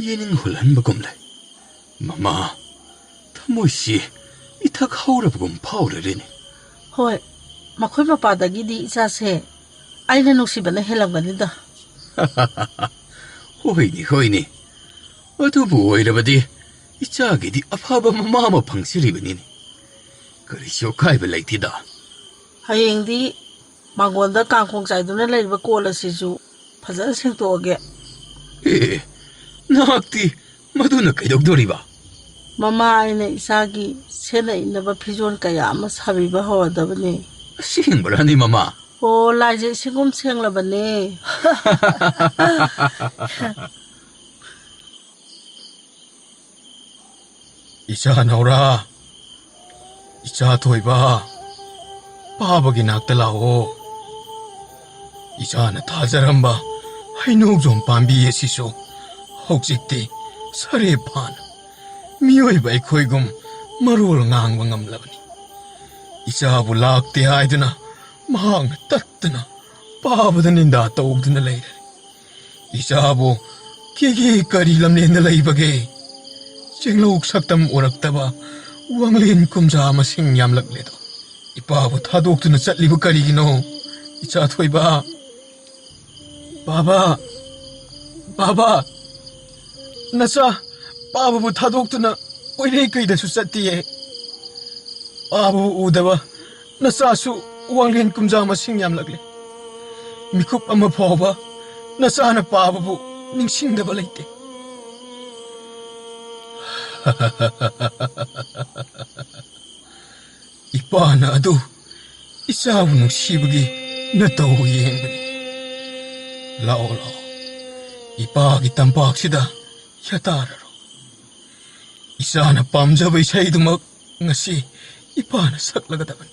예닝 홀란바곰래 마마 타모시 이탁 하우라보곰 파우르리니. 호이 마코이 마빠다기디 이사세 아이나 녹시바나 헬랑가니다. 호이니 어두부 오이라바디 이자기디 아파바 마마 방실이버니니. 그리쇼 카이바 레이티다. 하잉디 망원다 깡콩자이도나 레이바 꼴라시주 파자 생도게. 나학디 마두나 그덕도리바. 마마 아이네 이사기 세나 있나바 피존 까야 아마 사비바 하와다바니. 시행벌하니 마마. ꯍꯣ ꯂꯥꯏꯁꯦ ꯏꯁꯤꯡꯒꯨꯝ ꯁꯦꯡꯂꯕꯅꯦ. 이자 나오라. 이자 토이바. 빠박이 낙달라오. 이자는 타자람바. 하이누 좀 밤비에 시소. 혹직디 살에 판. 미오이바 이코이금 마루를 낭방 암라버니. 이자부 락대 하이드나. 망 따뜨나. 빠바드닌다 떠옥드나 레이라리. 이자부 계기까지 람린다 레이바게. 쟁록 삭담 오락다바 왕린 kum자 masing yamlagledo. Ipabu tadok na satlibu karigino. Icha toiba. Baba. Baba. Nasa. Babu tadok na oire kaida su satiye. Babu udaba. Nasa su 왕린 kum자 masing yamlagle. Mikup ama pawba. Nasa na babu ningsingdaba laite. 이빠나 도 이사우 누시부기 너도 예행በ니 라오라 이빠기 땀박시다 야따라로 이사나 밤잡의 샤이드막 ngasi 이빠나 삭라가다ban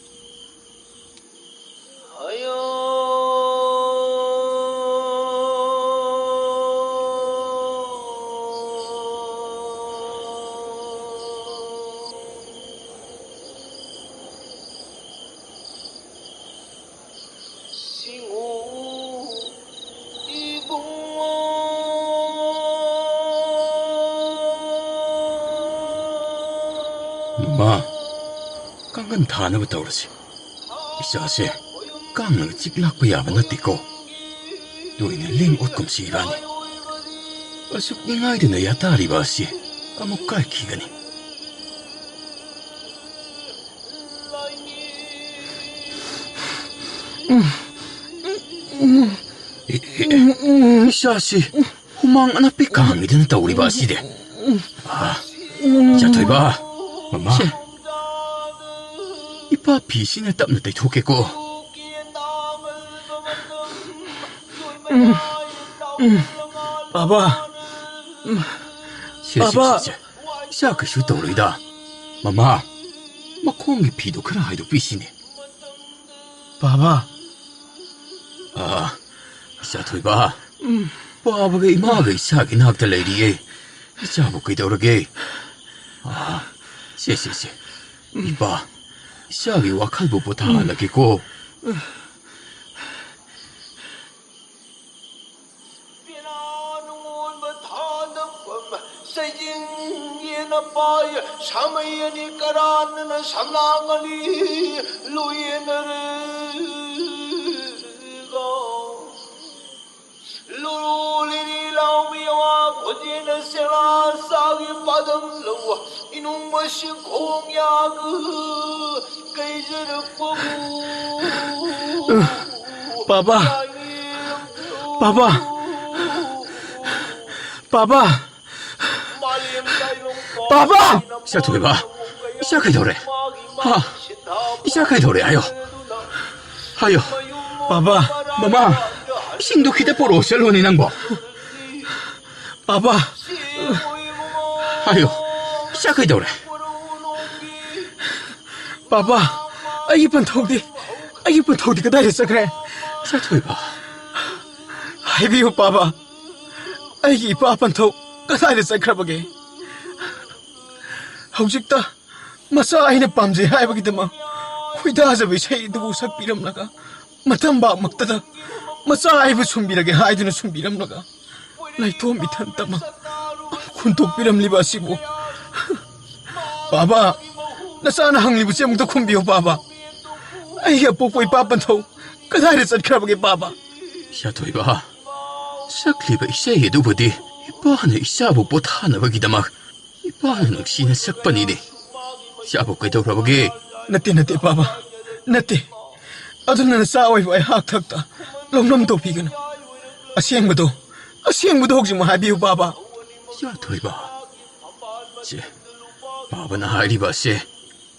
마, 깡간 다나부 떠오르지. 이자세, 깡을 찍락부 야바나 띠고. 너희는 링 옷금시라니. 어숙 잉아이드나 야따리바시, 아무까이 기가니. 이자시, 후망 하나삐 강이드나 떠오리바시데. 아, 자, 토이바. 엄마, 이봐 비신을 땀을 때 좋겠고. 바바. 시시시시, 시작을 슈도르이다. 엄마, 공기 비도 그런 아이도 비시네. 바바. 아, 자, 토이바. 바바가 이마가 시작이 낙달래리에. 자보게 도르게. 아. 谢谢谢，你爸，下雨我看不他了，给过。爸爸，下腿吧，下开头嘞，啊，下开头嘞，还有，爸爸，妈妈，心都气得不落下了，你能不？爸爸，还有，下开头嘞，爸爸，一本头的个带着这个，下腿吧，还没有爸爸，一本头个带着这个不给。 ꯍꯧꯖꯤꯛꯇ ꯃꯆꯥ ꯑꯩꯅ ꯄꯥꯝꯖꯩ ꯍꯥꯏꯕꯒꯤꯗꯃꯛ ꯈꯣꯏꯗꯥꯖꯕ ꯏꯁꯩꯗꯨꯕꯨ ꯁꯛꯄꯤꯔꯝꯂꯒ ꯃꯇꯝꯕꯥꯛꯃꯛꯇꯗ ꯃꯆꯥ ꯑꯩꯕꯨ ꯁꯨꯝꯕꯤꯔꯒꯦ ꯍꯥꯏꯗꯨꯅ ꯁꯨꯝꯕꯤꯔꯝꯂꯒ ꯂꯩꯇꯣꯝ ꯏꯊꯟꯇꯃꯛ ꯈꯨꯟꯇꯣꯛꯄꯤꯔꯝꯂꯤꯕ ꯑꯁꯤꯕꯨ ꯕꯥꯕꯥ ꯅꯆꯥꯅ ꯍꯪꯂꯤꯕꯁꯤ ꯑꯃꯨꯛꯇ ꯈꯨꯝꯕꯤꯌꯨ ꯕꯥꯕꯥ ꯑꯩꯒꯤ ꯑꯄꯣꯛꯄ ꯏꯄꯥ ꯄꯟꯊꯧ ꯀꯗꯥꯏꯗ ꯆꯠꯈ꯭ꯔꯕꯒꯦ ꯕꯥꯕꯥ 샤토이바 삭리바 이세이 두부디 이빠는 이샤부 보타나버기다막 이빠는 역시나 삭반이니 샤부 끄덕러버기 नते बाबा नते अदुना सावै भाई हाक थकता लोमलम तो पिगन असेंबदो होगजि म हाबियु बाबा 샤토이바 제 바바나 하리바세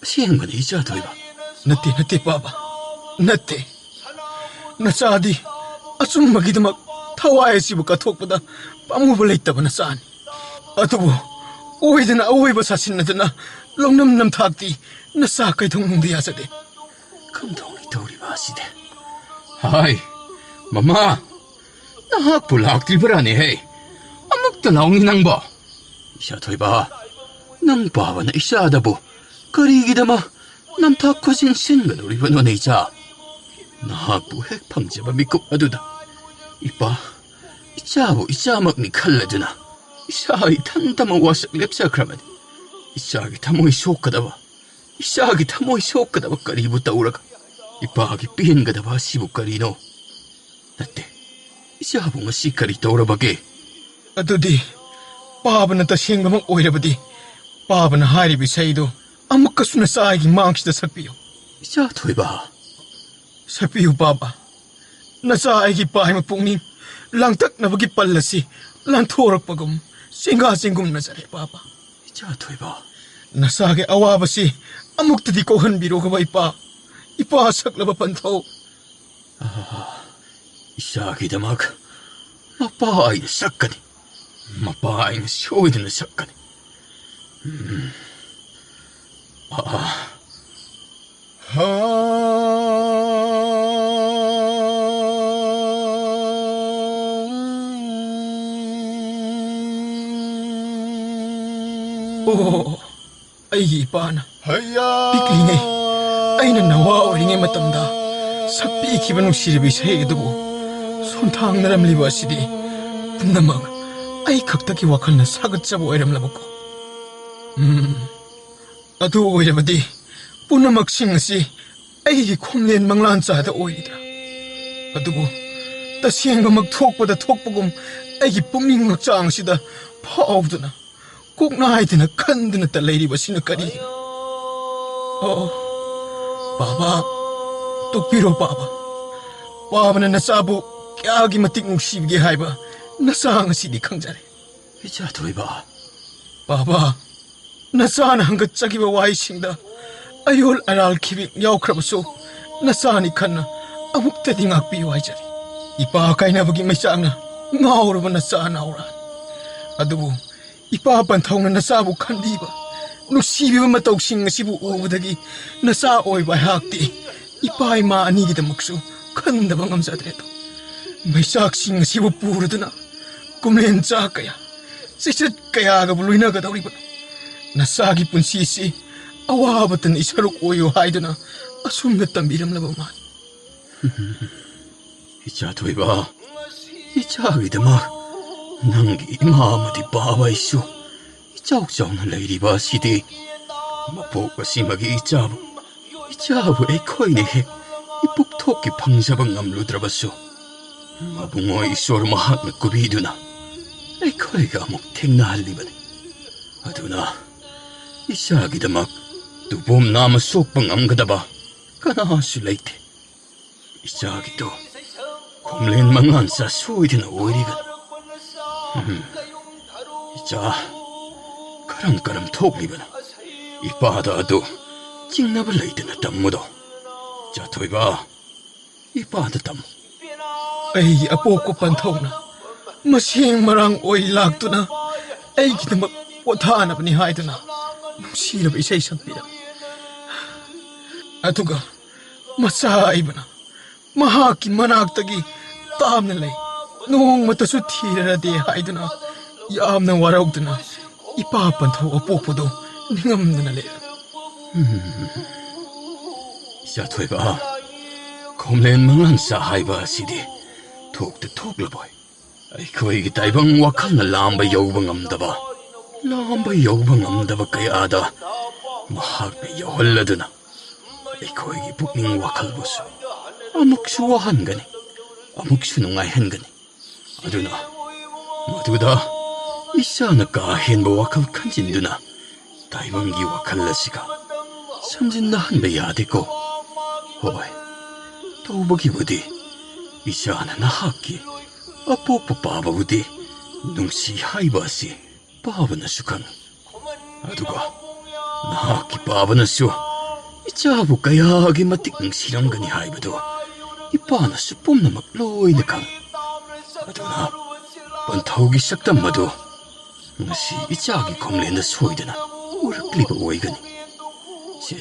असेंबनि 샤토이바 नते बाबा नते ꯅꯆꯥꯗꯤ ꯑꯆꯨꯝꯕꯒꯤꯗꯃꯛ ꯊꯋꯥꯏ ꯑꯁꯤꯕꯨ ꯀꯠꯊꯣꯛꯄꯗ ꯄꯥꯝꯃꯨꯕ ꯂꯩꯇꯕ ꯅꯆꯥꯅꯤ ꯑꯗꯨꯕꯨ ꯑꯣꯏꯗꯅ ꯑꯋꯣꯏꯕ ꯁꯥꯁꯤꯟꯅꯗꯅ ꯂꯧꯅꯝ ꯅꯝꯊꯥꯛꯇꯤ ꯅꯆꯥ ꯀꯩꯗꯧꯅꯨꯡꯗ ꯌꯥꯖꯗꯦ ꯀꯝꯗꯧꯅꯤ ꯇꯧꯔꯤꯕ ꯑꯁꯤꯗꯤ ꯍꯥꯏ ꯃꯃꯥ ꯅꯍꯥꯛꯄꯨ ꯂꯥꯛꯇ꯭ꯔꯤꯕ꯭ꯔꯥꯅꯦꯍꯦ ꯑꯃꯨꯛꯇ ꯂꯥꯎꯅꯤ ꯅꯪꯕꯣ ꯏꯆꯥꯊꯣꯏꯕ ꯅꯪ ꯄꯥꯕꯅ ꯏꯆꯥꯗꯕꯨ ꯀꯔꯤꯒꯤꯗꯃꯛ ꯅꯝꯊꯥꯛ ꯈꯨꯖꯤꯟ ꯁꯤꯟꯒꯗꯧꯔꯤꯕꯅꯣꯅꯦ ꯏꯆꯥ ꯅꯍꯥꯛꯄꯨ ꯍꯦꯛ ꯐꯪꯖꯕ ꯃꯤꯀꯨꯞ ꯑꯗꯨꯗ ꯏꯄꯥ 이짜부 이짜먹니 칼라드나 이샤기 탄다마 와서 랩사크라마디 이샤기 타모이 속가다바 이샤기 타모이 속가다바 까리부 따우라가 이빠기 삐엔가다바 시부까리노 나때 이샤부가 시까리 따우라바게 ꯑꯗꯨꯗꯤ ꯄꯥꯕꯅ ꯇꯁꯦꯡꯕꯃꯛ ꯑꯣꯏꯔꯕꯗꯤ ꯄꯥꯕꯅ ꯍꯥꯏꯔꯤꯕ ꯏꯁꯩꯗꯨ ꯑꯃꯨꯛꯀꯁꯨ ꯅꯆꯥꯒꯤ ꯃꯥꯡꯁꯤꯗ ꯁꯛꯄꯤꯌꯨ 이자 토이바 ꯁꯛꯄꯤꯌꯨ ꯄꯥꯕ ꯅꯆꯥ ꯑꯩꯒꯤ ꯄꯥꯏꯃ ꯄꯨꯛꯅꯤꯡ ꯂꯥꯡꯇꯛꯅꯕꯒꯤ ꯄꯜ ꯑꯁꯤ ꯂꯥꯟꯊꯣꯔꯛꯄꯒꯨꯝ ꯆꯦꯡꯒꯥ ꯆꯦꯡꯒꯨꯝꯅꯖꯔꯦ ꯄꯥꯕ 이자 토이바 ꯅꯆꯥꯒꯤ ꯑꯋꯥꯕꯁꯤ ꯑꯃꯨꯛꯇꯗꯤ ꯀꯣꯛꯍꯟꯕꯤꯔꯣꯒꯕ ꯏꯄꯥ ꯁꯛꯂꯕ ꯄꯟꯊꯧ 이샤기다막 마빠아이는 삭가니 마빠아이는 쇼이드는 삭가니 ꯑꯣ ꯑꯩꯒꯤ ꯏꯄꯥꯅ ꯄꯤꯛꯂꯤꯉꯩ ꯑꯩꯅ ꯅꯋꯥ ꯑꯣꯏꯔꯤꯉꯩ ꯃꯇꯝꯗ ꯁꯛꯄꯤꯈꯤꯕ ꯅꯨꯡꯁꯤꯔꯕ ꯏꯁꯩ ꯑꯗꯨꯕꯨ ꯁꯣꯟꯊꯥꯡꯅꯔꯝꯂꯤꯕ ꯑꯁꯤꯗꯤ ꯄꯨꯝꯅꯃꯛ ꯑꯩ ꯈꯛꯇꯒꯤ ꯋꯥꯈꯜꯅ ꯁꯥꯒꯠꯆꯕ ꯑꯣꯏꯔꯝꯂꯕꯀꯣ ꯑꯗꯨ ꯑꯣꯏꯔꯕꯗꯤ ꯄꯨꯝꯅꯃꯛꯁꯤꯡ ꯑꯁꯤ ꯑꯩꯒꯤ ꯈꯣꯝꯂꯦꯟ ꯃꯪꯂꯥꯟꯆꯥꯗ ꯑꯣꯏꯔꯤꯗ꯭ꯔꯥ ꯑꯗꯨꯕꯨ ꯇꯁꯦꯡꯕꯃꯛ ꯊꯣꯛꯄꯗ ꯊꯣꯛꯄꯒꯨꯝ ꯑꯩꯒꯤ ꯄꯨꯛꯅꯤꯡ ꯍꯛꯆꯥꯡꯁꯤꯗ ꯐꯥꯎꯗꯨꯅ ꯀꯣꯛꯅꯥꯏꯗꯅ ꯈꯟꯗꯨꯅꯇ ꯂꯩꯔꯤꯕꯁꯤꯅ ꯀꯔꯤꯒꯤꯅꯣ ꯑꯣ ꯕꯥꯕꯥ ꯇꯣꯛꯄꯤꯔꯣ ꯕꯥꯕꯥ ꯄꯥꯕꯅ ꯅꯆꯥꯕꯨ ꯀꯌꯥꯒꯤ ꯃꯇꯤꯛ ꯅꯨꯡꯁꯤꯕꯒꯦ ꯍꯥꯏꯕ ꯅꯆꯥ ꯉꯁꯤꯗꯤ ꯈꯪꯖꯔꯦ 이자 토이바 ꯕꯥꯕꯥ ꯅꯆꯥꯅ ꯍꯪꯒꯠꯆꯈꯤꯕ ꯋꯥꯍꯩꯁꯤꯡꯗ ꯑꯌꯣꯜ ꯑꯔꯥꯜ ꯈꯤꯕꯤꯛ ꯌꯥꯎꯈ꯭ꯔꯕꯁꯨ ꯅꯆꯥꯅꯤ ꯈꯟꯅ ꯑꯃꯨꯛꯇꯗꯤ ꯉꯥꯛꯄꯤꯌꯨ ꯍꯥꯏꯖꯔꯤ ꯏꯄꯥ ꯀꯥꯏꯅꯕꯒꯤ ꯃꯩꯆꯥꯛꯅ ꯉꯥꯎꯔꯕ ꯅꯆꯥ ꯅꯥꯎꯔꯥꯅꯤ ꯑꯗꯨꯕꯨ ꯏꯄꯥ ꯄꯟꯊꯧꯅ ꯅꯆꯥꯕꯨ ꯈꯟꯕꯤꯕ ꯅꯨꯡꯁꯤꯕꯤꯕ ꯃꯇꯧꯁꯤꯡ ꯑꯁꯤꯕꯨ ꯎꯕꯗꯒꯤ ꯅꯆꯥ ꯑꯣꯏꯕ ꯑꯩꯍꯥꯛꯇꯤ ꯏꯄꯥ ꯏꯃꯥ ꯑꯅꯤꯒꯤꯗꯃꯛꯁꯨ ꯈꯟꯗꯕ ꯉꯝꯖꯗ꯭ꯔꯦꯗꯣ ꯃꯩꯆꯥꯛꯁꯤꯡ ꯑꯁꯤꯕꯨ ꯄꯨꯔꯗꯨꯅ ꯀꯨꯝꯂꯦꯟ ꯆꯥ ꯀꯌꯥ ꯆꯩꯆꯠ ꯀꯌꯥꯒꯕꯨ ꯂꯣꯏꯅꯒꯗꯧꯔꯤꯕꯅꯣ ꯅꯆꯥꯒꯤ ꯄꯨꯟꯁꯤꯁꯤ ꯑꯋꯥꯕꯇꯅ ꯏꯁꯔꯨꯛ ꯑꯣꯏꯌꯨ ꯍꯥꯏꯗꯨꯅ ꯑꯁꯨꯝꯅ ꯇꯝꯕꯤꯔꯝꯂꯕ ꯃꯥꯜꯂꯤ 이자 토이바 이자기다막 낭기 마음어디 바바이쇼 이자옥자오는 레이리바 시디 마포가 심하게 이자부 에코이네 핵 이북토끼 방사방 남루드라바쇼 마붕어 이소르 마학나 꾸비두나 에코이가 목택나 할리바네 아두나 이샤기다막 두봄 나무 속방 암가다바 까나하수 레이테 이자기도 곰렌 망한사 수이드나 오이리가 이자 까람까람 톡리바나 이빠다도 찡나블 레이드나 땀무도 자 토이바 이빠다 땀 ꯑꯩꯒꯤ ꯑꯄꯣꯛꯄ ꯄꯟꯊꯧꯅ ꯃꯁꯦꯡ ꯃꯔꯥꯡ ꯑꯣꯏ ꯂꯥꯛꯇꯨꯅ ꯑꯩꯒꯤꯗꯃꯛ ꯄꯣꯊꯥꯅꯕꯅꯤ ꯍꯥꯏꯗꯨꯅ ꯅꯨꯡꯁꯤꯔꯕ ꯏꯁꯩ ꯁꯛꯄꯤꯔꯝꯃꯤ ꯑꯗꯨꯒ ꯃꯆꯥ ꯑꯩꯕꯅ ꯃꯍꯥꯛꯀꯤ ꯃꯅꯥꯛꯇꯒꯤ ꯇꯥꯝꯅ ꯂꯩ ꯅꯣꯡꯃꯇꯁꯨ ꯊꯤꯔꯔꯗꯦ ꯍꯥꯏꯗꯨꯅ ꯌꯥꯝꯅ ꯋꯥꯔꯧꯗꯨꯅ ꯏꯄꯥ ꯄꯟꯊꯧ ꯑꯄꯣꯛꯄꯗꯨ ꯅꯤꯡꯉꯝꯗꯅ ꯂꯩꯔꯝꯃꯤ 자 토이바 곰렌 망한사 하이바 시디 톡드 톡라보이 아이코이기 따이방 와칸나 람바 여우방 암다바 람바 여우방 암다바 까야다 마학베 여헐라드나 아이코이기 북닝 와칼보수 아묵수 와한가니 아묵수 농아헨가니 아두나 모두다 이샤나까 헨보 와칼 칸진두나 따이방기 와칼라시가 삼진나 한배 야디고 호이 도보기부디 이샤나 나하기 아뽀뽀 바바부디 농시 하이바시 바바나 수칸 아두가 나하기 바바나 수 이자부 까야기 마틱 농시랑가니 하이바도 ꯏꯄꯥꯅꯁꯨ ꯄꯨꯝꯅꯃꯛ ꯂꯣꯏꯅ ꯈꯪꯏ ꯑꯗꯨꯅ ꯄꯟꯊꯧꯒꯤ ꯁꯛꯇꯝ ꯑꯗꯨ ꯉꯁꯤ ꯏꯆꯥꯒꯤ ꯈꯣꯡꯂꯦꯟꯗ ꯁꯣꯏꯗꯅ ꯎꯔꯛꯂꯤꯕ ꯑꯣꯏꯒꯅꯤ ꯁꯦ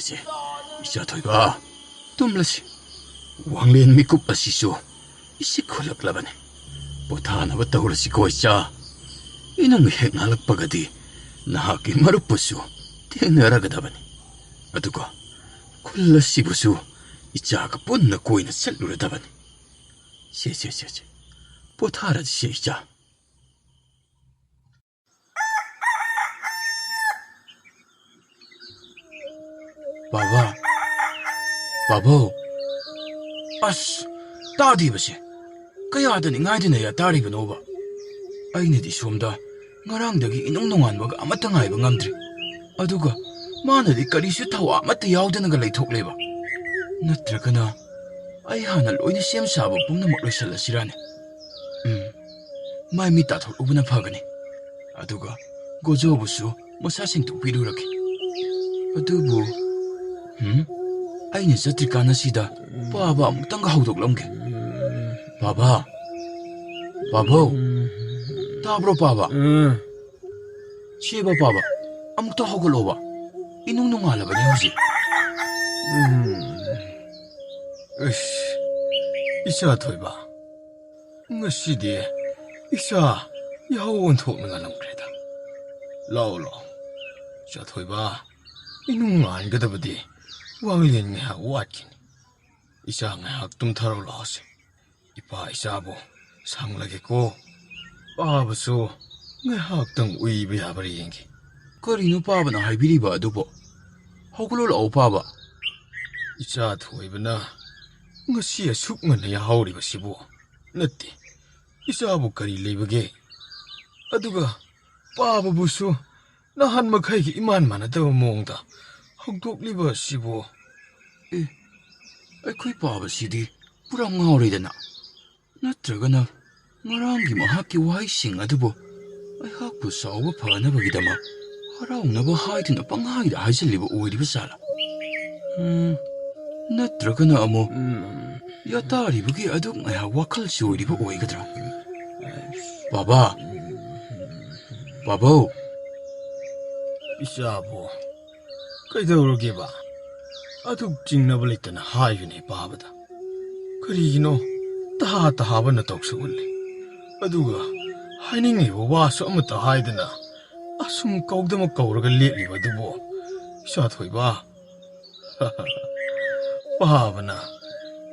ꯏꯆꯥ ꯊꯣꯏꯕ ꯇꯨꯝꯂꯁꯤ ꯋꯥꯡꯂꯦꯟ ꯃꯤꯀꯨꯞ ꯑꯁꯤꯁꯨ 이씨 콜락라바네 보타나바 떠오르시고 있자 이놈의 핵날락바가디 나하기 마루뿌수 땡나라가다바네 아두고 콜라시부수 이자가 뻔나 고이나 셀루르다바네 세세세세 보타라지 세이자 바바 바보 아스 따디바시 kayadani ngaidina ya taribanoba ainadi somda ngarangdagi inongnonganbaga amata ngaiba ngamdri aduga manadi karisu thawa amata yaudanaga leithokleba natragana ai hana loina sem saba pumnamak loisalasirane mai mi tathokubuna phagani aduga gojobusu masa singtokpiruraki adubu aina satrikana sida baba amutanga haudoklamge Baba, Baba, tabro Baba. Siba Baba, amuk to hogoloba. Inung nungala ba niya si? Isa thoiba. Ngasidi, isa yawon thok nga lang kreda. Lao, isa thoiba. Inungan gadabadi, wanglin nga watkin. Isa nga tumtharo lahasi. 이빠 이사보 상락했고 빠바수 ngahakdang uiba yabari yengi Karino Baba na haibiriba adubo? Hogulol au Baba? Icha thoiba na ngasi asuk nga nayahawriba sibo natti isabu kari leibage aduga Baba busu nahan makhaigi iman manadaba mongda hogdoklibba sibo Aikoi Baba sidi puram ngawridana natragana ngarangi mahakki wahising adubo aihakpu sauba phanabagidama haraunaba haiduna panghaida haisalliba oiriba sala natragana amo yataribagi aduk ngaya wakhal soiriba oigadra Baba Baba Isabo kaidawrogeba aduk jingnaba leitana hayune babada karigino tahaba na toksuulli aduga haningiba wasu amata haidana asum kaudama kauraga lepliba dubo isa thoiba babana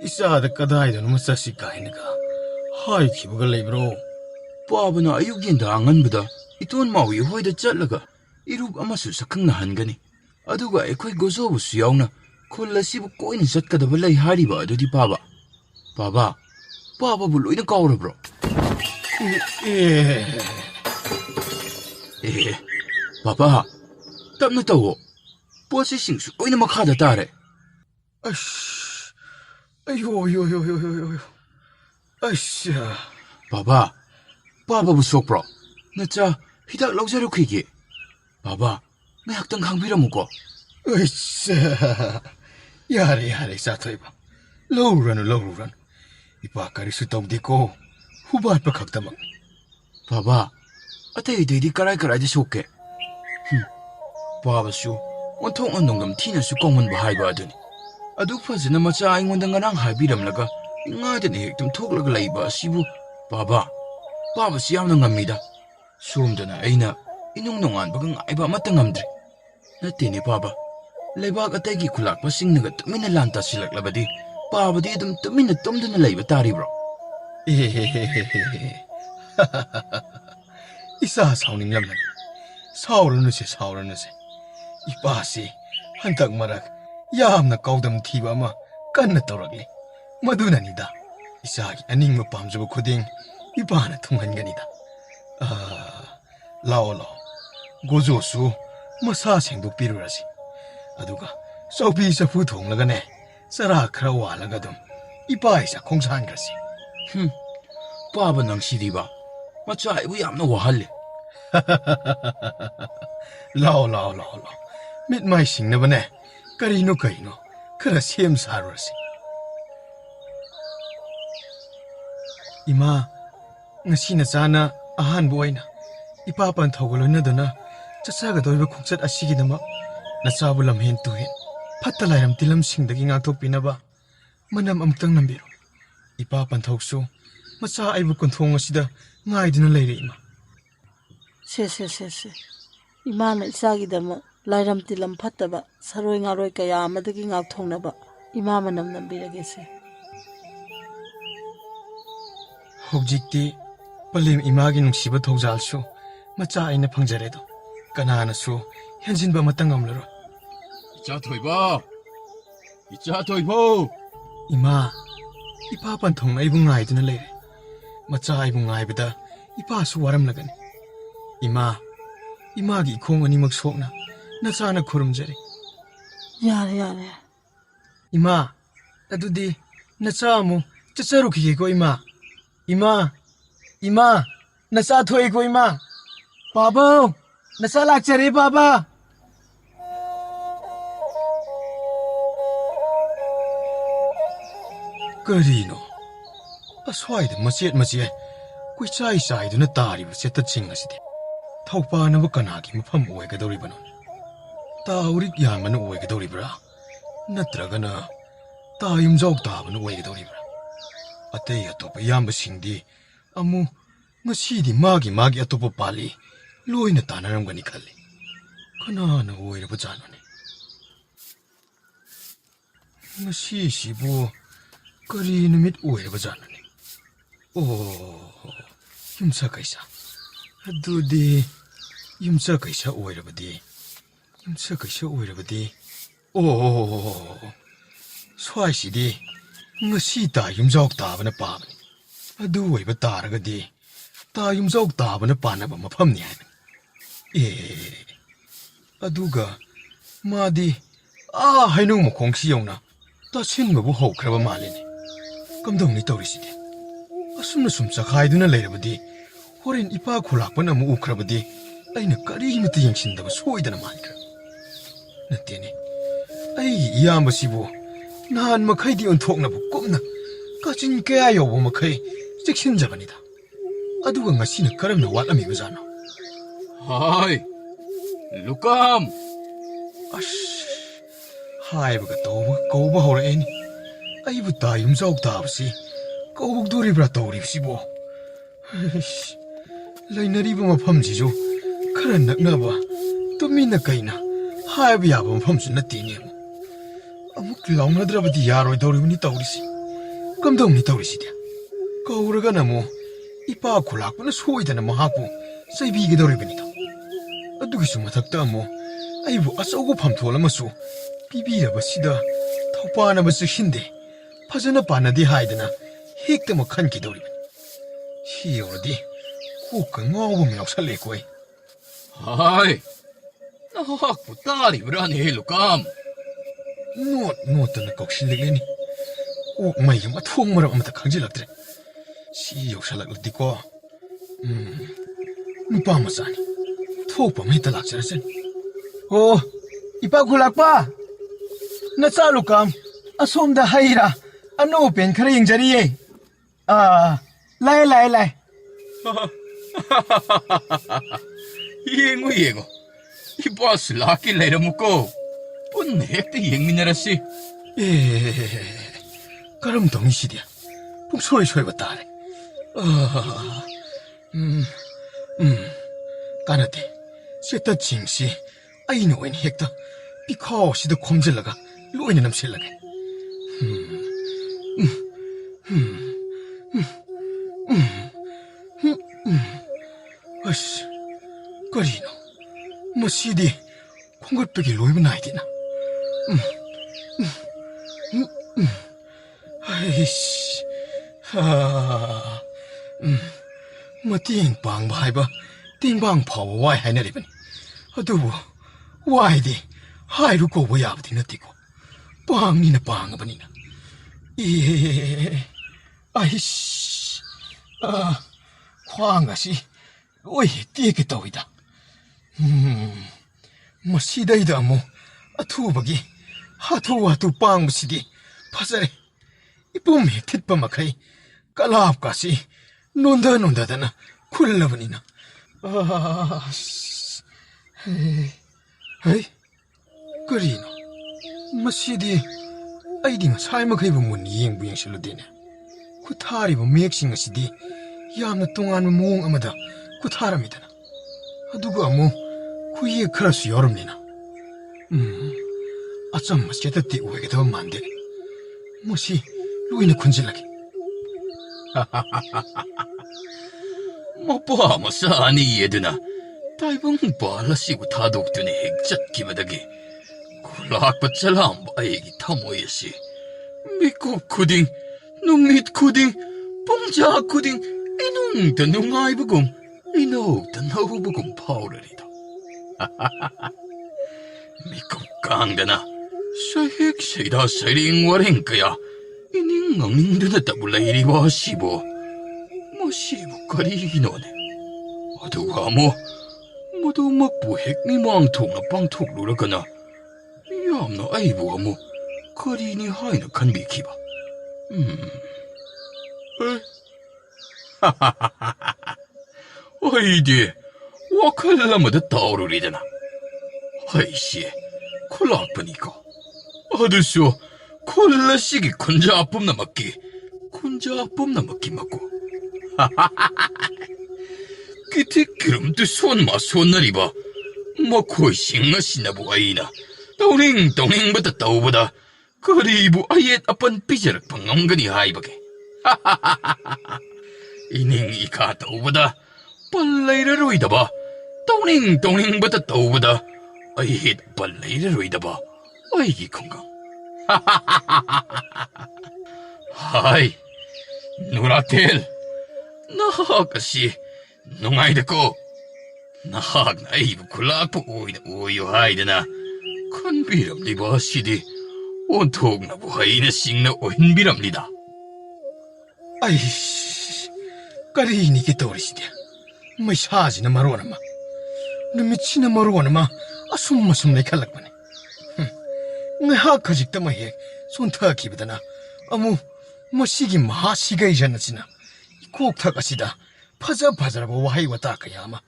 isada kadaida numasasi kainaga haikibaga leibro Baba na ayugyenda anganbada iton mawi hoida chatlaga irub amasu sakhangna hangani aduga ekhoi gozobusu yauna khollasibu koina chatkadaba lei hariba adudi Baba Baba bu loina kaurabro Baba tapna tawo posi singsu loina makhada tare ash ayo asha Baba bu sokbro nacha hidak lawjaru khige Baba ngayaktang hangbiramuko asha yare sathoiba lowran ipa karisu tawdiko hubat pa khaktamang Baba atay dedi karay di sokke Baba su onthong onongam thina su kongman bahai ba aduni adu phajana macha aingonda ngarang haibiramlaga ingadani hektum thoklaga laiba sibu Baba si yamna ngamida somdana aina inung nongan baga ngaiba amata ngamdri nateni Baba leibak ataygi khulakpa singnaga tumina lanta silaklabadi Baba di adum tumina tumduna laiba taribro isa sauning lamlan sauranuse ipasi hantak marak yamna kaudam thiba ma kanna tawragli madunanida isagi aningma pamjaba khuding ipana thunghanganida lao gojosu masa sengdok pirurasi aduga saupi safu thonglagane sara khara walaga dum ipa isa khongsan grasi Baba nang sidiba macha ibu yamna wahalle lao mit mai singnabane karino khara sem sarurasi Ima, ngasi na sana ahan buhay na. Ipapan tawagalo na doon na tsasaga daw iba kungsat asigi na ma. Nasabu lamhin tuhin. Patalayram tilam singdagi ngaktok pinaba. Manam amtang nambiro. Ipapan tawagso. Masa ay bukonthong asida ngay din na layre ima. Se. Imana isagidama lairam tilam fattaba saroi ngaroi kaya amadagi ngakthongnaba ima manam nambirage se. Hojikti palim imagi nungsiba thawjalsu macha aina phangjaredo. Kananasu henjinba matang amlaro. 이자 토이바 이자 토이보 Ima, ipapan thong na ibung ngay din na layre. Macha ibung ngay bida ipasu waram lagani. Imagi ikhong ani magsok na nasana khurum jare. Yare. Ima, adudi nacha mu chacharu ki ko ima. Ima, nacha thoi ko ima. Baba, nacha lakchare baba. Karino, aswai de machet kui chai du na tari bu seta ching aside. Thaupa na bu kanagi mafam oy gadori banon. Ta urik yaman oy gadori bra. Natraga na ta yumjok ta ban oy gadori bra. Atei atopa yamba singdi amu ngasi di magi atopa pali loina tanaram gani khali. Kana na oy ra bajano ne. Ngasi sibu Kari namit uwe ba dyan ni? Yumsa kaisa. Adudi, yumsa kaisa uwe ba di? Swai si di, ngasi ta yumsaok taba na pa ni. Adu uwe ba taraga di, ta yumsaok taba na pa na ba mapam niya ni? Aduga, ma di, hainong mo kong siyaw na, ta sin mabu hau kraba mali ni. Kamdong ni tawriside. Asumna sumsa khaiduna leirabadi horen ipa khulakpa na mu ukrabadi aina kari mita yengshindaba soidana maikra. Natene ai iyamba sibu nahan makhaidi onthoknabu komna kachin kaya yobo makhai cheksinjabanida. Aduga ngasina karamna watlamiba jano. 하이 루캄 Haibaga tawba kauba horaeni. Aibu ta yumsaok tabasi kaubukdoribra tawribsibo. Lainariba mafamsisu khara naknaba tumina kaina haiba yaba mafamsu nattene amuk launnadrabadi yaroidoribani tawrisi. Kamdongni tawriside. Kauraga namu ipa khulakpana soidana mahakpu saibigedoribanida. Adugisu mathakta amu aibu achauba phamtholamasu pibirabasida thawpanaba chekshinde. Fazana panadi haidana hekta makhan ki doribani. Si yordi koka ngawba ma yausale koi. 하이 나하고 딸이 브라니 루캄 Notana kokshilagani. Ok mai ma thong maram amata khangjilaktre. Si yausalakdi ko. Nupa masani. Thokpa mai talakcharasen. Ipa khulakpa. Nacha lukam asomda haira. Ano pen khara yengjariye. Lai. Yengo 이바스 라키 레르무코 본 핵대 잉미나라시 Karam dongi sidia. Pung soy batare. Kanate. Seta jingsi. Aino en hekta. Pikaw sida khomjelaga. Loina namsilaga. Karino. Masidi. Kongatpegi loiba naidina. Mating pang bahaiba. Ting bang pawa wai hainaribani. Adubu. Wai di. Hairu ko wayabdi natiko. Pang nina pang abanina. Kwangasi. Oi, tieke tawida. Masidaida mo. Atubagi. Hatu pang masidi. Pasare. Ipum hektit pa makai. Kalap kasi. 논다다나 굴러버니나. 에이, 그리노. 마시디, 아이딩 살먹해보 문 이행부행실로되네. 구타리보 맥싱 것이디, 야암나 동안의 모응 아마다 구타랍니다나. 아두가 아무, 구이에 크라수 여름니나. 아참 마시게다 띠우에게 더 만데. 뭐시, 루이네 군질라게. Mapama saan iyedna. Taibang bala sigu tadok duni higchat kimadagi. Kulak patsalam ba aygi tamoyasi. Mikop kuding, numit kuding, pongja kuding, inung tanung ay bugum, inog tanaw bugum paurarito. Mikop kang dana. Sahik sayda sayring waring kaya. Ining ang ninduna tabulay riwa sibo. Masibo karihino ne. Aduga mo. Madu magbuhik ni mangtong na pangtuklura ka na. Yam na aibuga mo. Karini hay na kanbiki ba? Ay di. Wakala mo da taururi da na. Ay siye. Kulak pa ni ka. Aduso. 콜라식이 군자품 남았기 군자품 남았기 맞고 기티 기름도 손마 손날이봐 먹고 싱어시나 보아이나 동링동링부터 떠오보다 그리부 아예 아픈 삐져락 방엉근이 하이버게 이닝이가 떠오보다 빨래를 이다봐 동링동링부터 떠오보다 아예 빨래를 이다봐 아이기 건강 Hai, Nuratel, nahag kasi, nungay dako. Nahag na ibu kulak po uyo hay na. Kanbiram di ba sidi, untog na buhay na sing na ohinbiram nida. Ay, karini kita orisidi. May saji na maruan ma. Numitsi na maruan ma, asum-masum na ikalak man. Ngayon kajik tama hek, sunta kibadana. Amu, masigi mahasiga ijanasina. Ikok takasida, paza-pazarabo wahay wata kayama.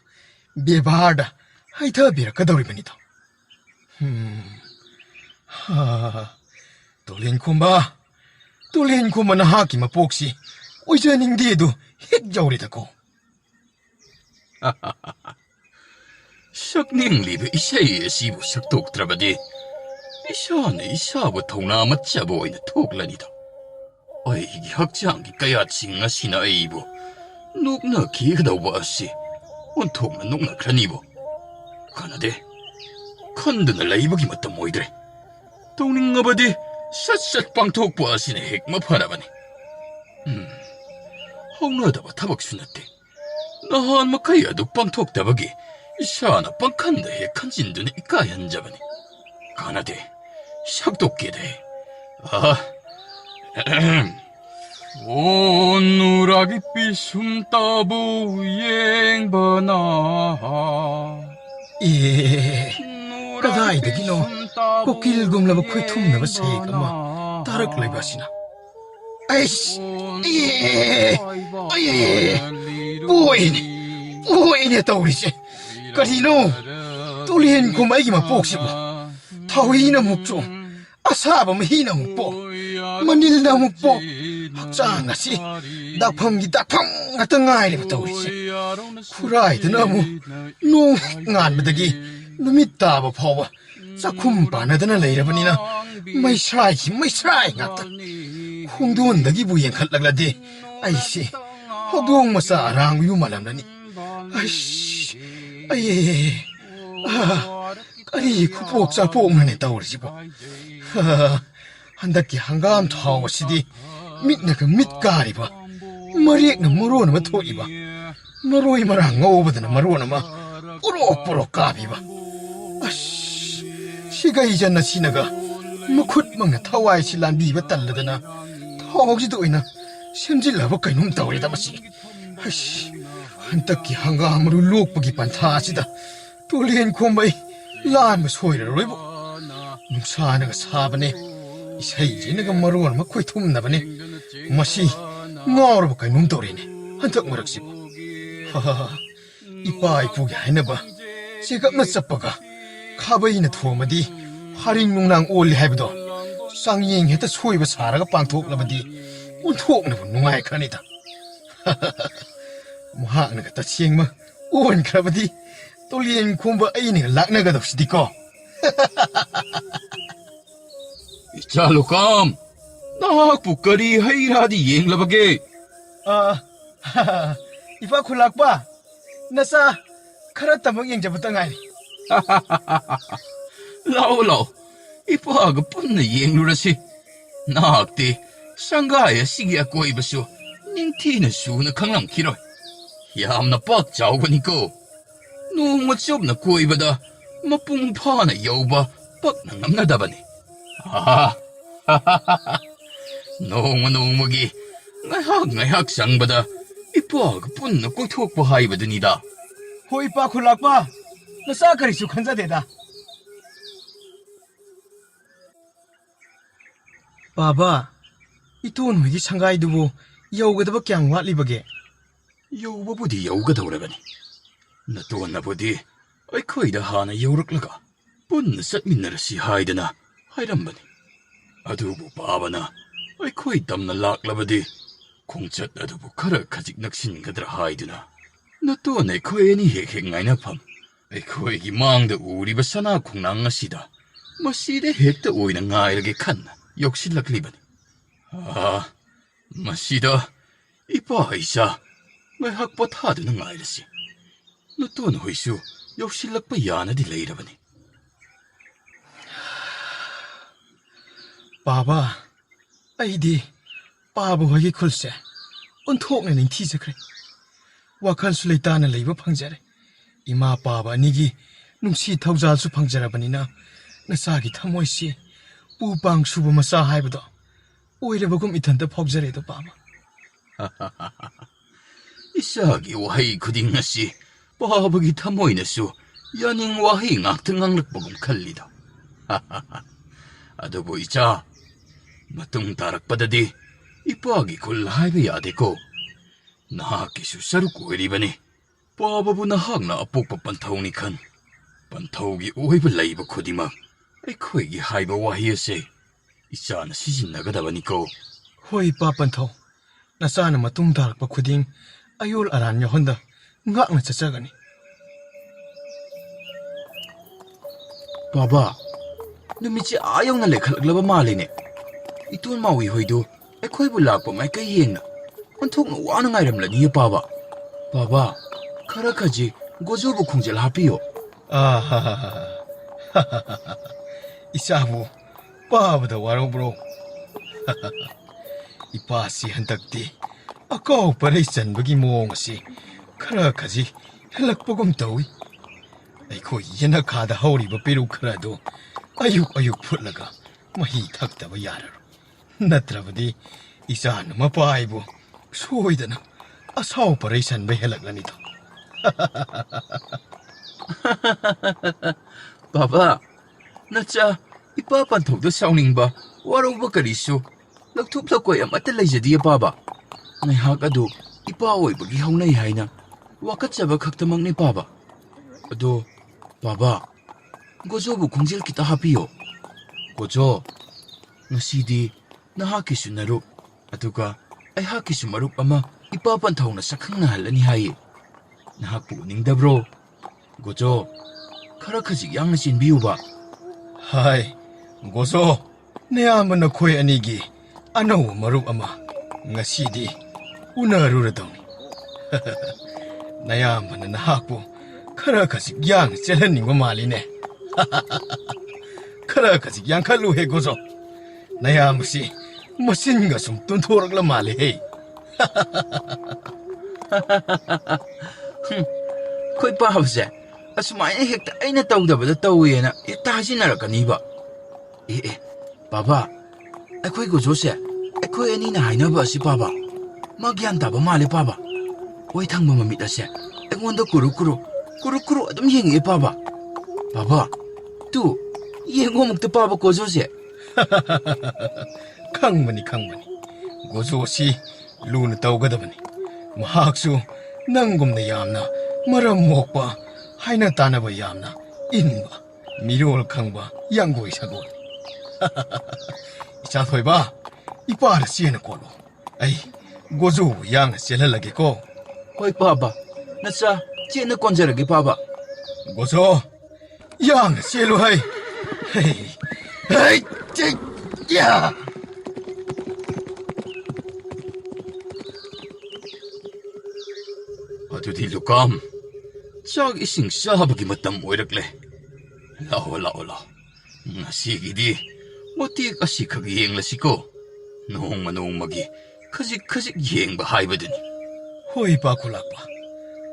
Bebarda, ay tabira kadawri banito. Tulin ko ba na haki mapoksi, o janing dedo, hek jawrit ako. Sakning libe isay sibo saktok trabadi. Isana isabu tongna matjabo ina toklanida. Ay hakjangi kaya tsinga sina aibo. Nukna kikadaw asi. Untog na nukna kranibo. Kanade. Kanda na laibagi matamoydre. Tongning nga ba di, sat-sat pang tokpo asi na hekma para ba ni? Hongna da ba tabak sunate. Nahan makaya do pang tok tabagi. Isana pang kanda he kanjindu na ikayan jaba ni. Kanade. 샥독기대. 오누라기 삐숨 따부 앵바나. 예, 까다이 되기노. 꽃길 곰라고 코에 tum나바 세이가마. 따르클라이 바시나. 아이씨, 보이네 떠오리지. 까리노. 똘리엔 고마이기만 뽁시고. 타위나 묵조, 아사밤 히나 묵보, 만일나 묵보, 학장아시, 낙펑기 낙펑 같은 아이리부터 우리지. 쿠라이드 나무, 농 안마다기, 눈이 따봐 파와, 싹쿰 바나드나 레이라버니나, 마이스라이 같다. 홍두원다기 부행 칼락라디, 아이씨, 허두엉 마사 아랑 유말람라니, 아이씨, 아예, 아니 쿠복자 뽕만에 떠오르지고 한닫기 한가함 타오시디 밑나그 밑가리바 머리액나 머로나마 토이바 머로이 마랑 오버드나 머로나마 뿌록뿌록 까비바 아씨 시가 이잖나 시나가 무콧 먹나 타와이 실란 비바 딸라드나 타오지도 이나 샘질라버까이 놈 떠오리다 마시 아씨 한닫기 한가함으로 룩부기 반타시다 똘리엔 콤바이 laan soiraroi bo nungsanaga sabane isai jinaga maruan ma khoi thumnabane masi ngawraba kainum torine 한턱 머럭시고 하하 이빠 이쁘게 하이나봐 제갑나 ጸ빠가 카바이나 투어마디 화링농랑 올리 하이브도 쌍이행했다 소이바 사라가 빵톡라바디 온톡나보 농아이 카니다 무하나 갖다 치행마 온 크라바디 똘리엔 콤바 아이니가 락나가답시디고 이짤로감 나학부 거리 하이라디 옌라바게 이빠 콜락바 나사 카라타먹 잉자부터 가니 라오 이빠가 뿐나 옌루라시 나학디 상가야 시기야 꼬이바쇼 닝티는 수나 강남키로 얌나 빡 자오바니까 농마 좁나 꼬이바다 마뿡 파나 여우바 빡나 남나다바니 농마기 ngayak sangbada ipa punna koithokpa haibadunida 호 이빠 콜락바 나사 카리수 간자대다 바바 이톤 회기 상가이두부 여우가다바 꺄ꯡ 왓리바게 여우바부디 여우가다우라바니 나또나부디 아이코이다 하나 여우럭라가 punna satminarasi haidana hairambani adubu babana aikoy tamna laklabadi khongchat adubu khara khajik naksingadra haiduna natone khoeni hek ngaina pham aikoy gi mangda uriba sana khongnang asida maside hekta oina ngairage khanna yoksilaklibani masida ipa isa ngahak pothaduna ngairasi natone hoisu yoksilakpa yanadi leirabani 바바 아이디 바보하게 쿨세 온톡내 닝티자크레 와칸수 레이타나 레이버 팡자레 이마 바바 니기 눅시 타우자수 팡자라바니나 나사기 타모이시 우방 수부 마사 하이버도 오이레버금 이탄다 폭자레도 바바 이사기 와이 그딩나시 바바기 타모이나수 연인 와이 ngaktanganglakbogum kallida adubu icha matung tarakpadadi ipagi kul haiba yadeko nahakisu saruk oiribani pababu nahakna apokpa panthawni khan panthawgi oiba laiba khodimak aikhoigi haiba wahi ase ichana sisinnagadabani 호이 빠panthau 나사나 마tung 다락바 쿠딩 아율 아란 여혼다 ngakna chachaगani baba numichi ayong na lekhalglaba malene itun mawi hoidu aikhoibu lakpa mai kai yengna onthokna wana ngairamlani baba baba khara khaji gojobu khungjal hapiyo 이사부 빠보다 와로브로 이빠시 한덕디 아까우 빠레이 잔버기 모옹시 카라카지 헬락보금 더위 아이코 이나 가다 하오리바 빼루 크라도 아육 풀라가 마히 탁다바 야라로 나트라바디 이사는 마빠이부 소이다나 아사오 빠레이 잔베 헬락라니도 baba nacha ipa panthokda sauningba waroba karisu lakthup lakoy amata leijadi baba ngai hak adu ipa oibagi haunai haina wakachaba khaktamangni baba ado baba gojobu khongjel kita hapiyo gojo ngasidi nahakisu naruk aduga aihakisu maruk ama ipa panthokna sakhangna halani hai nahakpu ningdabro gojo khara khajik yang sin biuba 하이 고소 내 아무나 코에 아니기 아노 마룩 아마 ngasi디 우나루르동 나야 아무나 나하고 카라카시 양 셀라닝 거 말이네 카라카시 양 칼로 해 고소 나야 무시 머신가 좀 돈토락라 말이 해 khoi pa hawse asumai hekta aina tawdabada tawena etasinarakanibba baba akhoi gojose akhoi ani na hainaba asi baba ma gyan taba male baba oi thangba mamit ase engonda kuru adum yengi baba tu yengo mukta baba gojose 강문이 고소시 루는 떠오거든요 ꯃꯍꯥꯛꯁꯨ ꯅꯪꯒꯨꯝꯅ ꯌꯥꯝꯅ ꯃꯔꯝ ꯃꯣꯛꯄ ꯍꯥꯏꯅ ꯇꯥꯟꯅꯕ ꯌꯥꯝꯅ ꯏꯟꯕ ꯃꯤꯔꯣꯜ ꯈꯪꯕ ꯌꯥꯡꯒꯣꯏ ꯁꯒꯣꯜ ꯏꯆꯥ ꯊꯣꯏꯕ ꯏꯄꯥꯗ ꯆꯦꯅ ꯀꯣꯜꯂꯣ ꯑꯩ ꯒꯣꯖꯨꯕꯨ ꯌꯥꯡꯅ ꯆꯦꯜꯍꯜꯂꯒꯦꯀꯣ ꯍꯣꯏ ꯄꯥꯕ ꯅꯆꯥ ꯆꯦꯟꯅ ꯀꯣꯟꯖꯔꯒꯦ ꯄꯥꯕ ꯒꯣꯖꯣ ꯌꯥꯡꯅ ꯆꯦꯜꯂꯨ ꯍꯩ ꯍꯩ ꯍꯩ ꯆꯤꯛ ꯌꯥ ꯑꯗꯨꯗꯤ ꯂꯨꯀꯥꯝ ꯆꯥꯛ ꯏꯁꯤꯡ ꯆꯥꯕꯒꯤ ꯃꯇꯝ ꯑꯣꯏꯔꯛꯂꯦ ꯂꯥꯛꯑꯣ ꯂꯥꯛꯑꯣ ꯂꯥꯛꯑꯣ ꯉꯁꯤꯒꯤꯗꯤ ꯃꯇꯦꯛ ꯑꯁꯤꯈꯛ ꯌꯦꯡꯂꯁꯤꯀꯣ ꯅꯣꯡꯃ ꯅꯣꯡꯃꯒꯤ ꯈꯖꯤꯛ ꯈꯖꯤꯛ ꯌꯦꯡꯕ ꯍꯥꯏꯕꯗꯨꯅꯤ ꯍꯣꯏ ꯏꯄꯥ ꯈꯨꯂꯥꯛꯄ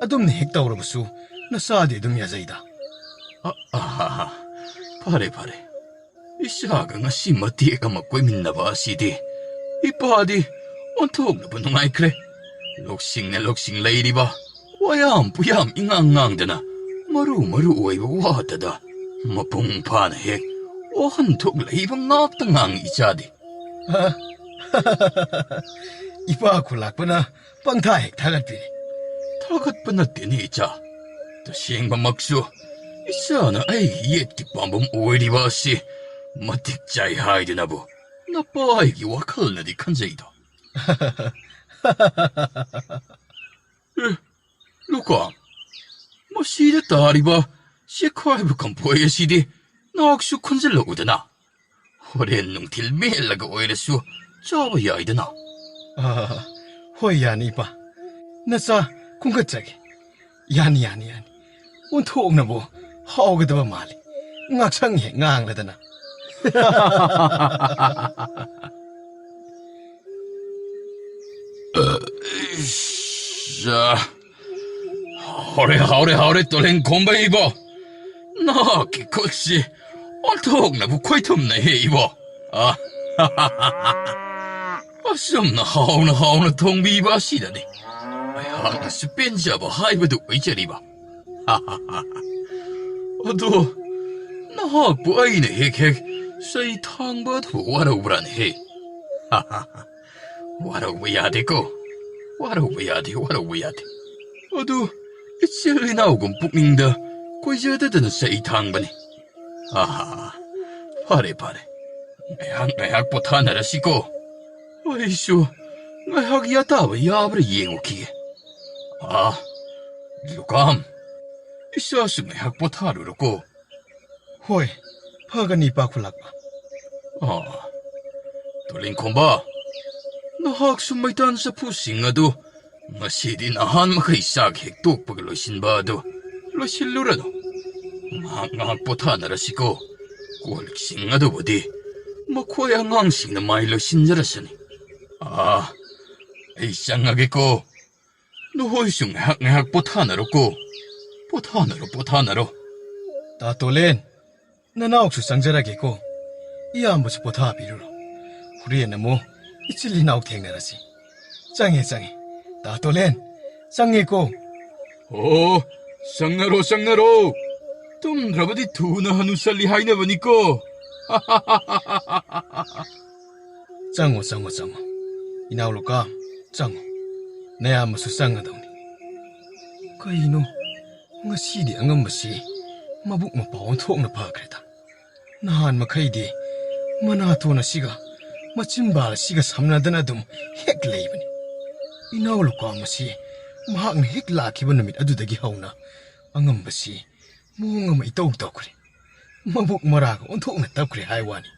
ꯑꯗꯨꯝꯅ ꯍꯦꯛ ꯇꯧꯔꯕꯁꯨ ꯅꯆꯥꯗꯤ ꯑꯗꯨꯝ ꯌꯥꯖꯩꯗ ꯐꯔꯦ ꯐꯔꯦ ꯏꯆꯥꯒ ꯉꯁꯤ ꯃꯇꯦꯛ ꯑꯃ ꯀꯣꯏꯃꯤꯟꯅꯕ ꯑꯁꯤꯗꯤ ꯏꯄꯥꯗꯤ ꯑꯣꯟꯊꯣꯛꯅꯕ ꯅꯨꯡꯉꯥꯏꯈ꯭ꯔꯦ ꯂꯧꯁꯤꯡꯅ ꯂꯧꯁꯤꯡ ꯂꯩꯔꯤꯕ ꯋꯥꯌꯥꯝ ꯄꯨꯌꯥꯝ ꯏꯉꯥꯡ ꯉꯥꯡꯗꯅ ꯃꯔꯨ ꯃꯔꯨ ꯑꯣꯏꯕ ꯋꯥꯇꯗ ꯃꯄꯨꯡ ꯐꯥꯅ ꯍꯦꯛ ꯋꯥꯍꯟꯊꯣꯛ ꯂꯩꯕ ꯉꯥꯛꯇ ꯉꯥꯡꯉꯤ ꯏꯆꯥꯗꯤ ꯏꯄꯥ ꯈꯨꯂꯥꯛꯄꯅ ꯄꯪꯊꯥ ꯍꯦꯛ ꯊꯥꯒꯠꯄꯤꯔꯤ ꯊꯥꯒꯠꯄ ꯅꯠꯇꯦꯅꯦ ꯏꯆꯥ ꯇꯁꯦꯡꯕꯃꯛꯁꯨ ꯏꯆꯥꯅ ꯑꯩꯒꯤ ꯌꯦꯠꯀꯤ ꯄꯥꯝꯕꯝ ꯑꯣꯏꯔꯤꯕ ꯑꯁꯤ ꯃꯇꯤꯛ ꯆꯥꯏ ꯍꯥꯏꯗꯨꯅꯕꯨ ꯅꯄꯥꯒꯤ ꯋꯥꯈꯜꯅꯗꯤ ꯈꯟꯖꯩꯗꯣ ꯂꯨꯀꯥꯝ ꯃꯁꯤꯗ ꯇꯥꯔꯤꯕ ꯆꯦꯈꯥꯏꯕ ꯀꯝꯐꯣꯏ ꯑꯁꯤꯗꯤ ꯅꯍꯥꯛꯁꯨ ꯈꯨꯟꯖꯤꯜꯂꯛꯎꯗꯅ ꯍꯣꯔꯦꯟ ꯅꯨꯡꯊꯤꯜ ꯃꯦꯜꯂꯒ ꯑꯣꯏꯔꯁꯨ ꯆꯥꯕ ꯌꯥꯏꯗꯅ ꯍꯣꯏ ꯌꯥꯅꯤ ꯏꯄꯥ ꯅꯆꯥ ꯈꯨꯝꯒꯠꯆꯒꯦ ꯌꯥꯅꯤ ꯌꯥꯅꯤ ꯌꯥꯅꯤ ꯑꯣꯟꯊꯣꯛꯅꯕꯨ ꯍꯥꯎꯒꯗꯕ ꯃꯥꯜꯂꯤ ꯉꯥꯛꯁꯪ ꯍꯦꯛ ꯉꯥꯡꯂꯗꯅ 하오래 또랭콤바 이보 나기 콧시 온통나부 코이tum나 해 이보 아썸나 하오나 통비바 시다니 하나 스펜자바 하이브도 의자리바 어도 나하부 아이네 핵핵 서이 탕바도 와라우브란 해 와라우브야 되고 와라우브야 돼 어도 이슬이 나오군 북밍다 고이저드드는 세이 탕바니 파래 ngayak 보타나라시고 어이쇼 ngayak 야타바 야브르 예고키게 루감 이샤스 ngayak 보타르르고 ꯍꯣꯏ ꯐꯒꯅꯤ ꯏꯄꯥ ꯈꯨꯂꯥꯛꯄ 돌링콤바 나학수 마이탄 사푸싱 아도 ngasi디 nahan makai sak hek tokpaga loisinba ado loisilurado ngahak pothanarasiko kolksing ado bodi makhoi angangsingna mai loisinjarasani ei changageko nohoisu ngahak pothanaroko pothanaro ꯇꯥ ꯇꯣꯂꯦꯟ ꯅꯅꯥꯎꯁꯨ ꯆꯪꯖꯔꯒꯦꯀꯣ ꯏꯌꯥꯝꯕꯁꯨ ꯄꯣꯊꯥꯕꯤꯔꯨꯔꯣ ꯍꯣꯔꯦꯟ ꯑꯃꯨꯛ ꯏꯆꯤꯜ ꯏꯅꯥꯎ ꯊꯦꯡꯅꯔꯁꯤ ꯆꯪꯉꯦ ꯇꯥ ꯇꯣꯂꯦꯟ ꯆꯪꯉꯦꯀꯣ ꯆꯪꯅꯔꯣ ꯇꯨꯝꯗ꯭ꯔꯕꯗꯤ ꯊꯨꯅ ꯍꯅꯨꯁꯜꯂꯤ ꯍꯥꯏꯅꯕꯅꯤꯀꯣ ꯆꯪꯉꯣ ꯏꯅꯥꯎ ꯂꯨꯀꯥꯝ ꯆꯪꯉꯣ ꯅꯌꯥꯝꯕꯁꯨ ꯆꯪꯒꯗꯧꯅꯤ ꯀꯩꯅꯣ ꯉꯁꯤꯗꯤ ꯑꯉꯝꯕꯁꯤ ꯃꯕꯨꯛ ꯃꯄꯥꯎ ꯑꯣꯟꯊꯣꯛꯅ ꯐꯈ꯭ꯔꯦꯗ ꯅꯍꯥꯟ ꯃꯈꯩꯗꯤ ꯃꯅꯥꯇꯣꯟ ꯑꯁꯤꯒ ꯃꯆꯤꯟꯕꯥꯜ ꯑꯁꯤꯒ ꯁꯝꯅꯗꯅ ꯑꯗꯨꯝ ꯍꯦꯛ ꯂꯩꯕꯅꯤ ꯏꯅꯥꯎ ꯂꯨꯀꯥꯝ ꯑꯁꯤ ꯃꯍꯥꯛꯅ ꯍꯦꯛ ꯂꯥꯛꯈꯤꯕ ꯅꯨꯃꯤꯠ ꯑꯗꯨꯗꯒꯤ ꯍꯧꯅ ꯑꯉꯝꯕꯁꯤ ꯃꯑꯣꯡ ꯑꯃ ꯏꯇꯧ ꯇꯧꯈ꯭ꯔꯦ ꯃꯕꯨꯛ ꯃꯔꯥꯒ ꯑꯣꯟꯊꯣꯛꯅ ꯇꯞꯈ꯭ꯔꯦ ꯍꯥꯏ ꯋꯥꯅꯤ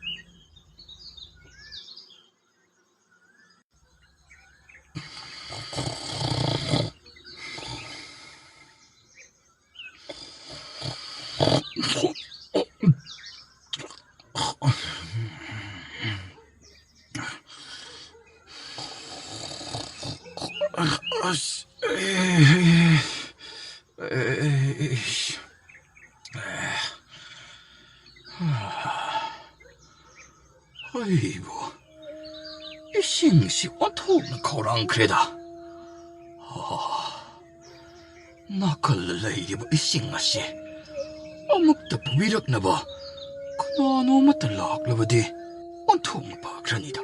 아이고, 이 싱시 온통 거랑크레다. 나kallalay ba isingasi? Amagta pawirak na ba? Kanano matalak labadi? Ontong pa granida.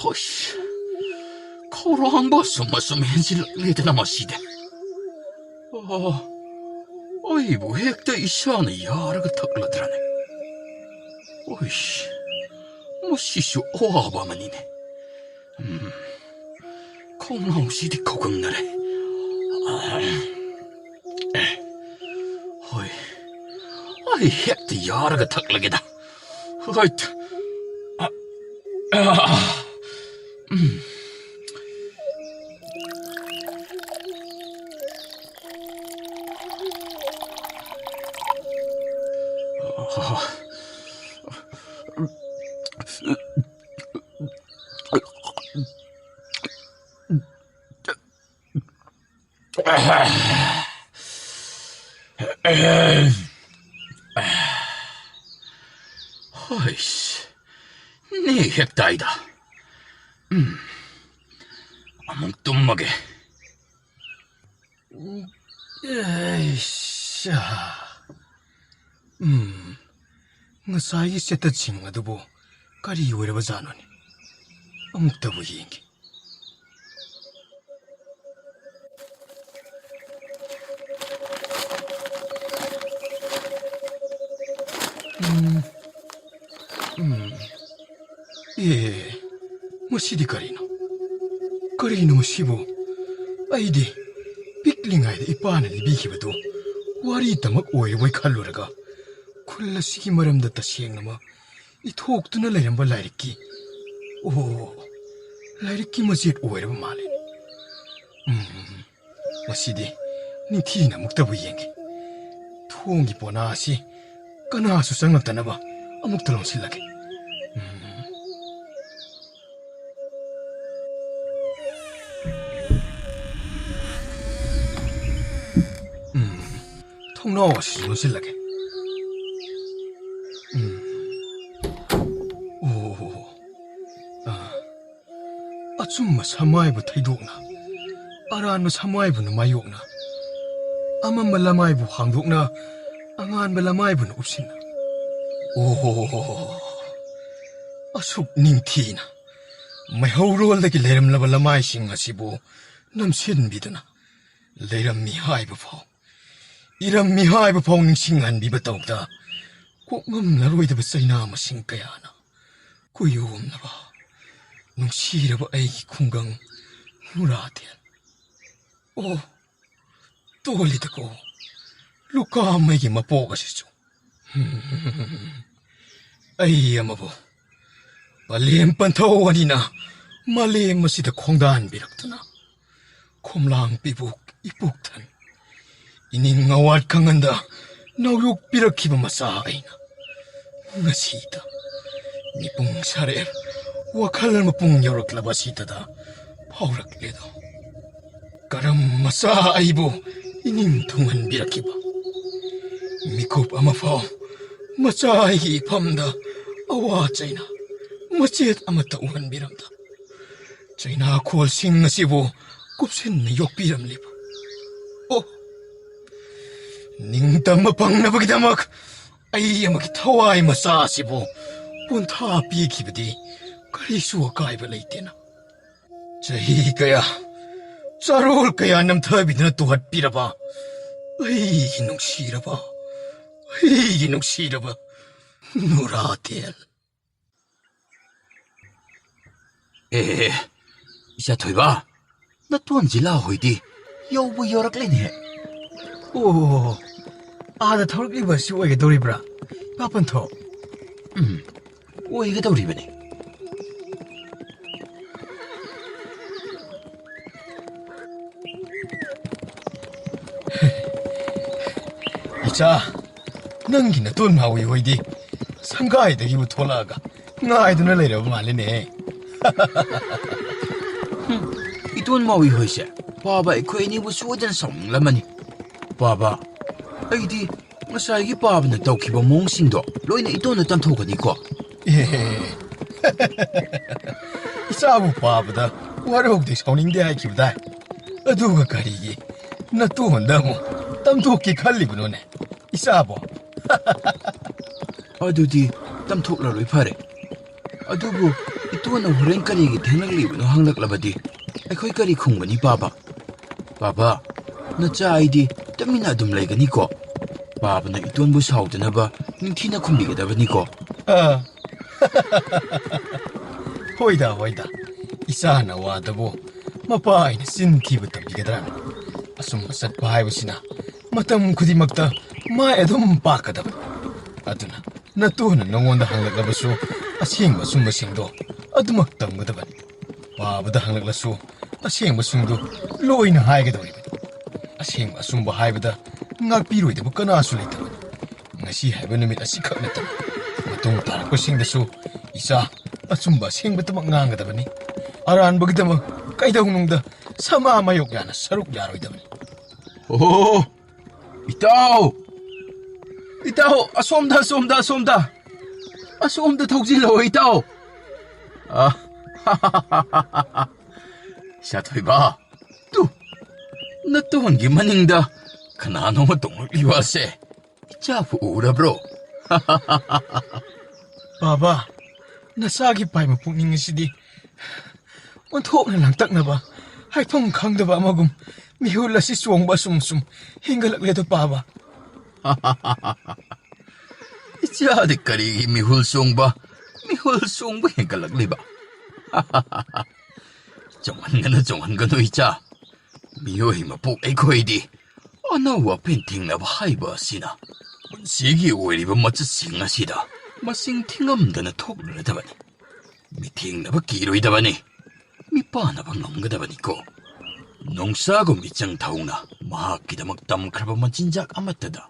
Osh. khawrangba sum hensilakledana maside. Aibu hekta isana yaraga takladrane. Oish, masishu oaba manine. Kongnaushidi kogungnare. Oi, ai hekta yaraga taklageda. Right. Hoish, ne hektaida. Among tummage. 에이씨. Ngasai seta ching adubo kari wereba zanoni. Amuk tabu yingi. Masidi karino. Karino masibo. Aidi piklingai da ipana libiki bado. Wari tamak oirwai kalluraga. Kulla sigi maramda tasiyang nama. Ithokduna lairamba lairiki. Oh, lairiki masjid oiraba male. Masidi nithina muktabu yengi. Thongi pona asi kana susanglatanaba amuk talong silake. 통나와 시원실라게. 오, 아줌마 사마이부 타이독나. 아란마 사마이부는 마이옥나. 아맘마 라마이부 황독나. 앙안마 라마이부는 없신나. 오, 아숙 닝티나. 마이호로얼다기 레름라바 라마이싱 하시보 남신 비드나. 레름미 하이부 파오. 이런 미하이브 봉싱한 미버떡다. 꼭음나로이드 버사이나 마싱까야나. 구요음나봐. 농시라바 에이 쿵강 누라텐. 오, 또올리다고. 루카 아마에게 마보가시죠. 아이 아마보. 발렘 판타오아니나 말렘 마시다 콩단 비락드나. 콤랑 비북 이북탄. Ining ngawat kang anda, nauyok pirakiba masaay na. Ngasita, nipong sarer, wakal mapong yorok labasita da, paurak ledo. Karam masaay bo, ining tungan birakiba. Mikop amafaw, masaay ipamda, awacay na, masit amatauhan biramda. Chay na akwal sing nasibo, kupsin na yok biram liba. Oh! 닝담마 방나버기다막 아이야마기 타와이 마사시보 본타 비기브디 가리수와 가이바 레이테나 자히가야 짜롤까야 남타비드나 또한 삐라바 에이 이놈 시라바 에이 이놈 시라바 누라텔 이자 토이바 나 또한 질라 호이디 여우부 여락레네. 오, 아나 털기바 시오에게 도리브라 바쁜토. 오이가 도리베네. 이자, 능기나 돈 하오이 호이디 상가이드 기부 돌아가 나이드나 내려보 말리네. 이돈 마위 호이세. 바바 이코이니부 수어전 성라마니. 바바, 아이디 마사이기 바바는 daukiba 몽싱도 로이나 이돈을 딴토가니까. 예. 이사부 바보다 와르옥디 성닝대 하이키보다 어두가 가리기 나 또 온다모 땀도끼 갈리구노네 이사부. 아두디 땀톡라로이 파레. 아두부 이돈은 호랭까리기 대낙리브노 항락라바디 ꯑꯩꯈꯣꯏ ꯀꯔꯤ ꯈꯨꯝꯒꯅꯤ ꯄꯥꯕ? ꯄꯥꯕ, ꯅꯆꯥ ꯑꯩꯗꯤ ꯇꯨꯃꯤꯟꯅ ꯑꯗꯨꯝ ꯂꯩꯒꯅꯤꯀꯣ? ꯄꯥꯕꯅ ꯏꯇꯣꯟꯕꯨ ꯁꯥꯎꯗꯅꯕ ꯅꯤꯡꯊꯤꯅ ꯈꯨꯝꯕꯤꯒꯗꯕꯅꯤꯀꯣ? ꯍꯣꯏꯗ ꯍꯣꯏꯗ, ꯏꯆꯥꯅ ꯋꯥꯗꯕꯨ ꯃꯄꯥ ꯑꯩꯅ ꯆꯤꯟ ꯊꯤꯕ ꯇꯝꯕꯤꯒꯗ꯭ꯔꯥꯅꯤ? ꯑꯁꯨꯝꯕ ꯆꯠꯄ ꯍꯥꯏꯕꯁꯤꯅ ꯃꯇꯝ ꯈꯨꯗꯤꯡꯃꯛꯇ ꯃꯥꯏ ꯑꯗꯨꯝ ꯄꯥꯛꯀꯗꯕꯅꯤ. ꯑꯗꯨꯅ ꯅꯇꯨꯅ ꯅꯉꯣꯟꯗ ꯍꯪꯂꯛꯂꯕꯁꯨ ꯑꯁꯦꯡꯕ ꯑꯆꯨꯝꯕꯁꯤꯡꯗꯣ ꯑꯗꯨꯃꯛ ꯇꯝꯒꯗꯕꯅꯤ. ꯄꯥꯕꯗ ꯍꯪꯂꯛꯂꯁꯨ ꯑꯁꯦꯡꯕꯁꯤꯡꯗꯨ ꯂꯣꯏꯅ ꯍꯥꯏꯒꯗꯧꯔꯤꯕꯅꯤ. ꯑꯁꯦꯡꯕ ꯑꯆꯨꯝꯕ ꯍꯥꯏꯕꯗ ꯉꯥꯛꯄꯤꯔꯣꯏꯗꯕ ꯀꯅꯥꯁꯨ ꯂꯩꯇꯕꯅꯤ. ꯉꯁꯤ ꯍꯥꯏꯕ ꯅꯨꯃꯤꯠ ꯑꯁꯤꯈꯛ ꯅꯠꯇꯅ ꯃꯇꯨꯡ ꯇꯥꯔꯛꯄꯁꯤꯡꯗꯁꯨ ꯏꯆꯥ ꯑꯆꯨꯝꯕ ꯑꯁꯦꯡꯕꯇꯃꯛ ꯉꯥꯡꯒꯗꯕꯅꯤ. ꯑꯔꯥꯟꯕꯒꯤꯗꯃꯛ ꯀꯩꯗꯧꯅꯨꯡꯗ ꯁꯃꯥ ꯃꯥꯌꯣꯛ ꯌꯥꯅ ꯁꯔꯨꯛ ꯌꯥꯔꯣꯏꯗꯕꯅꯤ. ꯑꯣ, ꯏꯇꯥꯎ! ꯏꯇꯥꯎ, ꯑꯁꯣꯝꯗ ꯊꯧꯖꯤꯜꯂꯛꯑꯣ ꯏꯇꯥꯎ! ꯏꯆꯥꯊꯣꯏꯕ, ꯇꯨ ꯅꯇꯣꯟꯒꯤ ꯃꯅꯤꯡꯗ ꯀꯅꯥꯅꯣꯃ ꯇꯣꯡꯂꯛꯂꯤꯕ ꯑꯁꯦ ꯏꯆꯥꯕꯨ ꯎꯔꯕ꯭ꯔꯣ? ꯕꯥꯕꯥ, ꯅꯆꯥꯒꯤ ꯄꯥꯏꯕ ꯄꯨꯛꯅꯤꯡ ꯑꯁꯤꯗꯤ ꯑꯣꯟꯊꯣꯛꯅ ꯂꯥꯡꯇꯛꯅꯕ ꯍꯥꯏꯐꯝ ꯈꯪꯗꯕ ꯑꯃꯒꯨꯝ ꯃꯤꯍꯨꯜ ꯑꯁꯤ ꯆꯣꯡꯕ ꯑꯁꯨꯝ ꯍꯦꯟꯒꯠꯂꯛꯂꯦꯗ ꯄꯥꯕ. ꯏꯆꯥꯗꯤ ꯀꯔꯤꯒꯤ ꯃꯤꯍꯨꯜ ꯆꯣꯡꯕ ꯍꯦꯟꯒꯠꯂꯛꯂꯤꯕ? ꯆꯣꯡꯍꯟꯒꯅꯨ ꯏꯆꯥ. ꯃꯤꯑꯣꯏ ꯃꯄꯣꯛ ꯑꯩꯈꯣꯏꯗꯤ ꯑꯅꯧ ꯑꯄꯦꯟ ꯊꯦꯡꯅꯕ ꯍꯥꯏꯕ ꯑꯁꯤꯅ ꯄꯨꯟꯁꯤꯒꯤ ꯑꯣꯏꯔꯤꯕ ꯃꯆꯠꯁꯤꯡ ꯑꯁꯤꯗ ꯃꯁꯤꯡ ꯊꯤꯉꯝꯗꯅ ꯊꯣꯛꯂꯨꯔꯗꯕꯅꯤ. ꯃꯤꯊꯦꯡꯅꯕ ꯀꯤꯔꯣꯏꯗꯕꯅꯤ, ꯃꯤꯄꯥꯟꯅꯕ ꯉꯝꯒꯗꯕꯅꯤꯀꯣ. ꯅꯣꯡꯁꯥꯒꯨꯝ ꯏꯆꯪ ꯊꯧꯅ ꯃꯍꯥꯛꯀꯤꯗꯃꯛ ꯇꯝꯈ꯭ꯔꯕ ꯃꯆꯤꯟꯖꯥꯛ ꯑꯃꯠꯇꯗ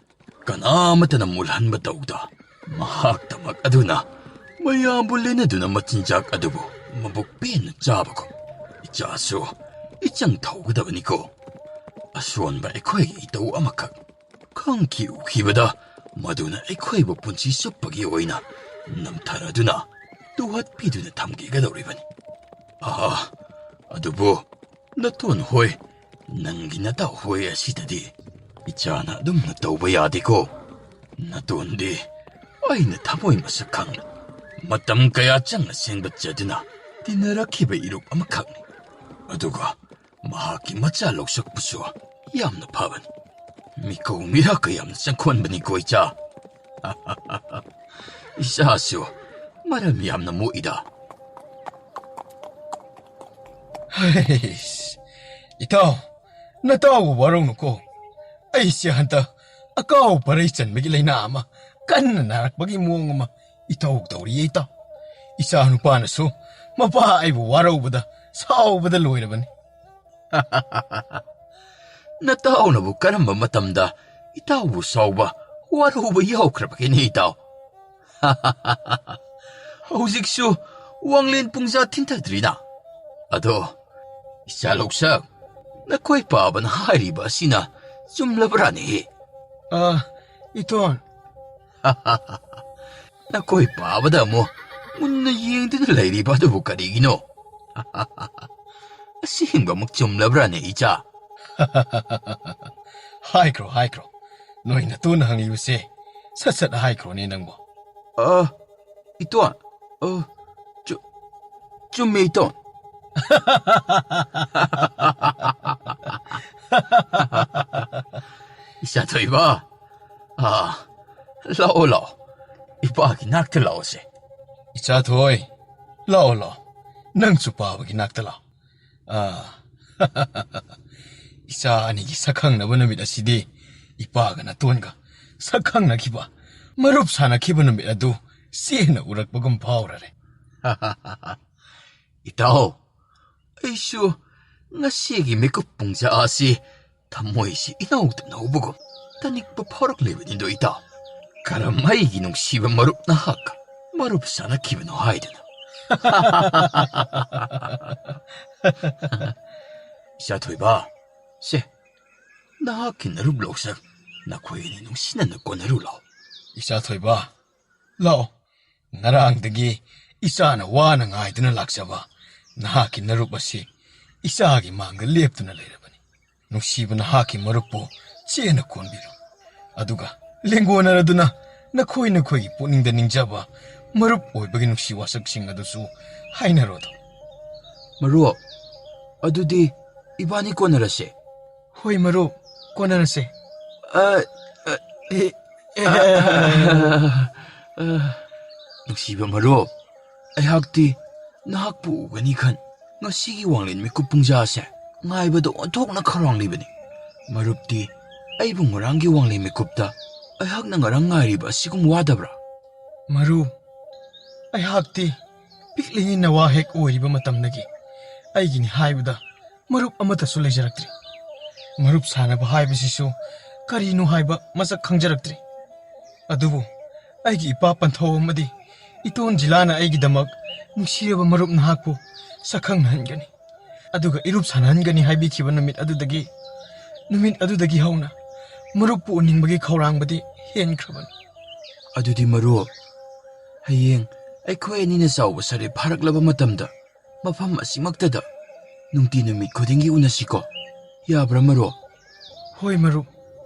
ꯀꯅꯥꯃꯠꯇꯅ ꯃꯨꯜꯍꯟꯕ ꯇꯧꯗ ꯃꯍꯥꯛꯇꯃꯛ ꯑꯗꯨꯅ ꯃꯌꯥꯝꯕꯨ ꯂꯦꯟꯅꯗꯨꯅ ꯃꯆꯤꯟꯖꯥꯛ ꯑꯗꯨꯕꯨ ꯃꯕꯨꯛ ꯄꯦꯟꯅ ꯆꯥꯕꯒꯨꯝ ꯏꯆꯥꯁꯨ ꯏꯆꯪ ꯊꯧꯒꯗꯕꯅꯤꯀꯣ. ꯑꯁꯣꯟꯕ ꯑꯩꯈꯣꯏꯒꯤ ꯏꯇꯧ ꯑꯃꯈꯛ ꯈꯪꯈꯤ ꯎꯈꯤꯕꯗ ꯃꯗꯨꯅ ꯑꯩꯈꯣꯏꯕꯨ ꯄꯨꯟꯁꯤ ꯆꯨꯞꯄꯒꯤ ꯑꯣꯏꯅ ꯅꯝꯊꯔꯗꯨꯅ ꯇꯨꯍꯠꯄꯤꯗꯨꯅ ꯊꯝꯈꯤꯒꯗꯧꯔꯤꯕꯅꯤ. ꯑꯗꯨꯕꯨ ꯅꯇꯣꯟ ꯍꯣꯏ, ꯅꯪꯒꯤ ꯅꯇꯥꯎ ꯍꯣꯏ ꯑꯁꯤꯗꯗꯤ ꯏꯆꯥꯅ ꯑꯗꯨꯝꯅ ꯇꯧꯕ ꯌꯥꯗꯦꯀꯣ. ꯅꯇꯣꯟꯗꯤ ꯑꯩꯅ ꯊꯃꯣꯏ ꯃꯁꯛ ꯈꯪꯅ ꯃꯇꯝ ꯀꯌꯥ ꯆꯪꯅ ꯁꯦꯝꯒꯠꯆꯗꯨꯅ ꯇꯤꯟꯅꯔꯛꯈꯤꯕ ꯏꯔꯨꯞ ꯑꯃꯈꯛꯅꯤ. ꯑꯗꯨꯒ ꯃꯍꯥꯛꯀꯤ ꯃꯆꯥ ꯂꯧꯁꯛꯄꯁꯨ ꯌꯥꯝꯅ ꯐꯕꯅꯤ. ꯃꯤꯀꯧ ꯃꯤꯔꯥꯛꯀ ꯌꯥꯝꯅ ꯆꯪꯈꯣꯟꯕꯅꯤꯀꯣ ꯏꯆꯥ. ꯏꯆꯥꯁꯨ ꯃꯔꯝ ꯌꯥꯝꯅ ꯃꯣꯛꯏꯗ. ꯏꯇꯥꯎ, ꯅꯇꯥꯎꯕꯨ ꯋꯥꯔꯧꯅꯨꯀꯣ. ꯑꯩꯁꯦ ꯍꯟꯇꯛ ꯑꯀꯥꯎ ꯄꯔꯩ ꯆꯟꯕꯒꯤ ꯂꯩꯅꯥ ꯑꯃ ꯀꯟꯅ ꯅꯥꯔꯛꯄꯒꯤ ꯃꯑꯣꯡ ꯑꯃ ꯏꯇꯧ ꯇꯧꯔꯤꯌꯦ ꯏꯇꯥꯎ. ꯏꯆꯥ ꯅꯨꯄꯥꯅꯁꯨ ꯃꯄꯥ ꯑꯩꯕꯨ ꯋꯥꯔꯧꯕꯗ ꯁꯥꯎꯕꯗ ꯂꯣꯏꯔꯕꯅꯤ. ꯅꯇꯥꯎꯅꯕꯨ ꯀꯔꯝꯕ ꯃꯇꯝꯗ ꯏꯇꯥꯎꯕꯨ ꯁꯥꯎꯕ ꯋꯥꯔꯧꯕ ꯌꯥꯎꯈ꯭ꯔꯕꯒꯦꯅꯦ ꯏꯇꯥꯎ? ꯍꯧꯖꯤꯛꯁꯨ ꯋꯥꯡꯂꯦꯟ ꯄꯨꯡꯖꯥ ꯊꯤꯟꯊꯗ꯭ꯔꯤꯅ. ꯑꯗꯣ ꯏꯆꯥ ꯂꯧꯁꯛ, ꯅꯈꯣꯏ ꯄꯥꯕꯅ ꯍꯥꯏꯔꯤꯕ ꯑꯁꯤꯅ ꯆꯨꯝꯂꯕ꯭ꯔꯥꯅꯦ? ꯏꯇꯣꯟ, ꯅꯈꯣꯏ ꯄꯥꯕꯗ ꯑꯃꯨꯛ ꯃꯨꯟꯅ ꯌꯦꯡꯗꯨꯅ ꯂꯩꯔꯤꯕ ꯑꯗꯨꯕꯨ ꯀꯔꯤꯒꯤꯅꯣ? ꯑꯁꯦꯡꯕꯃꯛ ꯆꯨꯝꯂꯕ꯭ꯔꯥꯅꯦ ꯏꯆꯥ? ꯍꯥꯏꯈ꯭ꯔꯣ. ꯅꯣꯏ ꯅꯇꯨꯅ ꯍꯪꯂꯤꯕꯁꯦ ꯁꯠ ꯍꯥꯏꯈ꯭ꯔꯣꯅꯦ ꯅꯪꯕꯣ. 이또한, 좀 이또한. 이샤토이바, 라오, 이빠기 낙들 라오세. 이차토이, 라오, 낭수 빠바기 낙들 라오. 이차 아니기 사캉 나보는 미다 시디, 이빠가 나돈가, 사캉 나기바, 마룹 사나 기브는 미다도, 세나 우락박음 파오라래. 이따오, 에이슈, ngasi기 makeup pungsa asi, tamoisi inaugda naubugo, tanikpa parak lebenin도 있다. karamay ginungsiba marup na haka, marup sana kibano haidana. Ishatoiba, se, nahakin narublosak, nakoyini nung sinanako narulaw. Ishatoiba, lao, narangdagi, isana wana ngaydana laksaba, nahakin narubasi, isagi manga leptuna leirabani. Nungsiba nahakin marupo, chena konbiro. Aduga, lengonaraduna, nakoy puning daningjaba, marup oibagi nungsi wasaksing adusu, hainarodo. Marup, ꯑꯗꯨꯗꯤ 이반이 ꯀꯣꯟꯅꯔꯁꯦ. ꯍꯣꯏ ꯃꯔꯨꯞ, ꯀꯣꯟꯅꯔꯁꯦ. ꯅꯨꯡꯁꯤꯕ ꯃꯔꯨꯞ, ꯑꯩꯍꯥꯛꯇꯤ ꯅꯍꯥꯛꯄꯨ ꯎꯒꯅꯤ ꯈꯟ ꯉꯁꯤꯒꯤ ꯋꯥꯡꯂꯦꯟ ꯃꯤꯀꯨꯞ ꯄꯨꯡꯖꯥꯁꯦ ꯉꯥꯏꯕꯗ ꯑꯣꯟꯊꯣꯛꯅ ꯈꯧꯔꯥꯡꯂꯤꯕꯅꯤ. ꯃꯔꯨꯞꯇꯤ ꯑꯩꯕꯨ ꯉꯔꯥꯡꯒꯤ ꯋꯥꯡꯂꯦꯟ ꯃꯤꯀꯨꯞꯇ ꯑꯩꯍꯥꯛꯅ ꯉꯔꯥꯡ ꯉꯥꯏꯔꯤꯕ ꯑꯁꯤꯒꯨꯝ ꯋꯥꯗꯕ꯭ꯔꯥ? ꯃꯔꯨꯞ, ꯑꯩꯍꯥꯛꯇꯤ ꯄꯤꯛꯂꯤꯉꯩ ꯅꯋꯥ ꯍꯦꯛ ꯑꯣꯏꯔꯤꯕ ꯃꯇꯝꯗꯒꯤ ꯑꯩꯒꯤꯅꯤ ꯍꯥꯏꯕꯗ ꯃꯔꯨꯞ ꯑꯃꯠꯇꯁꯨ ꯂꯩꯖꯔꯛꯇ꯭ꯔꯤ. ꯃꯔꯨꯞ ꯁꯥꯟꯅꯕ ꯍꯥꯏꯕꯁꯤꯁꯨ ꯀꯔꯤꯅꯣ ꯍꯥꯏꯕ ꯃꯁꯛ ꯈꯪꯖꯔꯛꯇ꯭ꯔꯤ. ꯑꯗꯨꯕꯨ ꯑꯩꯒꯤ ꯏꯄꯥ ꯄꯟꯊꯧ ꯑꯃꯗꯤ ꯏꯇꯣꯟ ꯖꯤꯂꯥꯅ ꯑꯩꯒꯤꯗꯃꯛ ꯅꯨꯡꯁꯤꯔꯕ ꯃꯔꯨꯞ ꯅꯍꯥꯛꯄꯨ ꯁꯛꯈꯪꯅꯍꯟꯒꯅꯤ ꯑꯗꯨꯒ ꯏꯔꯨꯞ ꯁꯥꯟꯅꯍꯟꯒꯅꯤ ꯍꯥꯏꯕꯤꯈꯤꯕ ꯅꯨꯃꯤꯠ ꯑꯗꯨꯗꯒꯤ ꯍꯧꯅ ꯃꯔꯨꯞꯄꯨ ꯎꯅꯤꯡꯕꯒꯤ ꯈꯧꯔꯥꯡꯕꯗꯤ ꯍꯦꯟꯈ꯭ꯔꯕꯅꯤ. ꯑꯗꯨꯗꯤ ꯃꯔꯨꯞ, ꯍꯌꯦꯡ ꯑꯩꯈꯣꯏ ꯑꯅꯤꯅ ꯆꯥꯎꯕ ꯁꯔꯦꯞ ꯐꯥꯔꯛꯂꯕ ꯃꯇꯝꯗ ꯃꯐꯝ ꯑꯁꯤꯃꯛꯇꯗ ꯅꯨꯡꯇꯤ ꯅꯨꯃꯤꯠ ꯈꯨꯗꯤꯡꯒꯤ ꯎꯅꯁꯤꯀꯣ? ꯌꯥꯕ꯭ꯔꯥ ꯃꯔꯨꯞ? ꯍꯣꯏ ꯃꯔꯨꯞ,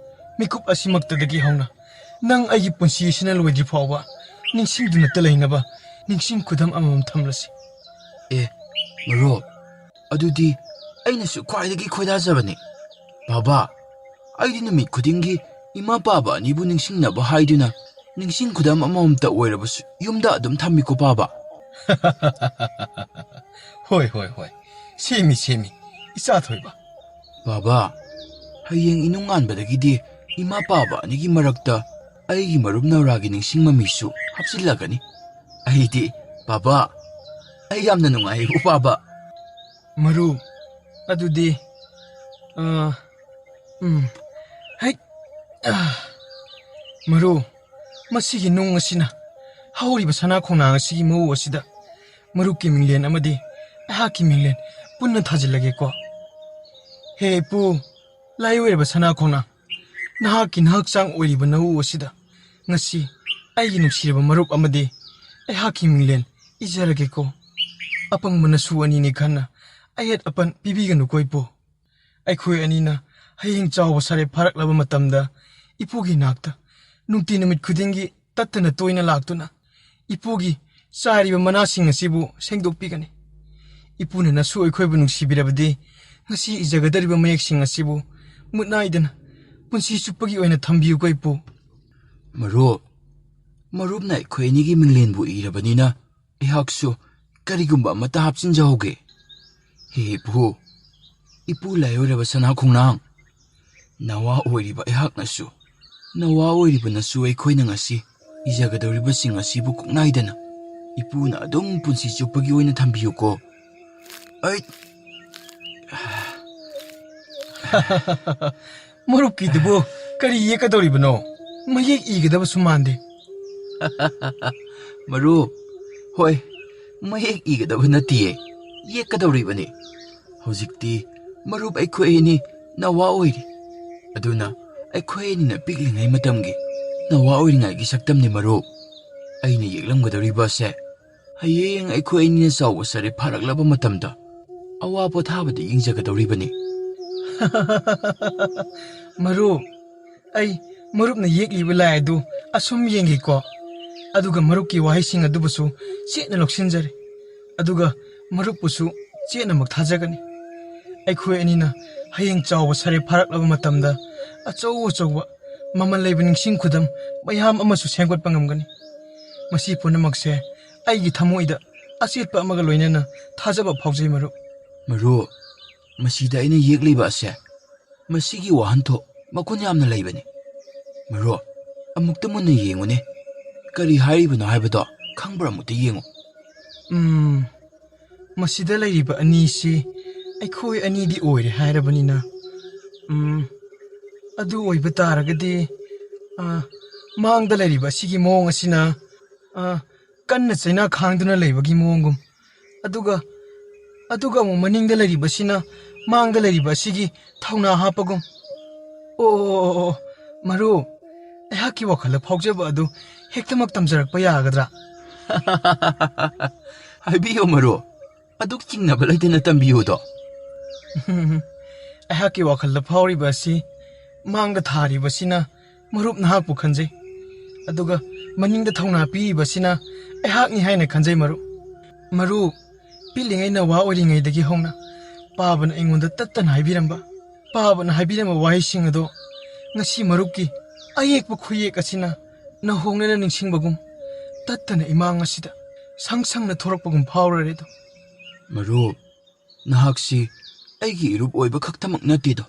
ꯃꯤꯀꯨꯞ ꯑꯁꯤꯃꯛꯇꯗꯒꯤ ꯍꯧꯅ ꯅꯪ ꯑꯩꯒꯤ ꯄꯨꯟꯁꯤ ꯑꯁꯤꯅ ꯂꯣꯏꯗ꯭ꯔꯤ ꯐꯥꯎꯕ ꯅꯤꯡꯁꯤꯡꯗꯨꯅꯇ ꯂꯩꯅꯕ ꯅꯤꯡꯁꯤꯡ ꯈꯨꯗꯝ ꯑꯃꯃꯝ ꯊꯝꯂꯁꯤ. ꯃꯔꯨꯞ, ꯑꯗꯨꯗꯤ ꯑꯩꯅꯁꯨ ꯈ꯭ꯋꯥꯏꯗꯒꯤ ꯈꯣꯏꯗꯥꯖꯕꯅꯤ. ꯕꯥꯕꯥ, ꯑꯩꯗꯤ ꯅꯨꯃꯤꯠ ꯈꯨꯗꯤꯡꯒꯤ ꯏꯃꯥ ꯄꯥꯕ ꯑꯅꯤꯕꯨ ꯅꯤꯡꯁꯤꯡꯅꯕ ꯍꯥꯏꯗꯨꯅ ꯅꯤꯡꯁꯤꯡ ꯈꯨꯗꯝ ꯑꯃꯃꯝꯇ ꯑꯣꯏꯔꯕꯁꯨ ꯌꯨꯝꯗ ꯑꯗꯨꯝ ꯊꯝꯃꯤꯀꯣ ꯕꯥꯕꯥ? ꯍꯣꯏ, ꯁꯦꯝꯃꯤ ꯏꯆꯥ ꯊꯣꯏꯕ. ꯕꯥꯕꯥ, ꯍꯌꯦꯡ ꯏꯅꯨꯡꯉꯥꯟꯕꯗꯒꯤꯗꯤ ꯏꯃꯥ ꯄꯥꯕ ꯑꯅꯤꯒꯤ ꯃꯔꯛꯇ ꯑꯩꯒꯤ ꯃꯔꯨꯞ ꯅꯧꯔꯥꯒꯤ ꯅꯤꯡꯁꯤꯡ ꯃꯃꯤꯁꯨ ꯍꯥꯞꯆꯤꯜꯂꯒꯅꯤ. ꯑꯩꯗꯤ ꯕꯥꯕꯥ, ꯑꯩ ꯌꯥꯝꯅ ꯅꯨꯡꯉꯥꯏꯌꯦꯕꯨ ꯕꯥꯕꯥ. ꯃꯔꯨꯞ, ꯑꯗꯨꯗꯤ ꯃꯔꯨꯞ, ꯃꯁꯤꯒꯤ ꯅꯨꯡ ꯑꯁꯤꯅ ꯍꯧꯔꯤꯕ ꯁꯅꯥ ꯈꯣꯡꯅꯥꯡ ꯑꯁꯤꯒꯤ ꯃꯎ ꯑꯁꯤꯗ ꯃꯔꯨꯞꯀꯤ ꯃꯤꯡꯂꯦꯟ ꯑꯃꯗꯤ ꯑꯩꯍꯥꯛꯀꯤ ꯃꯤꯡꯂꯦꯟ ꯄꯨꯟꯅ ꯊꯥꯖꯤꯜꯂꯒꯦꯀꯣ. ꯍꯦ ꯏꯄꯨ, ꯂꯥꯏꯑꯣꯏꯔꯕ ꯁꯅꯥ ꯈꯣꯡꯅꯥꯡ, ꯅꯍꯥꯛꯀꯤ ꯅꯍꯥꯛꯆꯥꯡ ꯑꯣꯏꯔꯤꯕ ꯅꯎ ꯑꯁꯤꯗ ꯉꯁꯤ ꯑꯩꯒꯤ ꯅꯨꯡꯁꯤꯔꯕ ꯃꯔꯨꯞ ꯑꯃꯗꯤ ꯑꯩꯍꯥꯛꯀꯤ ꯃꯤꯡꯂꯦꯟ ꯏꯖꯔꯒꯦꯀꯣ. ꯑꯄꯪꯕ ꯅꯁꯨ ꯑꯅꯤꯅꯤ ꯈꯟꯅ ꯑꯌꯦꯠ ꯑꯄꯟ ꯄꯤꯕꯤꯒꯅꯨꯀꯣ ꯏꯄꯨ. ꯑꯩꯈꯣꯏ ꯑꯅꯤꯅ ꯍꯌꯦꯡ ꯆꯥꯎꯕ ꯁꯔꯦꯞ ꯐꯥꯔꯛꯂꯕ ꯃꯇꯝꯗ ꯏꯄꯨꯒꯤ ꯅꯥꯛꯇ ꯅꯨꯡꯇꯤ ꯅꯨꯃꯤꯠ ꯈꯨꯗꯤꯡꯒꯤ ꯇꯠꯇꯅ ꯇꯣꯏꯅ ꯂꯥꯛꯇꯨꯅ ꯏꯄꯨꯒꯤ ꯆꯥꯏꯔꯤꯕ ꯃꯅꯥꯁꯤꯡ ꯑꯁꯤꯕꯨ ꯁꯦꯡꯗꯣꯛꯄꯤꯒꯅꯤ. ꯏꯄꯨꯅ ꯅꯁꯨ ꯑꯩꯈꯣꯏꯕꯨ ꯅꯨꯡꯁꯤꯕꯤꯔꯕꯗꯤ ꯉꯁꯤ ꯏꯖꯒꯗꯧꯔꯤꯕ ꯃꯌꯦꯛꯁꯤꯡ ꯑꯁꯤꯕꯨ ꯃꯨꯠ ꯅꯥꯏꯗꯅ ꯄꯨꯟꯁꯤ ꯆꯨꯞꯄꯒꯤ ꯑꯣꯏꯅ ꯊꯝꯕꯤꯌꯨꯀꯣ ꯏꯄꯨ. ꯃꯔꯨꯞꯅ ꯑꯩꯈꯣꯏ ꯑꯅꯤꯒꯤ ꯃꯤꯡꯂꯦꯟꯕꯨ ꯏꯔꯕꯅꯤꯅ ꯑꯩꯍꯥꯛꯁꯨ ꯀꯔꯤꯒꯨꯝꯕ ꯑꯃꯠꯇ ꯍꯥꯞꯆꯤꯟꯖꯍꯧꯒꯦ. ꯍꯦ ꯏꯄꯨ ꯂꯥꯏꯑꯣꯏꯔꯕ ꯁꯅꯥ ꯈꯣꯡꯅꯥꯡ, ꯅꯋꯥ ꯑꯣꯏꯔꯤꯕ ꯑꯩꯍꯥꯛꯅꯁꯨ ꯅꯋꯥ ꯑꯣꯏꯔꯤꯕ ꯅꯁꯨ ꯑꯩꯈꯣꯏꯅ ꯉꯁꯤ ꯏꯖꯒꯗꯧꯔꯤꯕꯁꯤꯡ ꯑꯁꯤꯕꯨ ꯀꯣꯛꯅꯥꯏꯗꯅ ꯏꯄꯨꯅ ꯑꯗꯨꯝ ꯄꯨꯟꯁꯤ ꯆꯨꯞꯄꯒꯤ ꯑꯣꯏꯅ ꯊꯝꯕꯤꯌꯨꯀꯣ. ꯃꯔꯨꯞꯀꯤꯗꯨꯕꯨ ꯀꯔꯤ ꯌꯦꯛꯀꯗꯧꯔꯤꯕꯅꯣ? ꯃꯌꯦꯛ ꯏꯒꯗꯕꯁꯨ ꯃꯥꯟꯗꯦ. ꯃꯔꯨꯞ, ꯍꯣꯏ, ꯃꯌꯦꯛ ꯏꯒꯗꯕ ꯅꯠꯇꯤꯌꯦ, ꯌꯦꯛꯀꯗꯧꯔꯤꯕꯅꯤ. ꯍꯧꯖꯤꯛꯇꯤ ꯃꯔꯨꯞ ꯑꯩꯈꯣꯏ ꯑꯅꯤ ꯅꯋꯥ ꯑꯣꯏꯔꯤ. ꯑꯗꯨꯅ ꯑꯩꯈꯣꯏ ꯑꯅꯤꯅ ꯄꯤꯛꯂꯤꯉꯩ ꯃꯇꯝꯒꯤ ꯅꯋꯥ ꯑꯣꯏꯔꯤꯉꯩꯒꯤ ꯁꯛꯇꯝꯅꯤ ꯃꯔꯨꯞ. ꯑꯩꯅ ꯌꯦꯛꯂꯝꯒꯗꯧꯔꯤꯕ ꯑꯁꯦ ꯍꯌꯦꯡ ꯑꯩꯈꯣꯏ ꯑꯅꯤꯅ ꯆꯥꯎꯕ ꯁꯔꯦꯞ ꯐꯥꯔꯛꯂꯕ ꯃꯇꯝꯗ ꯑꯋꯥ ꯄꯣꯊꯥꯕꯗ ꯌꯦꯡꯖꯒꯗꯧꯔꯤꯕꯅꯤ. ꯃꯔꯨꯞ, ꯑꯩ ꯃꯔꯨꯞꯅ ꯌꯦꯛꯂꯤꯕ ꯂꯥꯏ ꯑꯗꯨ ꯑꯁꯨꯝ ꯌꯦꯡꯒꯦꯀꯣ. ꯑꯗꯨꯒ ꯃꯔꯨꯞꯀꯤ ꯋꯥꯍꯩꯁꯤꯡ ꯑꯗꯨꯕꯨꯁꯨ ꯆꯦꯠꯅ ꯂꯧꯁꯤꯟꯖꯔꯦ. ꯑꯗꯨꯒ ꯃꯔꯨꯞꯄꯨꯁꯨ ꯆꯦꯠꯅꯃꯛ ꯊꯥꯖꯒꯅꯤ. ꯑꯩꯈꯣꯏ ꯑꯅꯤꯅ ꯍꯌꯦꯡ ꯆꯥꯎꯕ ꯁꯔꯦꯞ ꯐꯥꯔꯛꯂꯕ ꯃꯇꯝꯗ ꯑꯆꯧꯕ ꯃꯃꯜ ꯂꯩꯕ ꯅꯤꯡꯁꯤꯡ ꯈꯨꯗꯝ ꯃꯌꯥꯝ ꯑꯃꯁꯨ ꯁꯦꯝꯒꯠꯄ ꯉꯝꯒꯅꯤ. ꯃꯁꯤ ꯄꯨꯝꯅꯃꯛꯁꯦ ꯑꯩꯒꯤ ꯊꯃꯣꯏꯗ ꯑꯆꯦꯠꯄ ꯑꯃꯒ ꯂꯣꯏꯅꯅ ꯊꯥꯖꯕ ꯐꯥꯎꯖꯩ ꯃꯔꯨꯞ. ꯃꯔꯨꯞ, ꯃꯁꯤꯗ ꯑꯩꯅ ꯌꯦꯛꯂꯤꯕ ꯑꯁꯦ ꯃꯁꯤꯒꯤ ꯋꯥꯍꯟꯊꯣꯛ ꯃꯒꯨꯟ ꯌꯥꯝꯅ ꯂꯩꯕꯅꯤ. ꯃꯔꯨꯞ, ꯑꯃꯨꯛꯇ ꯃꯨꯟꯅ ꯌꯦꯡꯉꯨꯅꯦ. ꯀꯔꯤ ꯍꯥꯏꯔꯤꯕꯅꯣ ꯍꯥꯏꯕꯗꯣ ꯈꯪꯕ꯭ꯔꯥ? ꯑꯃꯨꯛꯇ ꯌꯦꯡꯉꯨ. ꯃꯁꯤꯗ ꯂꯩꯔꯤꯕ ꯑꯅꯤꯁꯤ ꯑꯩꯈꯣꯏ ꯑꯅꯤꯗꯤ ꯑꯣꯏꯔꯦ ꯍꯥꯏꯔꯕꯅꯤ나 ꯑꯗꯨ ꯑꯣꯏꯕ ꯇꯥꯔꯒꯗꯤ ꯃꯥꯡꯗ ꯂꯩꯔꯤꯕ ꯑꯁꯤꯒꯤ ꯃꯑꯣꯡ ꯑꯁꯤꯅ ꯀꯟꯅ ꯆꯩꯅꯥ ꯈꯥꯡꯗꯨꯅ ꯂꯩꯕꯒꯤ ꯃꯑꯣꯡꯒꯨꯝ ꯑꯗꯨꯒ ꯑꯃꯨꯛ ꯃꯅꯤꯡꯗ ꯂꯩꯔꯤꯕꯁꯤꯅ ꯃꯥꯡꯗ ꯂꯩꯔꯤꯕ ꯑꯁꯤꯒꯤ ꯊꯧꯅꯥ ꯍꯥꯞꯄꯒꯨꯝ. ꯑꯣ ꯃꯔꯨꯞ, ꯑꯩꯍꯥꯛꯀꯤ ꯋꯥꯈꯜꯗ ꯐꯥꯎꯖꯕ ꯑꯗꯨ ꯍꯦꯛꯇꯃꯛ ꯇꯝꯖꯔꯛꯄ ꯌꯥꯒꯗ꯭ꯔꯥ? ꯍꯥꯏꯕꯤꯌꯨ ꯃꯔꯨꯞ, ꯑꯗꯨꯛ ꯆꯤꯡꯅꯕ ꯂꯩꯇꯅ ꯇꯝꯕꯤꯌꯨꯗꯣ. ꯑꯩꯍꯥꯛꯀꯤ ꯋꯥꯈꯜꯗ ꯐꯥꯎꯔꯤꯕ ꯑꯁꯤ ꯃꯥꯡꯗ ꯊꯥꯔꯤꯕꯁꯤꯅ ꯃꯔꯨꯞ ꯅꯍꯥꯛꯄꯨ ꯈꯟꯖꯩ. ꯑꯗꯨꯒ ꯃꯅꯤꯡꯗ ꯊꯧꯅꯥ ꯄꯤꯔꯤꯕꯁꯤꯅ ꯑꯩꯍꯥꯛꯅꯤ ꯍꯥꯏꯅ ꯈꯟꯖꯩ ꯃꯔꯨꯞ. ꯄꯤꯛꯂꯤꯉꯩ ꯅꯋꯥ ꯑꯣꯏꯔꯤꯉꯩꯗꯒꯤ ꯍꯧꯅ Pabana ingonda tatan haibiramba. Pabana haibiramba wahising ado. Ngasi marupki ayekba khuyek asina na hongnena ningsingbagum tattana imang asida sangsangna thorakpagum phawraredo. Marup, nahaksi aigi irup oiba khaktamak natida.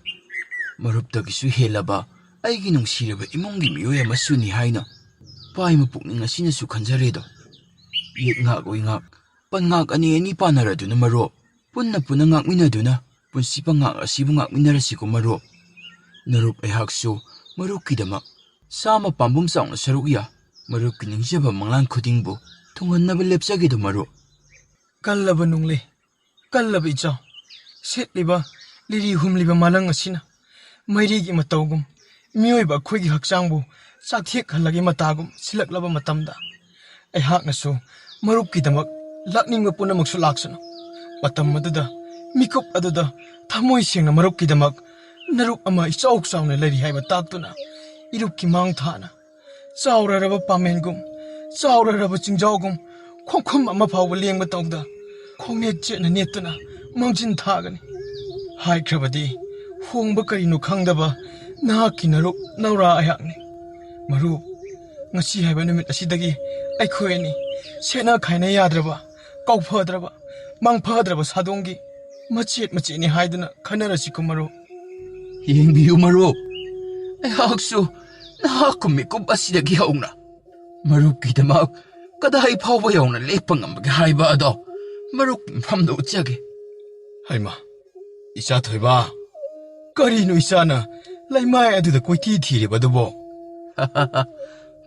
Maruptagisu helaba aigi nungsiraba imungi miyoy amasuni haina. Paima pukning asinasu khanjaredo. Yek ngak oi ngak, pan ngak ani panaraduna marup. Punna ngak minaduna, punsipa ngak asibu ngak minarasiko marup. Narup ayhaksu marup kidamak. Sama pambum saungna saruk ya. Marup kiningsyaba manglan khudingbu. Tungan naba lepsagido marup. Kallaba nungle, kallaba ichaw. Setliba, liri humliba malang asina. Mairigi matawgum, miyoyba khuygi hakchangbu sakthek halagi matagum silaklaba matamda. Ayhaknasu marup kidamak lakningba punamaksu laksana. Matam maduda, mikup aduda, thamoy sengna marup kidamak narup ama ichaw saungna lari haiba taktuna. Irup ki mang thana. Chauraraba pamengum, chauraraba chingjawgum, khongkhum ama phawba lengba tawda. Khongnet chetna netuna mangjin thagani. Haikrabadi, hongba karino khangdaba nahakki narup naura ayakni. Marup, ngasi haiba numit asidagi aikhoyani sena khaina yadraba, kauphdraba, mangphdraba sadongi machet macheni haiduna khanarasiko marup. Yengbiyu marup. Ayhaksu nahakkum mikup asidagi haungna. Marup kidamak kadai phawba yauna lepa ngambagi haiba ado. Marup mfamda utjage. Haima, Icha thoiba. Karino isana laimai aduda koiti thiribadubo.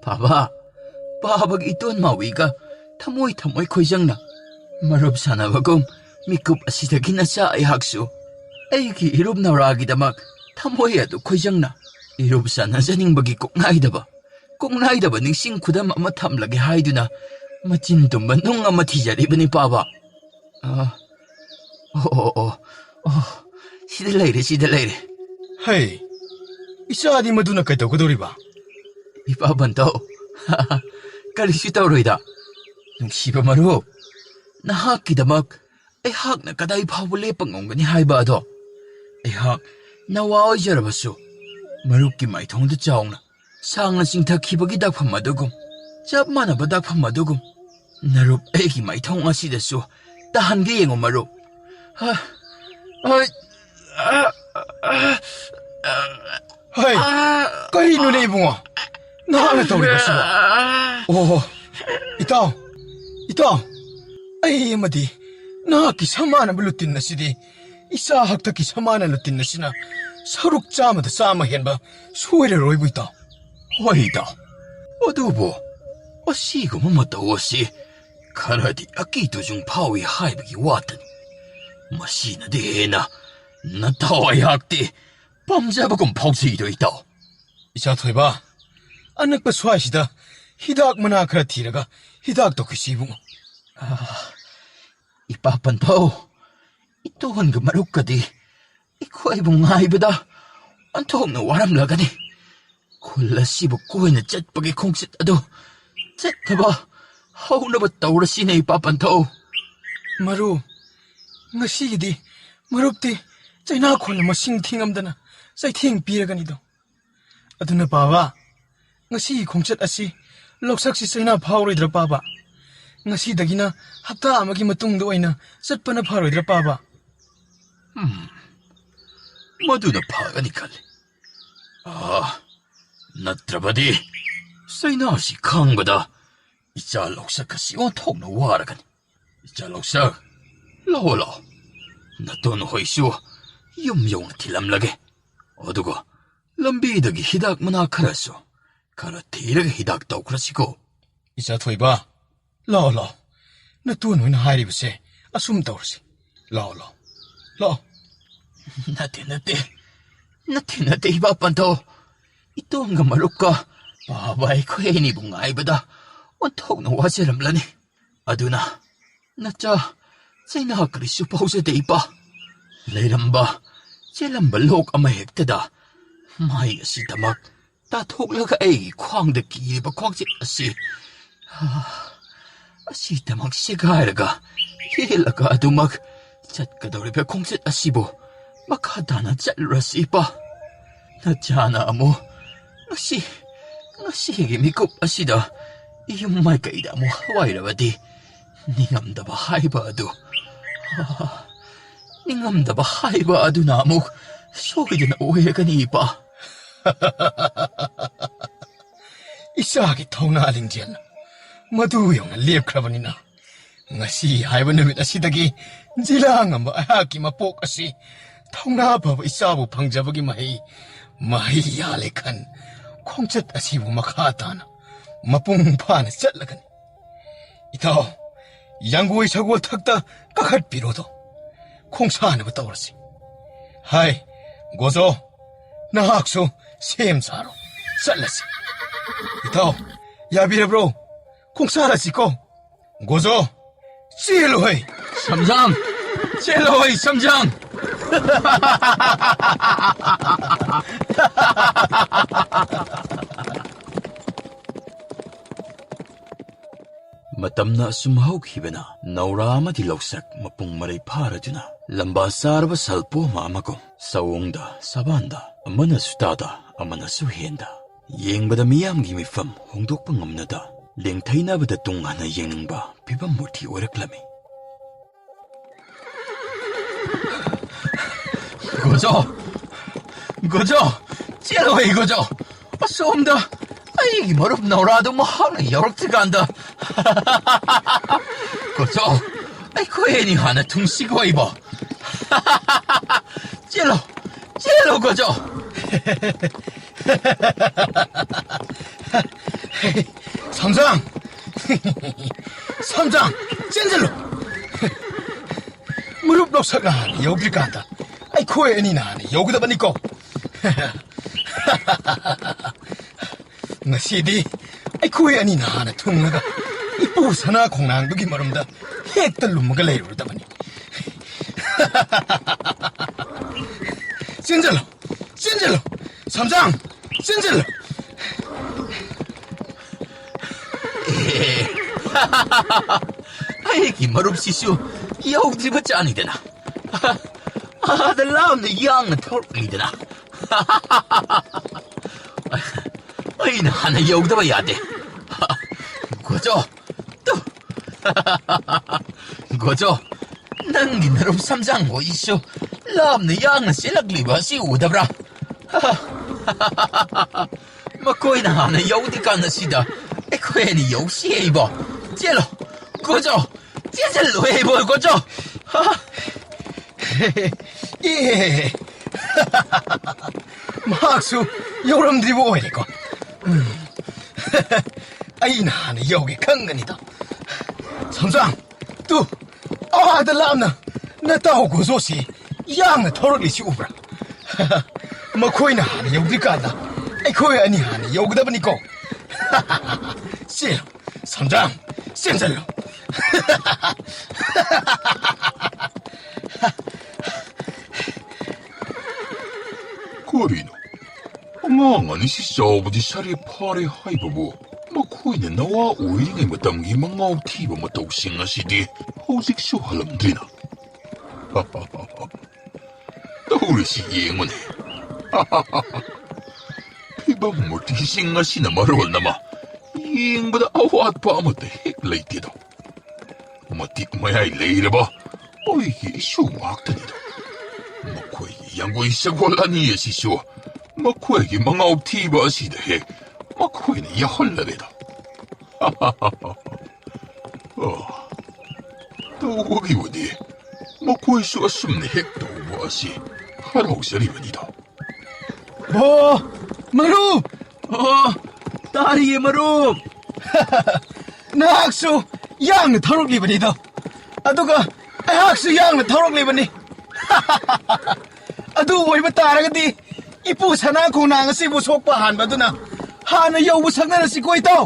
Paba, pabag iton mawiga thamoy khoijangna. Marup sanabagum mikup asidagi nasa ayhaksu. Aigi irup nauragidamak thamoy adu khoijangna. Irup sanajaningbagi koknaidaba ningsing khudam ama thamlage haiduna machin tumba nung ama thijaribani paba. Sida leire. Hey, Icha adi maduna kaitawgadoriba. Ipa bantaw. Karisu tawroida. Nungsiba marup. Nahakkidamak ayhakna kadai phawba lepa ngomgani haiba ado. Ayhak nawa oijarabasu. Marupki maithongda chawna sangna singthakibagi dakpham adugum chap manaba dakpham adugum narup aigi maithong asidasu tahange yengo marup. Hey, karino na ibunga? Nahana tawriba siba? Oh, itaw. Ay amadi, nahaki samana balutin na sidi. Isa haktaki samana lutin na sina. Saruk chamada sama henba soiraroibu itaw. Hoi itaw. Adubo, asiguma mataw asi kharadi akito jung phawi haibagi watani. Masinadi hena nataw ayhakti pamjabagum phawsido itaw. Icha thoiba, anakpa swaisida hidak mana khara thiraga hidak to kisibungo. Ipapantaw, ituhanga marukadi ikhoibu ngaibada anthokna waramlagani. Khulasibu koina chatpagi khongsit ado chattaba haunaba tawrasina ipapantaw. Maru, ngasigidi marupti chaina khona masing thingamdana chaithing piraganido. Aduna baba, ngasi khongchat asi loksaksi chaina phawroidra baba. Ngasi dagina hapta amagi matungda oina chatpana pharoidra baba. Maduna phagani khale. Natrabadi sainasi khangbada icha loksak asi onthokna waragani. Icha loksak lao naton hoisu yum yong thilamlage. Aduga lambidagi hidak mana kharasu khara thiraga hidak tawkrasiko. Icha thoiba, lao natun hoina hairibase asum tawrasi. Lao. Nate ipapantaw. Ito ang gamaruk ka. Babay ko ni bungaibada. Onthok na wajaramlani. Aduna, natsa, say nakakrisu pa sa daypa. Layramba, silamba lok ang mahektada. May asitamak, tathok laga ay kwang daki ba kwang si asi. Asitamak sigaraga, hilaga adumak, ꯆꯠꯀꯗꯧꯔꯤꯕ ꯈꯣꯡꯆꯠ ꯑꯁꯤꯕꯨ ꯃꯈꯥ ꯇꯥꯅ ꯆꯠꯂꯨꯔꯁꯤꯕ. ꯅꯆꯥꯅ ꯑꯃꯨꯛ ꯉꯁꯤꯒꯤ ꯃꯤꯀꯨꯞ ꯑꯁꯤꯗ ꯌꯨꯝ ꯃꯥꯏꯀꯩꯗ ꯑꯃꯨꯛ ꯍꯋꯥꯏꯔꯕꯗꯤ ꯅꯤꯡꯉꯝꯗꯕ ꯍꯥꯏꯕ ꯑꯗꯨꯅ ꯑꯃꯨꯛ ꯁꯣꯏꯗꯅ ꯑꯣꯏꯔꯒꯅꯤꯕ. 이사하기 통나링젤 모두 영을 랩크라버니나 ngasi haiba numit asidagi jilang amba ahaki mapok asi thongna baba isabu phangjabagi mahi yale khan khongchat asibu makha tana mapung phana chatlagani itaw yangoi sagol thakta kakhat pirodo khongsa na batawrasi hai gozo nahakso sem saro chatlasi itaw yabirabro khongsa siko 고조 찔로이 삼장 찔로이 삼장. ꯃꯇꯝꯅ ꯑꯁꯨꯝ ꯍꯧꯈꯤꯕꯅ ꯅꯧꯔꯥ ꯑꯃꯗꯤ ꯂꯧꯁꯛ ꯃꯄꯨꯡ ꯃꯔꯩ ꯐꯥꯔꯗꯨꯅ ꯂꯝꯕꯥ ꯆꯥꯔꯕ ꯁꯜꯄꯣꯝ ꯑꯃꯒꯨꯝ ꯁꯑꯣꯡꯗ ꯁꯕꯥꯟꯗ ꯑꯃꯅꯁꯨ ꯇꯥꯗ ꯑꯃꯅꯁꯨ ꯍꯦꯟꯗ ꯌꯦꯡꯕꯗ ꯃꯤꯌꯥꯝꯒꯤ ꯃꯤꯐꯝ ꯍꯣꯡꯗꯣꯛꯄ ꯉꯝꯅꯗ ꯂꯦꯡꯊꯩꯅꯕꯗ ꯇꯨꯡ ꯍꯟꯅ ꯌꯦꯡꯅꯤꯡꯕ ꯐꯤꯕꯝ ꯃꯨꯔꯇꯤ ꯑꯣꯏꯔꯛꯂꯝꯃꯤ. ꯒꯣꯖꯣ ꯆꯦꯜꯂꯣꯏ ꯒꯣꯖꯣ. ꯑꯁꯣꯝꯗ ꯑꯩꯒꯤ ꯃꯔꯨꯞ ꯅꯧꯔꯥꯗꯨ ꯃꯍꯥꯛꯅ ꯌꯧꯔꯛꯇ꯭ꯔꯤꯀꯥꯟꯗ ꯒꯣꯖꯣ ꯑꯩꯈꯣꯏ ꯑꯅꯤ ꯍꯥꯟꯅ ꯊꯨꯡꯁꯤꯒꯣꯏꯕꯣ. ꯆꯦꯜꯂꯣ ꯒꯣꯖꯣ. 삼장 찐질로 무릎 럭사가 여기 간다. 아이 코에 애니나 여기다 보니까 ngasi디 아이 코에 애니나 퉁나가 이쁘 사나 공랑두기 말음다 핵들 룸가 레이로다 보니 찐질로 삼장 찐질로 ꯑꯩꯒꯤ ꯃꯔꯨꯞꯁꯤꯁꯨ ꯌꯧꯗ꯭ꯔꯤꯕ ꯆꯥꯅꯤꯗꯅ. ꯑꯥꯗ ꯂꯥꯞꯅ ꯌꯥꯡꯅ ꯊꯧꯔꯛꯂꯤꯗꯅ. ꯑꯩꯅ ꯍꯥꯟꯅ ꯌꯧꯗꯕ ꯌꯥꯗꯦ. ꯒꯣꯖꯣ ꯅꯪꯒꯤ ꯅꯔꯨꯞ 삼장 ꯍꯣꯏꯁꯨ ꯂꯥꯞꯅ ꯌꯥꯡꯅ ꯆꯦꯜꯂꯛꯂꯤꯕ ꯑꯁꯤ ꯎꯗꯕ꯭ꯔꯥ? ꯃꯈꯣꯏꯅ ꯍꯥꯟꯅ ꯌꯧꯗ꯭ꯔꯤꯀꯥꯟꯗ ꯁꯤꯗ ꯑꯩꯈꯣꯏ ꯑꯅꯤ ꯌꯧꯁꯤꯕꯣ. ꯆꯦꯜꯂꯣ 고조 찐질로 해보 고조. 예 막수 여러분들이 뭐이니까 아이 나는 여기 강간이다. 삼장 또 아들 남나 나 따오 고조시 양나 털어리시 우브라 뭐 코이나 여기 간다. 아이 코이 아니 하니 여기다 보니까 씨 삼장 찐질로 거리노 ꯉꯥꯡꯉꯅꯤ ꯁꯤ ꯆꯥꯎꯕꯗꯤ ꯁꯥꯔꯦ ꯐꯥꯔꯦ ꯍꯥꯏꯕꯕꯨ ꯃꯈꯣꯏꯅ ꯅꯋꯥ ꯑꯣꯏꯔꯤꯉꯩ ꯃꯇꯝꯒꯤ ꯃꯉꯥꯎ ꯊꯤꯕ ꯃꯇꯧꯁꯤꯡ ꯑꯁꯤꯗꯤ ꯍꯧꯖꯤꯛꯁꯨ ꯍꯜꯂꯝꯗ꯭ꯔꯤꯅ. ꯇꯧꯔꯤꯁꯤ ꯌꯦꯡꯉꯨꯅꯦ. ꯐꯤꯕꯝ ꯃꯨꯔꯇꯤꯁꯤꯡ ꯑꯁꯤꯅ ꯃꯔꯣꯜ ꯑꯃ ꯌꯦꯡꯕꯗ ꯑꯋꯥꯠꯄ ꯑꯃꯠꯇ ꯍꯦꯛ ꯂꯩꯇꯦꯗ. ꯃꯇꯤꯛ ꯃꯌꯥꯏ ꯂꯩꯔꯕ ꯑꯩꯒꯤ ꯏꯁꯨ ꯉꯥꯛꯇꯅꯤꯗ. ꯃꯈꯣꯏꯒꯤ ꯌꯥꯡꯒꯣꯏ ꯁꯒꯣꯜ ꯑꯅꯤ ꯑꯁꯤꯁꯨ ꯃꯈꯣꯏꯒꯤ ꯃꯉꯥꯎ ꯊꯤꯕ ꯑꯁꯤꯗ ꯍꯦꯛ ꯃꯈꯣꯏꯅ ꯌꯥꯎꯍꯜꯂꯔꯦꯗ. ꯇꯧꯕꯒꯤꯕꯨꯗꯤ ꯃꯈꯣꯏꯁꯨ ꯑꯁꯨꯝꯅ ꯍꯦꯛ ꯇꯧꯕ ꯑꯁꯤ ꯍꯔꯥꯎꯖꯔꯤꯕꯅꯤꯗ. 마루 따리의 마루 나학수 양을 털어리버니다. 아두가 학수 양을 털어리버니 아두 오이버 따라가디 이쁘 사나 고낭 시부 속바 한바두나 하나 여우 상나는 시고 있다.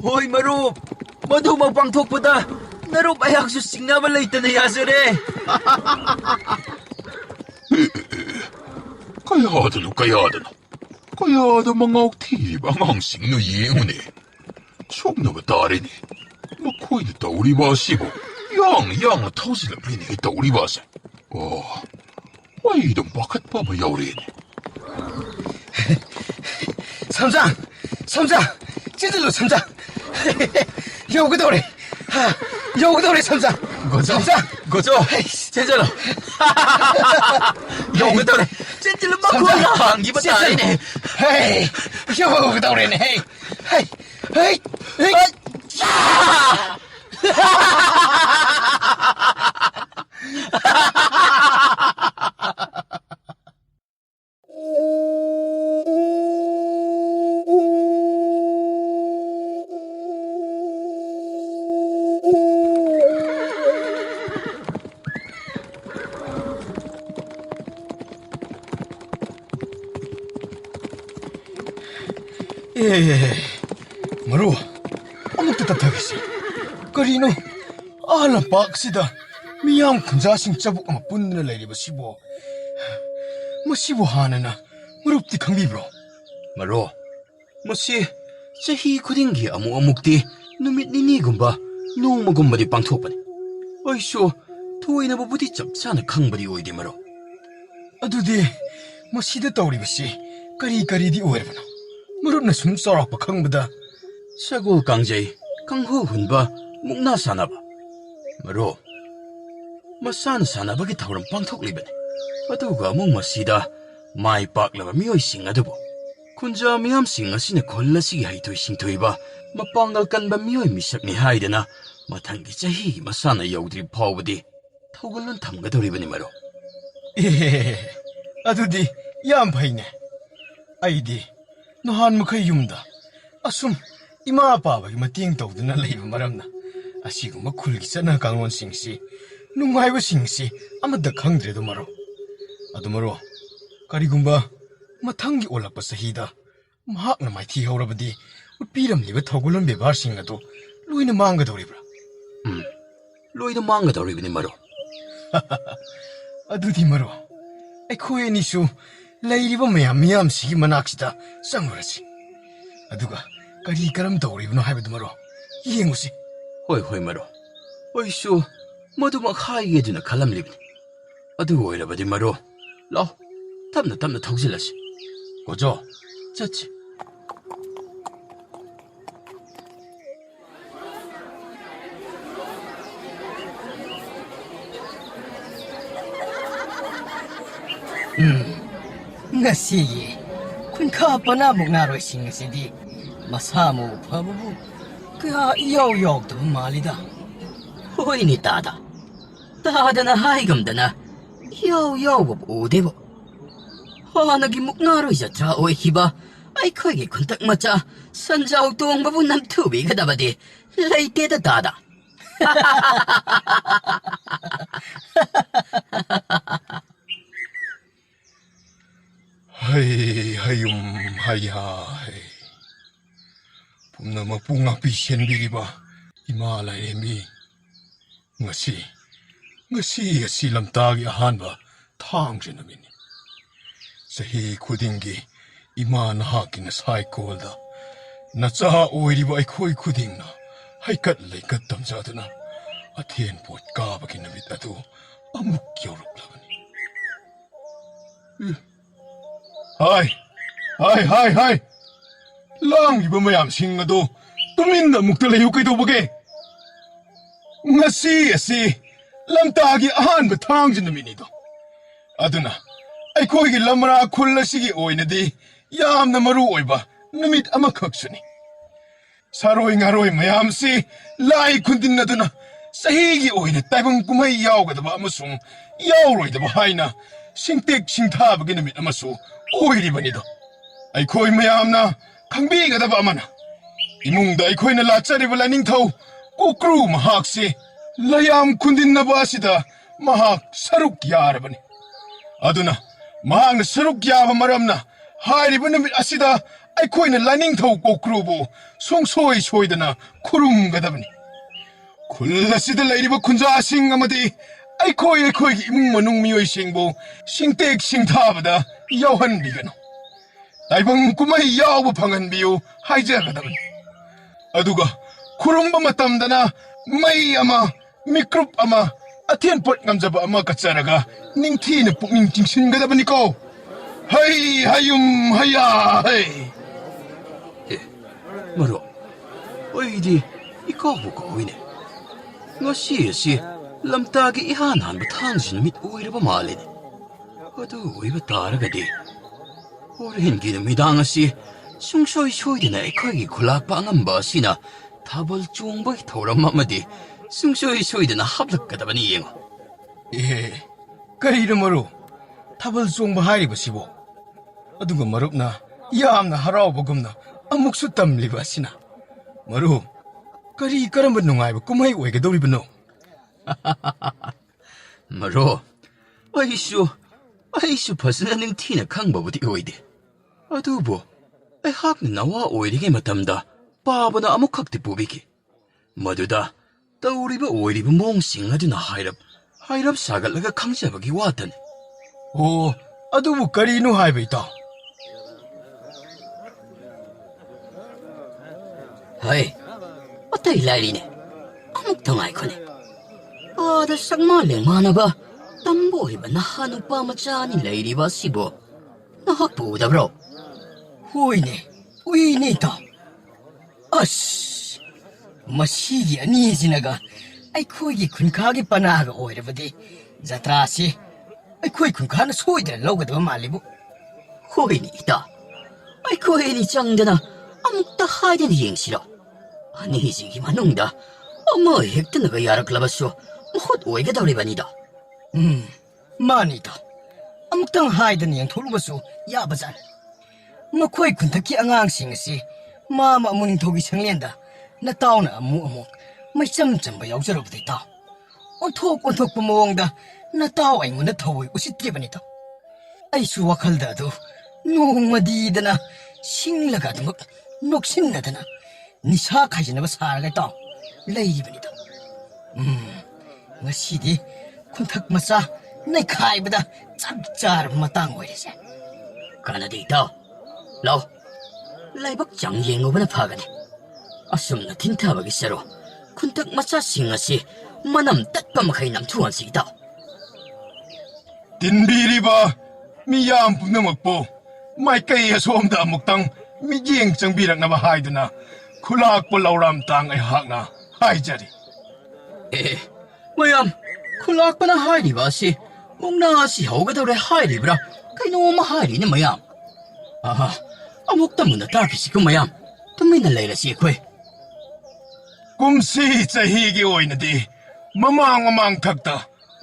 호이 마루 모두 먹방톡보다 나로 마약수 싱나발레 있다네 야스레. 가야하드노 가야하드 망아옥티 망앙싱노 예우네 속너가 따리니 뭐 코이드 떠우리 바시고 양 타우실라 비니 떠우리 바세 ꯑꯩꯗꯣ ꯄꯥꯈꯠꯄ ꯑꯃ ꯌꯥꯎꯔꯦꯅꯦ. 삼장! 삼장! 찌들러 삼장! 여기도래! 여기도래 삼장! 고조, 삼장! 고조, 제절로. 여기도래. 찐질로 막고 와. 이번 달이네. 헤이! 여기도래네! 헤이! 헤이! 헤이! 헤이! 예, 마루, 아무것도 답답했어. 그리노, 람박시다. 미양 군자신 자북 아마 분을 내리고 시보. 뭐 시보 하나나, 무릎디 강비브로. Maro, masi chahi khudingi amuk-amukti numit nini-gumba nongma-gumbadi pangthokpani. Aisho thoina babudi chapchana khangbadi oide maro. ꯑꯗꯨꯗꯤ ꯃꯁꯤꯗ ꯇꯧꯔꯤꯕꯁꯤ ꯀꯔꯤ ꯀꯔꯤꯗꯤ ꯑꯣꯏꯔꯕꯅꯣ? ꯃꯔꯨꯞꯅ ꯁꯨꯝ ꯆꯥꯎꯔꯥꯛꯄ ꯈꯪꯕꯗ Sagol kangjay kangho hunba mukna sanaba. Maro, masana sanabagi thawram pangthoklibani. Aduga amung masida mai paklaba miyoising adubo kunja miyamsing asina kollasigi haitoi singthoiba mapangal kanba miyoi misakni haidana mathangi chahi masana yaudri phawbadi thawgalun thamgadoribani maro. ꯑꯗꯨꯗꯤ ꯌꯥꯝ ꯐꯩꯅꯦ. ꯑꯩꯗꯤ ꯅꯍꯥꯟ ꯃꯈꯩ ꯌꯨꯝꯗ ꯑꯁꯨꯝ ꯏꯃꯥ ꯄꯥꯕꯒꯤ ꯃꯇꯦꯡ ꯇꯧꯗꯨꯅ ꯂꯩꯕ ꯃꯔꯝꯅ ꯑꯁꯤꯒꯨꯝꯕ ꯈꯨꯜꯒꯤ ꯆꯠꯅ ꯀꯥꯡꯂꯣꯟꯁꯤꯡꯁꯤ ꯅꯨꯡꯉꯥꯏꯕꯁꯤꯡꯁꯤ ꯑꯃꯠꯇ ꯈꯪꯗ꯭ꯔꯦꯗꯣ ꯃꯔꯣ. ꯑꯗꯨ ꯃꯔꯣ, ꯀꯔꯤꯒꯨꯝꯕ ꯃꯊꯪꯒꯤ ꯑꯣꯜꯂꯛꯄ ꯆꯍꯤꯗ ꯃꯍꯥꯛꯅ ꯃꯥꯏꯊꯤꯍꯧꯔꯕꯗꯤ ꯎꯠꯄꯤꯔꯝꯂꯤꯕ ꯊꯧꯒꯜꯂꯣꯟ ꯕꯦꯕꯥꯔꯁꯤꯡ ꯑꯗꯨ ꯂꯣꯏꯅ ꯃꯥꯡꯒꯗꯧꯔꯤꯕ꯭ꯔꯥ? Loida mangadoribani maro. ꯑꯗꯨꯗꯤ ꯃꯔꯣ, ꯑꯩꯈꯣꯏ ꯑꯅꯤꯁꯨ ꯂꯩꯔꯤꯕ ꯃꯌꯥꯝꯁꯤꯒꯤ ꯃꯅꯥꯛꯁꯤꯗ ꯆꯪꯂꯨꯔꯁꯤ. ꯑꯗꯨꯒ ꯀꯔꯤ ꯀꯔꯝ ꯇꯧꯔꯤꯕꯅꯣ ꯍꯥꯏꯕꯗꯨ ꯃꯔꯣ ꯌꯦꯡꯉꯨꯁꯤ. Hoi maro. Oisho madumak haigeduna khalamlibani. Adu oirabadi maro. Lao, tamna thawjilasi. Gojo, chachi. ngasiye kun kha pana mukna roi sing asidi masa mo phabu kya yaw to malida hoi ni tada na haigam dana yaw bo odebo hanagi mukna roi jatra oi hiba ai khoi gi kuntak macha sanjau tong babu nam thu bi gadabadi leite da tada Hay hayum hayay. Pumnamak pungak pisyan biriba imala emi. Ngasi lamtagi ahanba thang sinamini. Sahi kudingi iman hakin asay kolda. Natsa oiriba ay kuding na haykat laykat tamsadana. Athen pot kabakin namit ato amuk yorok labani. Hai! Langiba mayamsing ado tuminda mukta layo kaydobage. Ngasi lamtagi ahanba thangsin naminito. Aduna, aykoygi lamra kullasigi oinadi yamna maru oiba namit amakaksuni. Saroy ngaroy mayamsi lai kundin naduna sahigi oina taibang kumay yawgadaba amasung yawroydaba haina singtek singtabagi namit amasu oiribanido. Aykoy mayamna khangbigadaba amana imungda aykoyna lachariba laningthau kokru mahakse layam kundinaba asida mahak saruk yarabani. Aduna mahakna saruk yaba maramna hairiba namit asida aykoyna laningthau kokrubu songsoy soydana khurumgadabani. Kullasida layriba kunjasing amadi aykoygi imung manung miyoysingbu singtek singtabada yawhanbigano. Taibang kumay yawba phanganbiyu haijagadabani. Aduga khurumba matamdana may ama, mikrup ama, ꯑꯊꯦꯟꯄꯣꯠ ꯉꯝꯖꯕ ꯑꯃ ꯀꯠꯆꯔꯒ ꯅꯤꯡꯊꯤꯅ ꯄꯨꯛꯅꯤꯡ ꯆꯤꯡꯁꯤꯟꯒꯗꯕꯅꯤꯀꯣ ꯍꯩ ꯍꯌꯨꯝ ꯍꯩꯌꯥ ꯍꯩ ꯃꯔꯨꯞ ꯑꯩꯗꯤ ꯏꯀꯥꯎꯕꯨ ꯀꯥꯎꯏꯅꯦ ꯉꯁꯤ ꯑꯁꯤ ꯂꯝꯇꯥꯒꯤ ꯏꯍꯥꯟ ꯍꯥꯟꯕ ꯊꯥꯡꯖ ꯅꯨꯃꯤꯠ ꯑꯣꯏꯔꯕ ꯃꯥꯜꯂꯤꯅꯦ ꯑꯗꯨ ꯑꯣꯏꯕ ꯇꯥꯔꯒꯗꯤ ꯍꯣꯔꯦꯟꯒꯤ ꯅꯨꯃꯤꯗꯥꯡ ꯑꯁꯤ ꯁꯨꯡꯁꯣꯏ ꯁꯣꯏꯗꯅ ꯑꯩꯈꯣꯏꯒꯤ ꯈꯨꯂꯥꯛꯄ ꯑꯉꯝꯕ ꯑꯁꯤꯅ ꯊꯥꯕꯜ ꯆꯣꯡꯕꯒꯤ ꯊꯧꯔꯝ ꯑꯃꯗꯤ ꯁꯨꯡꯁꯣꯏ ꯁꯣꯏꯗꯅ ꯍꯥꯞꯂꯛꯀꯗꯕꯅꯤ ꯌꯦꯡꯉꯣ ꯀꯔꯤꯅꯣ ꯃꯔꯨꯞ ꯊꯥꯕꯜ ꯆꯣꯡꯕ ꯍꯥꯏꯔꯤꯕꯁꯤꯕꯣ ꯑꯗꯨꯒ ꯃꯔꯨꯞꯅ ꯌꯥꯝꯅ ꯍꯔꯥꯎꯕꯒꯨꯝꯅ ꯑꯃꯨꯛꯁꯨ ꯇꯝꯂꯤꯕ ꯑꯁꯤꯅ ꯃꯔꯨꯞ ꯀꯔꯤ ꯀꯔꯝꯕ ꯅꯨꯡꯉꯥꯏꯕ ꯀꯨꯝꯍꯩ ꯑꯣꯏꯒꯗꯧꯔꯤꯕꯅꯣ ꯃꯔꯨꯞ ꯑꯩꯁꯨ ꯐꯖꯅ ꯅꯤꯡꯊꯤꯅ ꯈꯪꯕꯕꯨꯗꯤ ꯑꯣꯏꯗꯦ ꯑꯗꯨꯕꯨ ꯑꯩꯍꯥꯛꯅ ꯅꯋꯥ ꯑꯣꯏꯔꯤꯉꯩ ꯃꯇꯝꯗ ꯄꯥꯕꯅ ꯑꯃꯨꯛꯈꯛꯇꯤ ꯄꯨꯕꯤꯈꯤ ꯃꯗꯨꯗ ꯇꯧꯔꯤꯕ ꯑꯣꯏꯔꯤꯕ ꯃꯑꯣꯡꯁꯤꯡ ꯑꯗꯨꯅ ꯍꯥꯏꯔꯞ ꯁꯥꯒꯠꯂꯒ ꯈꯪꯖꯕꯒꯤ ꯋꯥꯇꯅꯤ ꯑꯣ ꯑꯗꯨꯕꯨ ꯀꯔꯤꯅꯣ ꯍꯥꯏꯕ ꯏꯇꯥꯎ ꯍꯣꯏ ꯑꯇꯩ ꯂꯥꯏꯔꯤꯅꯦ ꯑꯃꯨꯛꯇ ꯉꯥꯏꯈꯣꯅꯦ ꯑꯥꯗ ꯁꯛꯃꯥ ꯂꯦꯡꯃꯥꯟꯅꯕ ꯇꯝꯕ ꯑꯣꯏꯕ ꯅꯍꯥ ꯅꯨꯄꯥ ꯃꯆꯥ ꯑꯅꯤ ꯂꯩꯔꯤꯕ ꯑꯁꯤꯕꯨ ꯅꯍꯥꯛꯄꯨ ꯎꯗꯕ꯭ꯔꯣ ꯍꯣꯏꯅꯦ ꯎꯏꯅꯦ ꯏꯇꯥꯎ ꯑꯁ ꯃꯁꯤꯒꯤ ꯑꯅꯤꯁꯤꯅꯒ ꯑꯩꯈꯣꯏꯒꯤ ꯈꯨꯟꯈꯥꯒꯤ ꯄꯅꯥꯒ ꯑꯣꯏꯔꯕꯗꯤ ꯖꯇ꯭ꯔꯥꯁꯤ ꯑꯩꯈꯣꯏ ꯈꯨꯟꯈꯥꯅ ꯁꯣꯏꯗꯅ ꯂꯧꯒꯗꯕ ꯃꯥꯜꯂꯤꯕꯨ ꯍꯣꯏꯅꯦ ꯏꯇꯥꯎ ꯑꯩꯈꯣꯏ ꯑꯅꯤ ꯆꯪꯗꯅ ꯑꯃꯨꯛꯇ ꯍꯥꯏꯗꯅ ꯌꯦꯡꯁꯤꯔꯣ ꯑꯅꯤꯁꯤꯒꯤ ꯃꯅꯨꯡꯗ ꯑꯃ ꯍꯦꯛꯇꯅꯒ ꯌꯥꯔꯛꯂꯕꯁꯨ ꯃꯍꯨꯠ ꯑꯣꯏꯒꯗꯧꯔꯤꯕꯅꯤꯗ ꯃꯥꯅꯤ ꯏꯇꯥꯎ ꯑꯃꯨꯛꯇꯪ ꯍꯥꯏꯗꯅ ꯌꯦꯡꯊꯣꯛꯂꯨꯕꯁꯨ ꯌꯥꯕꯖꯥꯠꯅꯤ ꯃꯈꯣꯏ ꯈꯨꯟꯊꯛꯀꯤ ꯑꯉꯥꯡꯁꯤꯡ ꯑꯁꯤ ꯃꯥꯃ ꯑꯃꯨ ꯅꯤꯡꯊꯧꯒꯤ ꯁꯪꯂꯦꯟꯗ ꯅꯇꯥꯎꯅ ꯑꯃꯨꯛ ꯃꯩꯆꯝ ꯆꯝꯕ ꯌꯥꯎꯖꯔꯨꯕꯗ ꯏꯇꯥꯎ ꯑꯣꯟꯊꯣꯛꯄ ꯃꯑꯣꯡꯗ ꯅꯇꯥꯎ ꯑꯩꯉꯣꯟꯗ ꯊꯧꯑꯣꯏ ꯎꯁꯤꯠꯇ꯭ꯔꯤꯕꯅꯤꯇ ꯑꯩꯁꯨ ꯋꯥꯈꯜꯗ ꯑꯗꯨ ꯅꯣꯡꯃꯗꯤꯗꯅ ꯁꯤꯡꯂꯒ ꯑꯗꯨꯃꯛ ꯅꯣꯛꯁꯤꯟꯅꯗꯅ ꯅꯤꯁꯥ ꯈꯥꯏꯖꯤꯟꯅꯕ ꯁꯥꯔꯒ ꯏꯇꯥꯎ ꯂꯩꯔꯤꯕꯅꯤꯗ ꯉꯁꯤꯗꯤ ꯈꯨꯟꯊꯛ ꯃꯆꯥ ꯅꯩꯈꯥꯏꯕꯗ ꯆꯞ ꯆꯥꯔꯕ ꯃꯇꯥꯡ ꯑꯣꯏꯔꯤꯁꯦ ꯀꯥꯟꯅꯗꯦ ꯏꯇꯥꯎ ꯂꯥꯎ ꯂꯥꯏꯕꯛ ꯆꯪ ꯌꯦꯡꯉꯨꯕꯅ ꯐꯒꯅꯤ ꯑꯁꯨꯝꯅ ꯊꯤꯟꯊꯕꯒꯤ ꯁꯔꯨ ꯈꯨꯟꯊꯛ ꯃꯆꯥꯁꯤꯡ ꯑꯁꯤ ꯃꯅꯝ ꯇꯠꯄ ꯃꯈꯩ ꯅꯝꯊꯣꯛꯍꯟꯁꯤ ꯏꯇꯥꯎ ꯇꯤꯟꯕꯤꯔꯤꯕ ꯃꯤꯌꯥꯝ ꯄꯨꯝꯅꯃꯛꯄꯨ ꯃꯥꯏꯀꯩ ꯑꯁꯣꯝꯗ ꯑꯃꯨꯛꯇꯪ ꯃꯤꯠꯌꯦꯡ ꯆꯪꯕꯤꯔꯛꯅꯕ ꯍꯥꯏꯗꯨꯅ ꯈꯨꯂꯥꯛꯄ ꯂꯧꯔꯥꯝ ꯇꯥꯡ ꯑꯩꯍꯥꯛꯅ ꯍꯥꯏꯖꯔꯤ ꯃꯌꯥꯝ ꯈꯨꯂꯥꯛꯄꯅ ꯍꯥꯏꯔꯤꯕ ꯑꯁꯤ ꯃꯨꯛꯅꯥ ꯑꯁꯤ ꯍꯧꯒꯗꯧꯔꯦ ꯍꯥꯏꯔꯤꯕ꯭ꯔꯥ ꯀꯩꯅꯣꯝꯃ ꯍꯥꯏꯔꯤꯅꯦ ꯃꯌꯥꯝ ꯑꯃꯨꯛꯇ ꯃꯨꯟꯅ ꯇꯥꯛꯈꯤꯁꯤꯀꯣ ꯃꯌꯥꯝ ꯇꯨꯃꯤꯟꯅ ꯂꯩꯔꯁꯤ ꯑꯩꯈꯣꯏ ꯀꯨꯝꯁꯤ ꯆꯍꯤꯒꯤ ꯑꯣꯏꯅꯗꯤ ꯃꯃꯥꯡ ꯊꯛꯇ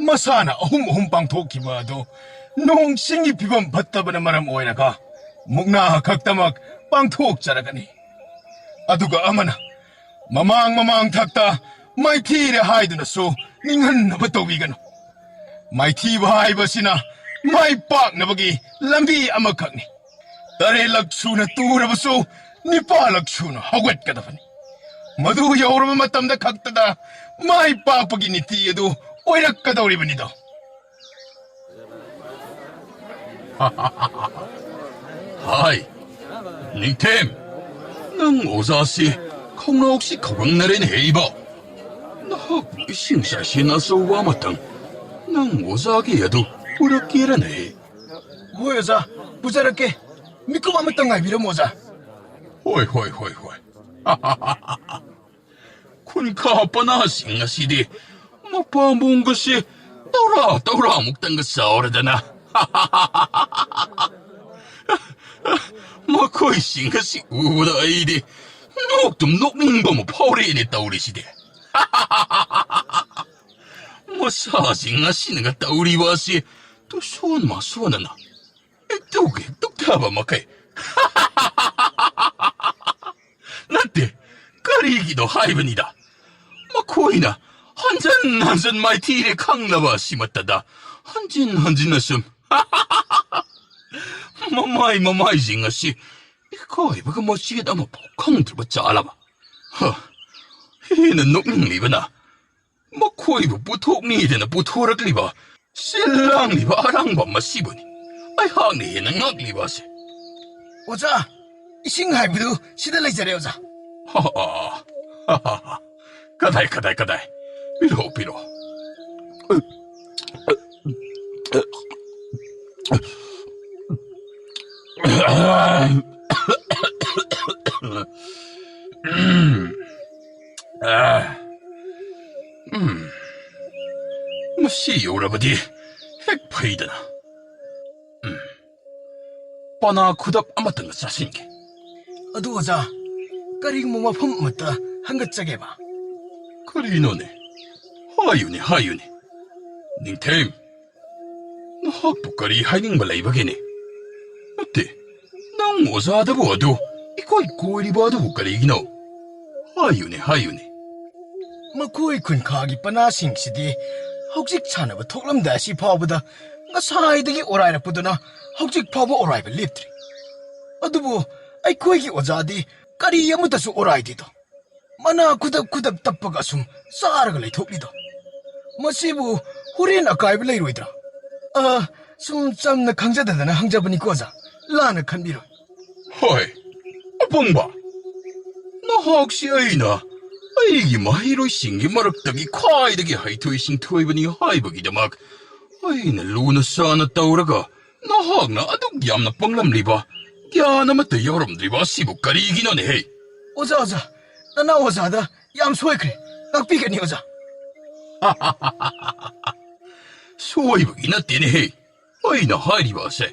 ꯃꯁꯥꯅ ꯑꯍꯨꯝ ꯄꯥꯡꯊꯣꯛꯈꯤꯕ ꯑꯗꯨ ꯅꯣꯡ ꯁꯤꯡꯒꯤ ꯐꯤꯕꯝ ꯐꯠꯇꯕꯅ ꯃꯔꯝ ꯑꯣꯏꯔꯒ ꯃꯨꯛꯅꯥ ꯈꯛꯇꯃꯛ ꯄꯥꯡꯊꯣꯛꯆꯔꯒꯅꯤ ꯑꯗꯨꯒ ꯑꯃꯅ ꯃꯃꯥꯡ ꯊꯛꯇ ꯃꯥꯏꯊꯤꯔꯦ ꯍꯥꯏꯗꯨꯅꯁꯨ ꯅꯤꯡꯍꯟꯅꯕ ꯇꯧꯕꯤꯒꯅꯨ ꯃꯥꯏꯊꯤꯕ ꯍꯥꯏꯕꯁꯤꯅ ꯃꯥꯏ ꯄꯥꯛꯅꯕꯒꯤ ꯂꯝꯕꯤ ꯑꯃꯈꯛꯅꯤ 8ꯂꯛ ꯁꯨꯅ ꯇꯨꯔꯕꯁꯨ 9ꯂꯛ ꯁꯨꯅ ꯍꯧꯒꯠꯀꯗꯕꯅꯤ ꯃꯗꯨ ꯌꯧꯔꯕ ꯃꯇꯝꯗ ꯈꯛꯇꯗ ꯃꯥꯏ ꯄꯥꯛꯄꯒꯤ ꯅꯤꯇꯤ ꯑꯗꯨ ꯑꯣꯏꯔꯛꯀꯗꯧꯔꯤꯕꯅꯤꯗꯣ ꯍꯥꯏ ꯅꯤꯡꯊꯦꯝ ꯅꯪ ꯑꯣꯖꯥꯁꯤ ꯈꯧꯅꯥꯎꯁꯤ ꯈꯧꯒꯪꯅꯔꯦꯅꯦ ꯏꯕꯣ ꯅꯍꯥꯛꯄꯨ ꯏꯁꯤꯡ ꯆꯥꯏꯁꯤꯟ ꯑꯆꯧꯕ ꯑꯃꯇꯪ ꯅꯪ ꯑꯣꯖꯥꯒꯤ ꯑꯗꯨ ꯄꯨꯔꯛꯀꯦꯔꯅꯦ ꯍꯣꯏ ꯑꯣꯖꯥ ꯄꯨꯖꯔꯛꯀꯦ ꯃꯤꯀꯨꯞ ꯑꯃꯇꯪ ꯉꯥꯏꯕꯤꯔꯝꯃꯣ ꯑꯣꯖꯥ ꯍꯣꯏ ꯈꯨꯟꯈꯥ ꯄꯅꯥꯁꯤꯡ ꯑꯁꯤꯗꯤ ꯃꯄꯥꯝꯕꯣꯝꯒꯁꯦ ꯇꯧꯔꯥꯃꯨꯛꯇꯪꯒ ꯆꯥꯎꯔꯗꯅ ꯃꯈꯣꯏꯁꯤꯡ ꯑꯁꯤ ꯎꯕꯗ ꯑꯩꯗꯤ ꯅꯣꯛꯅꯤꯡꯕ ꯑꯃ ꯐꯥꯎꯔꯛꯑꯦꯅꯦ ꯇꯧꯔꯤꯁꯤꯗꯤ ꯃꯁꯥꯁꯤꯡ ꯑꯁꯤꯅꯒ ꯇꯧꯔꯤꯕ ꯑꯁꯤ ꯇꯨꯁꯣꯟ ꯃꯥꯁꯣꯟꯅꯅ ꯍꯦꯛꯇꯨꯛꯊꯕ ꯃꯈꯩ ꯅꯠꯇꯦ ꯀꯔꯤꯒꯤꯅꯣ ꯍꯥꯏꯕꯅꯤꯗ ꯃꯈꯣꯏꯅ ꯍꯟꯖꯟ ꯃꯥꯏꯊꯤꯔꯦ ꯈꯪꯂꯕ ꯑꯁꯤꯃꯠꯇꯗ ꯍꯟꯖꯤꯟꯅ ꯁꯨꯝ ꯃꯃꯥꯏꯁꯤꯡ ꯑꯁꯤ ꯏꯀꯥꯏꯕꯒ ꯃꯆꯦꯠ ꯑꯃꯐꯥꯎ ꯈꯪꯗ꯭ꯔꯕ ꯆꯥꯂꯕ ꯍꯦꯟꯅ ꯅꯣꯛꯅꯤꯡꯂꯤꯕꯅ ꯃꯈꯣꯏꯕꯨ ꯄꯨꯊꯣꯛꯅꯤꯗꯅ ꯄꯨꯊꯣꯔꯛꯂꯤꯕ ꯁꯤꯜ ꯂꯥꯡꯂꯤꯕ ꯑꯔꯥꯡꯕ ꯃꯁꯤꯕꯨꯅꯤ ꯑꯩꯍꯥꯛꯅ ꯍꯦꯟꯅ ꯉꯛꯂꯤꯕ ꯑꯁꯦ ꯑꯣꯖꯥ ꯏꯁꯤꯡ ꯍꯥꯏꯕꯗꯨ ꯁꯤꯗ ꯂꯩꯖꯔꯦ ꯑꯣꯖꯥ ꯀꯗꯥꯏ ꯄꯤꯔꯛꯑꯣ ꯃꯁꯤ ꯌꯧꯔꯕꯗꯤ ꯍꯦꯛ ꯐꯩꯗꯅ. ꯄꯅꯥ ꯈꯨꯗꯞ ꯑꯃꯇꯪꯒ ꯆꯥꯁꯤꯟꯒꯦ. ꯑꯗꯨ ꯑꯣꯖꯥ, ꯀꯔꯤꯒꯨꯝꯕ ꯃꯐꯝ ꯑꯃꯠꯇ ꯍꯪꯒꯠꯆꯒꯦꯕ. ꯀꯔꯤꯅꯣꯅꯦ? ꯍꯥꯏꯌꯨꯅꯦ, ꯍꯥꯏꯌꯨꯅꯦ. ꯅꯤꯡꯊꯦꯝ, ꯅꯍꯥꯛꯄꯨ ꯀꯔꯤ ꯍꯥꯏꯅꯤꯡꯕ ꯂꯩꯕꯒꯦꯅꯦ? ꯅꯠꯇꯦ, ꯅꯪ ꯑꯣꯖꯥꯗꯕꯨ ꯑꯗꯨ ꯏꯀꯣꯏ ꯀꯣꯏꯔꯤꯕ ꯑꯗꯨꯕꯨ ꯀꯔꯤꯒꯤꯅꯣ? ꯍꯥꯏꯌꯨꯅꯦ, ꯍꯥꯏꯌꯨꯅꯦ. ꯃꯈꯣꯏ ꯈꯨꯟꯈꯥꯒꯤ ꯄꯅꯥꯁꯤꯡꯁꯤꯗꯤ ꯍꯧꯖꯤꯛ ꯁꯥꯟꯅꯕ ꯊꯣꯛꯂꯝꯗꯥꯏ ꯑꯁꯤ ꯐꯥꯎꯕꯗ ꯉꯁꯥꯏꯗꯒꯤ ꯑꯣꯔꯥꯏꯔꯛꯄꯗꯨꯅ ꯍꯧꯖꯤꯛ ꯐꯥꯎꯕ ꯑꯣꯔꯥꯏꯕ ꯂꯦꯞꯇ꯭ꯔꯤ. ꯑꯗꯨꯕꯨ ꯑꯩꯈꯣꯏꯒꯤ ꯑꯣꯖꯥꯗꯤ ꯀꯔꯤ ꯑꯃꯠꯇꯁꯨ ꯑꯣꯔꯥꯏꯗꯦꯗꯣ. ꯃꯅꯥ ꯈꯨꯗꯞ ꯈꯨꯗꯞ ꯇꯞꯄꯒ ꯑꯁꯨꯝ ꯆꯥꯔꯒ ꯂꯩꯊꯣꯛꯂꯤꯗꯣ. ꯃꯁꯤꯕꯨ ꯍꯣꯔꯦꯟ ꯑꯀꯥꯏꯕ ꯂꯩꯔꯣꯏꯗ꯭ꯔꯥ? ꯁꯨꯝ ꯆꯝꯅ ꯈꯪꯖꯗꯗꯅ ꯍꯪꯖꯕꯅꯤꯀꯣ ꯑꯣꯖꯥ. ꯂꯥꯟꯅ ꯈꯟꯕꯤꯔꯣꯏ. ꯍꯣꯏ, ꯑꯄꯪꯕ. ꯅꯍꯥꯛꯁꯤ ꯑꯩꯒꯤ ꯃꯍꯩꯔꯣꯏꯁꯤꯡꯒꯤ ꯃꯔꯛꯇꯒꯤ ꯈ꯭ꯋꯥꯏꯗꯒꯤ ꯍꯩꯊꯣꯏ ꯁꯤꯡꯊꯣꯏꯕꯅꯤ ꯍꯥꯏꯕꯒꯤꯗꯃꯛ ꯑꯩꯅ ꯂꯨꯅ ꯆꯥꯅ ꯇꯧꯔꯒ ꯅꯍꯥꯛꯅ ꯑꯗꯨꯛ ꯌꯥꯝꯅ ꯄꯪꯂꯝꯂꯤꯕ, ꯒ꯭ꯌꯥꯟ ꯑꯃꯠꯇ ꯌꯥꯎꯔꯝꯗ꯭ꯔꯤꯕ ꯑꯁꯤꯕꯨ ꯀꯔꯤꯒꯤꯅꯣꯅꯦꯍꯦ? ꯑꯣꯖꯥ, ꯅꯅꯥꯎ ꯑꯣꯖꯥꯗ ꯌꯥꯝ ꯁꯣꯏꯈ꯭ꯔꯦ. ꯉꯥꯛꯄꯤꯒꯅꯤ ꯑꯣꯖꯥ. ꯁꯣꯏꯕꯒꯤ ꯅꯠꯇꯦꯅꯦꯍꯦ ꯑꯩꯅ ꯍꯥꯏꯔꯤꯕ ꯑꯁꯦ.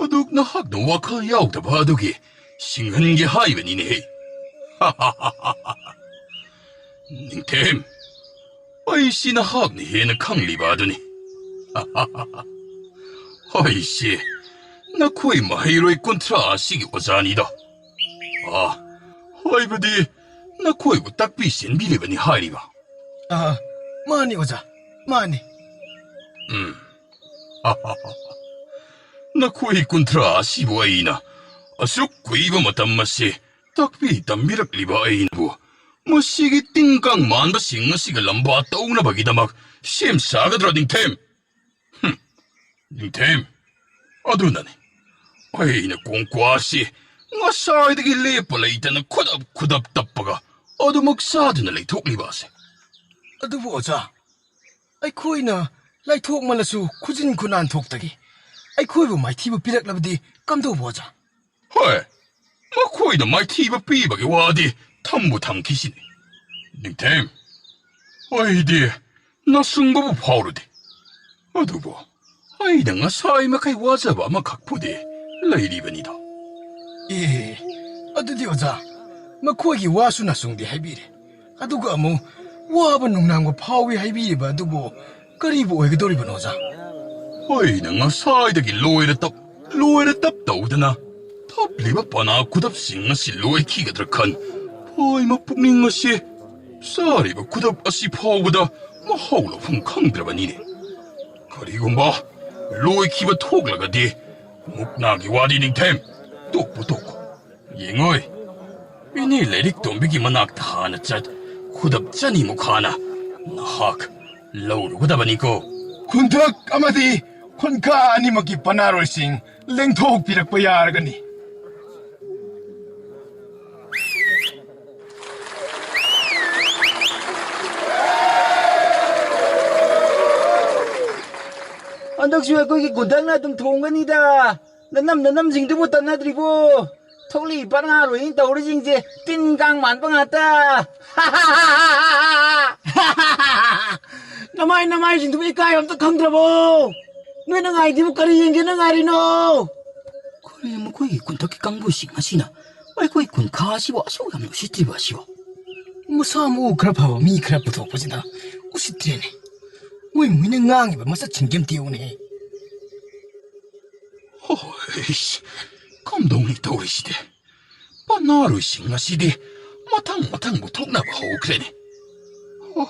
ꯑꯗꯨꯛ ꯅꯍꯥꯛꯅ ꯋꯥꯈꯜ ꯌꯥꯎꯗꯕ ꯑꯗꯨꯒꯤ ꯁꯤꯡꯍꯟꯒꯦ ꯍꯥꯏꯕꯅꯤꯅꯦꯍꯦ. ꯅꯤꯡꯊꯦꯝ, ꯑꯩꯁꯤ ꯅꯍꯥꯛꯅ ꯍꯦꯟꯅ ꯈꯪꯂꯤꯕ ꯑꯗꯨꯅꯤ. ꯑꯩꯁꯤ ꯅꯈꯣꯏ ꯃꯍꯩꯔꯣꯏ 30 ꯑꯁꯤꯒꯤ ꯑꯣꯖꯥꯅꯤꯗ. ꯍꯥꯏꯕꯗꯤ ꯅꯈꯣꯏꯕꯨ ꯇꯥꯛꯄꯤ ꯁꯦꯟꯕꯤꯔꯤꯕꯅꯤ ꯍꯥꯏꯔꯤꯕ. ꯃꯥꯅꯤ ꯑꯣꯖꯥ, ꯃꯥꯅꯤ. ꯅꯈꯣꯏ 30 ꯑꯁꯤꯕꯨ ꯑꯩꯅ ꯑꯁꯨꯛ ꯀꯨꯏꯕ ꯃꯇꯝ ꯑꯁꯤ ꯇꯥꯛꯄꯤ ꯇꯝꯕꯤꯔꯛꯂꯤꯕ ꯑꯩꯅꯕꯨ ꯃꯁꯤꯒꯤ ꯇꯤꯡꯀꯥꯡ ꯃꯥꯟꯕꯁꯤꯡ ꯑꯁꯤꯒ ꯂꯝꯕꯥ ꯇꯧꯅꯕꯒꯤꯗꯃꯛ ꯁꯦꯝ ꯁꯥꯒꯗ꯭ꯔꯥ ꯅꯤꯡꯊꯦꯝ? ꯅꯤꯡꯊꯦꯝ, ꯑꯗꯨꯅꯅꯤ ꯑꯩꯅ ꯀꯣꯡꯀ꯭ꯋꯥꯁꯤ ꯉꯁꯥꯏꯗꯒꯤ ꯂꯦꯞꯄ ꯂꯩꯇꯅ ꯈꯨꯗꯞ ꯇꯞꯄꯒ ꯑꯗꯨꯃꯛ ꯆꯥꯗꯨꯅ ꯂꯩꯊꯣꯛꯂꯤꯕ ꯑꯁꯦ. ꯑꯗꯨꯕꯨ ꯑꯣꯖꯥ, ꯑꯩꯈꯣꯏꯅ ꯂꯩꯊꯣꯛꯃꯜꯂꯁꯨ ꯈꯨꯖꯤꯟ ꯈꯨꯅꯥꯟ ꯊꯣꯛꯇꯒꯤ ꯑꯩꯈꯣꯏꯕꯨ ꯃꯥꯏꯊꯤꯕ ꯄꯤꯔꯛꯂꯕꯗꯤ ꯀꯝꯗꯧꯕ ꯑꯣꯖꯥ? ꯍꯣꯏ, ꯃꯈꯣꯏꯗ ꯃꯥꯏꯊꯤꯕ ꯄꯤꯕꯒꯤ ꯋꯥꯗꯤ ꯊꯝꯕꯨ ꯊꯝꯈꯤꯁꯤꯅꯤ. ꯅꯤꯡꯊꯦꯝ, ꯑꯩꯗꯤ ꯅꯁꯨꯡꯕꯕꯨ ꯐꯥꯎꯔꯨꯗꯦ. ꯑꯗꯨꯕꯨ ꯑꯩꯅ ꯉꯁꯥꯏ ꯃꯈꯩ ꯋꯥꯖꯕ ꯑꯃꯈꯛꯄꯨꯗꯤ ꯂꯩꯔꯤꯕꯅꯤꯗ. ꯑꯗꯨꯗꯤ ꯑꯣꯖꯥ, ꯃꯈꯣꯏꯒꯤ ꯋꯥꯁꯨ ꯅꯁꯨꯡꯗꯦ ꯍꯥꯏꯕꯤꯔꯦ. ꯑꯗꯨꯒ ꯑꯃꯨꯛ ꯋꯥꯕ ꯅꯨꯡꯅꯥꯡꯕ ꯐꯥꯎꯏ ꯍꯥꯏꯕꯤꯔꯤꯕ ꯑꯗꯨꯕꯨ ꯀꯔꯤꯕꯨ ꯑꯣꯏꯒꯗꯧꯔꯤꯕꯅꯣ ꯑꯣꯖꯥ? ꯑꯩꯅ ꯉꯁꯥꯏꯗꯒꯤ ꯂꯣꯏꯔ ꯇꯞ ꯇꯧꯗꯅ ꯊꯞꯂꯤꯕ ꯄꯅꯥ ꯈꯨꯗꯞꯁꯤꯡ ꯑꯁꯤ ꯂꯣꯏꯈꯤꯒꯗ꯭ꯔꯥ ꯈꯟ ꯄꯣꯏꯃ ꯄꯨꯛꯅꯤꯡ ꯑꯁꯤ ꯆꯥꯔꯤꯕ ꯈꯨꯗꯞ ꯑꯁꯤ ꯐꯥꯎꯕꯗ ꯃꯍꯥꯎ ꯂꯧꯐꯝ ꯈꯪꯗ꯭ꯔꯕꯅꯤꯅꯦ. ꯀꯔꯤꯒꯨꯝꯕ ꯂꯣꯏꯈꯤꯕ ꯊꯣꯛꯂꯒꯗꯤ ꯃꯨꯛꯅꯥꯒꯤ ꯋꯥꯗꯤ ꯅꯤꯡꯊꯦꯝ ꯇꯣꯛꯄꯨ. ꯌꯦꯡꯉꯣꯏ, ꯏꯅꯦ ꯂꯥꯏꯔꯤꯛ ꯇꯣꯝꯕꯤꯒꯤ ꯃꯅꯥꯛꯇ ꯍꯥꯟꯅ ꯈꯨꯗꯞ 200 ꯍꯥꯟꯅ ꯅꯍꯥꯛ ꯂꯧꯔꯨꯒꯗꯕꯅꯤꯀꯣ. ꯈꯨꯟꯊꯛ ꯑꯃꯗꯤ ꯈꯨꯟꯈꯥ ꯑꯅꯤꯃꯛꯀꯤ ꯄꯅꯥꯔꯣꯏꯁꯤꯡ ꯂꯦꯡꯊꯣꯛꯄꯤꯔꯛꯄ ꯌꯥꯔꯒꯅꯤ. ꯍꯟꯗꯛꯁꯨ ꯑꯩꯈꯣꯏꯒꯤ ꯈꯨꯟꯊꯛꯅ ꯑꯗꯨꯝ ꯊꯣꯡꯒꯅꯤꯗ. ꯅꯅꯝꯁꯤꯡꯗꯨꯕꯨ ꯇꯠꯅꯗ꯭ꯔꯤꯕꯣ? ꯊꯣꯛꯂꯛꯏ ꯄꯅꯥꯔꯣꯏꯅꯤ ꯇꯧꯔꯤꯁꯤꯡꯁꯦ ꯇꯤꯟ ꯀꯥꯡ ꯃꯥꯟꯕ ꯉꯥꯛꯇ. ꯅꯃꯥꯏꯁꯤꯡꯗꯨꯕꯨ ꯏꯀꯥꯏꯕ ꯑꯝꯇ ꯈꯪꯗ꯭ꯔꯕꯣ? ꯅꯣꯏꯅ ꯉꯥꯏꯗꯤꯕꯨ ꯀꯔꯤ ꯌꯦꯡꯒꯦꯅ ꯉꯥꯏꯔꯤꯅꯣ? ꯀꯔꯤ ꯃꯈꯣꯏꯒꯤ ꯈꯨꯟꯊꯛꯀꯤ ꯀꯥꯡꯕꯨꯁꯤꯡ ꯑꯁꯤꯅ ꯑꯩꯈꯣꯏ ꯈꯨꯟꯈꯥ ꯑꯁꯤꯕꯨ ꯑꯁꯨꯛ ꯌꯥꯝꯅ ꯎꯁꯤꯠꯇ꯭ꯔꯤꯕ ꯑꯁꯤꯕꯨ? ꯃꯁꯥ ꯃꯎ ꯈꯔ ꯐꯕ ꯃꯤ ꯈꯔ ꯄꯨꯊꯣꯛꯄꯁꯤꯗ ꯎꯁꯤꯠꯇ꯭ꯔꯦꯅꯦ. ꯃꯣꯏꯅ ꯉꯥꯡꯉꯤꯕ ꯃꯆꯠꯁꯤꯡꯁꯦ ꯑꯝꯇ ꯌꯦꯡꯉꯨꯅꯦ. ꯀꯝꯗꯧꯅꯤ ꯇꯧꯔꯤꯁꯤꯗꯤ? ꯄꯅꯥꯔꯣꯏꯁꯤꯡ ꯑꯁꯤꯗꯤ ꯃꯊꯪ ꯊꯣꯛꯅꯕ ꯍꯧꯈ꯭ꯔꯦꯅꯦ.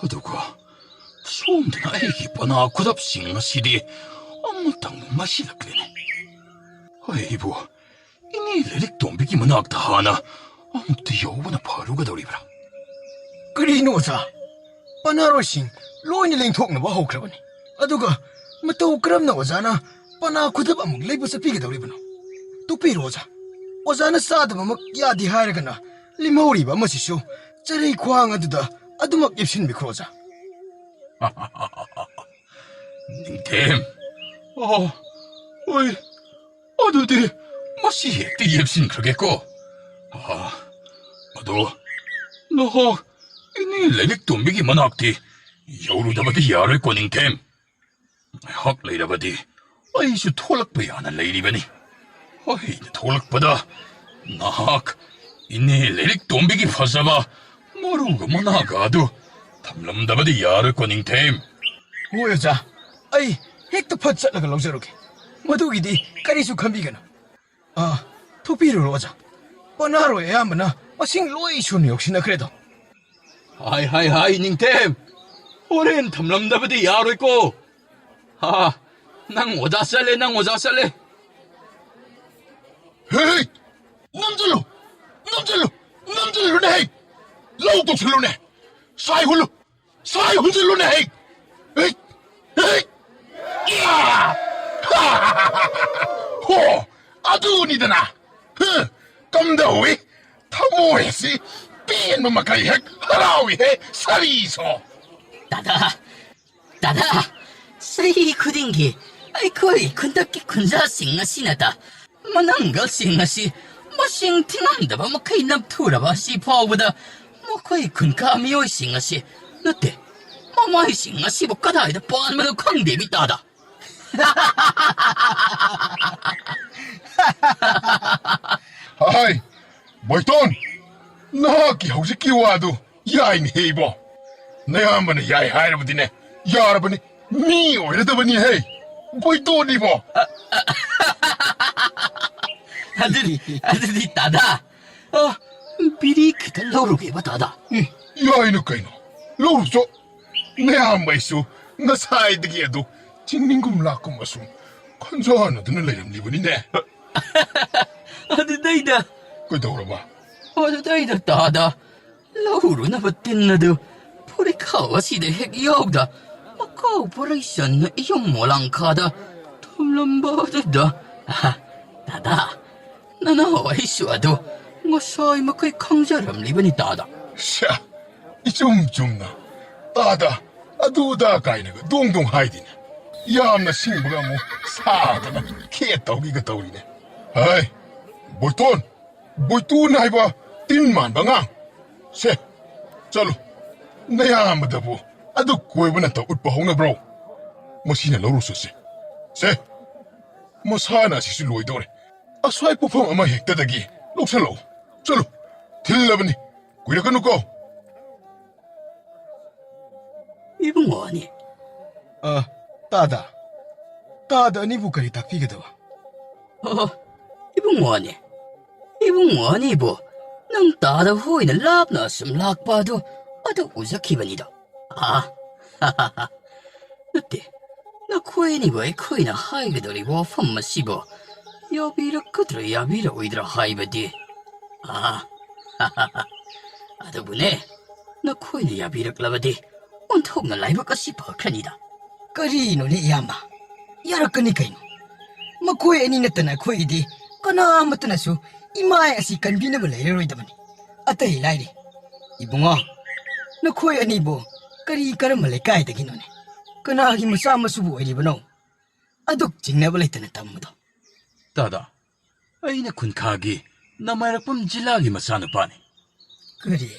ꯑꯗꯨꯒ ꯁꯣꯝꯗꯅ ꯑꯩꯒꯤ ꯄꯅꯥ ꯈꯨꯗꯞꯁꯤꯡ ꯑꯁꯤꯗꯤ ꯑꯃꯇꯪ ꯃꯁꯤꯜꯂꯛꯂꯦꯅꯦ. ꯑꯩꯕꯨ ꯏꯅꯦ ꯂꯥꯏꯔꯤꯛ ꯇꯣꯝꯕꯤꯒꯤ ꯃꯅꯥꯛꯇ ꯍꯥꯟꯅ ꯑꯃꯨꯛꯇ ꯌꯧꯕꯅ ꯐꯔꯨꯒꯗꯧꯔꯤꯕ꯭ꯔꯥ? ꯀꯔꯤꯅꯣ ꯑꯣꯖꯥ? ꯄꯅꯥꯔꯣꯏꯁꯤꯡ ꯂꯣꯏꯅ ꯂꯦꯡꯊꯣꯛꯅꯕ ꯍꯧꯈ꯭ꯔꯕꯅꯤ. ꯑꯗꯨꯒ ꯃꯇꯧ ꯀꯔꯝꯅ ꯑꯣꯖꯥꯅ ꯄꯅꯥ ꯈꯨꯗꯞ ꯑꯃꯨꯛ ꯂꯩꯕ ꯆꯠꯄꯤꯒꯗꯧꯔꯤꯕꯅꯣ? ꯇꯣꯛꯄꯤꯔꯣ ꯑꯣꯖꯥ. ꯑꯣꯖꯥꯅ ꯆꯥꯗꯕꯃꯛ ꯌꯥꯗꯦ ꯍꯥꯏꯔꯒꯅ ꯂꯦꯝꯍꯧꯔꯤꯕ ꯑꯃꯁꯤꯁꯨ ꯆꯔꯩ ꯈ꯭ꯋꯥꯡ ꯑꯗꯨꯗ ꯑꯗꯨꯃꯛ ꯌꯦꯞꯁꯤꯟꯕꯤꯈ꯭ꯔꯣ ꯑꯣꯖꯥ. 닝템, 어이, 어두디, 맛이 핵디 엽신 그러겠고, 너, 이니 레릭 돈비기 만학디, 여우루다바디 야를 거 닝템. 학 레이라바디, 아이슈 톨락바이 하나 레이리바니. 어이, 톨락바다, 나학, 이니 레릭 돈비기 파사바, 모르고 만나가도, 탐람다바디 야를 거 닝템. 뭐여자 아이 핵도 퍼짜라가 럭저럭게 머두기디 까리수 컴비가나 토피를 오자 뻔하로 애야마나 마싱 로이슈는 역시나 그래도 하이, 닝템. 오랜 탐람다바디 야를 거. 낭 오자 살래. 헤이! 남절로 헤이! 라우도 절로네! 사이 홀절로네 헤이! 헤이! 이야! 호! 아두니드나! 깜다오이! 타모에시! 삐엔마마카이 핵! 하라오이 핵! 사리소! 다다 사이 쿠딩기 아이코이 군답기 군자 싱아시나다 만난가 싱아시 마싱 팅한다바 마카이 남투라바 시파오보다 마카이 군가 미오이 싱아시 너때 마마이 싱아시 보까다이다 뻔마도 쾅데비 따다 하이! 뭐이돈! 나기 혹시 와도 야인 헤이보! 내가 한 번에 야이 하이라버디네 야라버니 미 오이라다버니 헤이! 뭐이돈이보! 아들이 따다 비리 그달 너르게봐 따다 야이누까이노 로우죠 내가 한 번이수 나 사이드기에도 징닝금 라꾸마숨 컨서하나드는 레임리분이네 아들다이다 그다오라봐 아들다이다 따다 라우르나 버틴나도 포리카와시데 핵이오다 아까 오퍼레이션 이용모랑카다 톰람바드다 따다 나나 와이슈아도 ngasa이 마카이 강자람 리번이 따다 샤 이좀나 따다 아두다 가이나가 동동 하이디네 야암나 싱부가 뭐 사다나 개떡이가 떠오리네 아이 뭐이돈 하이바 띵만 방앙 세 잘로 내야 아무다보 아두 고이브나 더 웃바 홍나 브로 뭐시나 로루스세 세 뭐 사나 시술 로이도래 아스와이 뽑음 아마 핵다다기 록살로 잘로 딜라버니 구이라가 놓고 이분 뭐하니? 따다 니 부까지 딱 비게다와 이분 뭐하니? 이분 뭐하니 뭐? 난 따다 호이는 랍나슴 락바도 아도 우자키반이다 하하하 어때? 나 코인이 왜 코이나 하이게더리 워펌마 씹어 야비라 그들아 야비라 오이더라 하이바디 하하하 아더분에 나 코이나 야비라 클라바디 온통나 라이브가 씹어 크니다 까리노니 야마 야라까니까이노 마 코이니 나타나 코이디 까나 마타나수 이마에 아시 간비나블 레로이다바니 아따이 라이리 이봉아 나 코이 아니보 까리 까르말레 까이다기노네 까나기 마사마수부 오이리바노 아독 징나블레이타나 tammudo 따다, 아이네 군카기, 나마이락범 질라기 마사누파니. 그리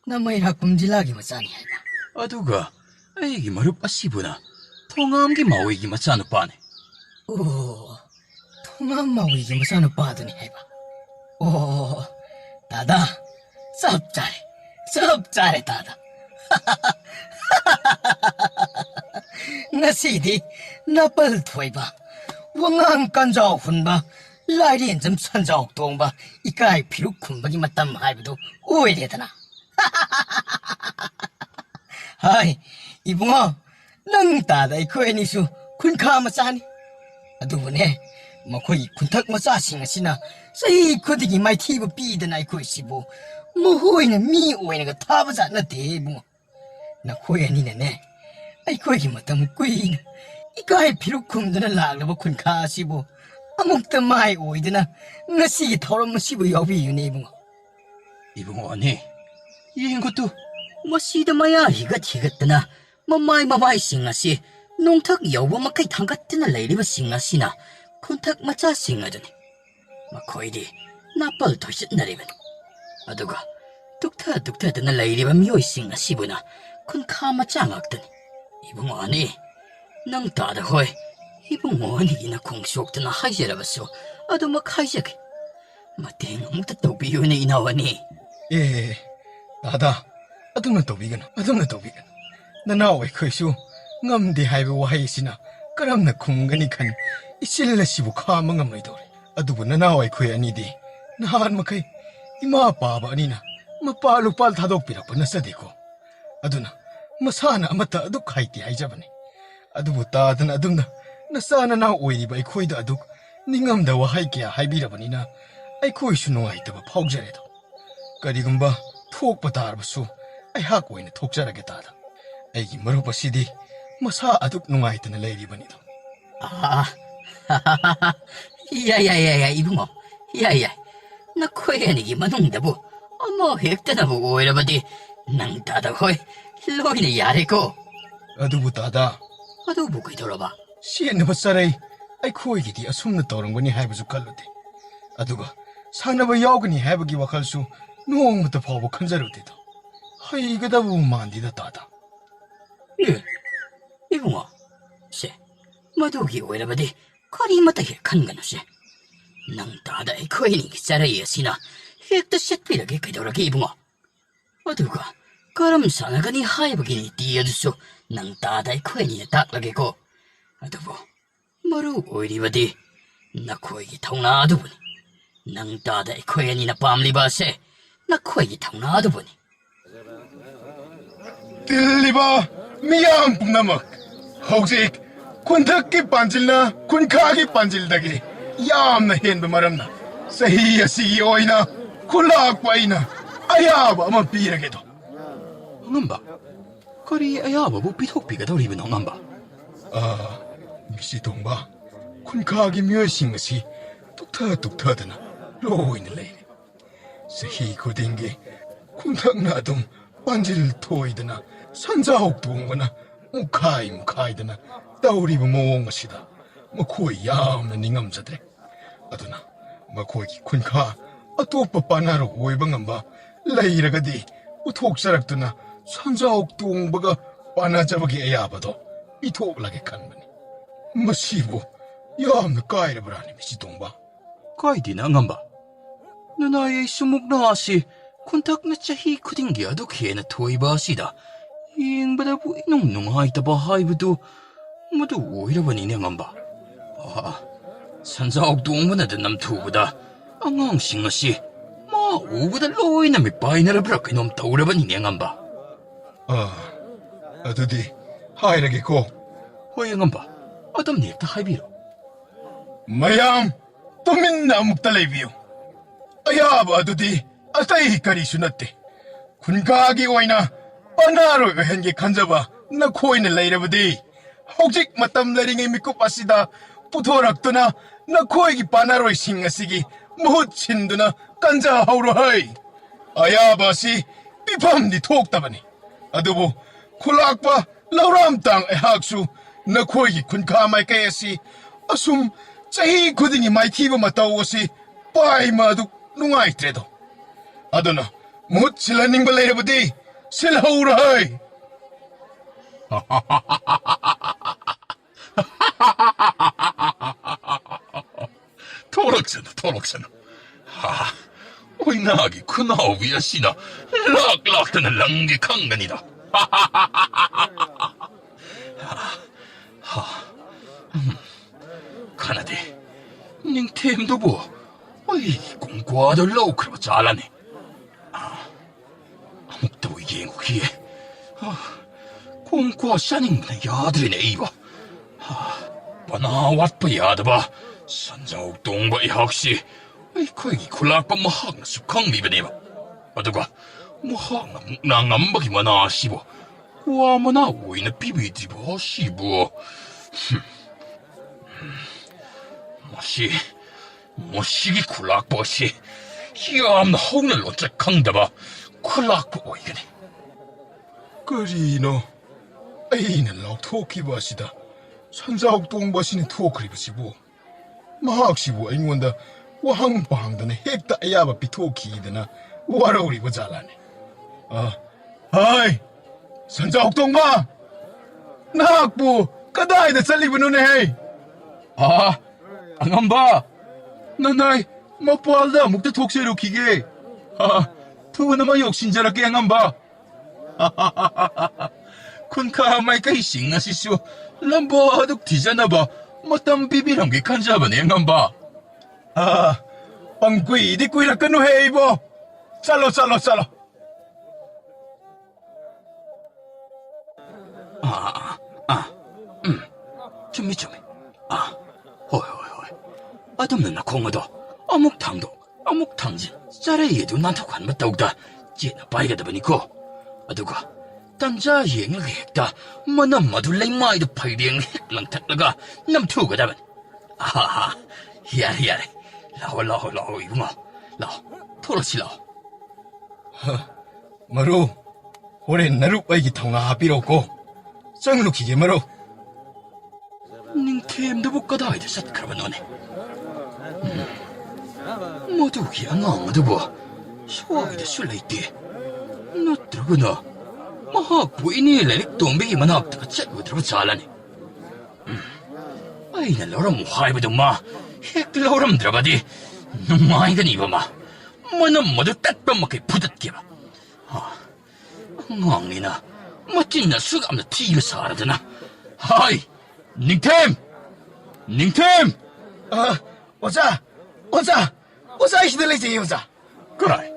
나마이락범 질라기 마사니 하이바 아두가, 아이기 마룹 아시부나, 통암기 마오이기 마사누파니. 오 통암마오이기 마사누 빠드니 하이바 오 다다 섭잘해 다다 ngasi디 napal thoiba wangang kanjau hunba lairien jam sanjau tongba ikai phiru khumbagi matam haibudu oiredana hai ibungo nang ta dai khoini su khunka machani adubune makhoi khunthak macha sing asina sei khudigi mai thibu pidana khoi sibu mohoina mi oina ga thaba ja na de ibungo na khoyani ne ꯑꯩꯈꯣꯏꯒꯤ ꯃꯇꯝ ꯀꯨꯏꯅ ꯏꯀꯥꯏ ꯐꯤꯔꯨꯛ ꯈꯨꯝꯗꯨꯅ ꯂꯥꯛꯂꯕ ꯈꯨꯟꯈꯥ ꯑꯁꯤꯕꯨ ꯑꯃꯨꯛꯇ ꯃꯥꯏ ꯑꯣꯏꯗꯨꯅ ꯉꯁꯤꯒꯤ ꯊꯧꯔꯝ ꯑꯁꯤꯕꯨ ꯌꯥꯎꯕꯤꯌꯨꯅꯦ ꯏꯕꯨꯡꯉꯣ. 이봉원이, 이 것도 ꯃꯁꯤꯗ ꯃꯌꯥ ꯍꯤꯒꯠ ꯍꯤꯒꯠꯇꯅ ꯃꯃꯥꯏꯁꯤꯡ ꯑꯁꯤ 농탁 여보 마카이 당갔드나 레이리버싱 아시나 콘탁 마차싱 아더니 마코이디 나빨 도시나리면 아두가 뚝타드나 레이리버 미오이싱 아시부나 콘카 마짱악더니 이봉 아니 낭 따다 호이 이봉 아니기나 공시옥드나 하이제라봤소 아두 막 하이제게 마땡 아무것도 또 비유네 이나와니 예, 다다. 아동나 또비건. 나나오 이코이슈 ngamdi haiba wahaisina karamna khumgani khan isilla sibu khama ngamai dore adubu nanawai khoi anidi nahan makai ima paba anina mapa lupal thadok pirakpa nasadeko aduna masana amata aduk khaiti haijabani adubu tadana adumna nasana na oiriba ikhoida aduk ningamda wahai kya haibirabanina aikhoisu nungaitaba phaujaredo karigumba thokpa tarbasu aihak oina thokjarage tada aigi marupa sidi masa aduk nungaitana leiribanido 야야야야 이붕어 야야 나 코에니기 만웅다부 어머 획다나부 오이라바디 낭 따다 호이 로이네 야레고 adubu tada 어두 보고 돌아봐 sienaba sarai aikhoigidi asumna torangani haibasu kallude aduga sanaba yaugani haibagi wakhalsu nongmata phawba khanjarudedo haigadabu mandida tada 예 이붕어 세 마두기 오이라바디 거리마다 획한가노세 낭 따다 코에니기 사라이야시나 획다 셋비라게 그도라게 이붕어 어두가 그럼 사나가니 하이버기니 띠어주소 낭 따다 코에니에 딱라게고 아두보 머루 오이리바디 나 코에기 타우나도 보니 낭 따다 코에니나 빰리바세 나 코에기 타우나도 보니 딜리바 미양 북나막 혹시 쿤탁기 반질나 쿤카기 반질다기 얌나 헨바 마람나 사히 아시기 오이나 쿨락 바이나 아야바 아마 비라게도 ngamba kari ayaba bu pithok piga dori bin ngamba 아 미시 동바 쿤카기 묘싱시 뚝타다나 로이나 레이네 사히 고딩게 쿤탁 나동 반질 토이드나 산자옥 동거나 무카이드나 따우리브 모옹것이다 마코이 야음나 닝암자드레 아두나 마코이기 쿤카 아토빠 빠나로 오이방암바 레이라가디 우톡사락두나 산자옥 동바가 빠나자바기 에야바도 이토블라게 칸바니 마시부 야음나 까이라브라니 미시동바 kaidina ngamba nanai sumuk na si kuntak na chahi khudingi adu khena thoiba sida yingbada bu inung nung hai ta ba hai bu madu oirabani ne ngamba sanjaok dongmana da nam thubuda angang singa si ma ubuda loina mi painara bra kinom taurabani ne ngamba 아 아두디 하이라게 고 hoye ngamba adam nekta haibiro mayam tuminna muktalaibiyo ayaba adudi atai karisu natte kunkaagi oina panaro hengi kanjaba na koina leirabadi hojik matam leringei mikup asida putoraktuna na koigi panaro singasigi muhut chinduna kanja hauro hai ayaba si pipamni thoktabani adubu kulakpa lauramtang ehaksu na koigi kunkamai kayasi asum chahi khudingi maithiba matau asi pai madu nungai tredo aduna mut silaning balairabudi silhaura hai 토록sana 오이나기 쿠나오비야 시나 락락타나 랑기 강간이다 가나데 닝템도 뭐 어이 공과도 로크로 잘하네 아무것도 이게 그게 공과 샤닝나 야들이네 이봐 바나 왔바 야드바 산자옥 동바 이학시 거기 굴락바 마항 숙항 미베네바 어두가 마항 묵낭암박이 마나 시보 와마나 오이나 비비드리보 시보 모시기 굴락바시 야암나 홍을 놓자 강다바 굴락바 오이가네 그리노 아이는 럭토키바시다 선자옥동바시는 토크리브시부 마학시부 아잉원다 와항방다나 헥다 아야바 비토키이드나 와라우리고 잘라네. 하이 선자옥동바 나학부 까다이다 짤리브누네. angamba nanay mapalda mukta thoksero kige tu na mayok sinjarake angamba kun ka mai kai singa sisu lambo aduk tijana ba matam bibiram ge kanja ba ne angamba 빵꾸이 디꾸이라 끊어 해 이보. 잘로 준비 hoi adamna na kongado amuk tangji 자레에도 난타관 맞다우다 제나 바이가다 보니까 아두가 당자 여행을 했다 만남 마둘레 마이도 파이링 랑탁라가 남투가다만 아하하 야래 라호 이구마 라호 토로시라 마루 올해 나루 빠이기 통화 하비로고 짱루키게 마루 닝템도 못 가다 이제 샷가라 너네 모두기야 아무도 뭐 소화기다 술래있대 너 들어가나 마하 부인이 레릭 동백이만 앞다가 째고 들어가 잘라네 아이나 러럼 화이브도 마 핵 러럼 들어가디 너 마이가 이봐마 뭐는 모두 따뜻하게 부득기봐 엉이나 멋진나 수감나 티를 사라드나 하이 닝템 오자 이시들레지 오자 그래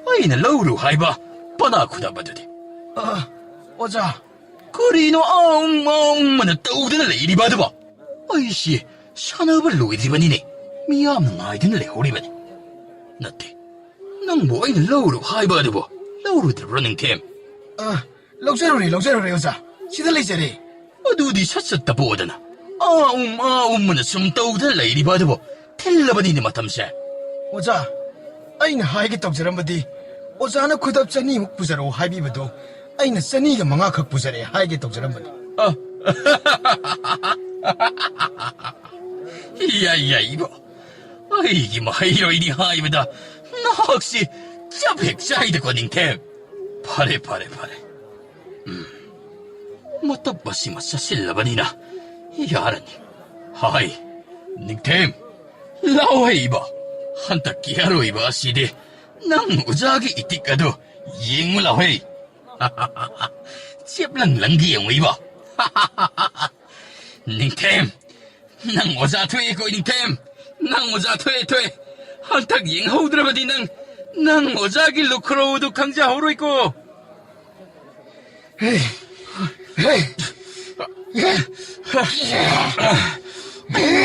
아이나 러우루 하이바 바나쿠다 바드디 오자 그리노 엉망만은 떠우드는 레이리 바드바 아이씨 샤너블 로이디바니네 미암는 아이드는 레오리바니 나티 난 뭐이는 러우루 하이바드보 러우루들 러닝템 럭셔로리 오자 시들레지리 어두디 샷셨다 보더나 아움만은 숨 떠우드는 레이리 바드보 텔러바니네 마탐샤 오자 아이는 하이게 떡저런버디 오자나 쿠답자니 묵부자로 하이비브도 아이는 써니가 망아각 부자래 하이게 떡저런버디 야야 이거 아이기 뭐 하이로이니 하이브다 나 혹시 짭핵자이드 거닝템 파레 뭐또 버시마샤 실라바니나 야라니 하이 닝템 라오헤이바 한타 기하로이바 시데 낭 우자기 이티까도 잉라헤이 짭랑랑기 영위바 닝템 낭 오자 퇴고 닝템 낭 오자 퇴 한타 잉호드라바디 낭 오자기 루크로우도 강자 호로 있고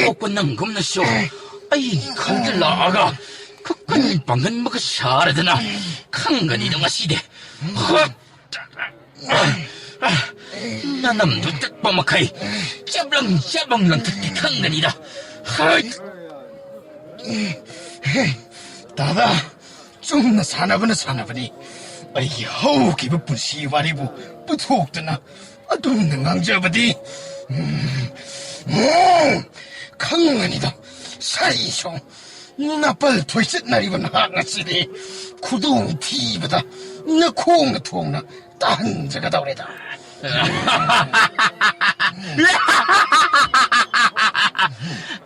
오빠낭 겁나쇼 아이 강들 나가 그건 방금 뭐가 샤라드나 강간이 동아 시대 나남도 뜻범막하이 짭랑랑 특히 강간이다 다다 좀나 사나버니 아이 허우기 부분 시와리부 부톡드나 아동는 강자버디 강간이다 사이숑 나빨 돌셋 날이번 하나시리 구동 티보다 나 콩나 통나 딴자가 다오래다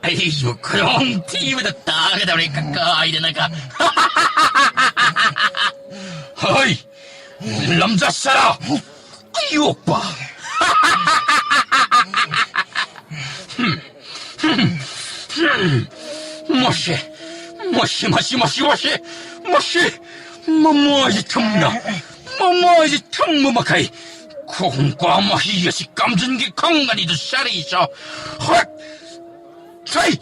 아이고 그럼 티보다 따가다 우리까 까이드나가 하이 남자 살아 이 오빠 뭐지 탐무마카이 콩과 마히야시 깜전기 강간이도 샤리 있어 헛 차이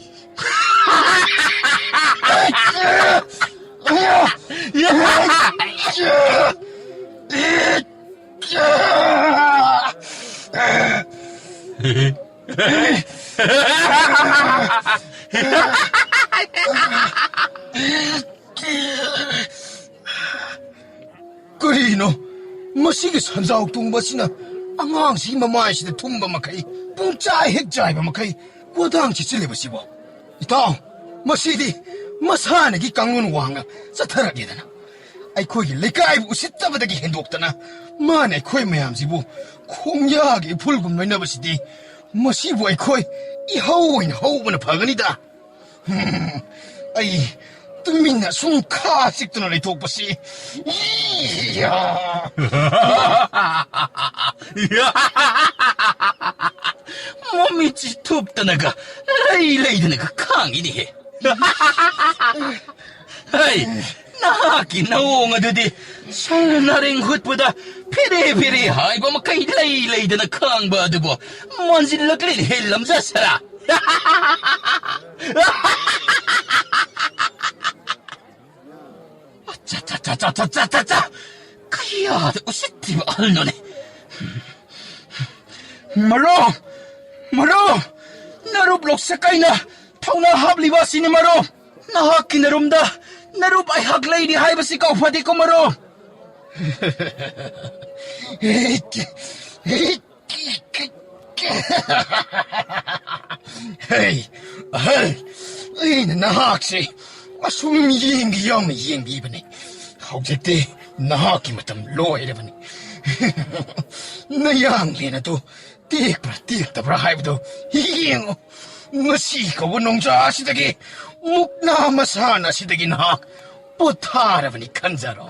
그리노 뭐시기 선사옥동바시나 ꯑꯉꯥꯡꯁꯤ ꯃꯃꯥꯏꯁꯤꯗ ꯊꯨꯝꯕ ꯃꯈꯩ ꯄꯨꯡꯆꯥꯏ ꯍꯦꯛ ꯆꯥꯏꯕ ꯃꯈꯩ ꯀꯣꯗꯥꯡ ꯆꯤꯠꯆꯤꯜꯂꯤꯕꯁꯤꯕꯣ ꯏꯇꯥꯎ ꯃꯁꯤꯗꯤ ꯃꯁꯥꯅꯒꯤ ꯀꯥꯡꯂꯣꯟ ꯋꯥꯡꯅ ꯆꯠꯊꯔꯒꯦꯗꯅ ꯑꯩꯈꯣꯏꯒꯤ ꯂꯩꯀꯥꯏꯕꯨ ꯎꯁꯤꯠꯇꯕꯗꯒꯤ ꯍꯦꯟꯗꯣꯛꯇꯅ ꯃꯥꯅ ꯑꯩꯈꯣꯏ ꯃꯌꯥꯝꯁꯤꯕꯨ ꯈꯣꯡꯌꯥꯒꯤ ꯏꯐꯨꯜꯒꯨꯝ ꯂꯣꯏꯅꯕꯁꯤꯗꯤ ꯃꯁꯤꯕꯨ ꯑꯩꯈꯣꯏ ꯏꯍꯧ ꯑꯣꯏꯅ ꯍꯧꯕꯅ ꯐꯒꯅꯤꯗ ꯑꯩ ꯇꯨꯃꯤꯟꯅ ꯁꯨꯝ ꯈꯥ ꯆꯤꯛꯇꯨꯅ ꯂꯩꯊꯣꯛꯄꯁꯤ ꯃꯃꯤꯠꯁꯤ ꯊꯨꯞꯇꯅꯒ ꯂꯩꯗꯅꯒ ꯈꯥꯡꯉꯤꯅꯤꯍꯦ ꯍꯩ ꯅꯍꯥꯛꯀꯤ ꯅꯑꯣꯡ ꯑꯗꯨꯗꯤ ꯁꯟ ꯅꯔꯦꯡ ꯍꯨꯠꯄꯗ ꯐꯤꯔꯦ ꯐꯤꯔꯦ ꯍꯥꯏꯕ ꯃꯈꯩ ꯂꯩꯗꯅ ꯈꯥꯡꯕ ꯑꯗꯨꯕꯨ ꯃꯥꯟꯁꯤꯜꯂꯛꯂꯤꯅꯦꯍꯦ ꯂꯝꯖꯥꯁꯔꯥ ꯆꯥ ꯀꯌꯥꯗ ꯎꯁꯤꯠꯇ꯭ꯔꯤꯕ ꯑꯍꯜꯅꯣꯅꯦ ꯃꯔꯨꯞ ꯅꯔꯨꯞ ꯂꯣꯛꯁꯀꯩꯅ ꯊꯧꯅꯥ ꯍꯥꯞꯂꯤꯕ ꯑꯁꯤꯅꯤ ꯃꯔꯨꯞ ꯅꯍꯥꯛꯀꯤ ꯅꯔꯨꯝꯗ ꯅꯔꯨꯞ ꯑꯩꯍꯥꯛ ꯂꯩꯔꯤ ꯍꯥꯏꯕꯁꯤ ꯀꯥꯎꯐꯗꯦꯀꯣ ꯃꯔꯨꯞ ꯍꯩ ꯑꯍꯜ ꯑꯩꯅ ꯅꯍꯥꯛꯁꯦ ꯑꯁꯨꯝ ꯌꯦꯡꯒꯤ ꯌꯥꯎꯅ ꯌꯦꯡꯕꯤꯕꯅꯤ ꯍꯧꯖꯤꯛꯇꯤ ꯅꯍꯥꯛꯀꯤ ꯃꯇꯝ ꯂꯣꯏꯔꯕꯅꯤ ꯅꯌꯥꯡꯂꯦꯟ ꯑꯗꯨ ꯇꯦꯛꯄ꯭ꯔꯥ ꯇꯦꯛꯇꯕ꯭ꯔꯥ ꯍꯥꯏꯕꯗꯨ ꯌꯦꯡꯉꯨ ꯉꯁꯤ ꯀꯧꯕ ꯅꯣꯡꯖꯥ ꯑꯁꯤꯗꯒꯤ ꯃꯨꯛꯅꯥ ꯃꯁꯥꯟꯅ ꯑꯁꯤꯗꯒꯤ ꯅꯍꯥꯛ ꯄꯣꯊꯥꯔꯕꯅꯤ ꯈꯟꯖꯔꯣ